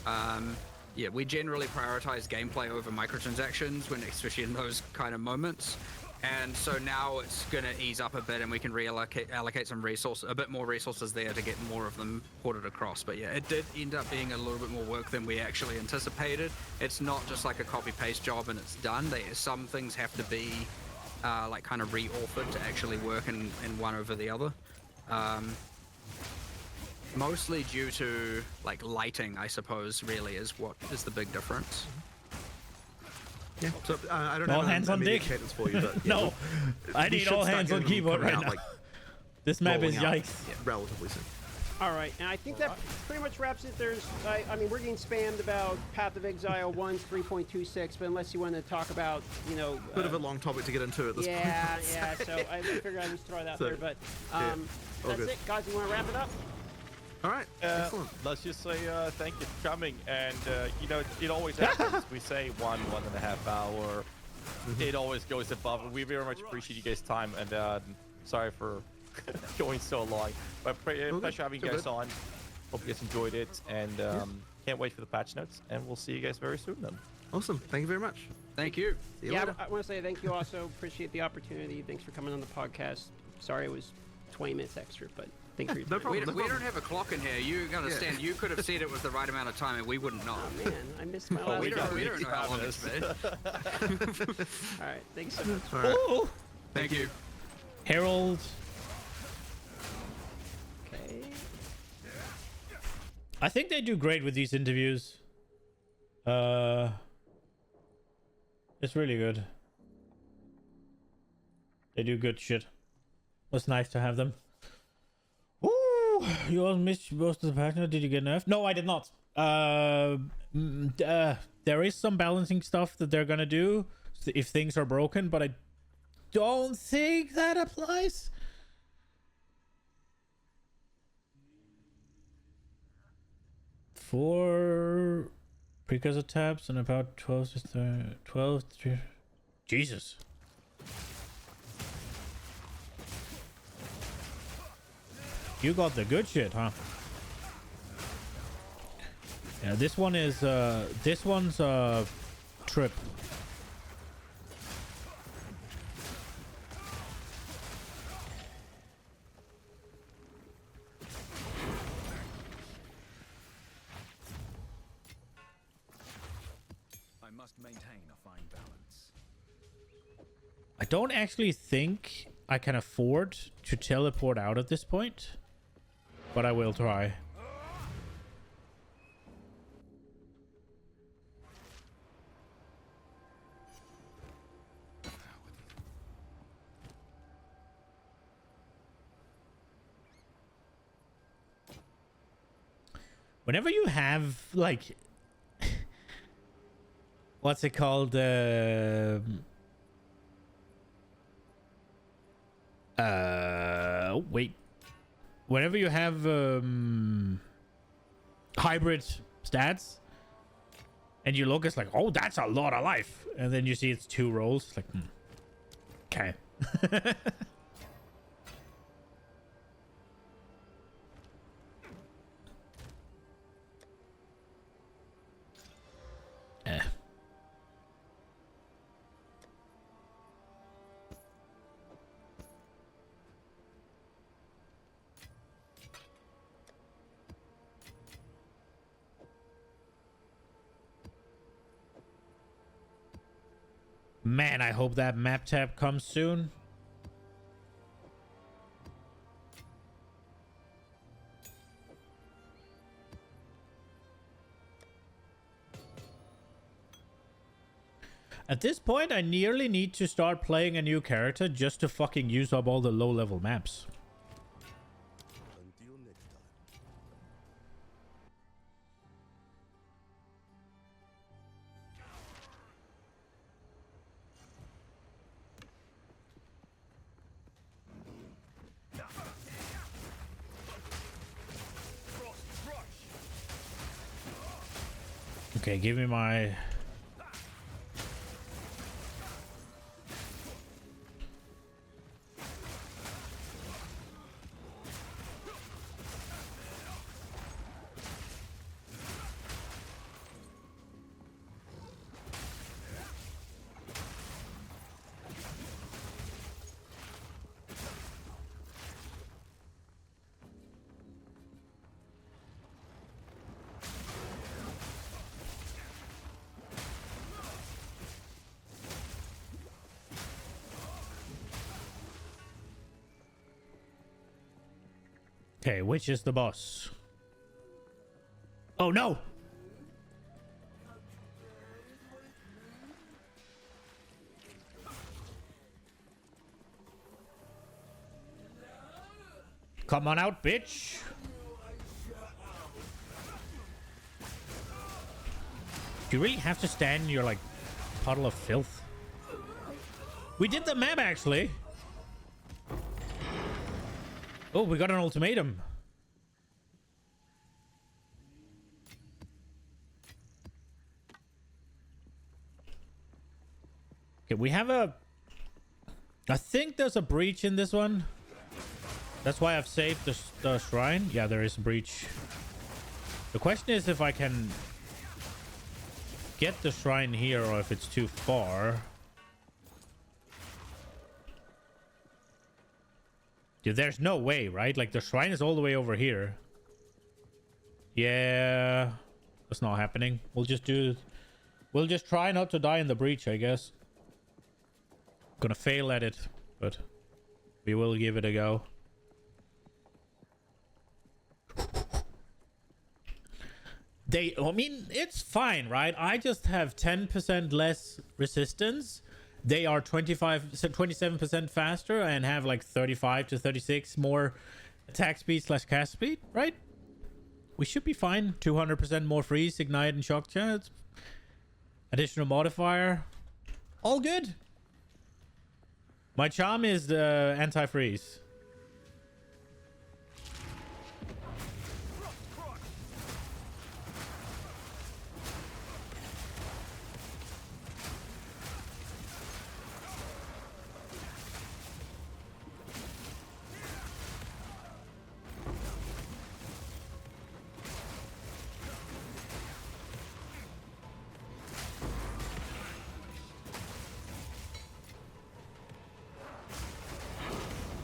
and yeah, we generally prioritize gameplay over microtransactions when, especially in those kind of moments. And so now it's going to ease up a bit, and we can allocate some a bit more resources there to get more of them ported across. But yeah, it did end up being a little bit more work than we actually anticipated. It's not just like a copy-paste job and it's done. Some things have to be like kind of re-authored to actually work in one over the other. Mostly due to like lighting, I suppose, really is what is the big difference. Yeah. So I don't All have hands an on immediate deck. cadence for you, but yeah, No, I we need should all start hands on getting them keyboard coming right out, now. like, This map is rolling out yikes. relatively soon. All right, and I think that pretty much wraps it. I mean, we're getting spammed about Path of Exile 1's 3.26, but unless you want to talk about, you know... Bit of a long topic to get into at this point. Yeah, so I figured I'd just throw it out there, but that's good. it. Guys, you want to wrap it up? All right, excellent. Let's just say thank you for coming. And, you know, it always happens. We say 1.5 hour. It always goes above. We very much appreciate you guys' time. And sorry for going so long. But pleasure having you guys on. Hope you guys enjoyed it. And can't wait for the patch notes. And we'll see you guys very soon then. Awesome. Thank you very much. Thank you. See you Yeah, later. I want to say thank you also. Appreciate the opportunity. Thanks for coming on the podcast. Sorry it was 20 minutes extra, but thank you for your no time. problem. We don't have a clock in here. You understand? You could have said it was the right amount of time, and we wouldn't know. Oh, man, I missed my last we one. don't know how long it's been. All right, thanks so much. All right. Ooh. Thank you. Harold. Okay. I think they do great with these interviews. It's really good. They do good shit. It's nice to have them. Ooh, you all missed most of the patch. Did you get nerfed? No, I did not. There is some balancing stuff that they're gonna do if things are broken, but I don't think that applies. Four precursor tabs and about 12 to 12. Jesus. You got the good shit, huh? Yeah, this one is this one's trip. I must maintain a fine balance. I don't actually think I can afford to teleport out at this point, but I will try. Whenever you have like what's it called, wait, whenever you have hybrid stats and you look, it's like, oh, that's a lot of life, and then you see it's 2 rolls, it's like, okay. Man, I hope that map tab comes soon. At this point, I nearly need to start playing a new character just to fucking use up all the low-level maps. Until next time. Okay, give me my... Okay, which is the boss? Oh no! Come on out, bitch! Do you really have to stand in your, like, puddle of filth? We did the map, actually. Oh, we got an ultimatum. Okay, we have a... I think there's a breach in this one. That's why I've saved the shrine. Yeah, there is a breach. The question is if I can get the shrine here or if it's too far. Dude, there's no way, right? Like, the shrine is all the way over here. Yeah, that's not happening. We'll just try not to die in the breach, I guess. Gonna fail at it, but we will give it a go. I mean, it's fine, right? I just have 10% less resistance. They are 27% faster and have like 35 to 36 more attack speed / cast speed, right? We should be fine. 200% more freeze, ignite, and shock charge. Additional modifier. All good. My charm is the anti-freeze.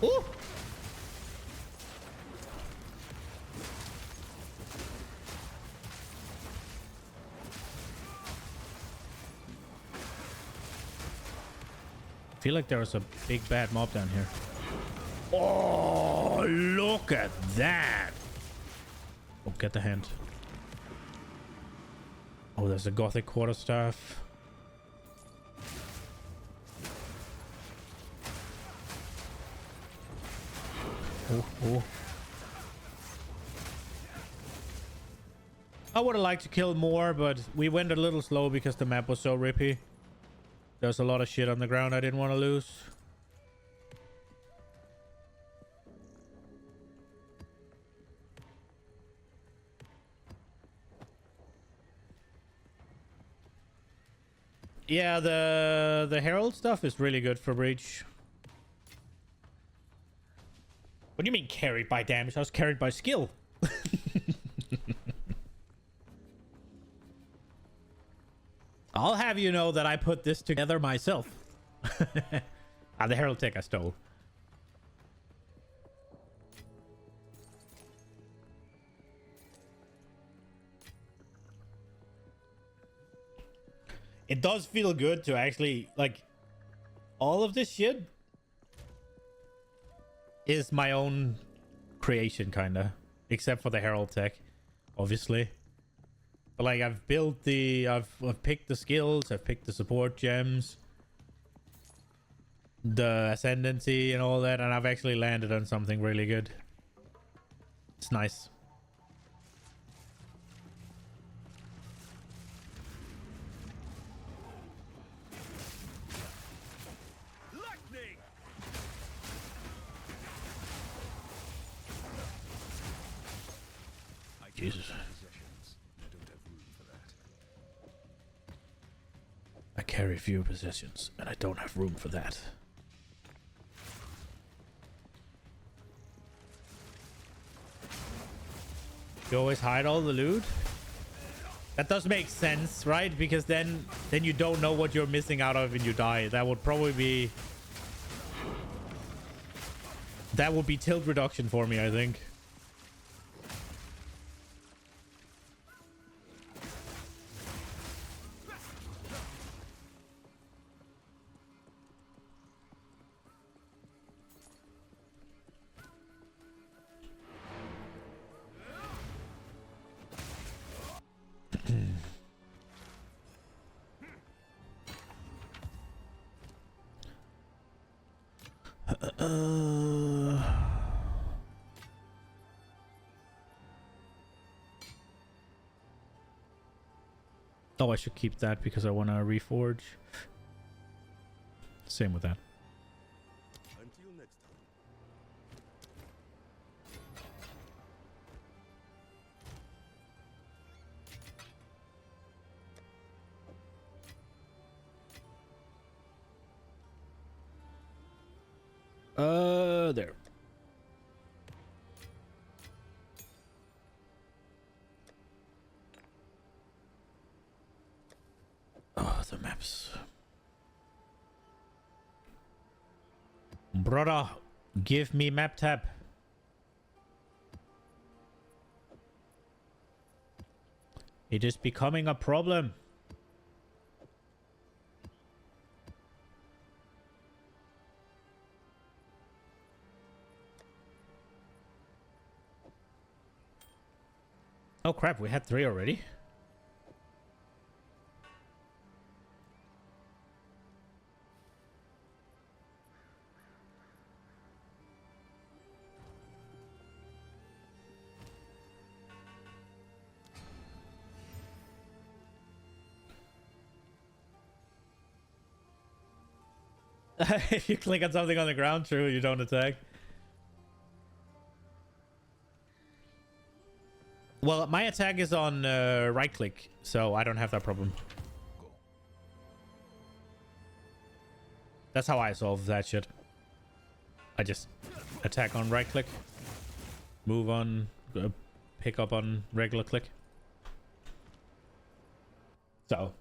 Ooh. I feel like there was a big bad mob down here. Oh, look at that. Oh, get the hand. Oh, there's a gothic quarterstaff. Oh. I would have liked to kill more, but we went a little slow because the map was so rippy. There's a lot of shit on the ground I didn't want to lose. Yeah, the Herald stuff is really good for Breach. What do you mean carried by damage? I was carried by skill. I'll have you know that I put this together myself. The Herald Tech I stole. It does feel good to actually, like, all of this shit is my own creation, kinda, except for the Herald Tech, obviously. But like, I've picked the skills, I've picked the support gems, the ascendancy and all that, and I've actually landed on something really good. It's nice. Jesus. I carry few possessions, and I don't have room for that. You always hide all the loot? That does make sense, right? Because then you don't know what you're missing out of when you die. That would probably be... That would be tilt reduction for me, I think. Oh, I should keep that because I want to reforge. Same with that. Until next time. There. Oh, the maps. Brother, give me map tab. It is becoming a problem. Oh crap, we had 3 already. If you click on something on the ground, true, you don't attack. Well, my attack is on right click, so I don't have that problem. That's how I solve that shit. I just attack on right click, move on, pick up on regular click. So.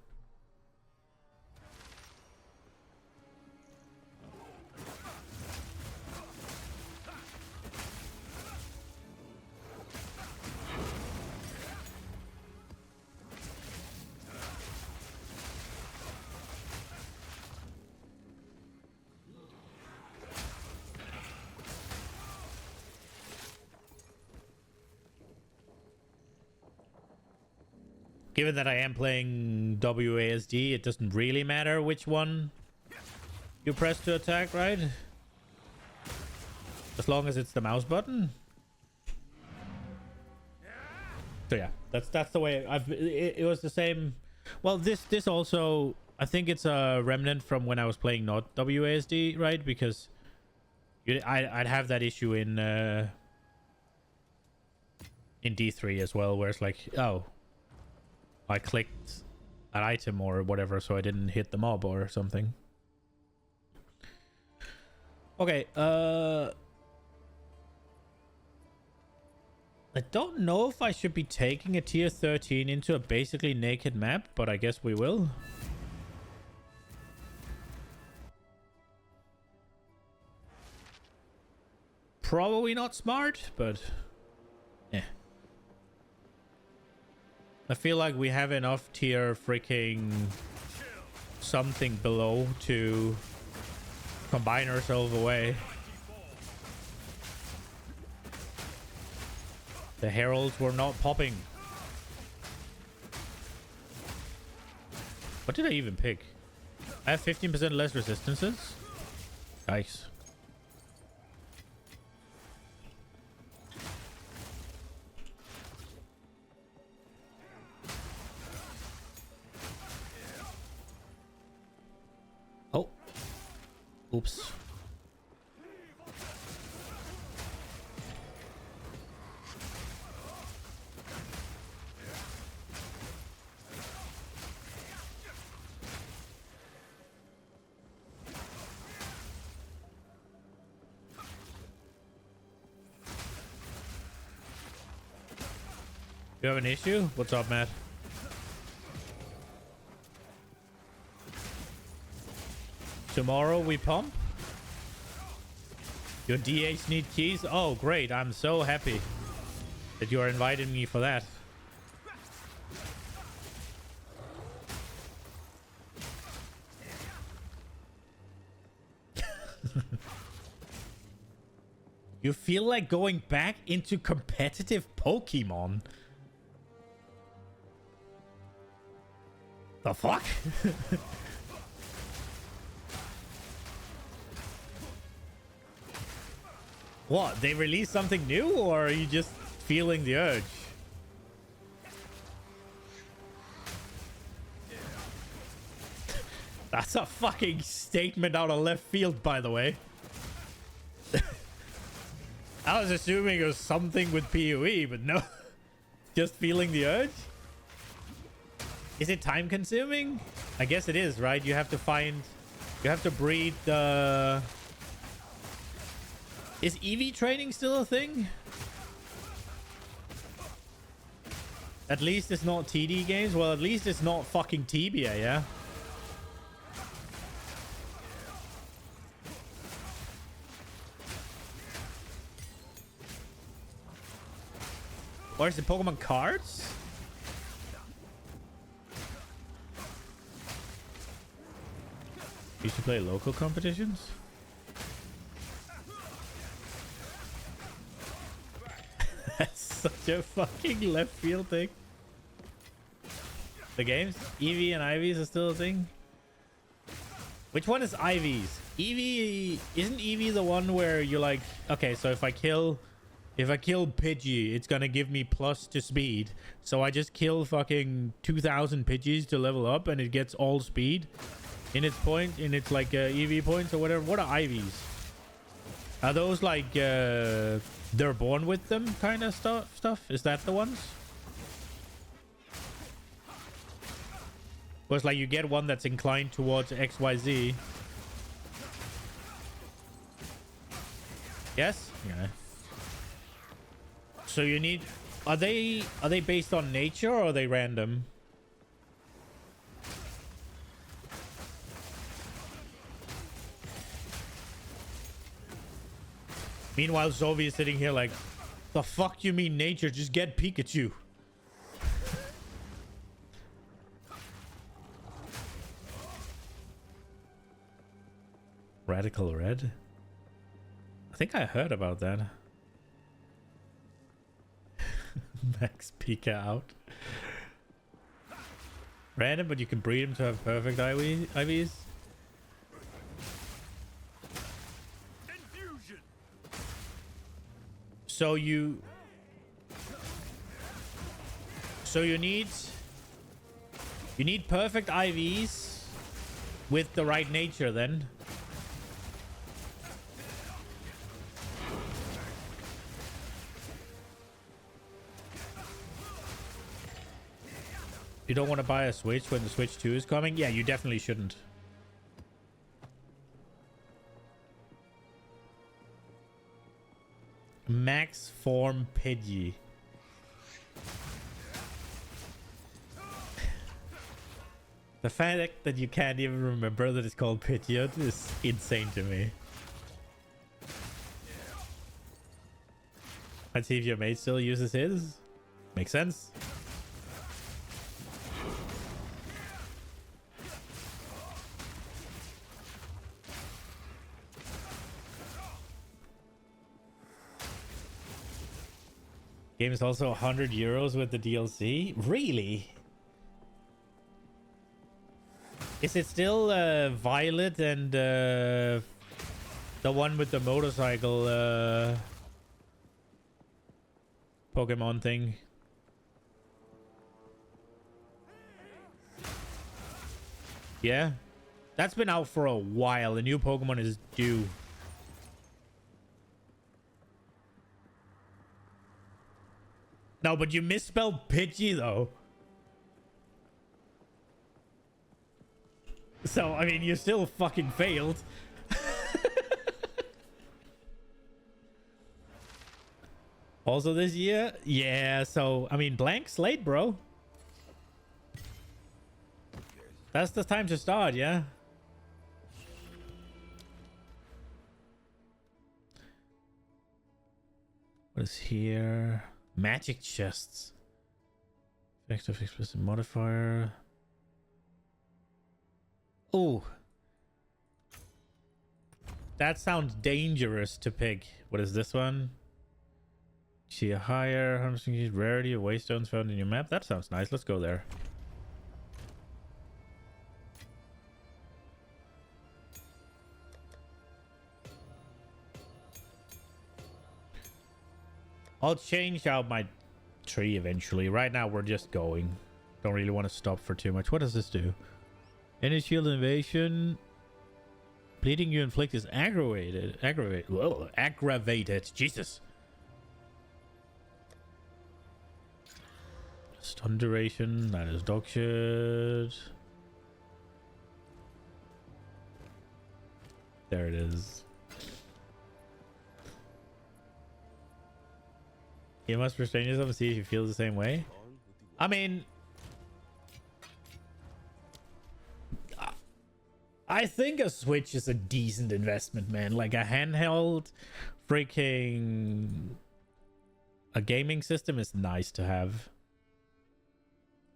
Given that I am playing WASD, it doesn't really matter which one you press to attack, right? As long as it's the mouse button. So yeah, that's the way it was the same. Well, this also, I think it's a remnant from when I was playing not WASD, right? Because I'd have that issue in D3 as well, where it's like, oh, I clicked an item or whatever, so I didn't hit the mob or something. Okay, I don't know if I should be taking a tier 13 into a basically naked map, but I guess we will. Probably not smart, but yeah. I feel like we have enough tier freaking something below to combine ourselves away. The heralds were not popping. What did I even pick? I have 15% less resistances? Nice. Oh. Oops. You have an issue? What's up, Matt? Tomorrow we pump? Your DH need keys? Oh, great. I'm so happy that you are inviting me for that. You feel like going back into competitive Pokemon? The fuck? What? They released something new, or are you just feeling the urge? That's a fucking statement out of left field, by the way. I was assuming it was something with PoE, but no. Just feeling the urge? Is it time consuming? I guess it is, right? You have to find... You have to breed the... Is EV training still a thing? At least it's not TD games. Well, at least it's not fucking Tibia, yeah? Or is it Pokemon cards? Used to play local competitions? That's such a fucking left field thing. The games? EV and IVs are still a thing? Which one is IVs? EV... Isn't EV the one where you're like... Okay, so if I kill Pidgey, it's gonna give me plus to speed. So I just kill fucking 2,000 Pidgeys to level up and it gets all speed in its point, in its like EV points or whatever. What are IVs? Are those like they're born with them kind of stuff? Is that the ones? Or it's like you get one that's inclined towards XYZ. Yes? Yeah. So you need... Are they based on nature or are they random? Meanwhile, Zovi is sitting here like, the fuck you mean nature? Just get Pikachu. Radical Red? I think I heard about that. Max Pika out. Random, but you can breed them to have perfect IVs. So you need perfect IVs with the right nature then. You don't want to buy a Switch when the Switch 2 is coming? Yeah, you definitely shouldn't. Max Form Pidgey. The fact that you can't even remember that it's called Pidgeot is insane to me. Let's see if your mate still uses his. Makes sense. Game is also 100 euros with the DLC. Really? Is it still Violet and the one with the motorcycle Pokemon thing? Yeah, that's been out for a while. The new Pokemon is due. No, but you misspelled Pidgey, though. So, I mean, you still fucking failed. Also this year? Yeah, so, I mean, blank slate, bro. That's the time to start, yeah? What is here? Magic chests. Effective explicit modifier. Oh. That sounds dangerous to pick. What is this one? See a higher rarity of waystones found in your map. That sounds nice. Let's go there. I'll change out my tree eventually. Right now, we're just going. Don't really want to stop for too much. What does this do? Any shield invasion bleeding you inflict is aggravated. Whoa, aggravated. Jesus. Stun duration. That is dog shit. There it is. You must restrain yourself and see if you feel the same way. I mean, I think a Switch is a decent investment, man. Like a handheld freaking a gaming system is nice to have.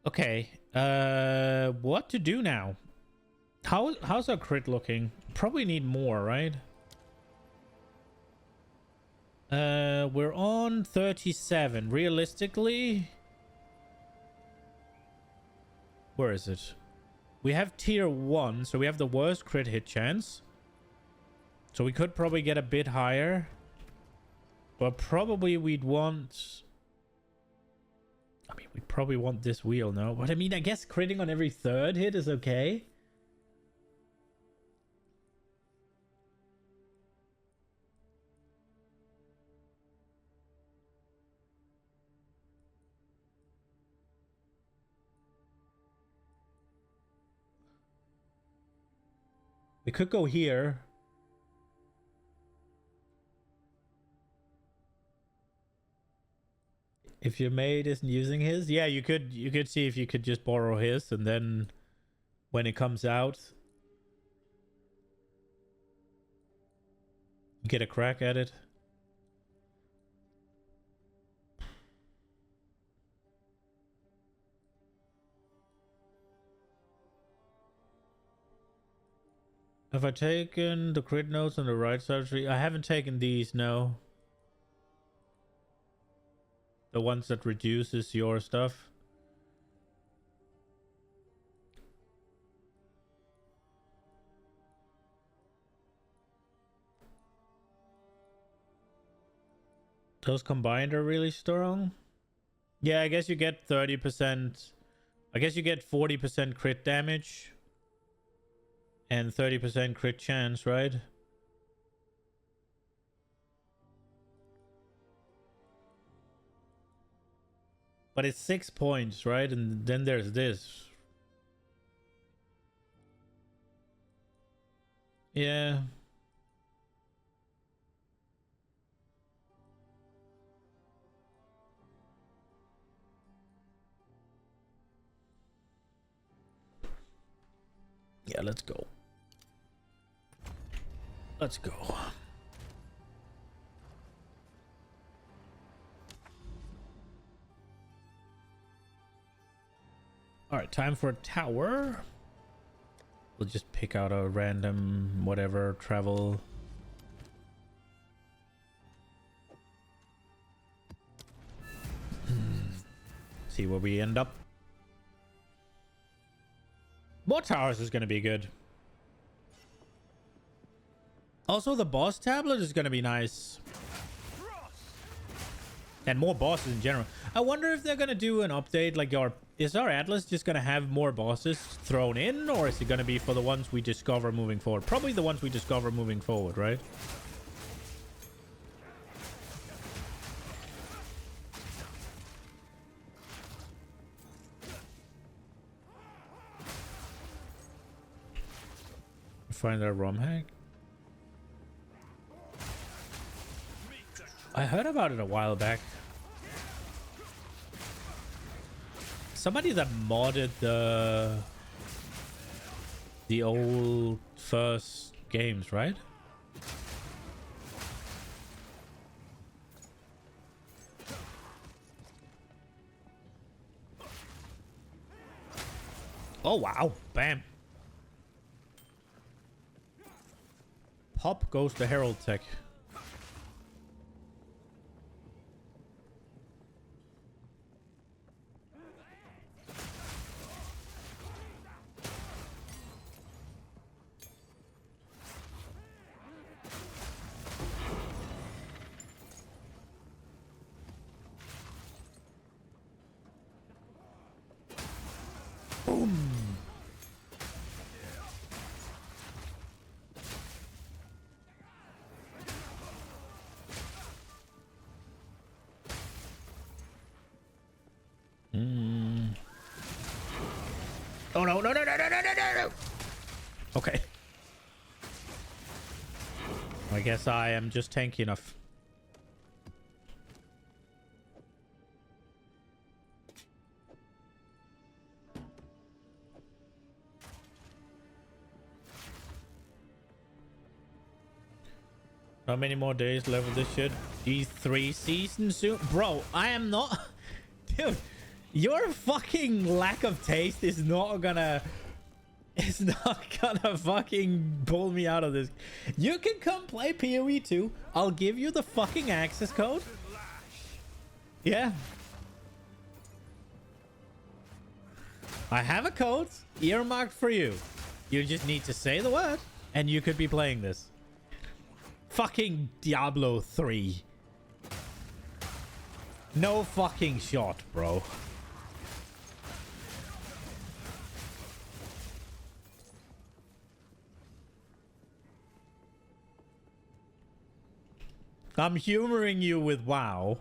Okay, what to do now? How's our crit looking? Probably need more, right? We're on 37. Realistically, where is it? We have tier 1, so we have the worst crit hit chance. So we could probably get a bit higher. But probably we'd want... I mean, we probably want this wheel, no? But I mean, I guess critting on every third hit is okay. We could go here. If your maid isn't using his, yeah, you could see if you could just borrow his, and then when it comes out, get a crack at it. Have I taken the crit notes on the right side of the tree? I haven't taken these, no. The ones that reduces your stuff. Those combined are really strong. Yeah, I guess you get 30%. I guess you get 40% crit damage. And 30% crit chance, right? But it's 6 points, right? And then there's this. Yeah. Yeah, let's go. Let's go. All right, time for a tower. We'll just pick out a random whatever travel. See where we end up. More towers is going to be good. Also, the boss tablet is going to be nice. And more bosses in general. I wonder if they're going to do an update. Like, is our Atlas just going to have more bosses thrown in? Or is it going to be for the ones we discover moving forward? Probably the ones we discover moving forward, right? Find our ROM hack. I heard about it a while back. Somebody that modded the old first games, right? Oh wow, bam. Pop goes the Herald tech. Oh no, no, no, no, no, no, no, no, no. Okay. I guess I am just tanky enough. How many more days left of this shit? E3 season soon? Bro, I am not... Dude, your fucking lack of taste is not gonna... It's not gonna fucking pull me out of this. You can come play PoE 2. I'll give you the fucking access code. Yeah. I have a code earmarked for you. You just need to say the word and you could be playing this. Fucking Diablo 3. No fucking shot, bro. I'm humoring you with WoW.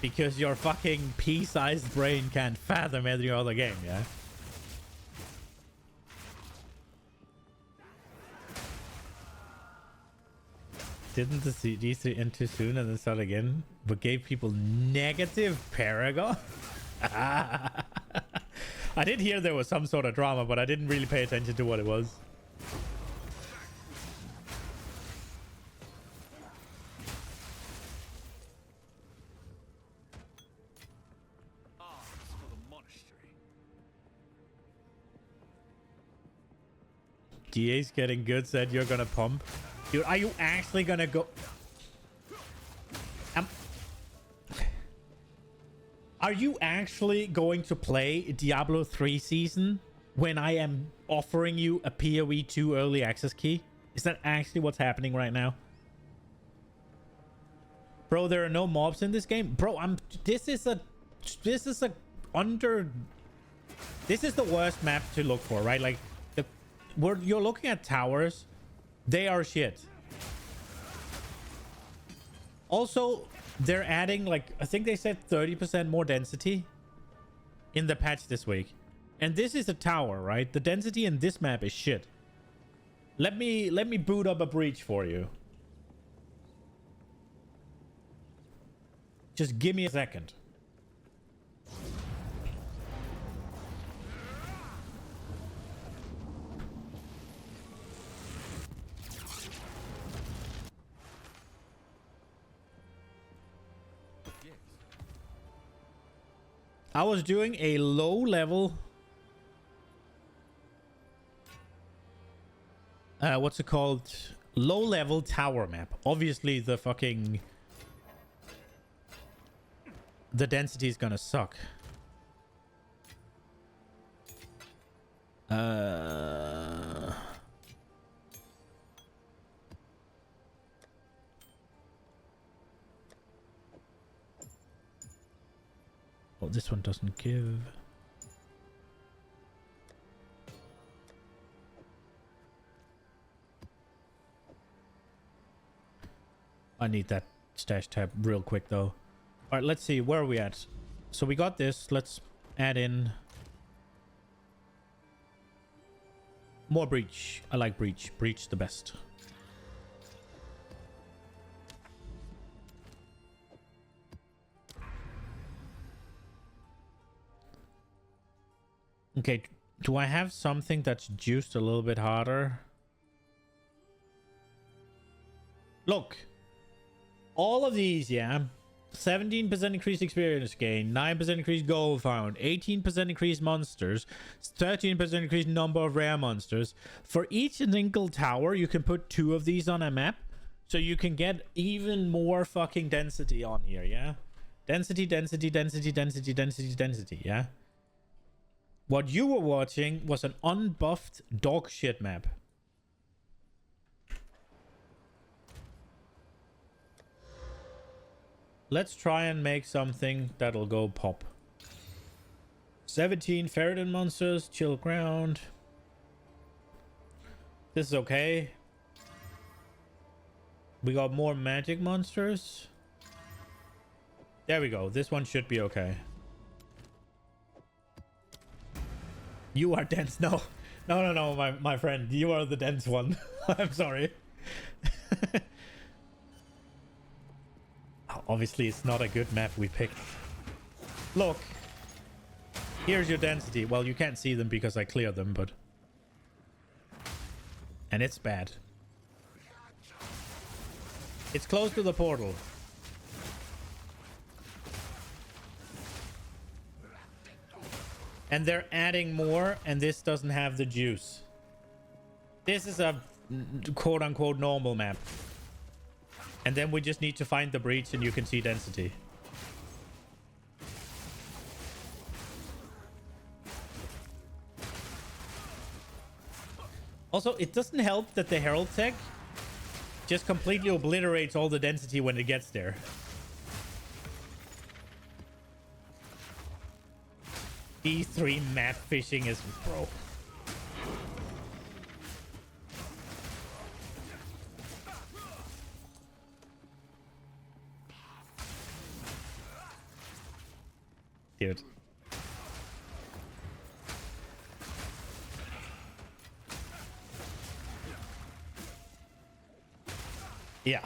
Because your fucking pea-sized brain can't fathom every other game, yeah? Didn't the D3 end too soon and then start again? But gave people negative Paragon? I did hear there was some sort of drama, but I didn't really pay attention to what it was. DA's getting good, said you're gonna pump. Dude, are you actually gonna go? Are you actually going to play Diablo 3 season when I am offering you a PoE 2 early access key? Is that actually what's happening right now? Bro, there are no mobs in this game. Bro, this is the worst map to look for, right? Like you're looking at towers. They are shit. Also, they're adding, like, I think they said 30% more density in the patch this week. And this is a tower, right? The density in this map is shit. Let me boot up a breach for you. Just give me a second. I was doing a low level what's it called? Low level tower map. Obviously the density is gonna suck. Oh, this one doesn't give. I need that stash tab real quick though. All right, let's see, where are we at? So we got this. Let's add in more breach. I like breach. Breach the best. Okay, do I have something that's juiced a little bit harder? Look, all of these, yeah. 17% increased experience gain, 9% increased gold found, 18% increased monsters, 13% increased number of rare monsters. For each single tower, you can put 2 of these on a map, so you can get even more fucking density on here, yeah? Density, density, density, density, density, density, yeah? What you were watching was an unbuffed dog shit map. Let's try and make something that'll go pop. 17 Ferritin monsters, chill ground. This is okay. We got more magic monsters. There we go. This one should be okay. You are dense. No, my friend. You are the dense one. I'm sorry. Obviously, it's not a good map we picked. Look. Here's your density. Well, you can't see them because I cleared them, but... And it's bad. It's close to the portal. And they're adding more, and this doesn't have the juice. This is a quote-unquote normal map. And then we just need to find the breach and you can see density. Also, it doesn't help that the Herald tech just completely obliterates all the density when it gets there. D3 map fishing is bro. Dude. Yeah.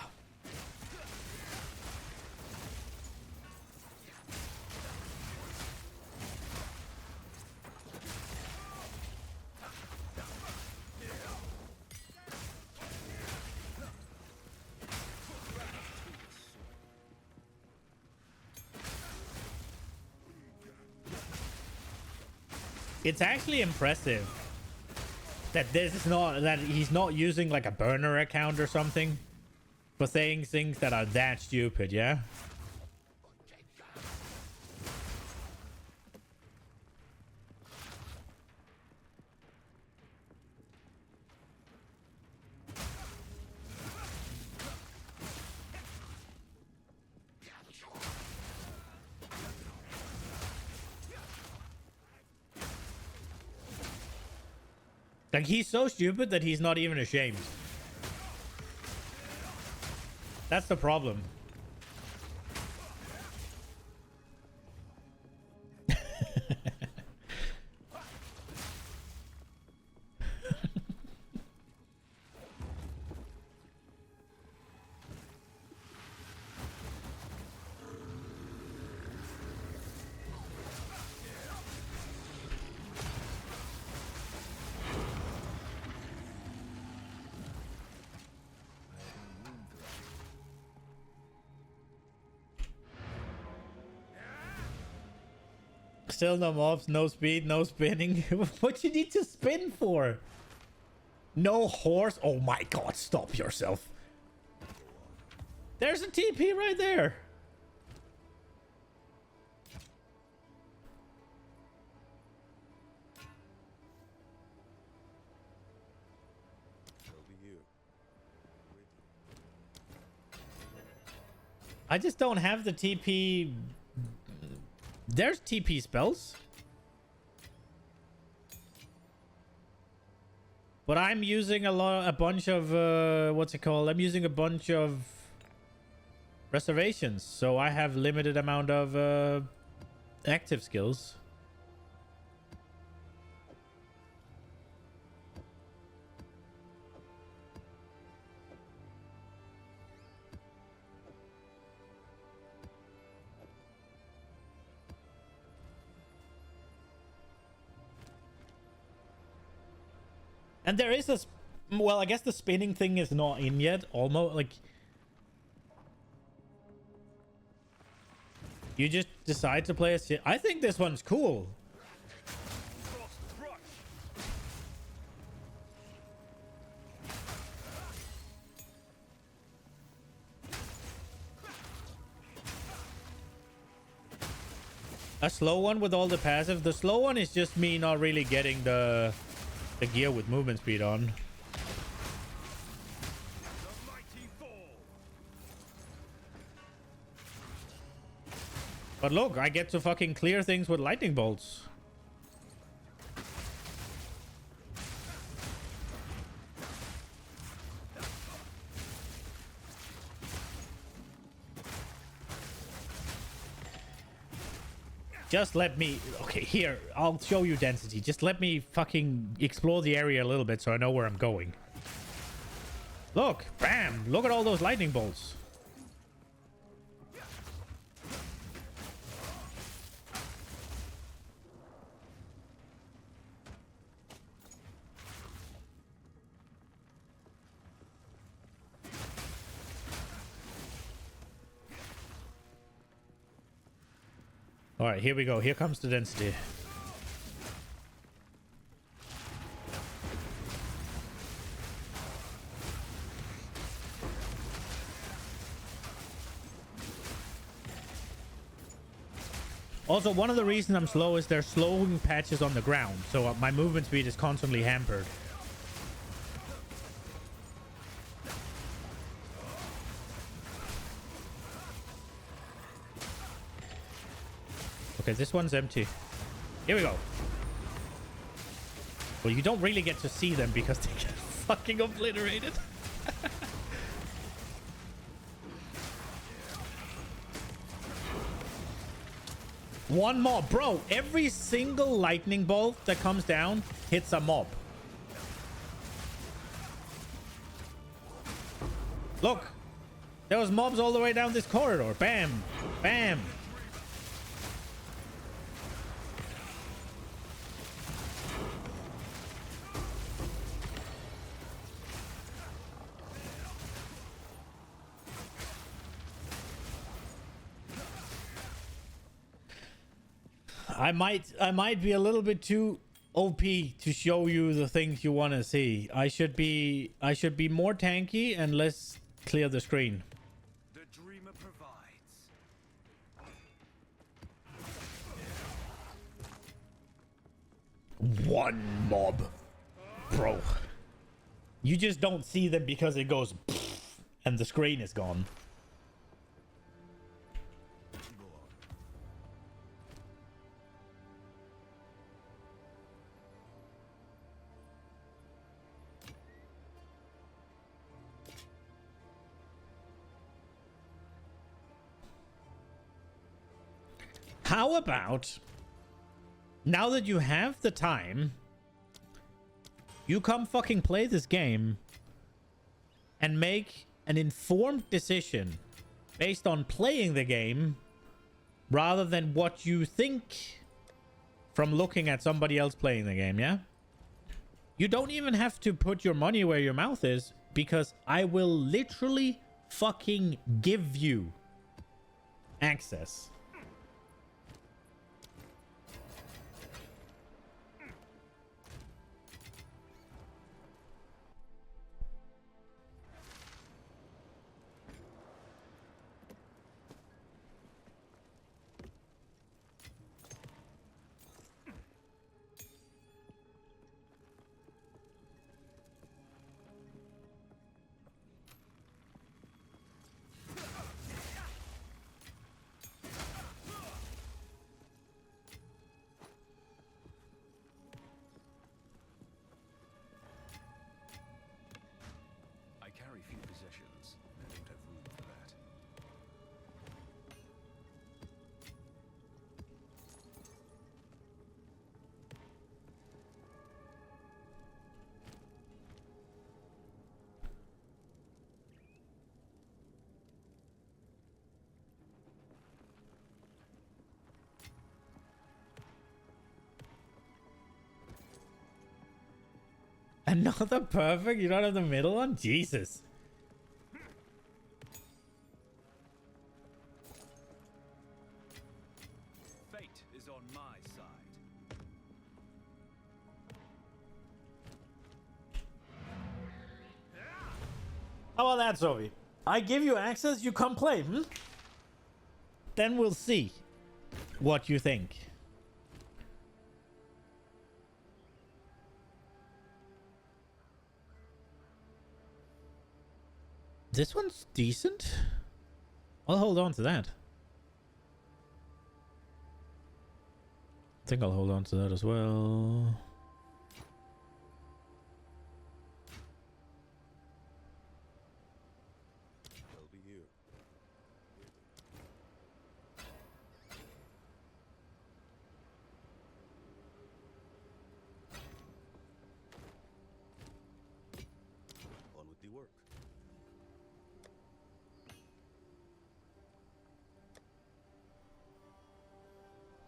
It's actually impressive that this is not, that he's not using like a burner account or something for saying things that are that stupid, yeah? Like, he's so stupid that he's not even ashamed. That's the problem. Still no mobs, no speed, no spinning. What you need to spin for? No horse? Oh my god, stop yourself. There's a TP right there. Over here. I just don't have the TP. There's TP spells. But I'm using a bunch of, what's it called? I'm using a bunch of reservations. So I have limited amount of active skills. And there is a... Well, I guess the spinning thing is not in yet. Almost, like... You just decide to play a... I think this one's cool. A slow one with all the passive. The slow one is just me not really getting the gear with movement speed on. But look, I get to fucking clear things with lightning bolts. Just let me... Okay, here. I'll show you density. Just let me fucking explore the area a little bit so I know where I'm going. Look. Bam. Look at all those lightning bolts. All right, here we go. Here comes the density. Also, one of the reasons I'm slow is there's slowing patches on the ground, so my movement speed is constantly hampered. Okay, this one's empty. Here we go. Well, you don't really get to see them because they get fucking obliterated. One mob. Bro, every single lightning bolt that comes down hits a mob. Look. There was mobs all the way down this corridor. Bam. Bam. I might be a little bit too OP to show you the things you want to see. I should be more tanky and less clear the screen. The dreamer provides. One mob. Bro. You just don't see them because it goes and the screen is gone. How about, now that you have the time, you come fucking play this game and make an informed decision based on playing the game rather than what you think from looking at somebody else playing the game, yeah? You don't even have to put your money where your mouth is because I will literally fucking give you access. I carry few possessions. I don't have room for that. Another perfect? You don't have the middle one? Jesus. Fate is on my side. How about that, Sophie? I give you access, you come play, hmm? Then we'll see what you think. This one's decent. I'll hold on to that. I think I'll hold on to that as well. I'll be here.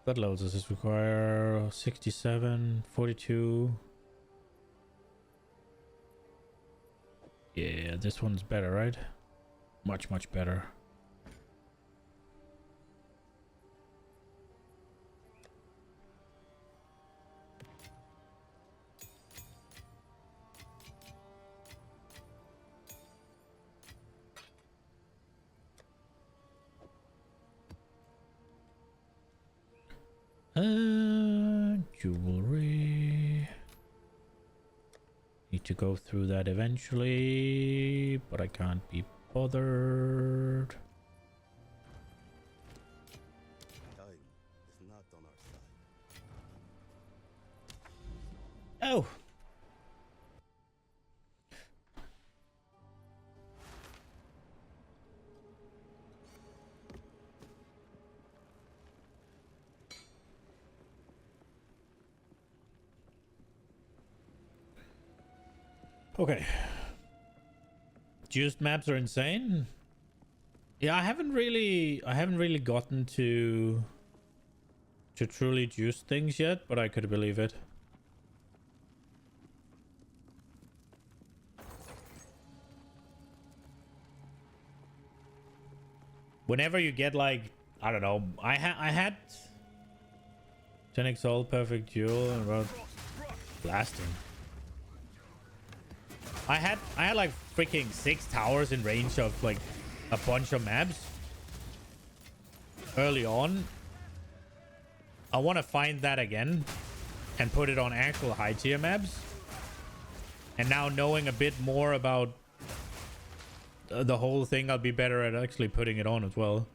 What loads does this require? 67, 42. Yeah, this one's better, right? Much, much better. Jewelry. Need to go through that eventually, but I can't be bothered. Time is not on our side. Oh. Okay. Juiced maps are insane. Yeah, I haven't really gotten to truly juice things yet, but I could believe it. Whenever you get like, I don't know, I had 10 Exile perfect duel and about blasting. I had like freaking 6 towers in range of like a bunch of maps early on. I want to find that again and put it on actual high tier maps. And now knowing a bit more about the whole thing, I'll be better at actually putting it on as well.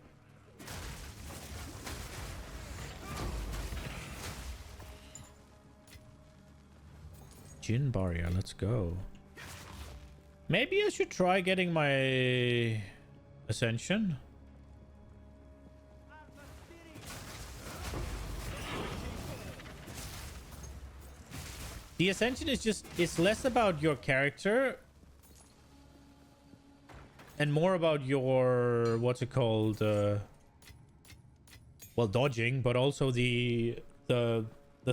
Gin barrier, let's go. Maybe I should try getting my Ascension. The Ascension is just, it's less about your character and more about your, what's it called? Well, dodging, but also the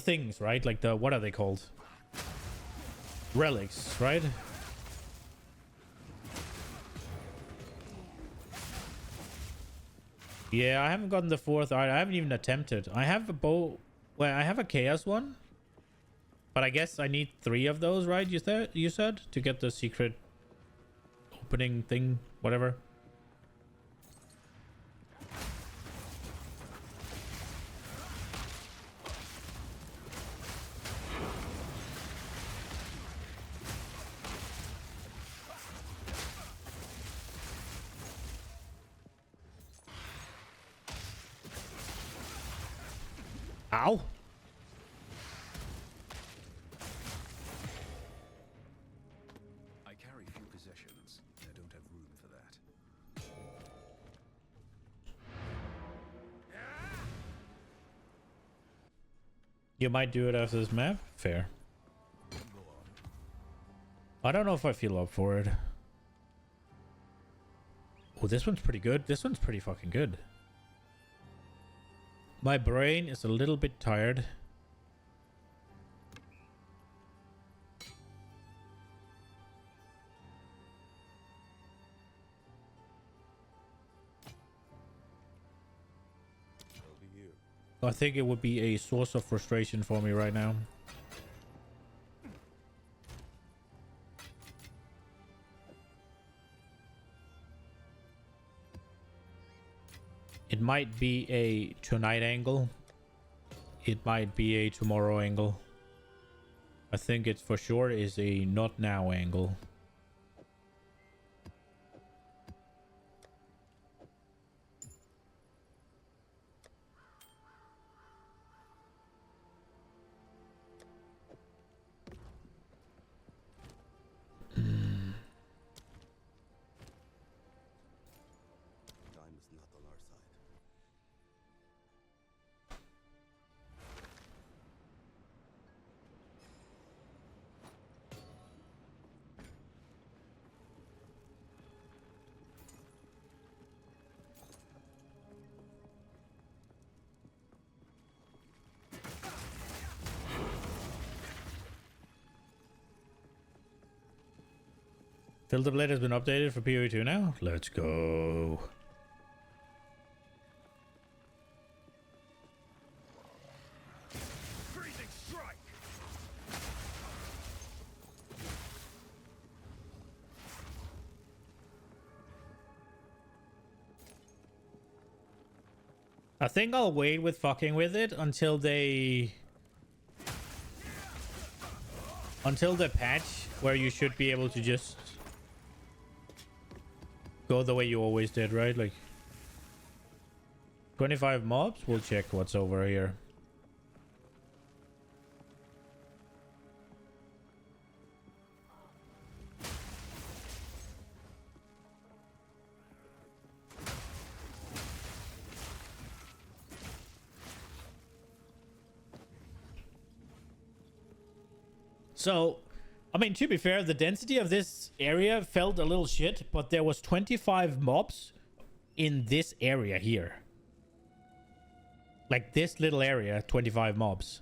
things, right? Like the, what are they called? Relics, right? Yeah, I haven't gotten the 4th art. I haven't even attempted. I have a bow. Well, I have a chaos one. But I guess I need 3 of those, right? You said to get the secret opening thing, whatever. Ow. I carry few possessions. I don't have room for that. You might do it after this map. Fair. I don't know if I feel up for it. Oh, this one's pretty good. This one's pretty fucking good. My brain is a little bit tired. I think it would be a source of frustration for me right now. It might be a tonight angle. It might be a tomorrow angle. I think it for sure is a not now angle. Time is not on our side. Filter Blade has been updated for PoE 2 now. Let's go. Freezing strike. I think I'll wait with fucking with it until the patch where you should be able to just go the way you always did, right? Like 25 mobs. We'll check what's over here. So, I mean, to be fair, the density of this area felt a little shit, but there was 25 mobs in this area here. Like this little area, 25 mobs.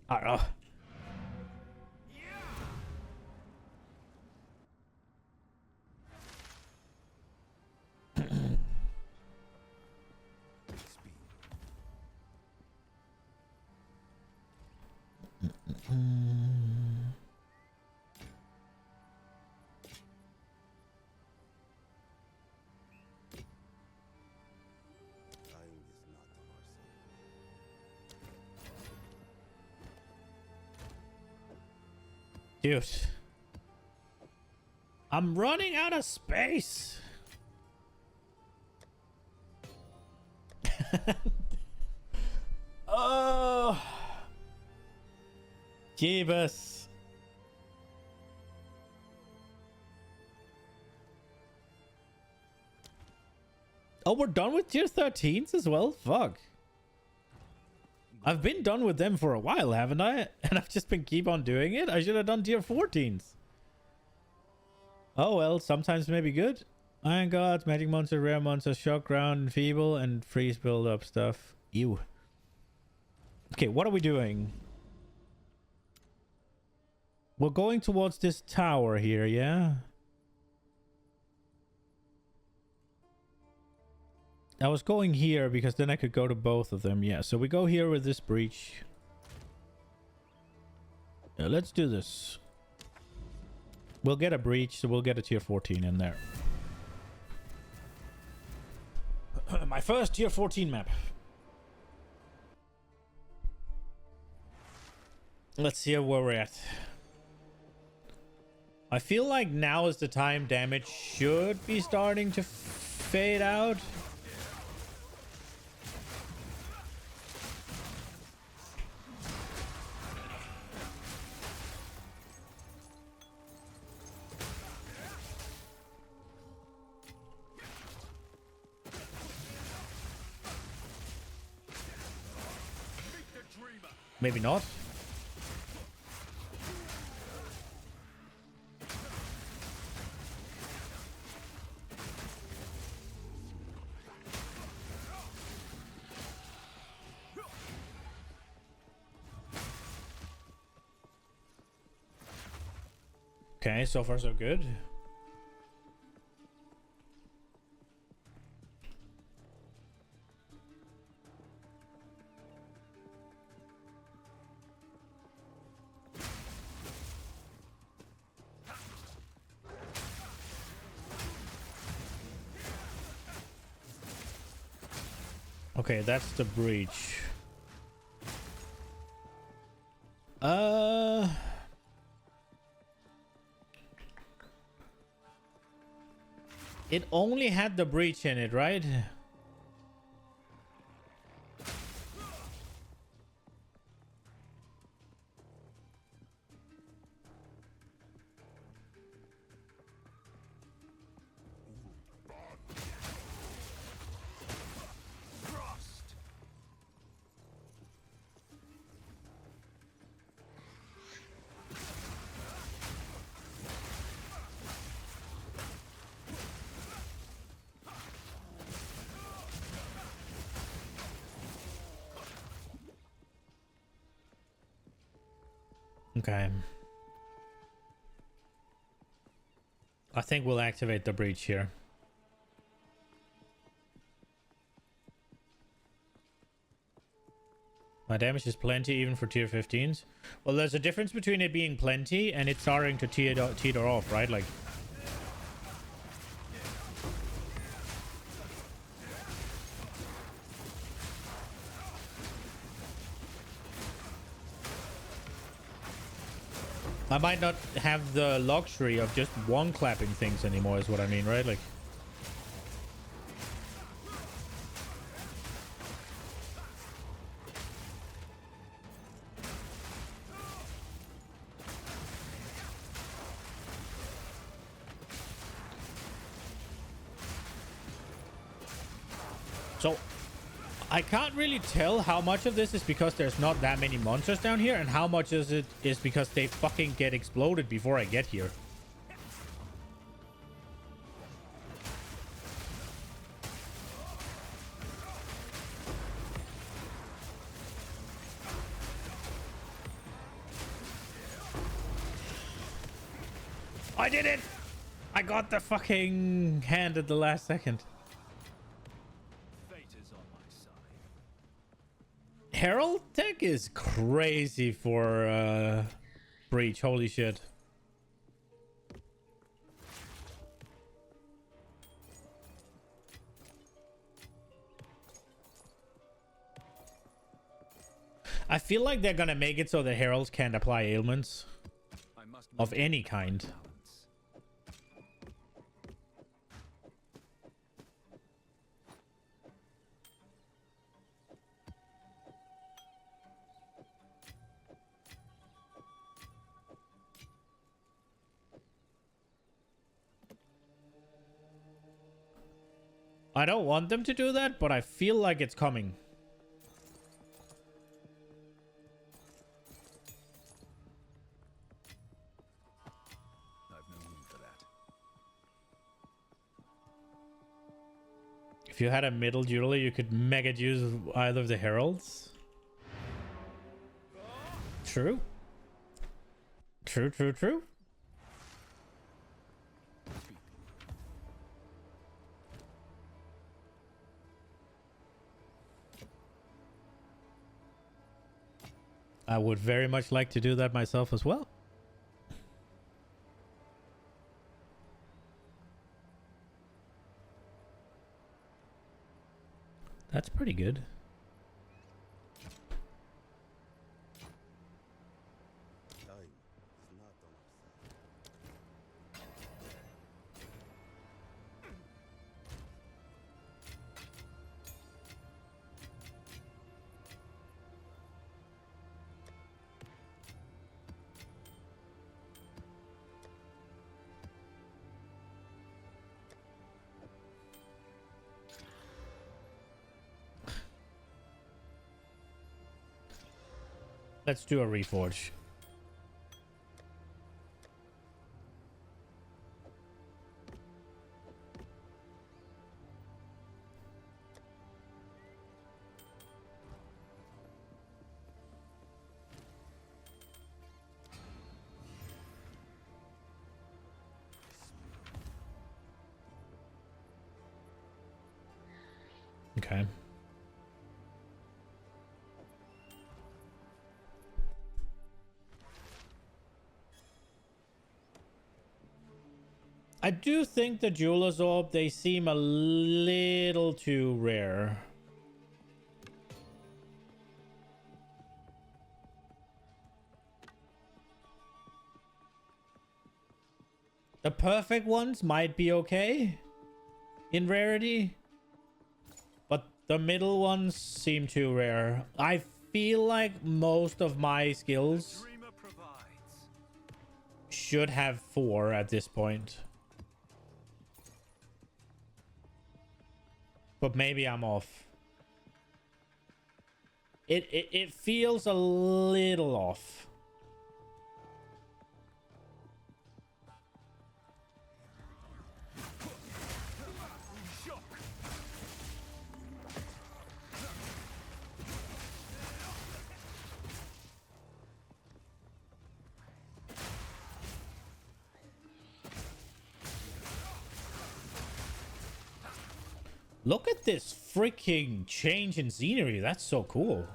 I don't know. Time is not on our side. Dude. I'm running out of space. Oh. Jeebus. Oh, we're done with tier 13s as well? Fuck. I've been done with them for a while, haven't I? And I've just been keep on doing it? I should have done tier 14s. Oh well, sometimes maybe good. Iron Gods, Magic Monster, Rare Monster, Shock, Ground, Feeble, and Freeze build up stuff. Ew. Okay, what are we doing? We're going towards this tower here, yeah? I was going here because then I could go to both of them. Yeah, so we go here with this breach. Yeah, let's do this. We'll get a breach, so we'll get a tier 14 in there. My first tier 14 map. Let's see where we're at. I feel like now is the time damage should be starting to fade out. Maybe not. Okay, so far so good. Okay, that's the breach. It only had the breach in it, right? Okay. I think we'll activate the breach here. My damage is plenty even for tier 15s. Well, there's a difference between it being plenty and it starting to teeter off, right? Like, I might not have the luxury of just one clapping things anymore, is what I mean, right? Like, so I can't really tell how much of this is because there's not that many monsters down here and how much is it is because they fucking get exploded before I get here. I did it! I got the fucking hand at the last second. Herald tech is crazy for breach. Holy shit. I feel like they're gonna make it so the heralds can't apply ailments of any kind. I don't want them to do that, but I feel like it's coming. I've no room for that. If you had a middle dueler, you could mega use either of the heralds. True. True, true, true. I would very much like to do that myself as well. That's pretty good. Time is not on our side. Let's do a reforge. Okay. I do think the Jeweler's Orb, they seem a little too rare. The perfect ones might be okay in rarity, but the middle ones seem too rare. I feel like most of my skills should have 4 at this point. But maybe I'm off. It feels a little off. Look at this freaking change in scenery. That's so cool.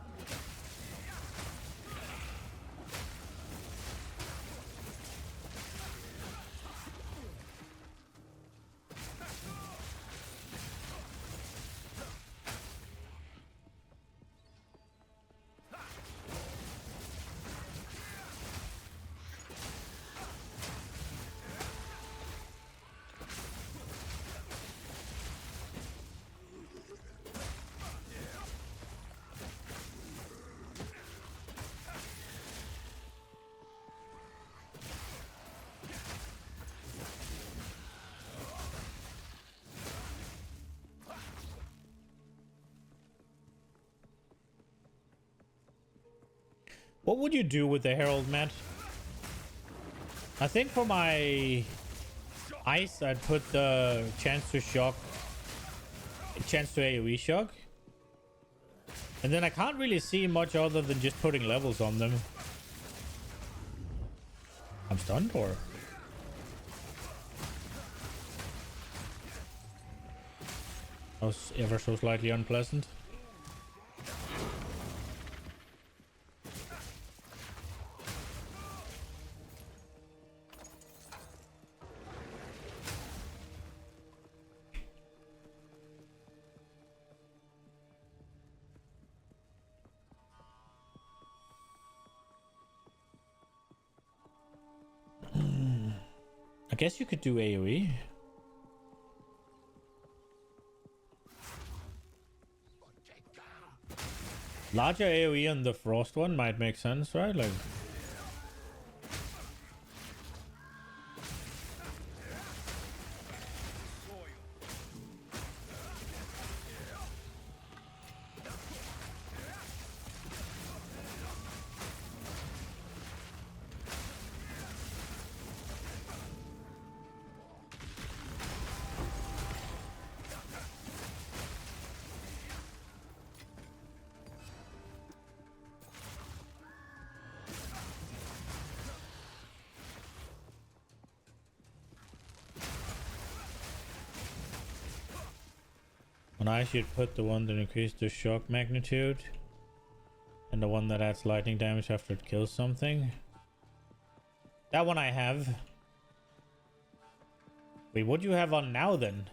What would you do with the Herald, Matt? I think for my ice, I'd put the chance to shock, chance to AoE shock. And then I can't really see much other than just putting levels on them. I'm stunned, or? That was ever so slightly unpleasant. I guess you could do AoE. Larger AoE on the Frost one might make sense, right? Like, and I should put the one that increases the shock magnitude and the one that adds lightning damage after it kills something. That one I have. Wait, what do you have on now then?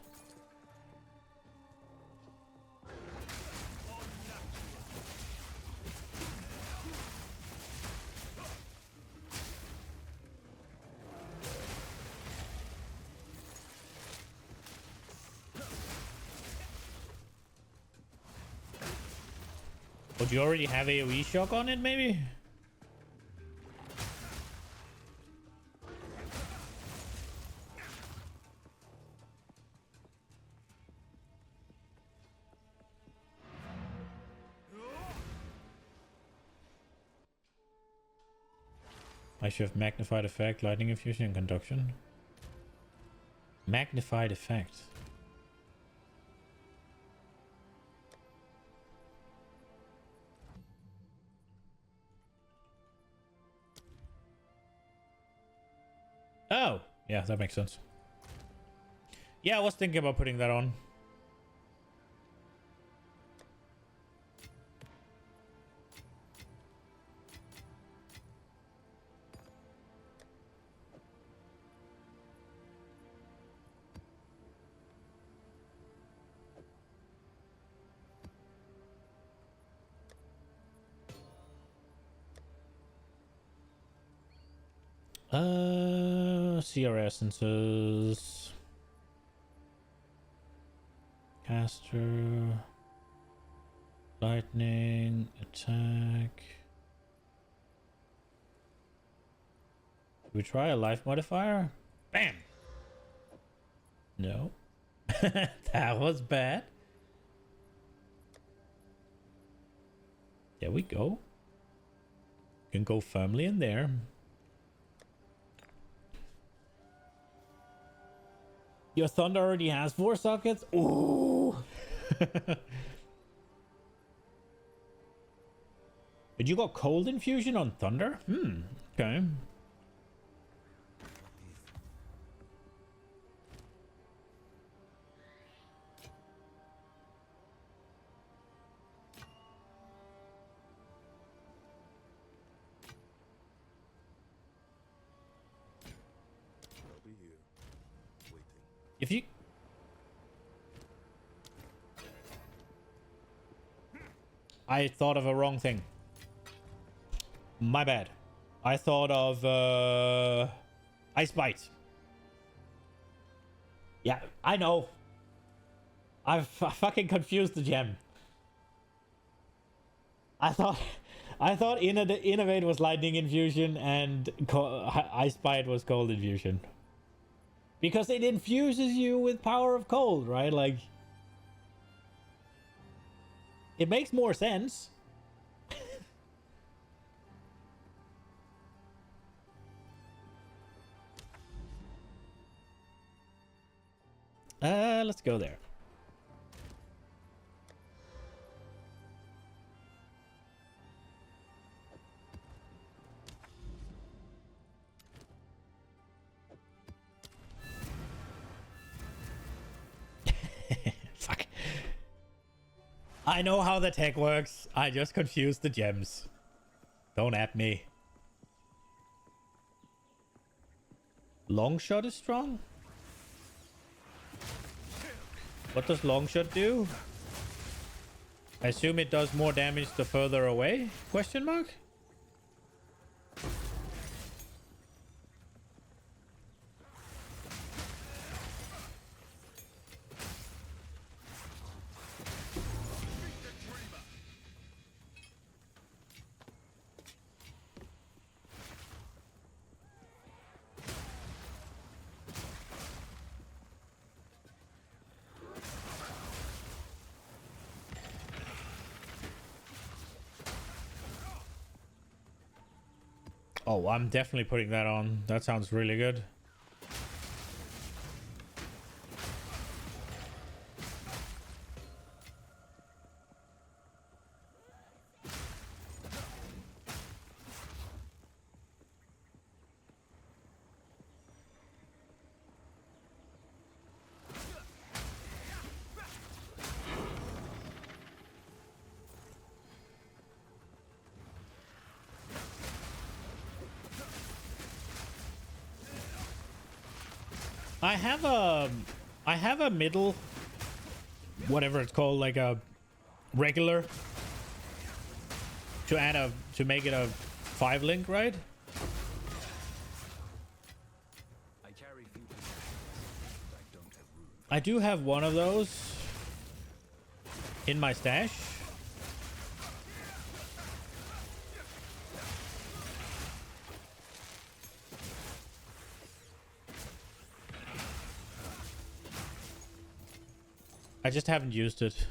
Oh, do you already have AoE shock on it, maybe? I should have magnified effect, lightning infusion, and conduction. Magnified effect. Oh, yeah, that makes sense. Yeah, I was thinking about putting that on. CR essences. Caster. Lightning. Attack. Should we try a life modifier? Bam! No. That was bad. There we go. Can go firmly in there. Your Thunder already has 4 sockets? Ooh! But you got Cold Infusion on Thunder? Okay. If you... I thought of a wrong thing. My bad. I thought of Ice Bite. Yeah, I know. I fucking confused the gem. I thought Innovate was Lightning Infusion and Ice Bite was Cold Infusion. Because it infuses you with power of cold, right? Like, it makes more sense. Let's go there. Fuck. I know how the tech works. I just confused the gems. Don't at me. Long shot is strong? What does long shot do? I assume it does more damage the further away? Question mark? Oh, I'm definitely putting that on. That sounds really good. I have a middle, whatever it's called, like a regular to make it a 5-link, right? I carry few possessions. I don't have room. I do have one of those in my stash. I just haven't used it.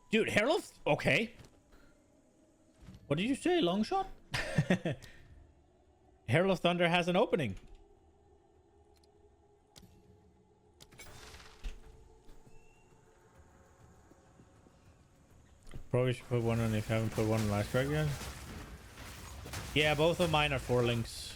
Dude, Herald? Okay. What did you say? Long shot? Herald of Thunder has an opening. Probably should put one on if you haven't put one on last strike yet. Yeah, both of mine are 4 links.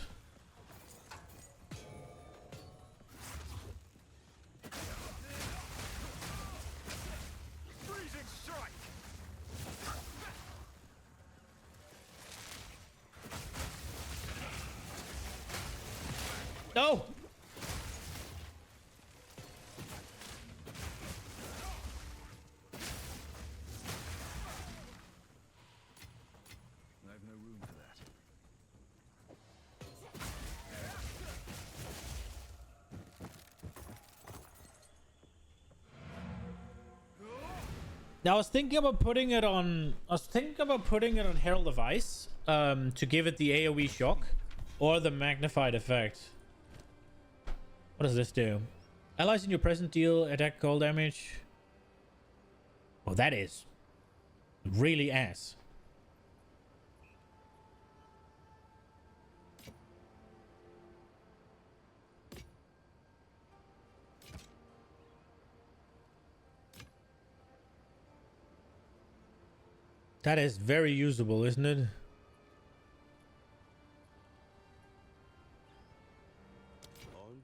No! I have no room for that. Now I was thinking about putting it on. Herald of Ice, to give it the AOE shock, or the magnified effect. What does this do? Allies in your present deal attack cold damage. Oh, that is really ass. That is very usable, isn't it? On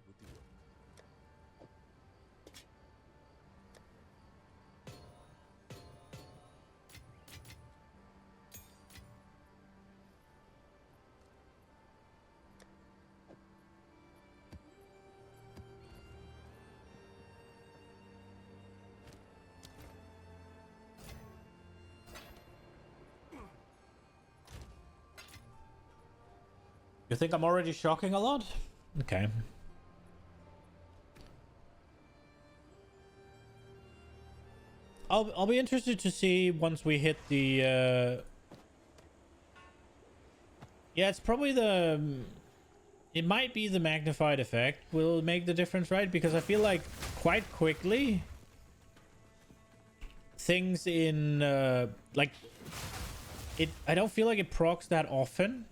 with the work. You think I'm already shocking a lot? Okay. I'll be interested to see once we hit the yeah, it's probably the it might be the magnified effect will make the difference, right? Because I feel like quite quickly things in like it I don't feel like it procs that often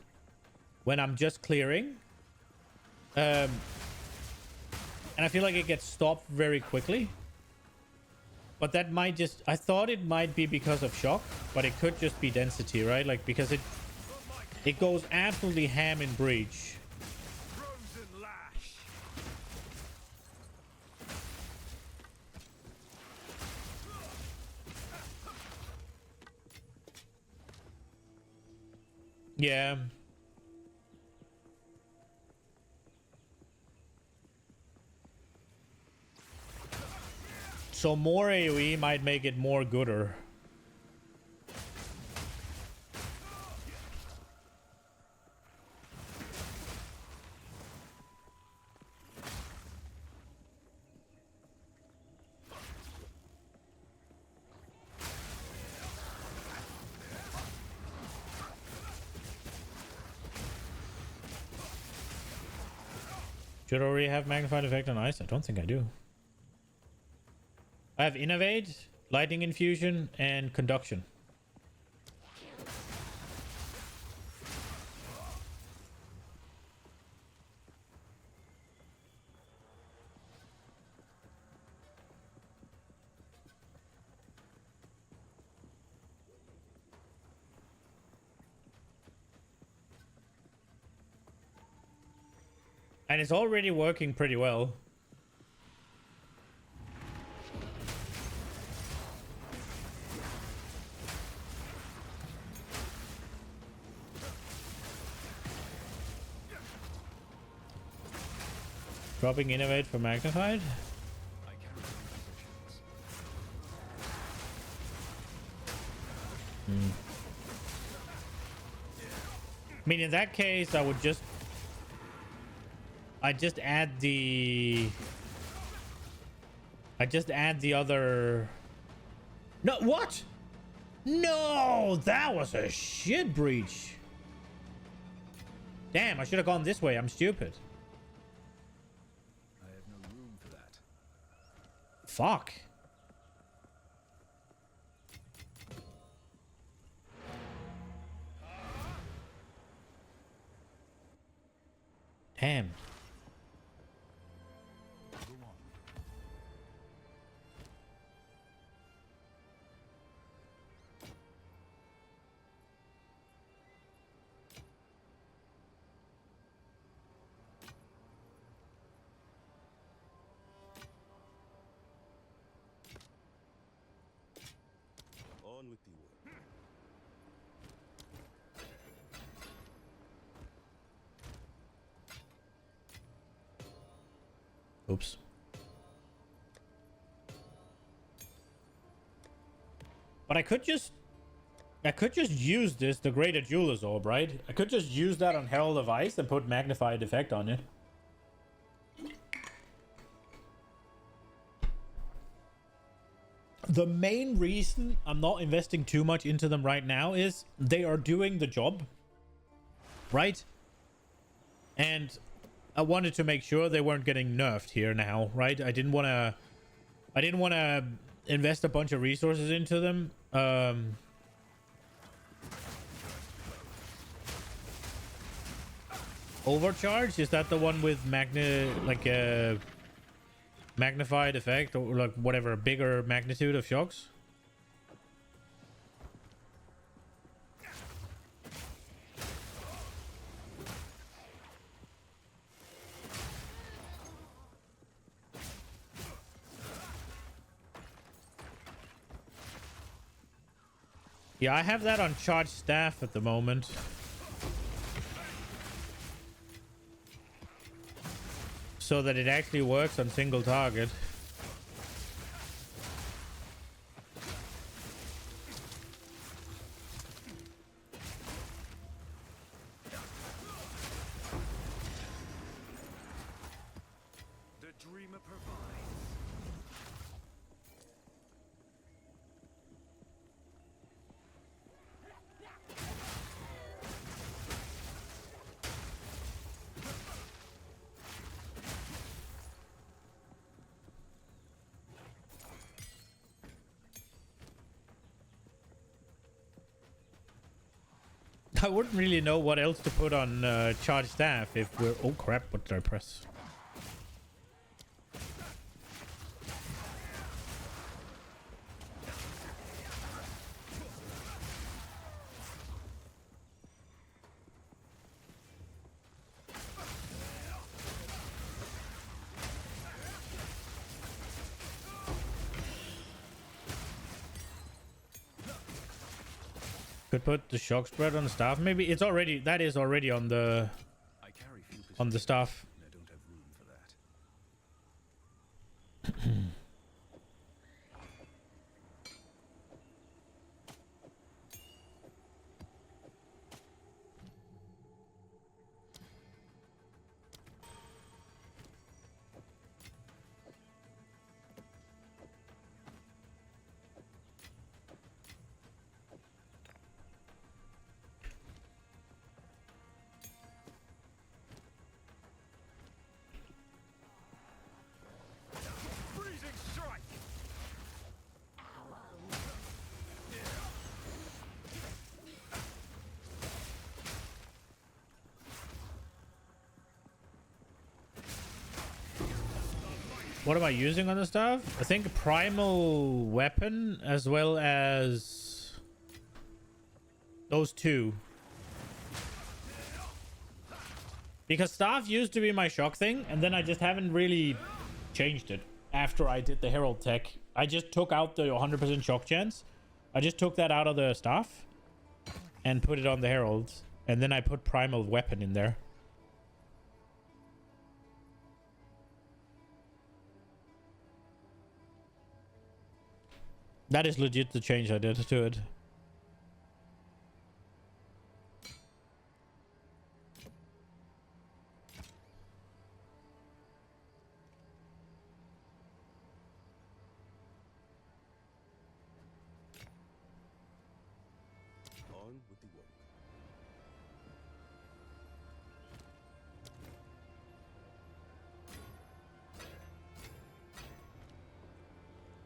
when I'm just clearing. And I feel like it gets stopped very quickly. But that might just... I thought it might be because of shock, but it could just be density, right? Like, because it goes absolutely ham in breach. Yeah. So more AoE might make it more gooder. Should I already have magnified effect on ice? I don't think I do. I have innovate, lightning infusion, and conduction. And it's already working pretty well. Dropping innovate for magnified. I mean, in that case, I just add the other. No, what? No, that was a shit breach. Damn, I should have gone this way. I'm stupid. I have no room for that. Fuck. Damn. On with the work. Oops. But I could just use this, the Greater Jeweler's Orb, right? I could just use that on Herald of Ice and put magnified effect on it. The main reason I'm not investing too much into them right now is they are doing the job, right? And I wanted to make sure they weren't getting nerfed here now, right? I didn't want to invest a bunch of resources into them. Overcharge, is that the one with magnified effect, or like whatever, bigger magnitude of shocks? Yeah, I have that on charged staff at the moment. So that it actually works on single target. I wouldn't really know what else to put on charge staff if we're... Oh crap, what did I press? Could put the shock spread on the staff. Maybe it's already... That is already on the... I carry few On the staff. and I don't have room for that. What am I using on the staff? I think primal weapon as well as those two. Because staff used to be my shock thing, and then I just haven't really changed it after I did the herald tech. I just took out the 100% shock chance. I just took that out of the staff and put it on the herald, and then I put primal weapon in there. That is legit the change I did to it. On with the work.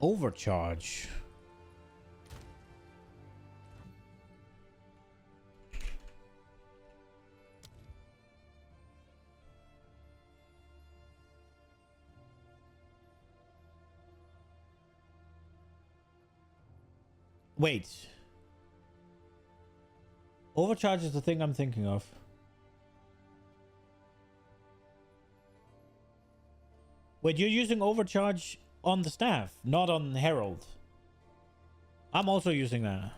Overcharge. Wait. Overcharge is the thing I'm thinking of. Wait, you're using overcharge on the staff, not on Herald. I'm also using that.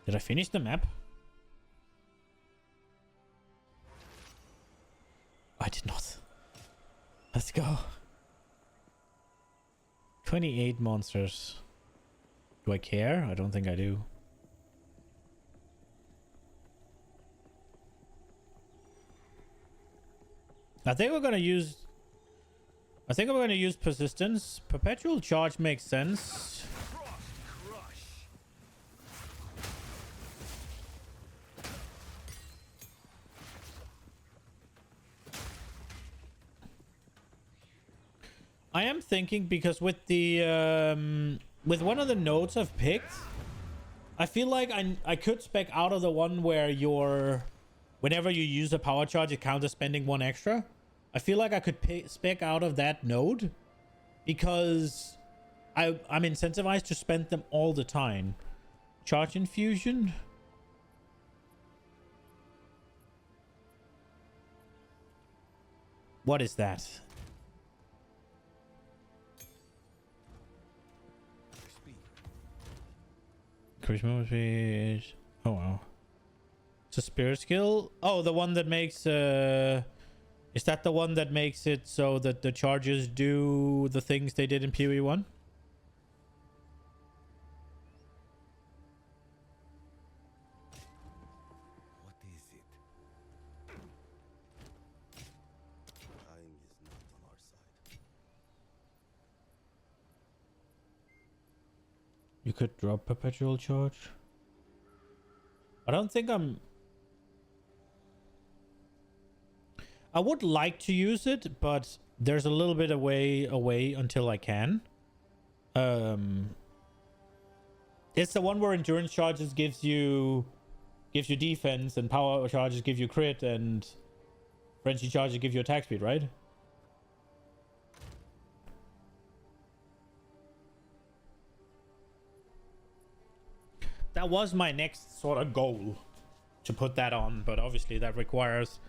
Did I finish the map? I did not. Let's go. 28 monsters. Do I care? I don't think I do. I think we're gonna use... I think we're gonna use persistence. Perpetual charge makes sense. I am thinking because with the with one of the nodes I've picked, I feel like I could spec out of the one where you're whenever you use a power charge it counts as spending one extra. I feel like I could spec out of that node because I'm incentivized to spend them all the time. Charge infusion. What is that? Charisma speed. Oh wow. It's a spirit skill. Oh, the one that makes is that the one that makes it so that the charges do the things they did in PoE 1? What is it? Time is not on our side. You could drop perpetual charge. I don't think I'm I would like to use it, but there's a little bit away until I can. It's the one where endurance charges gives you defense, and power charges give you crit, and frenzy charges give you attack speed, right? That was my next sort of goal, to put that on, but obviously that requires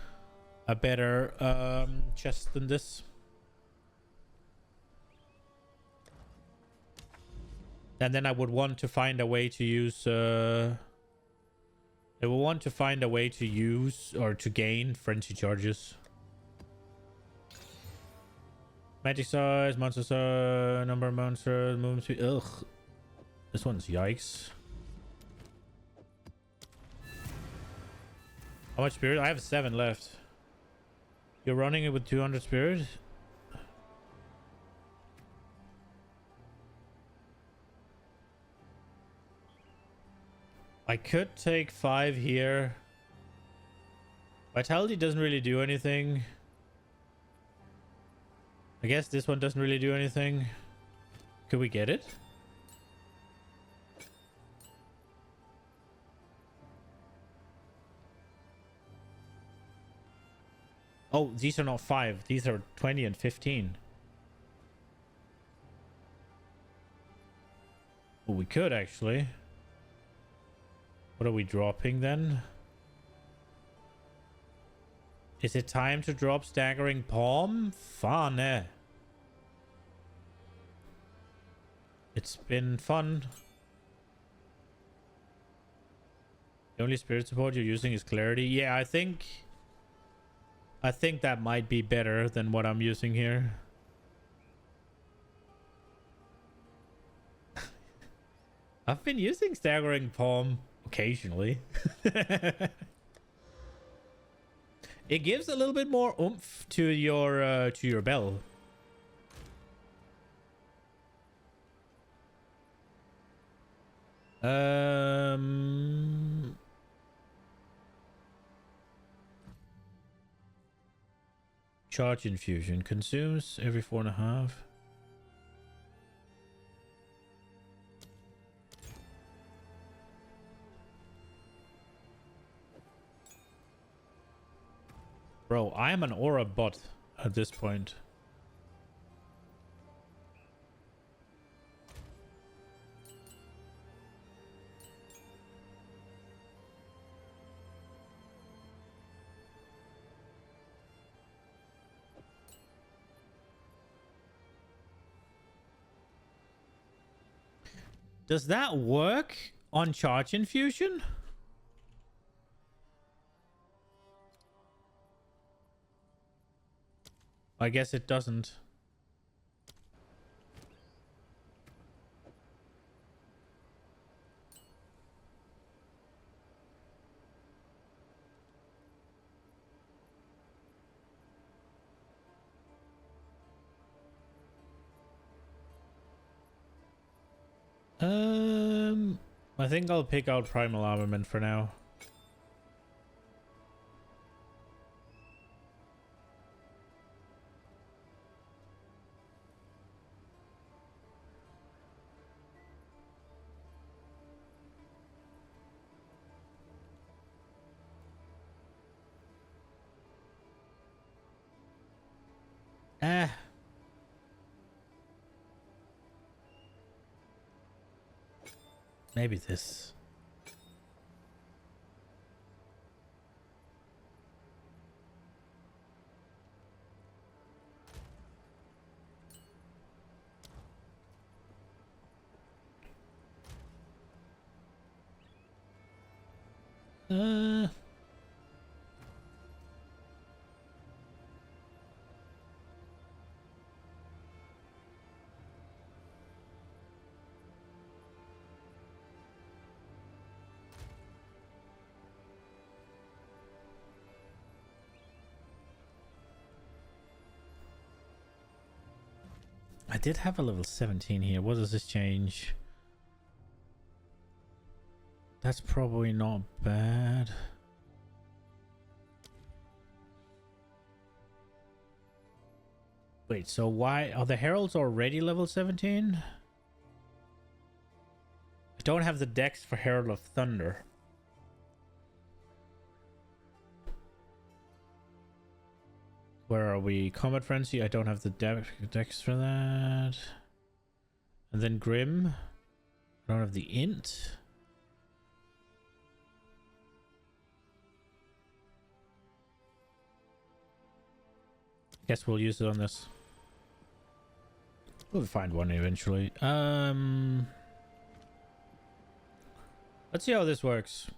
a better chest than this. And then I would want to find a way to use I would want to find a way to use or to gain frenzy charges. Magic size, monster size, number of monsters, movement speed. Ugh. This one's yikes. How much spirit? I have 7 left. You're running it with 200 spirit? I could take 5 here. Vitality doesn't really do anything. I guess this one doesn't really do anything. Could we get it? Oh, these are not 5. These are 20 and 15. Well, we could actually. What are we dropping then? Is it time to drop Staggering Palm? Fun, eh? It's been fun. The only spirit support you're using is Clarity. Yeah, I think that might be better than what I'm using here. I've been using Staggering Palm occasionally. It gives a little bit more oomph to your bell. Charge infusion consumes every 4.5. Bro, I am an aura bot at this point. Does that work on charge infusion? I guess it doesn't. I think I'll pick out Primal Armament for now. Maybe this. I did have a level 17 here. What does this change? That's probably not bad. Wait, so why are the heralds already level 17? I don't have the dex for Herald of Thunder. Where are we? Combat Frenzy, I don't have the dex for that. And then Grim, I don't have the int. Guess we'll use it on this. We'll find one eventually. Let's see how this works.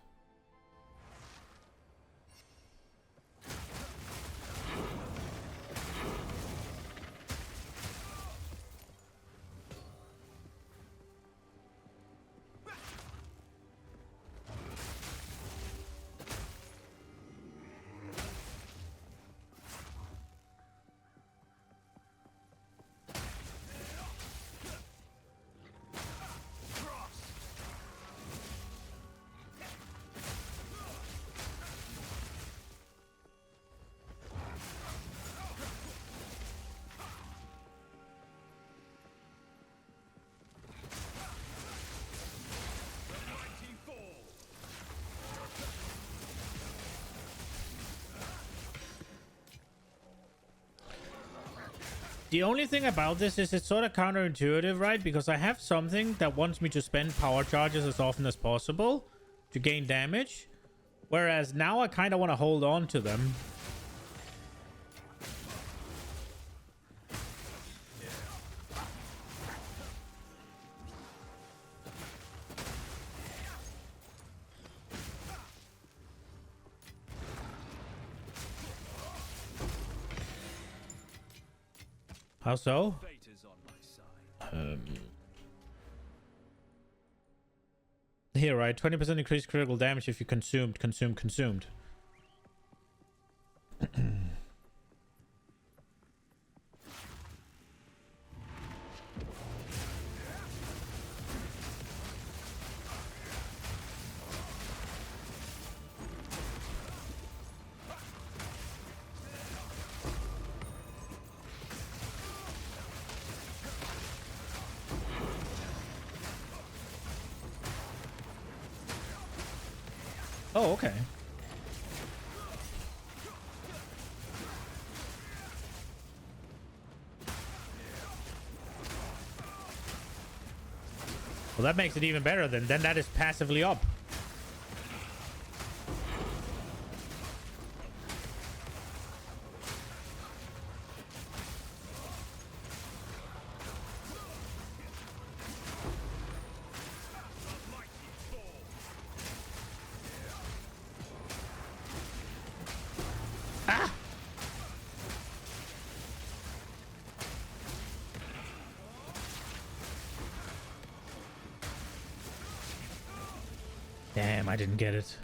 The only thing about this is it's sort of counterintuitive, right? Because I have something that wants me to spend power charges as often as possible to gain damage. Whereas now I kind of want to hold on to them. How so? Here, right? 20% increased critical damage if you consumed. Oh, okay. Well, that makes it even better then. Then that is passively up. Damn, I didn't get it.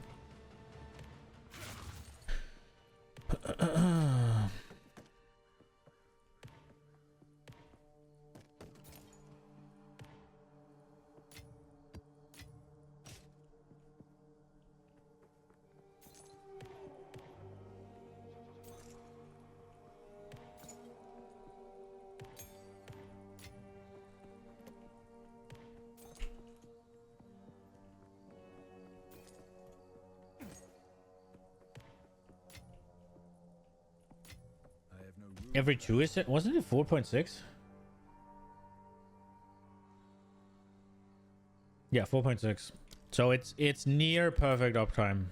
Every 2 is it? Wasn't it 4.6? Yeah, 4.6. So it's near perfect uptime.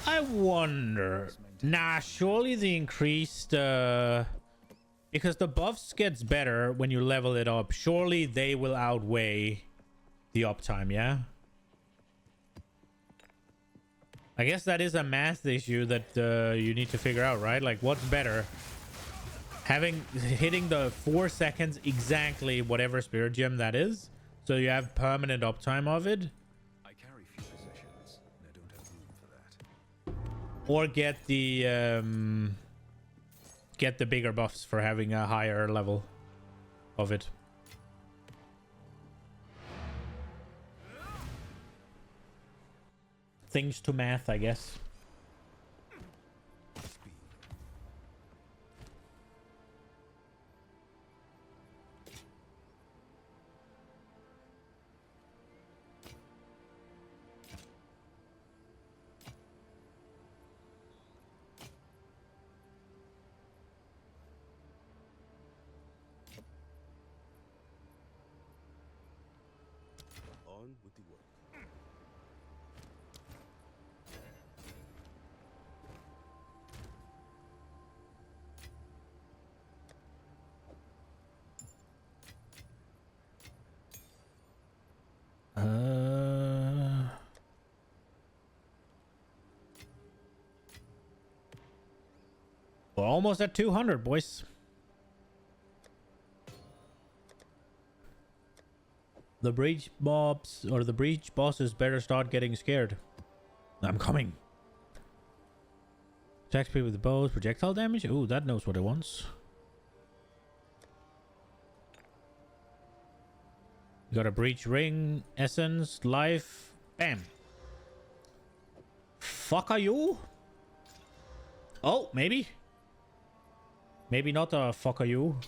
I wonder. Nah, surely the increased because the buffs gets better when you level it up. Surely they will outweigh the uptime, yeah? I guess that is a math issue that you need to figure out, right? Like, what's better? Hitting the 4 seconds exactly whatever spirit gem that is, so you have permanent uptime of it. I carry few possessions, and I don't have room for that. Or get the bigger buffs for having a higher level of it. things to math, I guess. Speed. On with the work. We're almost at 200, boys. The breach mobs or the breach bosses better start getting scared. I'm coming. Attack speed with the bows, projectile damage. Ooh, that knows what it wants. Got a breach ring, essence, life. Bam. Fuck are you? Oh, maybe. Maybe not a fuck are you.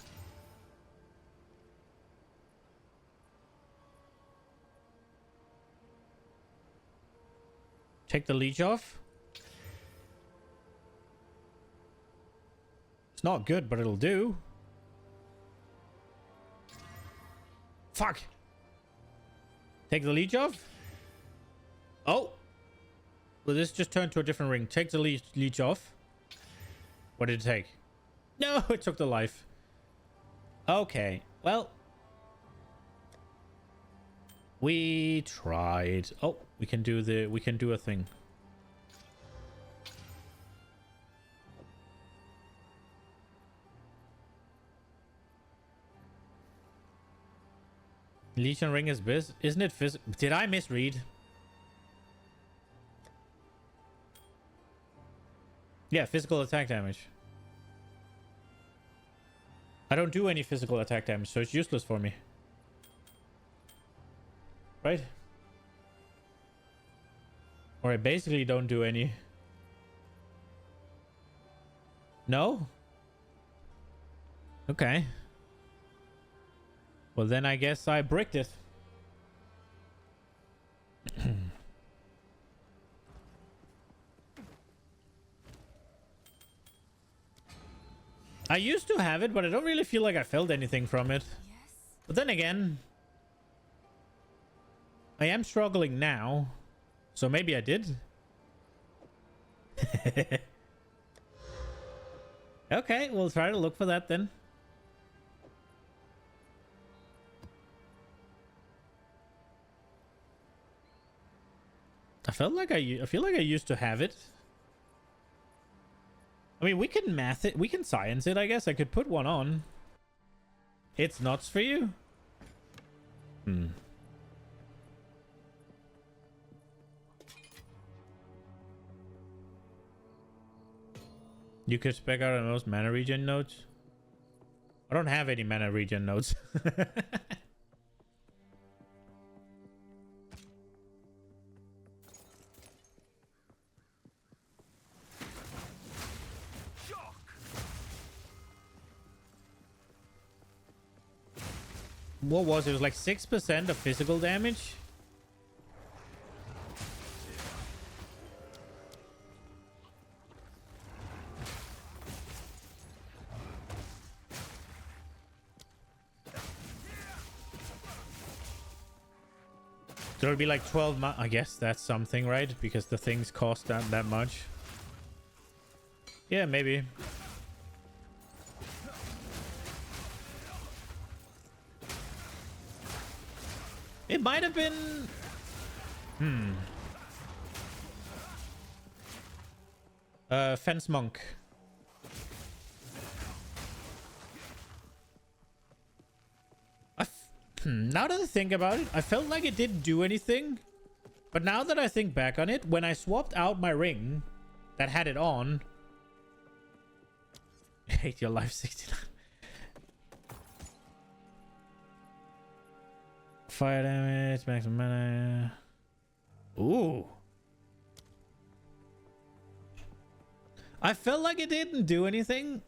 Take the leech off. It's not good, but it'll do. Fuck. Take the leech off. Oh. Well, this just turned to a different ring. Take the leech off. What did it take? No, it took the life. Okay. Well. We tried. Oh, we can do a thing. Legion ring is biz, isn't it? Did I misread? Yeah, physical attack damage. I don't do any physical attack damage, so it's useless for me. Right? Or I basically don't do any. No? Okay. Well, then I guess I bricked it. I used to have it, but I don't really feel like I felt anything from it. Yes. But then again, I am struggling now, so maybe I did. Okay, we'll try to look for that then. I feel like I used to have it. I mean, we can math it. We can science it, I guess. I could put one on. It's nuts for you? Hmm. You could spec out on those mana regen nodes. I don't have any mana regen nodes. What was it? It was like 6% of physical damage. So it'll be like 12 I guess that's something, right? Because the things cost that much. Yeah, maybe. It might have been... Fence Monk. Now that I think about it, I felt like it didn't do anything. But now that I think back on it, when I swapped out my ring that had it on... Hate your life 69. Fire damage, maximum mana. Ooh. I felt like it didn't do anything,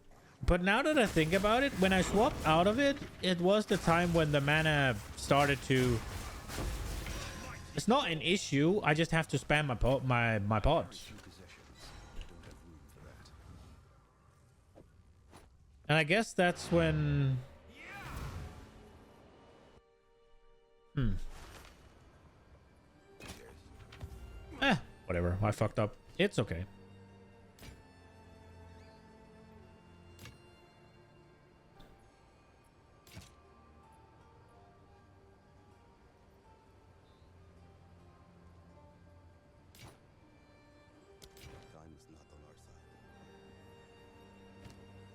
but now that I think about it, when I swapped out of it, it was the time when the mana started to... It's not an issue. I just have to spam my pods. And I guess that's when... Whatever. I fucked up. It's okay.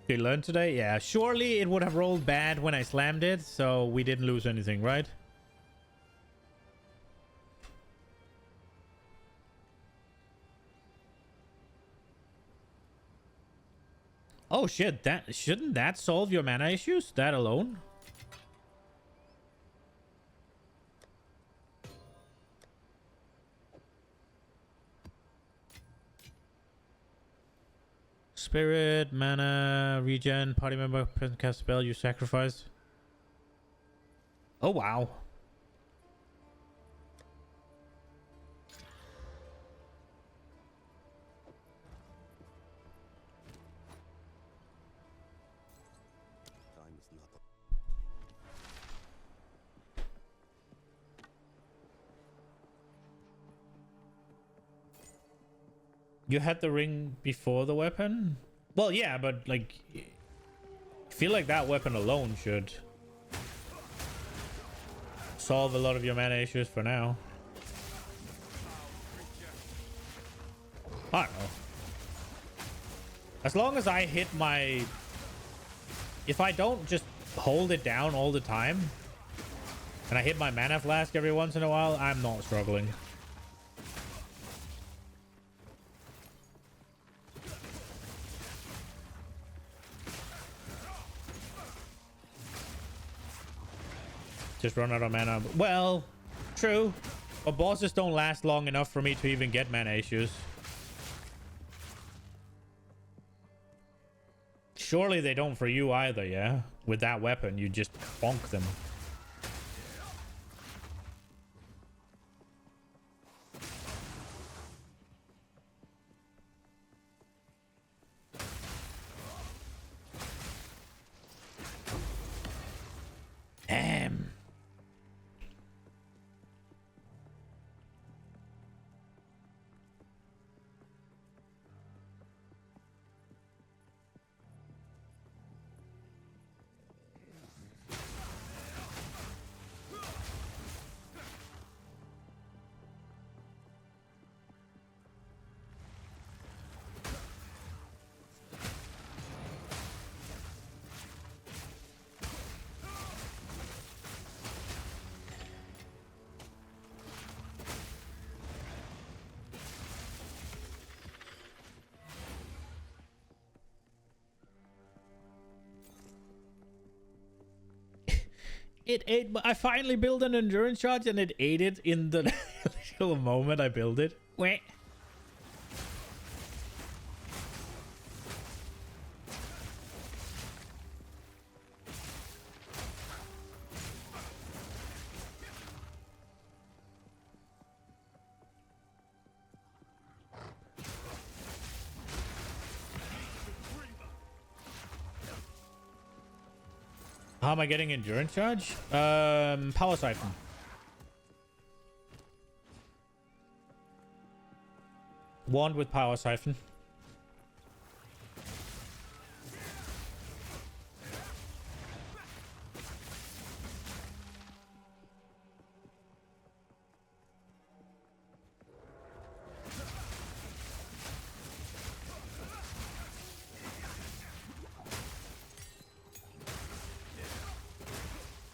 You learned today? Yeah, surely it would have rolled bad when I slammed it, so we didn't lose anything, right? Oh shit, that shouldn't that solve your mana issues? That alone? Spirit, mana, regen, party member, present cast spell, you sacrifice. Oh wow. You had the ring before the weapon? Well, yeah, but like, I feel like that weapon alone should solve a lot of your mana issues for now. I don't know. As long as I hit my... If I don't just hold it down all the time, and I hit my mana flask every once in a while, I'm not struggling. Just run out of mana. Well, true. But bosses don't last long enough for me to even get mana issues. Surely they don't for you either, yeah? With that weapon, you just bonk them. Damn. It ate. I finally built an endurance charge and it ate it in the little moment I built it. Wah. How am I getting endurance charge? Power siphon. Wand with power siphon.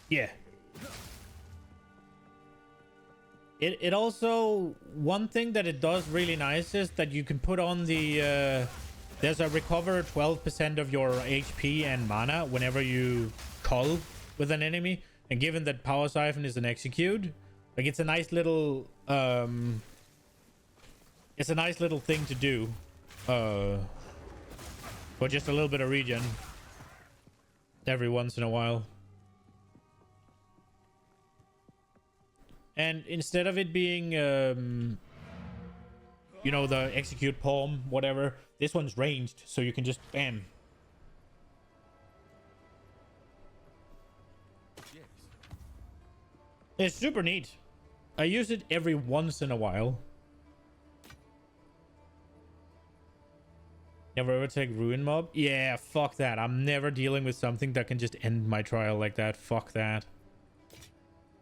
Yeah. It also, one thing that it does really nice is that you can put on the there's a recover 12% of your HP and mana whenever you cull with an enemy, and given that power siphon is an execute, like it's a nice little thing to do. But just a little bit of regen every once in a while. And instead of it being, you know, the execute palm, whatever, this one's ranged, so you can just bam. Yes. It's super neat. I use it every once in a while. Never ever take ruin mob? Yeah, fuck that. I'm never dealing with something that can just end my trial like that. Fuck that.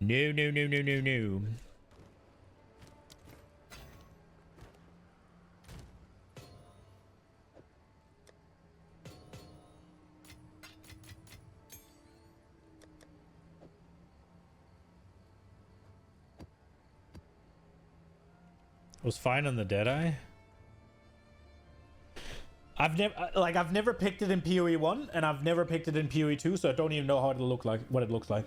No, no, no, no, no, no. Was fine on the Deadeye. I've never picked it in PoE 1 and I've never picked it in PoE 2, so I don't even know how it'll look like, what it looks like.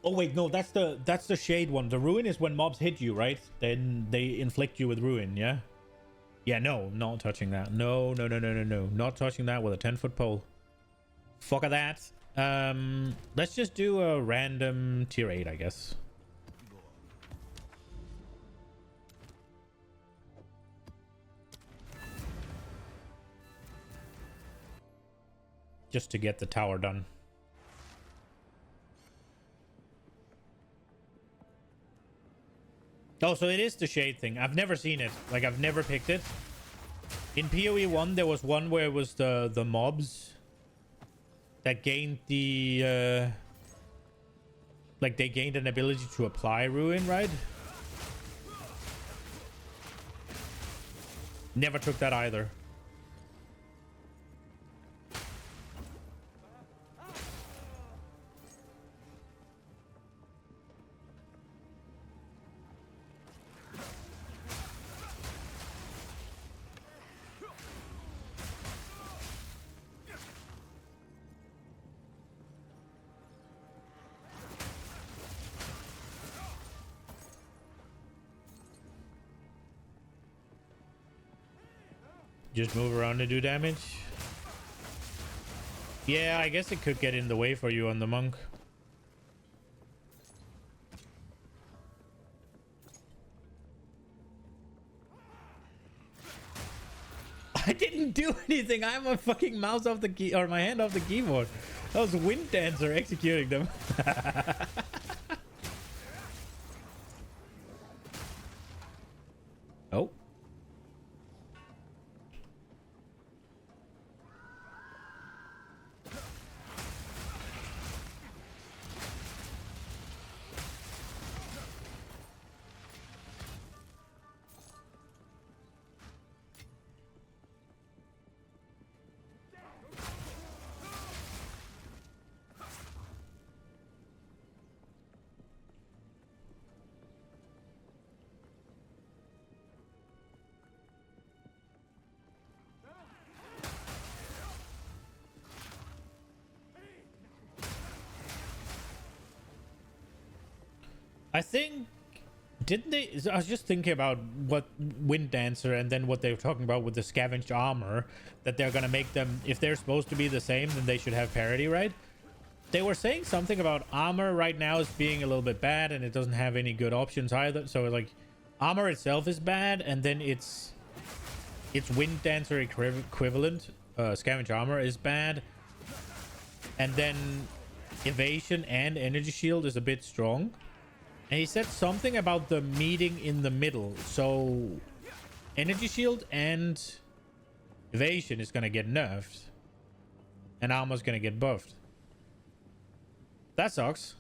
Oh wait, no, that's the shade one. The ruin is when mobs hit you, right? Then they inflict you with ruin, yeah? Yeah, no, not touching that. No, no, no, no, no, no. Not touching that with a 10-foot pole. Fuck of that. Let's just do a random tier 8, I guess. Just to get the tower done. Oh, so it is the shade thing. I've never seen it. Like, I've never picked it. In PoE 1, there was one where it was the mobs that gained the... like, they gained an ability to apply ruin, right? Never took that either. Just move around to do damage. Yeah, I guess it could get in the way for you on the monk. I didn't do anything. I have my fucking mouse off the key, or my hand off the keyboard. That was Wind Dancer executing them. Oh. I think, didn't they? I was just thinking about what Wind Dancer and then what they were talking about with the scavenged armor, that they're gonna make them, if they're supposed to be the same, then they should have parity, right? They were saying something about armor right now is being a little bit bad and it doesn't have any good options either. So like, armor itself is bad, and then it's Wind Dancer equivalent, scavenged armor is bad, and then evasion and energy shield is a bit strong. And he said something about the meeting in the middle. So energy shield and evasion is gonna get nerfed, and armor's gonna get buffed. That sucks.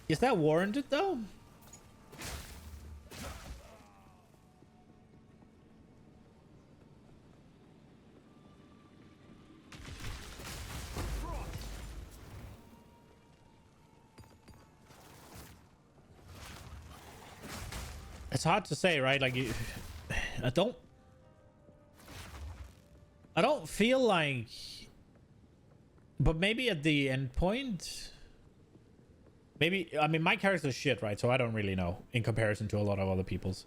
Is that warranted though? It's hard to say, right? Like, I don't feel like, but maybe at the end point, Maybe, I mean, my character's shit, right? So I don't really know in comparison to a lot of other people's.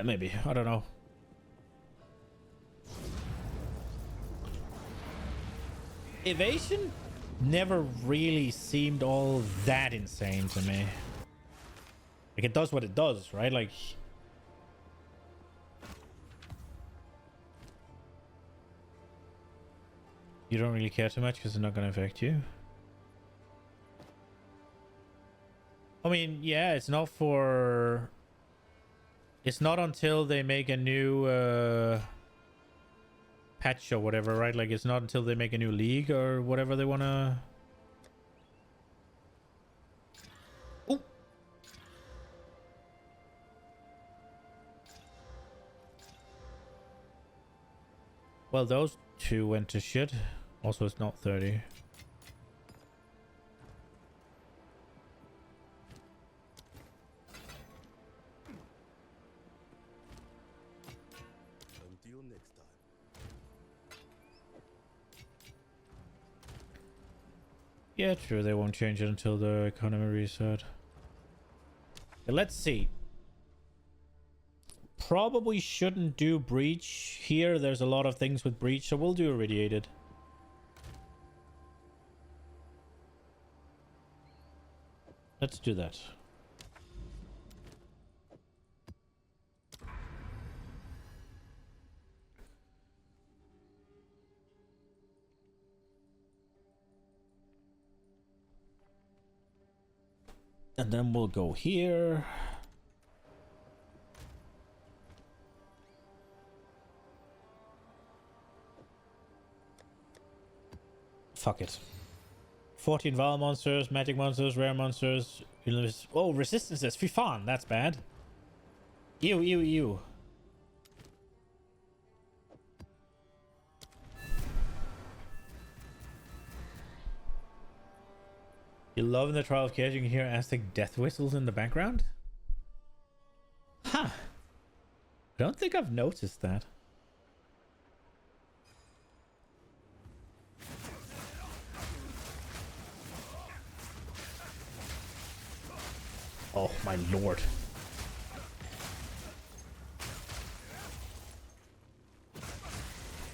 Maybe, I don't know. Evasion never really seemed all that insane to me. Like, it does what it does, right? Like, you don't really care too much because it's not going to affect you. I mean, yeah, it's not for... It's not until they make a new patch or whatever, right? Like, it's not until they make a new league or whatever they want to... Ooh. Well, those two went to shit. Also, it's not 30. Until next time. Yeah, true. They won't change it until the economy reset. Okay, let's see. Probably shouldn't do breach here. There's a lot of things with breach, so we'll do irradiated. Let's do that. And then we'll go here. Fuck it. 14 Val monsters, magic monsters, rare monsters. Oh, resistances. Fy fan, that's bad. Ew, ew, ew. You love in the Trial of Chaos, you can hear Aztec death whistles in the background? Huh. I don't think I've noticed that. Oh my lord.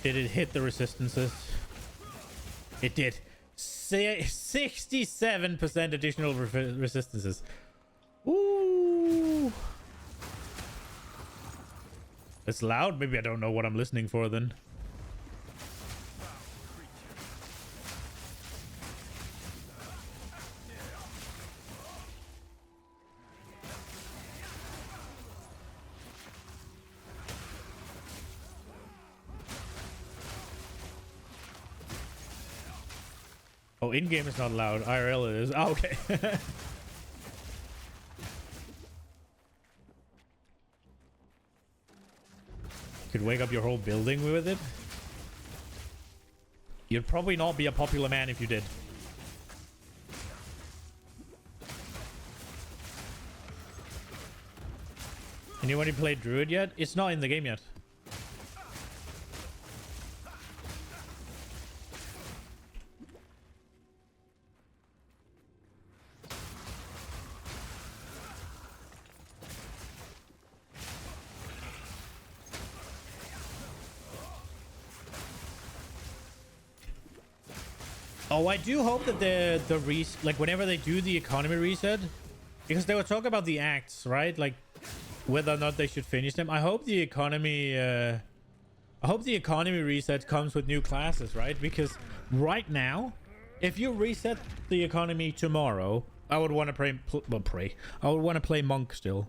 Did it hit the resistances? It did. 67% additional resistances. Ooh. It's loud. Maybe I don't know what I'm listening for then. Oh, in-game is not loud. IRL it is. Oh, okay. Could wake up your whole building with it. You'd probably not be a popular man if you did. Anyone played Druid yet? It's not in the game yet. Oh, I do hope that like whenever they do the economy reset, because they were talking about the acts, right? Like whether or not they should finish them. I hope the economy reset comes with new classes, right? Because right now, if you reset the economy tomorrow, I would want to I would want to play monk still,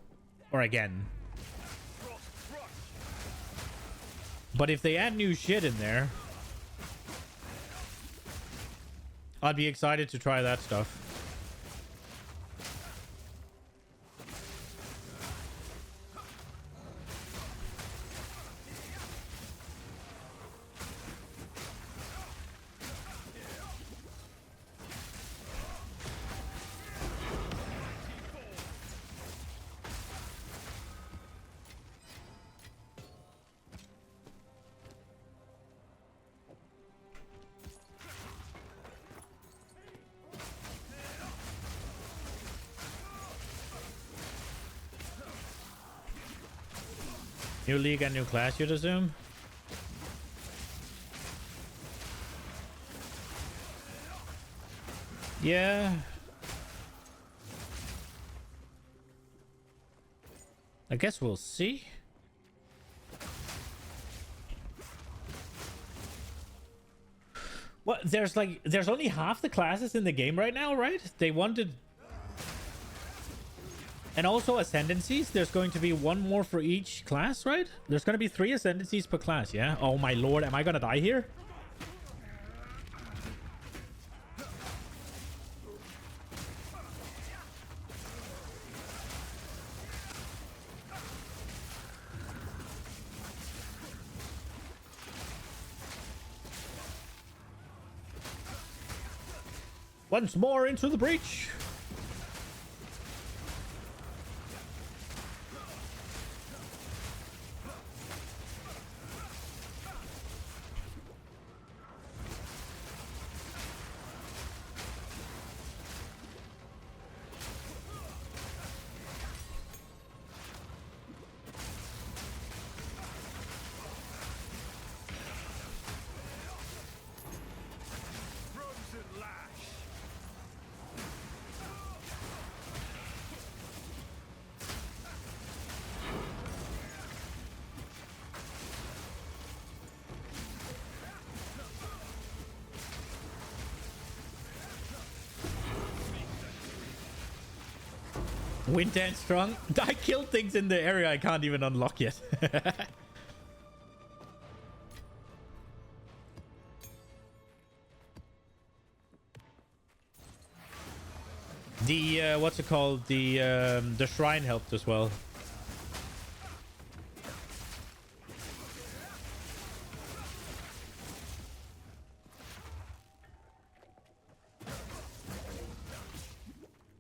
or again. But if they add new shit in there, I'd be excited to try that stuff. New league and new class, you'd assume? Yeah. I guess we'll see. What? There's only half the classes in the game right now, right? They wanted... And also ascendancies. There's going to be one more for each class, right? There's going to be 3 ascendancies per class, yeah? Oh my lord, am I going to die here? Once more into the breach. Wind Dance strong. I killed things in the area I can't even unlock yet. The what's it called? The shrine helped as well.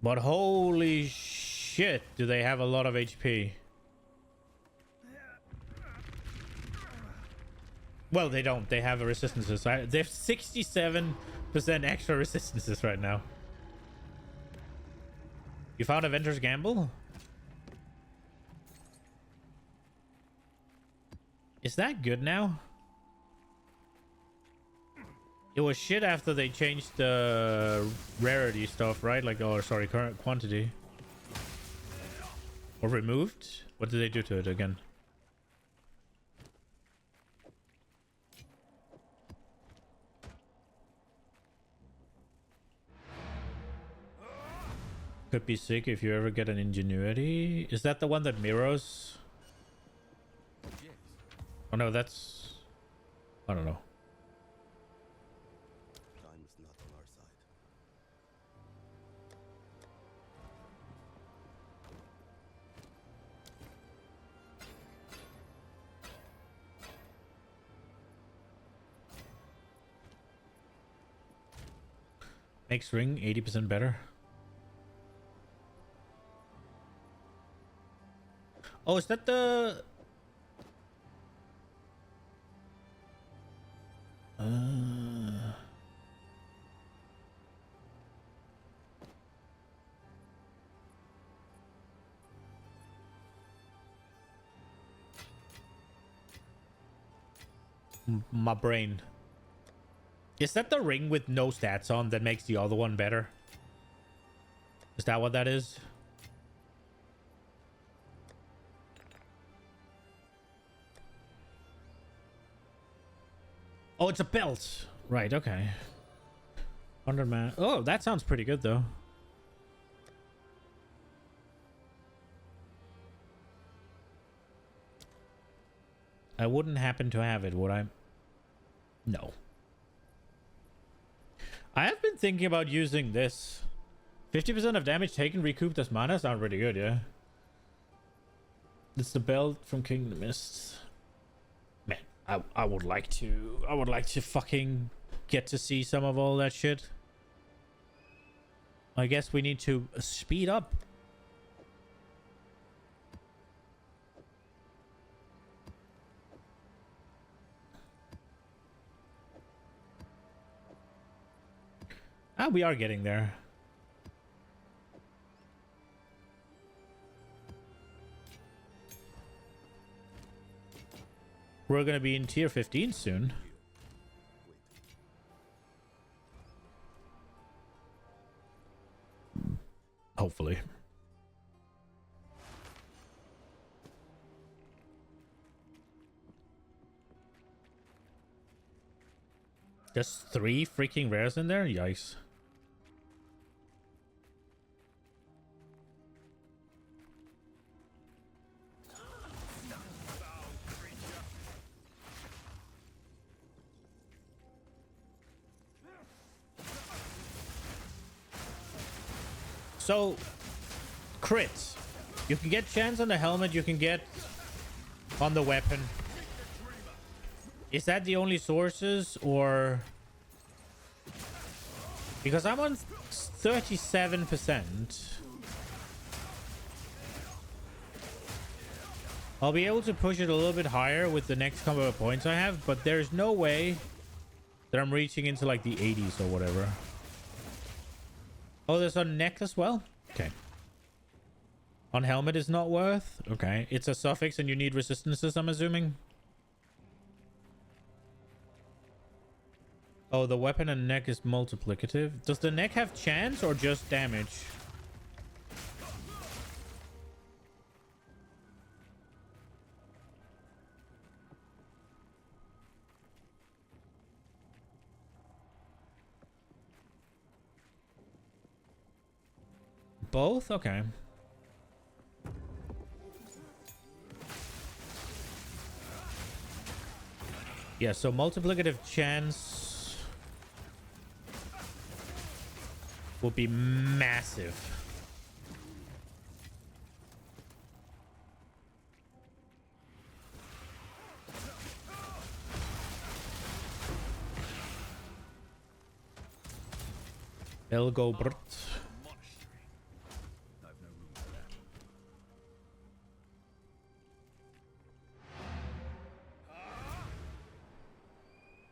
But holy shit, do they have a lot of HP. Well, they don't. They have a resistances. They have 67% extra resistances right now. You found Avenger's Gamble? Is that good now? It was shit after they changed the rarity stuff, right? Like, oh, sorry, current quantity. Or removed? What did they do to it again? Could be sick if you ever get an ingenuity. Is that the one that mirrors? Oh no, that's... I don't know. Time is not on our side. Makes ring 80% better. Oh, is that the... My brain. Is that the ring with no stats on that makes the other one better? Is that what that is? Oh, it's a belt. Right, okay. 100 man. Oh, that sounds pretty good, though. I wouldn't happen to have it, would I? No. I have been thinking about using this. 50% of damage taken recouped as mana. Sounds pretty good, yeah. It's the belt from Kingdom Mist. Man, I would like to fucking get to see some of all that shit. I guess we need to speed up. Ah, we are getting there. we're gonna be in tier 15 soon. Hopefully. Just 3 freaking rares in there? Yikes. So, crits. You can get chance on the helmet, you can get on the weapon. Is that the only sources, or... Because I'm on 37%. I'll be able to push it a little bit higher with the next combo of points I have, but there's no way that I'm reaching into like the 80s or whatever. Oh, there's on neck as well? Okay. On helmet is not worth? Okay. It's a suffix and you need resistances, I'm assuming. Oh, the weapon and neck is multiplicative. Does the neck have chance or just damage? Both? Okay. Yeah, so multiplicative chance will be massive. Elgo Brut.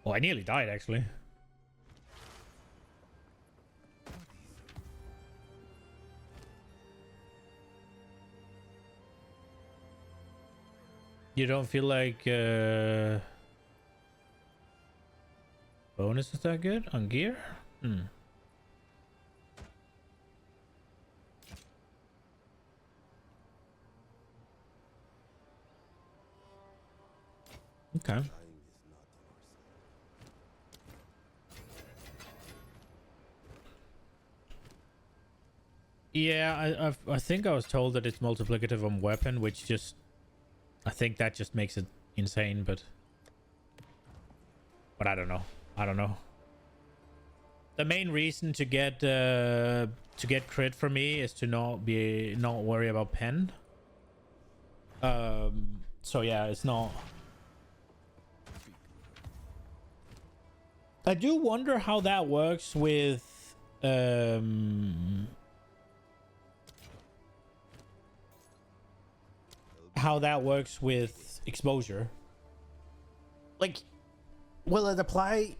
Oh, I nearly died, actually. You don't feel like bonus is that good on gear? Hmm. Okay. Yeah, I think I was told that it's multiplicative on weapon, which just... I think that just makes it insane, but I don't know. I don't know. The main reason to get crit for me is to not worry about pen. So yeah, it's not... I do wonder how that works with exposure. Like, will it apply?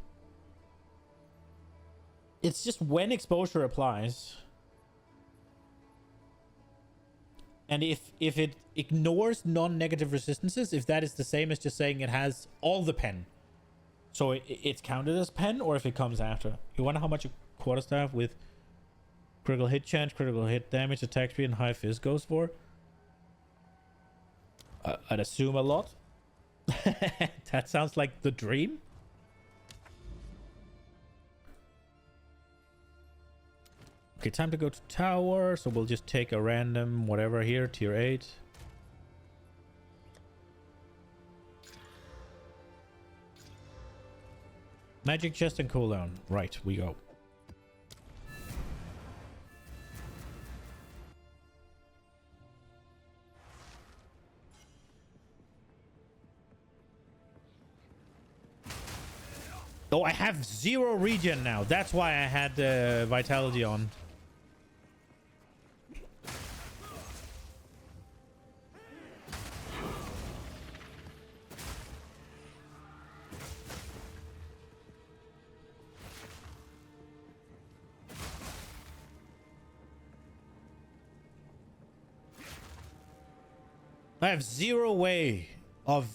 It's just when exposure applies. And if it ignores non-negative resistances, if that is the same as just saying it has all the pen. So it's counted as pen, or if it comes after. You wonder how much a quarterstaff with critical hit chance, critical hit damage, attack speed, and high fizz goes for? I'd assume a lot. That sounds like the dream. Okay, time to go to tower. So we'll just take a random whatever here, tier 8. Magic chest and cooldown. Right, we go. Oh, I have 0 regen now. That's why I had vitality on. I have 0 way of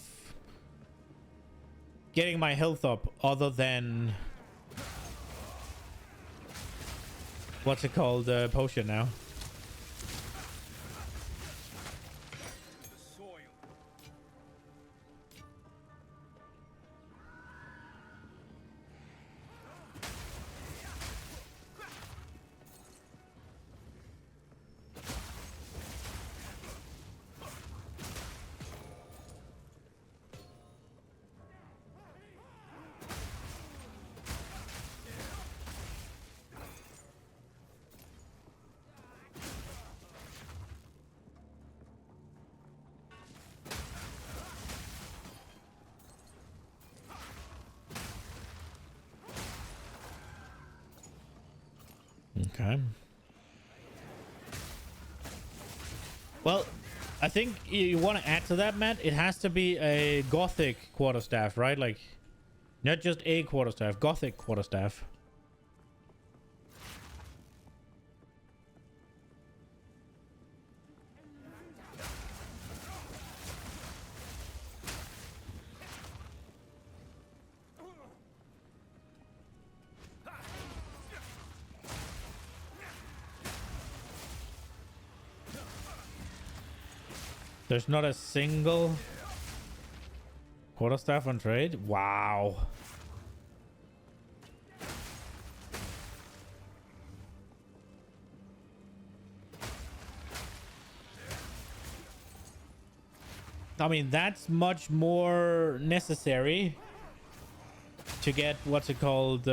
getting my health up other than what's it called, potion now. Okay. Well, I think you want to add to that, Matt. It has to be a gothic quarterstaff, right? Like, not just a quarterstaff, gothic quarterstaff. There's not a single quarterstaff on trade? Wow. I mean, that's much more necessary to get, what's it called,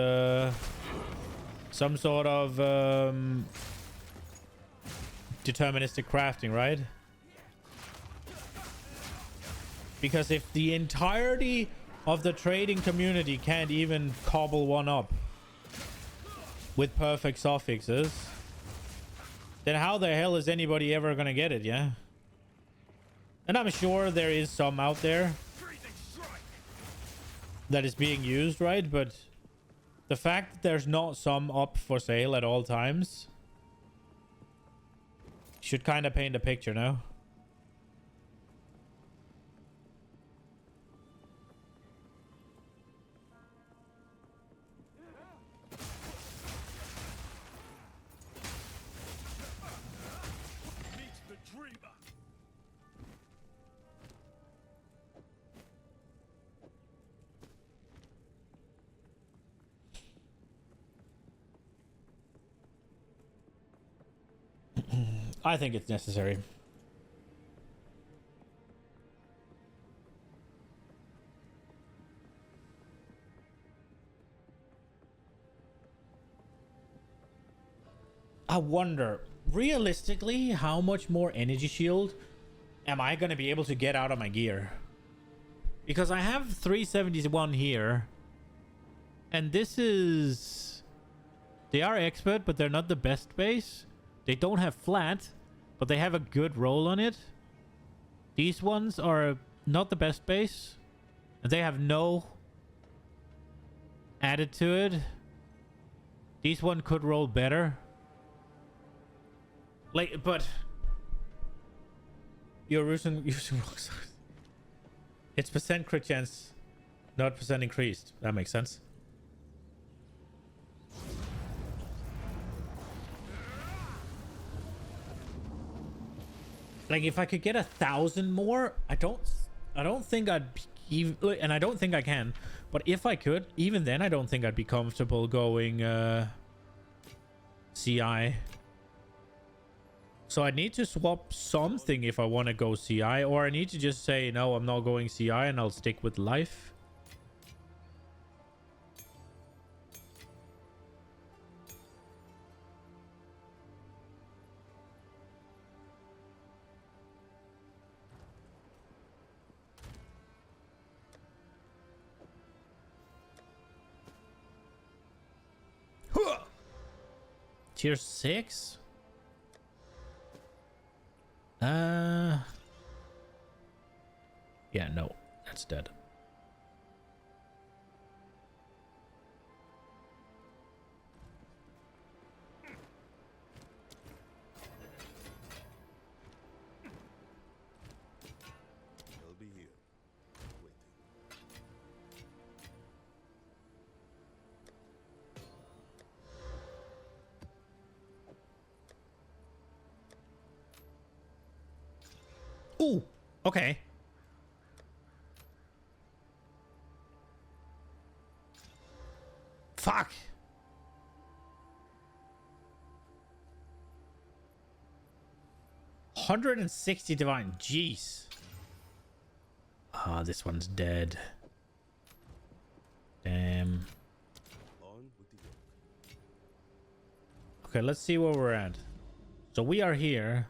some sort of deterministic crafting, right? Because if the entirety of the trading community can't even cobble one up with perfect suffixes, then how the hell is anybody ever gonna get it, yeah? And I'm sure there is some out there that is being used, right? But the fact that there's not some up for sale at all times should kind of paint a picture, no? I think it's necessary. I wonder, realistically, how much more energy shield am I going to be able to get out of my gear? Because I have 371 here. And this is... They are expert, but they're not the best base. They don't have flat, but they have a good roll on it. These ones are not the best base. And they have no added to it. These one could roll better. Like, but... You're using wrong side. It's percent crit chance, not percent increased. That makes sense. Like, if I could get 1,000 more, I don't think I'd even, and I don't think I can, but if I could, even then I don't think I'd be comfortable going CI. So I need to swap something if I want to go CI, or I need to just say no, I'm not going CI and I'll stick with life. Tier 6? Yeah, no. That's dead. They'll be here, waiting. Okay. Fuck. $160 divine. Jeez. Ah, this one's dead. Damn. On with the yoke. Okay, let's see where we're at. So we are here.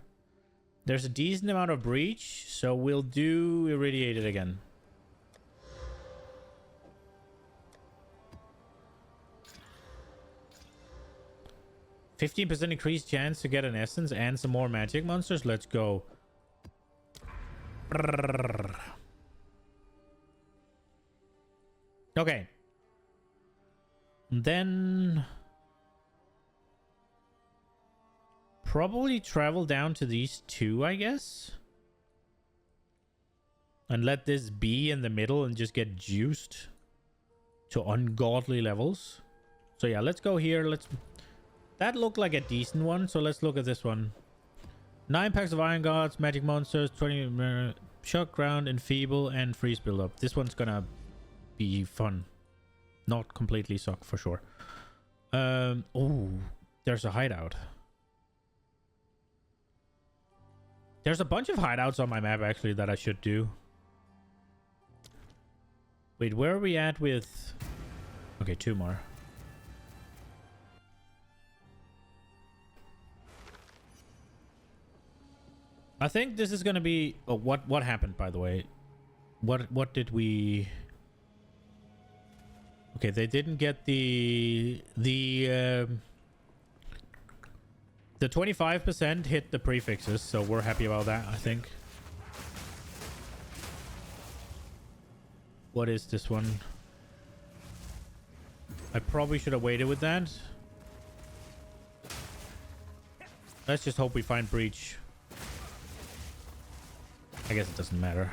There's a decent amount of breach, so we'll do irradiated again. %15 increased chance to get an essence and some more magic monsters. Let's go. Brrr. Okay. Then probably travel down to these two, I guess. And let this be in the middle and just get juiced to ungodly levels. So yeah, let's go here. That looked like a decent one, so let's look at this one. 9 packs of Iron Gods, Magic Monsters, 20 Shock Ground, Enfeeble, and Freeze Build-Up. This one's gonna be fun. Not completely suck, for sure. Oh, there's a hideout. There's a bunch of hideouts on my map, actually, that I should do. Wait, where are we at with... Okay, 2 more. I think this is gonna be... Oh, what happened, by the way? What did we... Okay, they didn't get the 25% hit the prefixes, so we're happy about that, I think. What is this one? I probably should have waited with that. Let's just hope we find breach. I guess it doesn't matter.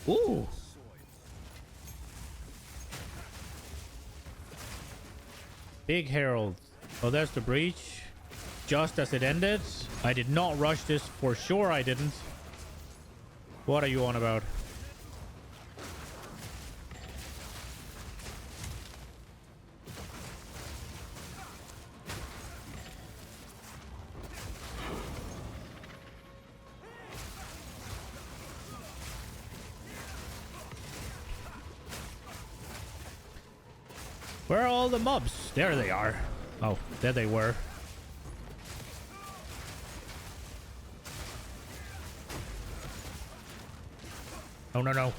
Ooh. Big Herald. Oh, there's the breach. Just as it ended. I did not rush this, for sure I didn't. What are you on about? Where are all the mobs? There they are. Oh, there they were. Oh, no, no.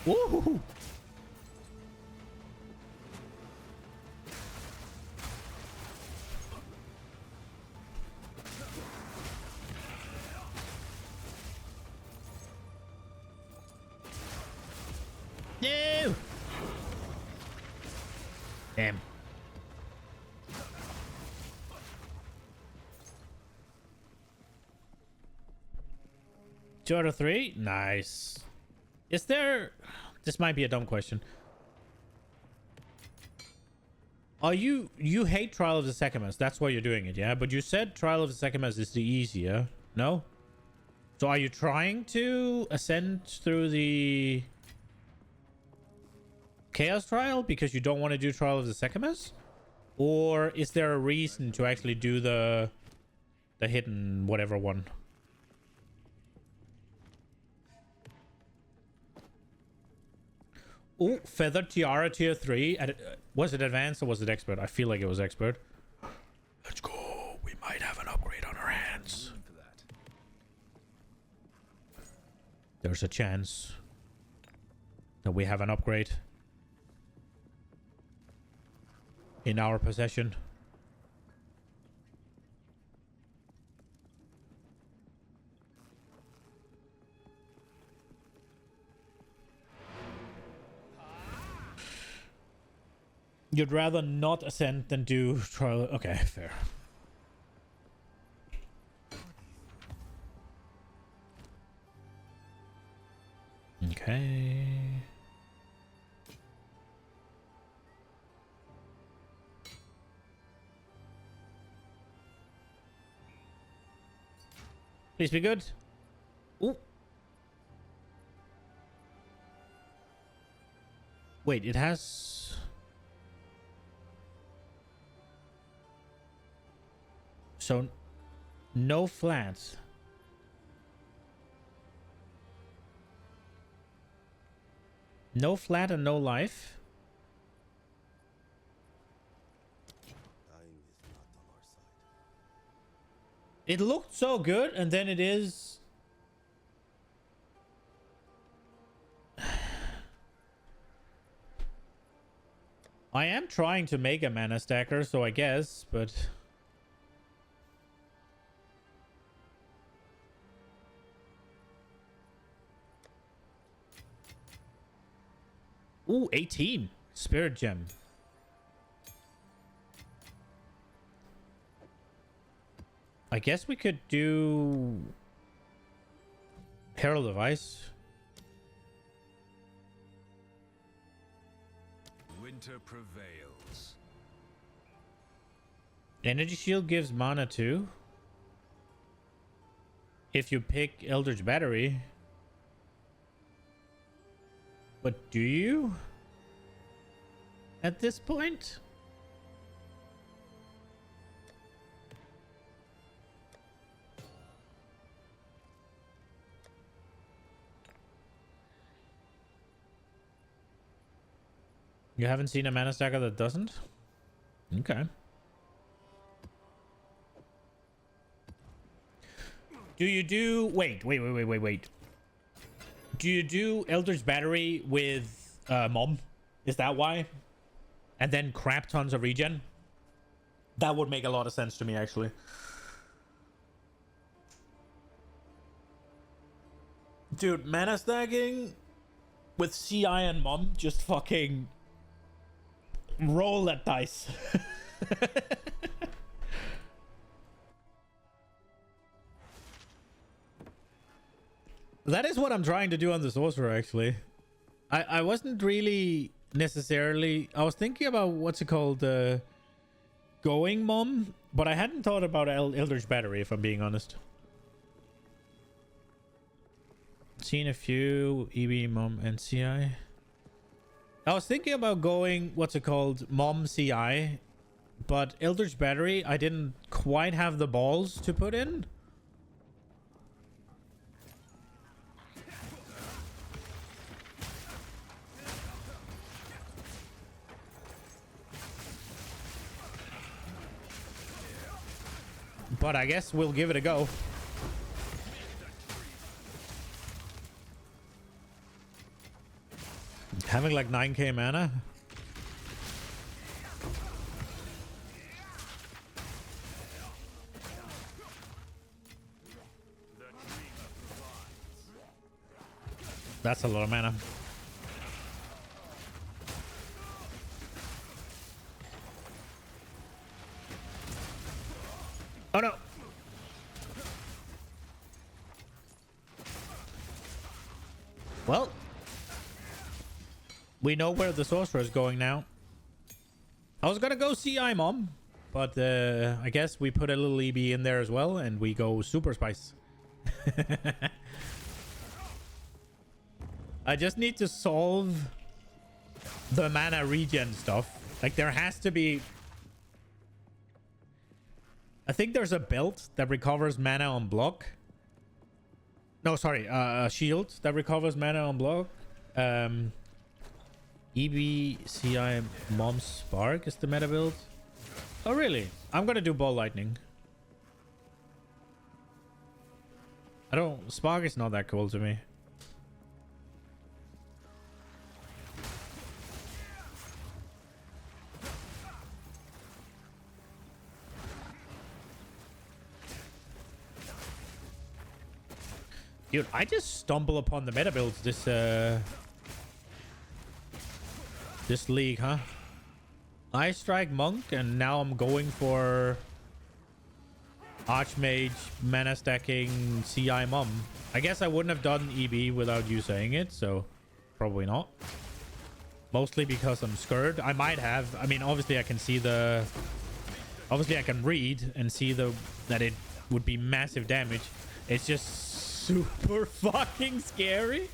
Woohoo! No! Damn. Two out of 3? Nice. Is there... This might be a dumb question. Are you hate Trial of the Sechamas? That's why you're doing it, yeah? But you said Trial of the Sechamas is the easier. No? So are you trying to ascend through the Chaos Trial because you don't want to do Trial of the Sechamas? Or is there a reason to actually do the hidden whatever one? Oh, Feathered Tiara tier 3. Was it advanced or was it expert? I feel like it was expert. Let's go. We might have an upgrade on our hands. There's a chance that we have an upgrade in our possession. You'd rather not ascend than do trial. Okay, fair. Okay. Please be good. Ooh. Wait, it has... So, no flats. No flat and no life. Dying is not on our side. It looked so good, and then it is... I am trying to make a mana stacker, so I guess, but... Ooh, 18. Spirit Gem. I guess we could do... Herald of Ice. Winter prevails. Energy Shield gives mana too. If you pick Eldritch Battery. But do you? At this point? You haven't seen a mana stacker that doesn't? Okay. Do you do... Wait. Do you do Eldritch Battery with Mom? Is that why? And then crap tons of regen? That would make a lot of sense to me, actually. Dude, mana stacking with CI and Mom, just fucking roll that dice. That is what I'm trying to do on the sorcerer, actually. I wasn't really necessarily... I was thinking about what's it called, going Mom, but I hadn't thought about Eldritch Battery, if I'm being honest. Seen a few EB, Mom, and CI. I was thinking about going, what's it called, Mom CI, but Eldritch Battery, I didn't quite have the balls to put in. But I guess we'll give it a go. Having like 9k mana. That's a lot of mana. Oh no. Well, we know where the sorcerer is going now. I was gonna go CI Mom, but I guess we put a little EB in there as well, and we go Super Spice. I just need to solve the mana regen stuff. Like, there has to be... I think there's a belt that recovers mana on block. No, sorry, a shield that recovers mana on block. EB, CI, Mom Spark is the meta build. Oh, really? I'm gonna do Ball Lightning. Spark is not that cool to me. Dude, I just stumble upon the meta builds this league, huh? I strike monk, and now I'm going for archmage, mana stacking, CI mom. I guess I wouldn't have done EB without you saying it, so probably not. Mostly because I'm scared. I might have. I mean, obviously I can see the... Obviously I can read and see that it would be massive damage. It's just super fucking scary.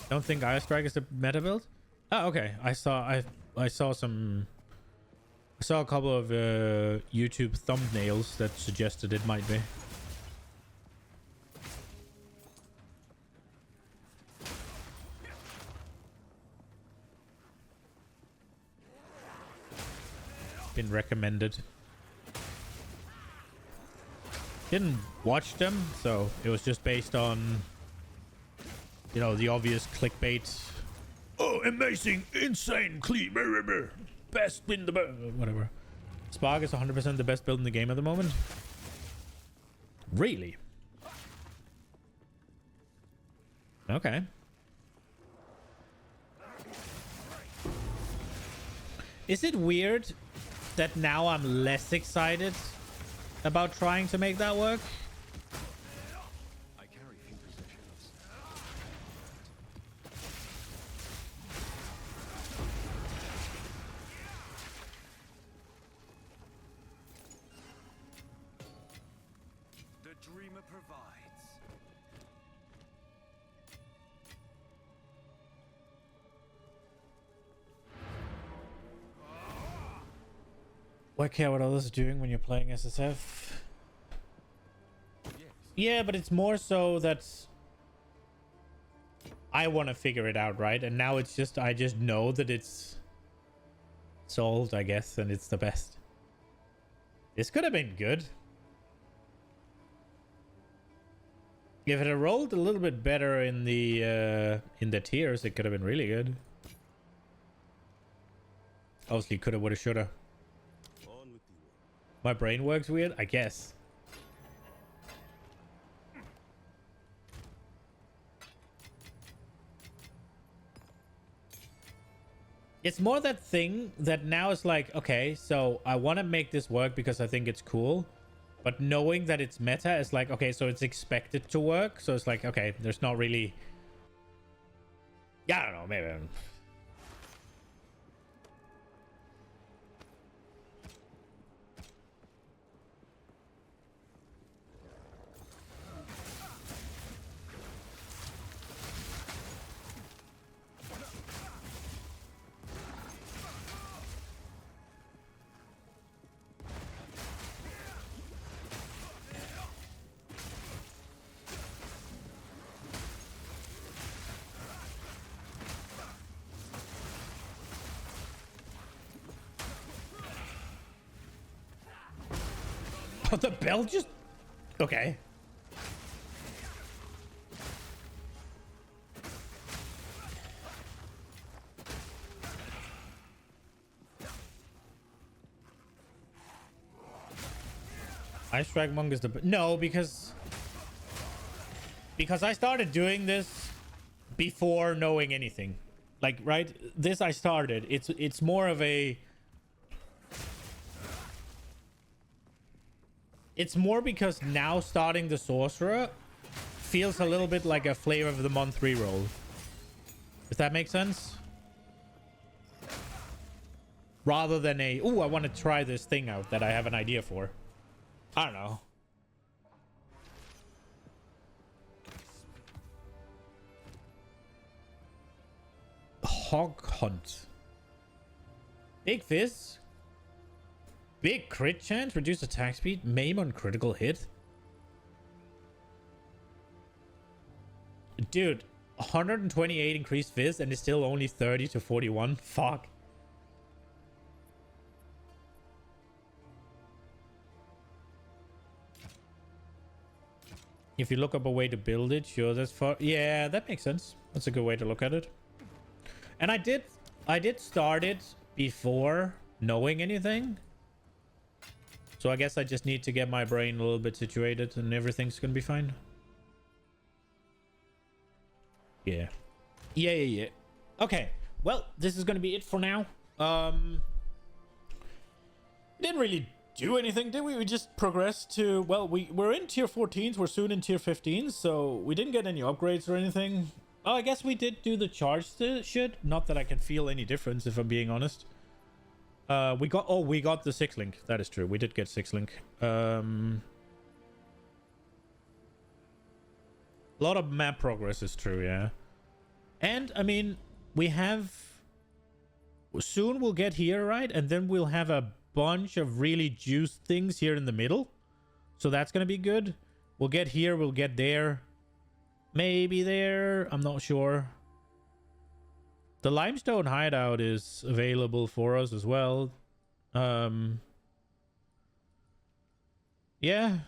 Don't think Ice Strike is the meta build? Oh, okay. I saw a couple of YouTube thumbnails that suggested it might be. Been recommended. Didn't watch them, so it was just based on, you know, the obvious clickbait. Oh, amazing, insane, clean, best in the whatever. Spark is 100% the best build in the game at the moment. Really? Okay. Is it weird that now I'm less excited about trying to make that work? I carry few possessions. The dreamer provides. Why care what others are doing when you're playing SSF? Yeah, but it's more so that I want to figure it out, right? And now it's just, I just know that it's solved, I guess, and it's the best. This could have been good. If it had rolled a little bit better in the tiers, it could have been really good. Obviously, coulda, woulda, shoulda. On with the work. My brain works weird, I guess. It's more that thing that now it's like, okay, so I want to make this work because I think it's cool. But knowing that it's meta is like, okay, so it's expected to work. So it's like, okay, there's not really... Yeah, I don't know, maybe... Oh, the bell just... Okay. Ice Strike Monk is the... No, because I started doing this before knowing anything. Like, right? This I started. It's more of a... It's more because now starting the Sorcerer feels a little bit like a flavor of the month reroll. Does that make sense? Rather than a, ooh, I want to try this thing out that I have an idea for. I don't know. Hog Hunt. Big Fizz. Big crit chance, reduce attack speed, maim on critical hit. Dude, 128 increased Fizz and it's still only 30 to 41. Fuck. If you look up a way to build it, sure, that's far. Yeah, that makes sense. That's a good way to look at it. And I did start it before knowing anything. So I guess I just need to get my brain a little bit situated and everything's gonna be fine. Yeah. Yeah. Okay. well, this is gonna be it for now. Didn't really do anything, did we? We just progressed to, well, we're in tier 14s, we're soon in tier 15s, so we didn't get any upgrades or anything. Oh, I guess we did do the charge shit. Not that I can feel any difference, if I'm being honest. We got the 6 link. That is true. We did get 6 link. A lot of map progress is true, yeah. And, I mean, we have... Soon we'll get here, right? And then we'll have a bunch of really juiced things here in the middle. So that's gonna be good. We'll get here, we'll get there. Maybe there, I'm not sure. The limestone hideout is available for us as well. Yeah.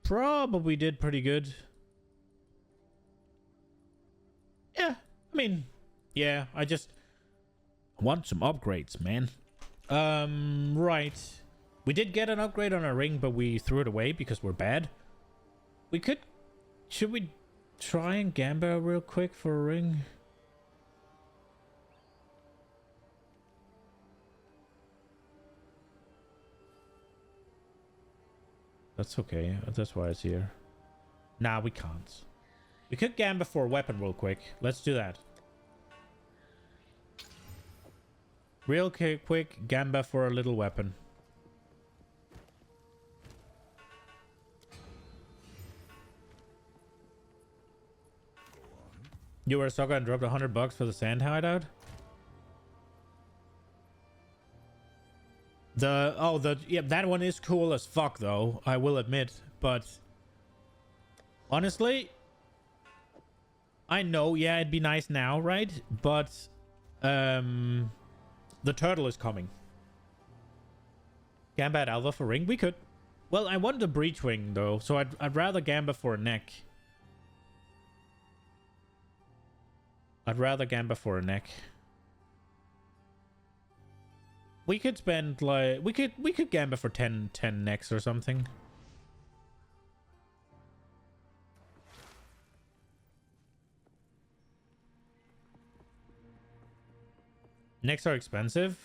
Probably did pretty good. Yeah, I mean, yeah, I just want some upgrades, man. Right. We did get an upgrade on our ring, but we threw it away because we're bad. We could... Should we try and gamble real quick for a ring? That's okay. That's why it's here. Nah, we can't. We could gamble for a weapon real quick. Let's do that. Real quick, gamba for a little weapon. You were a sucker and dropped $100 for the sand hideout? Yeah, that one is cool as fuck though, I will admit, but honestly, I know, yeah, it'd be nice now, right? But the turtle is coming. Gamba at Alva for ring? We could. Well, I want the breach wing though, so I'd rather gamba for a neck. I'd rather gamba for a neck. We could spend like we could gamba for 10 necks or something. Necks are expensive.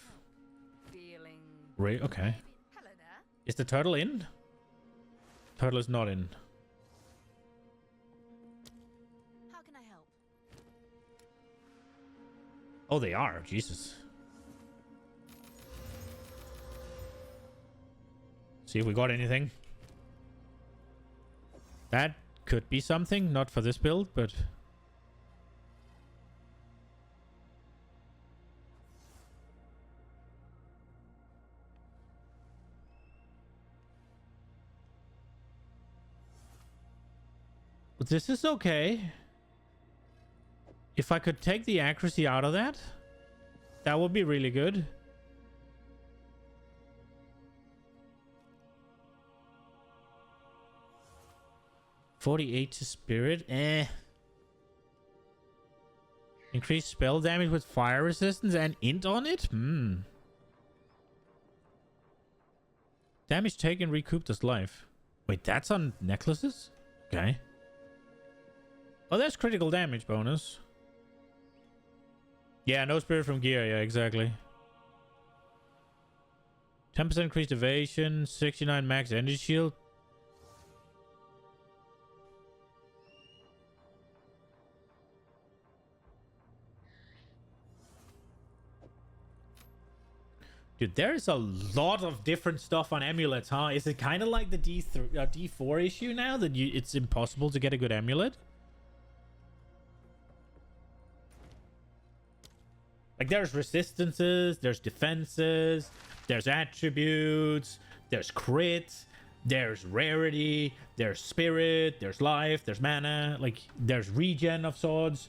Right, okay. Hello there. Is the turtle in? Turtle is not in. How can I help? Oh, they are. Jesus. See if we got anything. That could be something. Not for this build, but... But this is okay. If I could take the accuracy out of that, that would be really good. $48 to spirit. Increased spell damage with fire resistance and int on it? Damage taken recouped as life. Wait, that's on necklaces? Okay. Oh, that's critical damage bonus. Yeah, no spirit from gear. Yeah, exactly. 10% increased evasion, 69 max energy shield. Dude, there is a lot of different stuff on amulets, huh? Is it kind of like the D4 issue now that it's impossible to get a good amulet? Like, there's resistances, there's defenses, there's attributes, there's crit, there's rarity, there's spirit, there's life, there's mana, like, there's regen of swords.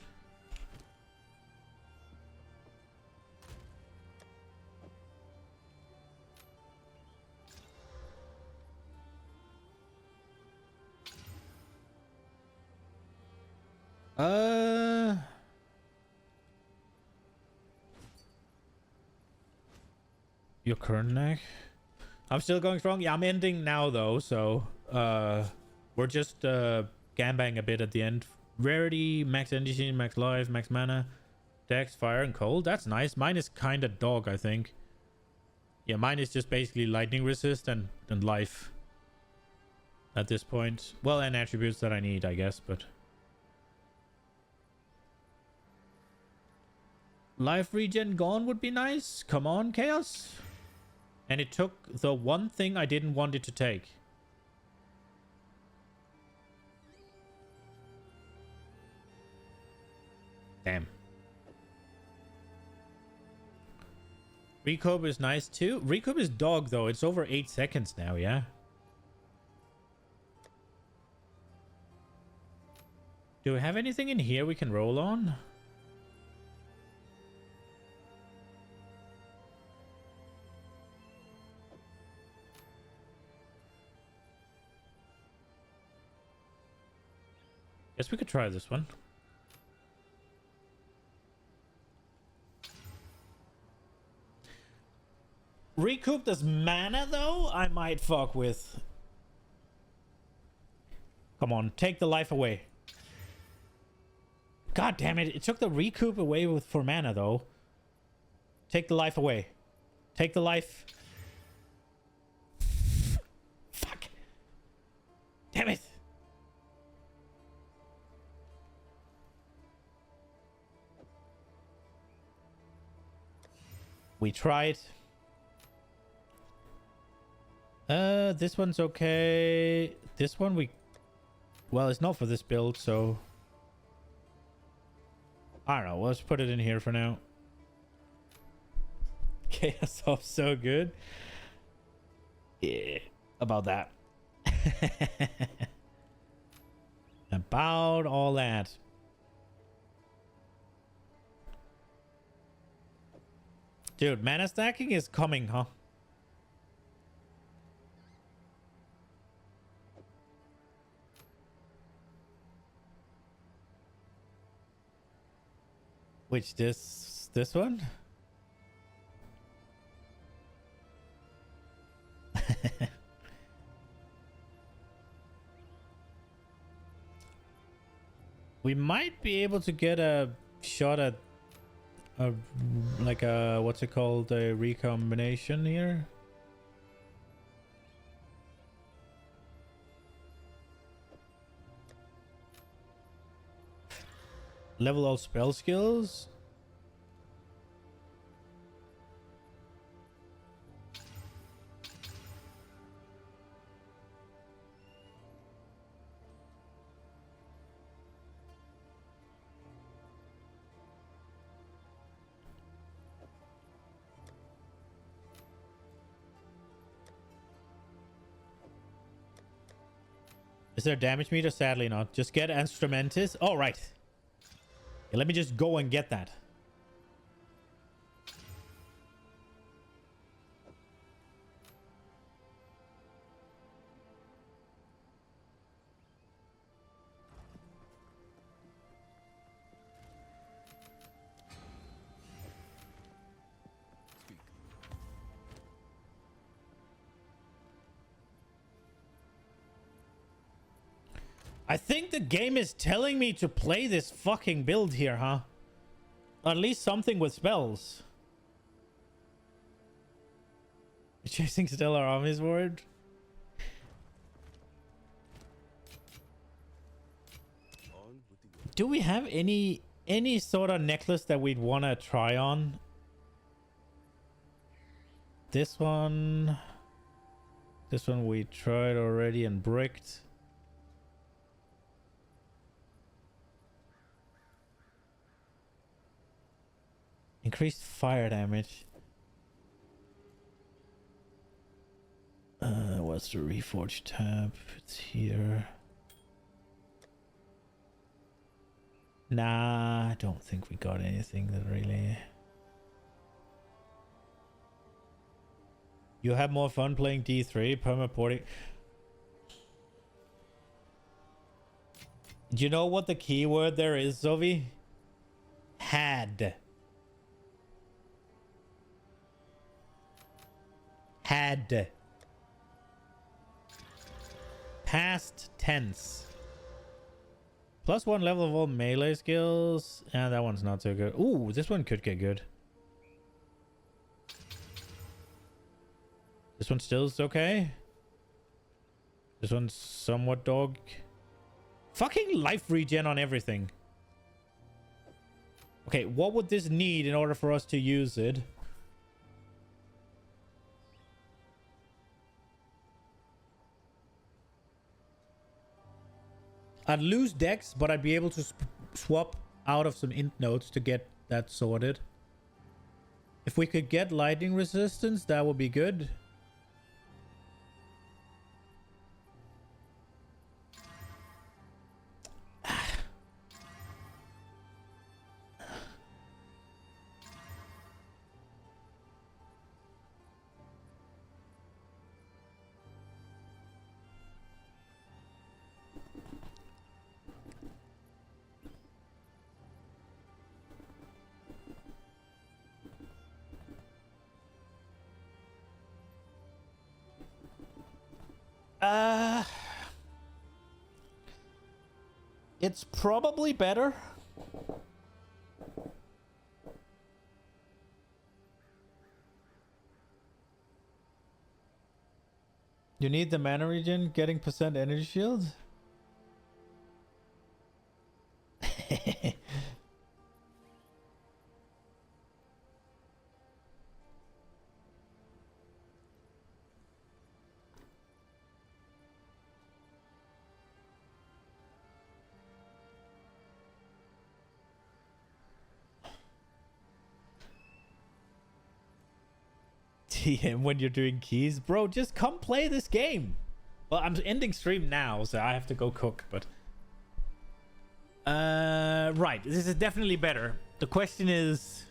Your current neck? I'm still going strong. Yeah, I'm ending now though, so we're just gambang a bit at the end rarity, max energy, max life, max mana, dex, fire, and cold. That's nice. Mine is kind of dog, I think. Yeah, mine is just basically lightning resist and life at this point. Well, and attributes that I need, I guess, but... Life regen gone would be nice. Come on, Chaos. And it took the one thing I didn't want it to take. Damn. Recoup is nice too. Recoup is dog though. It's over 8 seconds now, yeah? Do we have anything in here we can roll on? Guess we could try this one. Recoup this mana though, I might fuck with. Come on, take the life away. God damn it, it took the recoup away for mana though. Take the life away. Take the life. Fuck. Damn it. We tried. This one's okay. This one we... Well, it's not for this build, so... I don't know. Let's put it in here for now. Chaos off so good. Yeah, about that. About all that. Dude, mana stacking is coming, huh? Which, this one? We might be able to get a shot at like a, what's it called, a recombination here. Level all spell skills. Is there a damage meter? Sadly not. Just get Instrumentus. All right. Yeah, let me just go and get that. I think the game is telling me to play this fucking build here, huh? At least something with spells. Chasing Stellar Armies word. Do we have any sort of necklace that we'd want to try on? This one we tried already and bricked. Increased fire damage. What's the Reforge tab? It's here. Nah, I don't think we got anything that really... You have more fun playing D3, permaporting. Do you know what the keyword there is, Zovi? Had. Had. Past tense. +1 level of all melee skills. And that one's not so good. Ooh, this one could get good. This one still is okay. This one's somewhat dog. Fucking life regen on everything. Okay, what would this need in order for us to use it? I'd lose dex, but I'd be able to swap out of some int nodes to get that sorted. If we could get lightning resistance, that would be good. It's probably better. You need the mana regen, getting percent energy shield. TM when you're doing keys, bro, just come play this game. Well, I'm ending stream now, so I have to go cook, but right, this is definitely better. The question is,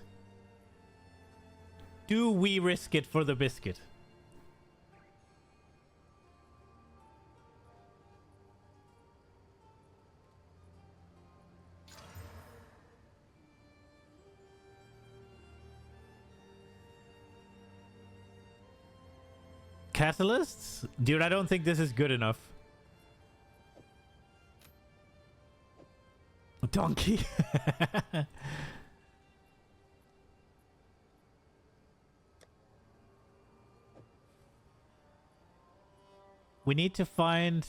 do we risk it for the biscuit? Catalysts? Dude, I don't think this is good enough. Donkey. We need to find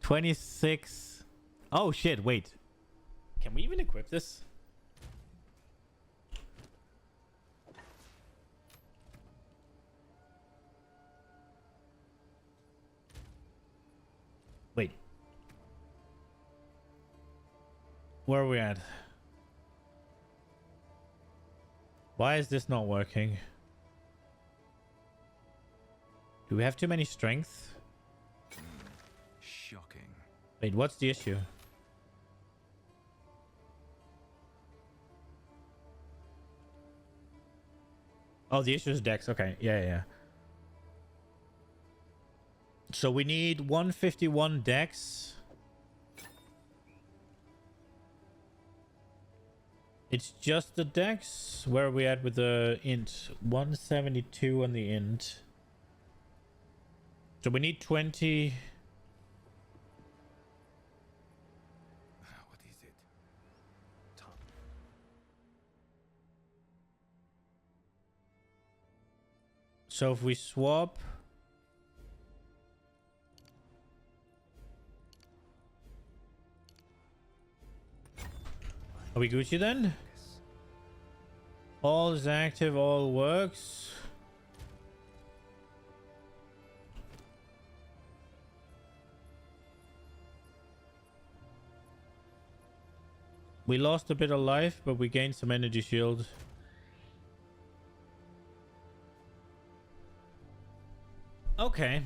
26. Oh shit, wait. Can we even equip this? Wait. Where are we at? Why is this not working? Do we have too many strength? Shocking. Wait, what's the issue? Oh, the issue is dex. Okay, yeah. So we need 151 dex. It's just the dex. Where are we at with the int? 172 on the int. So we need 20. What is it? Tom. So if we swap. Are we Gucci then? All is active, all works. We lost a bit of life, but we gained some energy shield. Okay.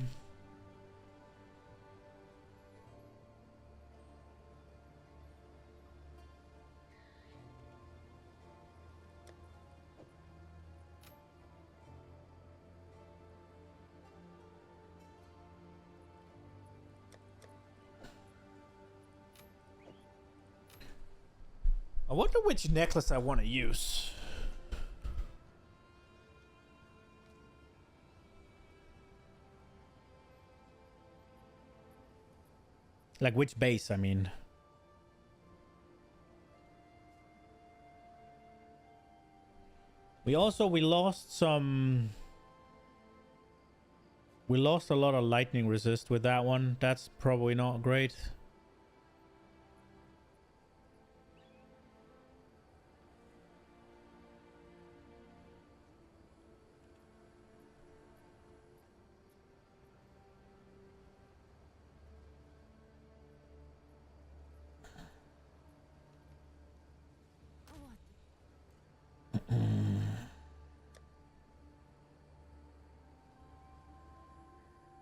I wonder which necklace I want to use. Like which base, I mean. We lost some... We lost a lot of lightning resist with that one. That's probably not great.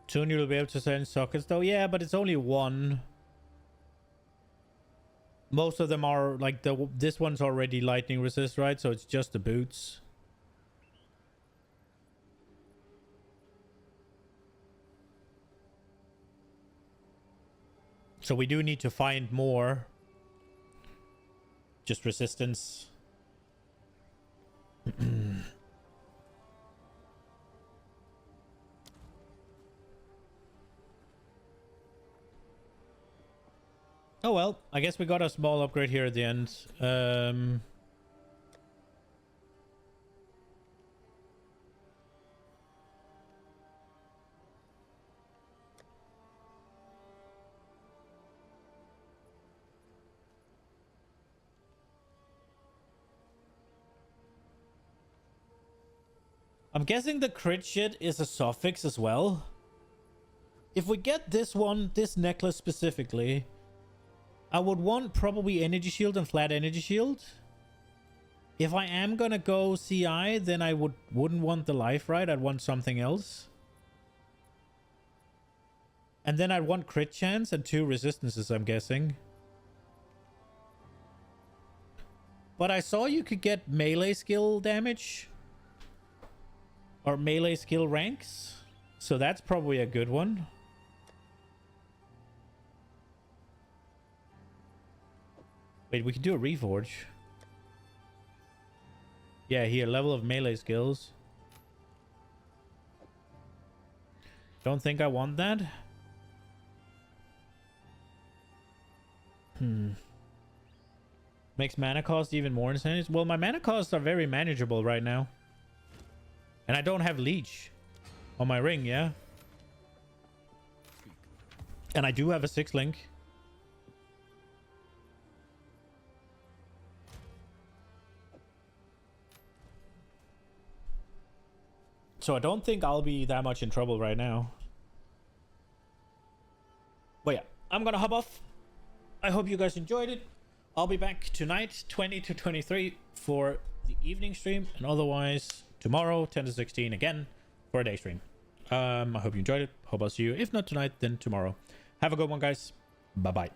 Soon you'll be able to send sockets though. Yeah, but it's only one. Most of them are like this one's already lightning resist, right? So it's just the boots. So we do need to find more. Just resistance. Oh well, I guess we got a small upgrade here at the end. I'm guessing the crit shit is a suffix as well. If we get this one, this necklace specifically, I would want probably energy shield and flat energy shield. If I am gonna go CI, then I wouldn't want the life right. I'd want something else. And then I'd want crit chance and 2 resistances, I'm guessing. But I saw you could get melee skill damage. Or melee skill ranks. So that's probably a good one. Wait, we can do a reforge. Yeah, here, level of melee skills. Don't think I want that. Makes mana cost even more insane. Well, my mana costs are very manageable right now. And I don't have leech on my ring, yeah? And I do have a 6-link. So I don't think I'll be that much in trouble right now. But yeah, I'm gonna hop off. I hope you guys enjoyed it. I'll be back tonight, 20 to 23 for the evening stream. And otherwise, tomorrow, 10 to 16 again for a day stream. I hope you enjoyed it. Hope I'll see you. If not tonight, then tomorrow. Have a good one, guys. Bye-bye.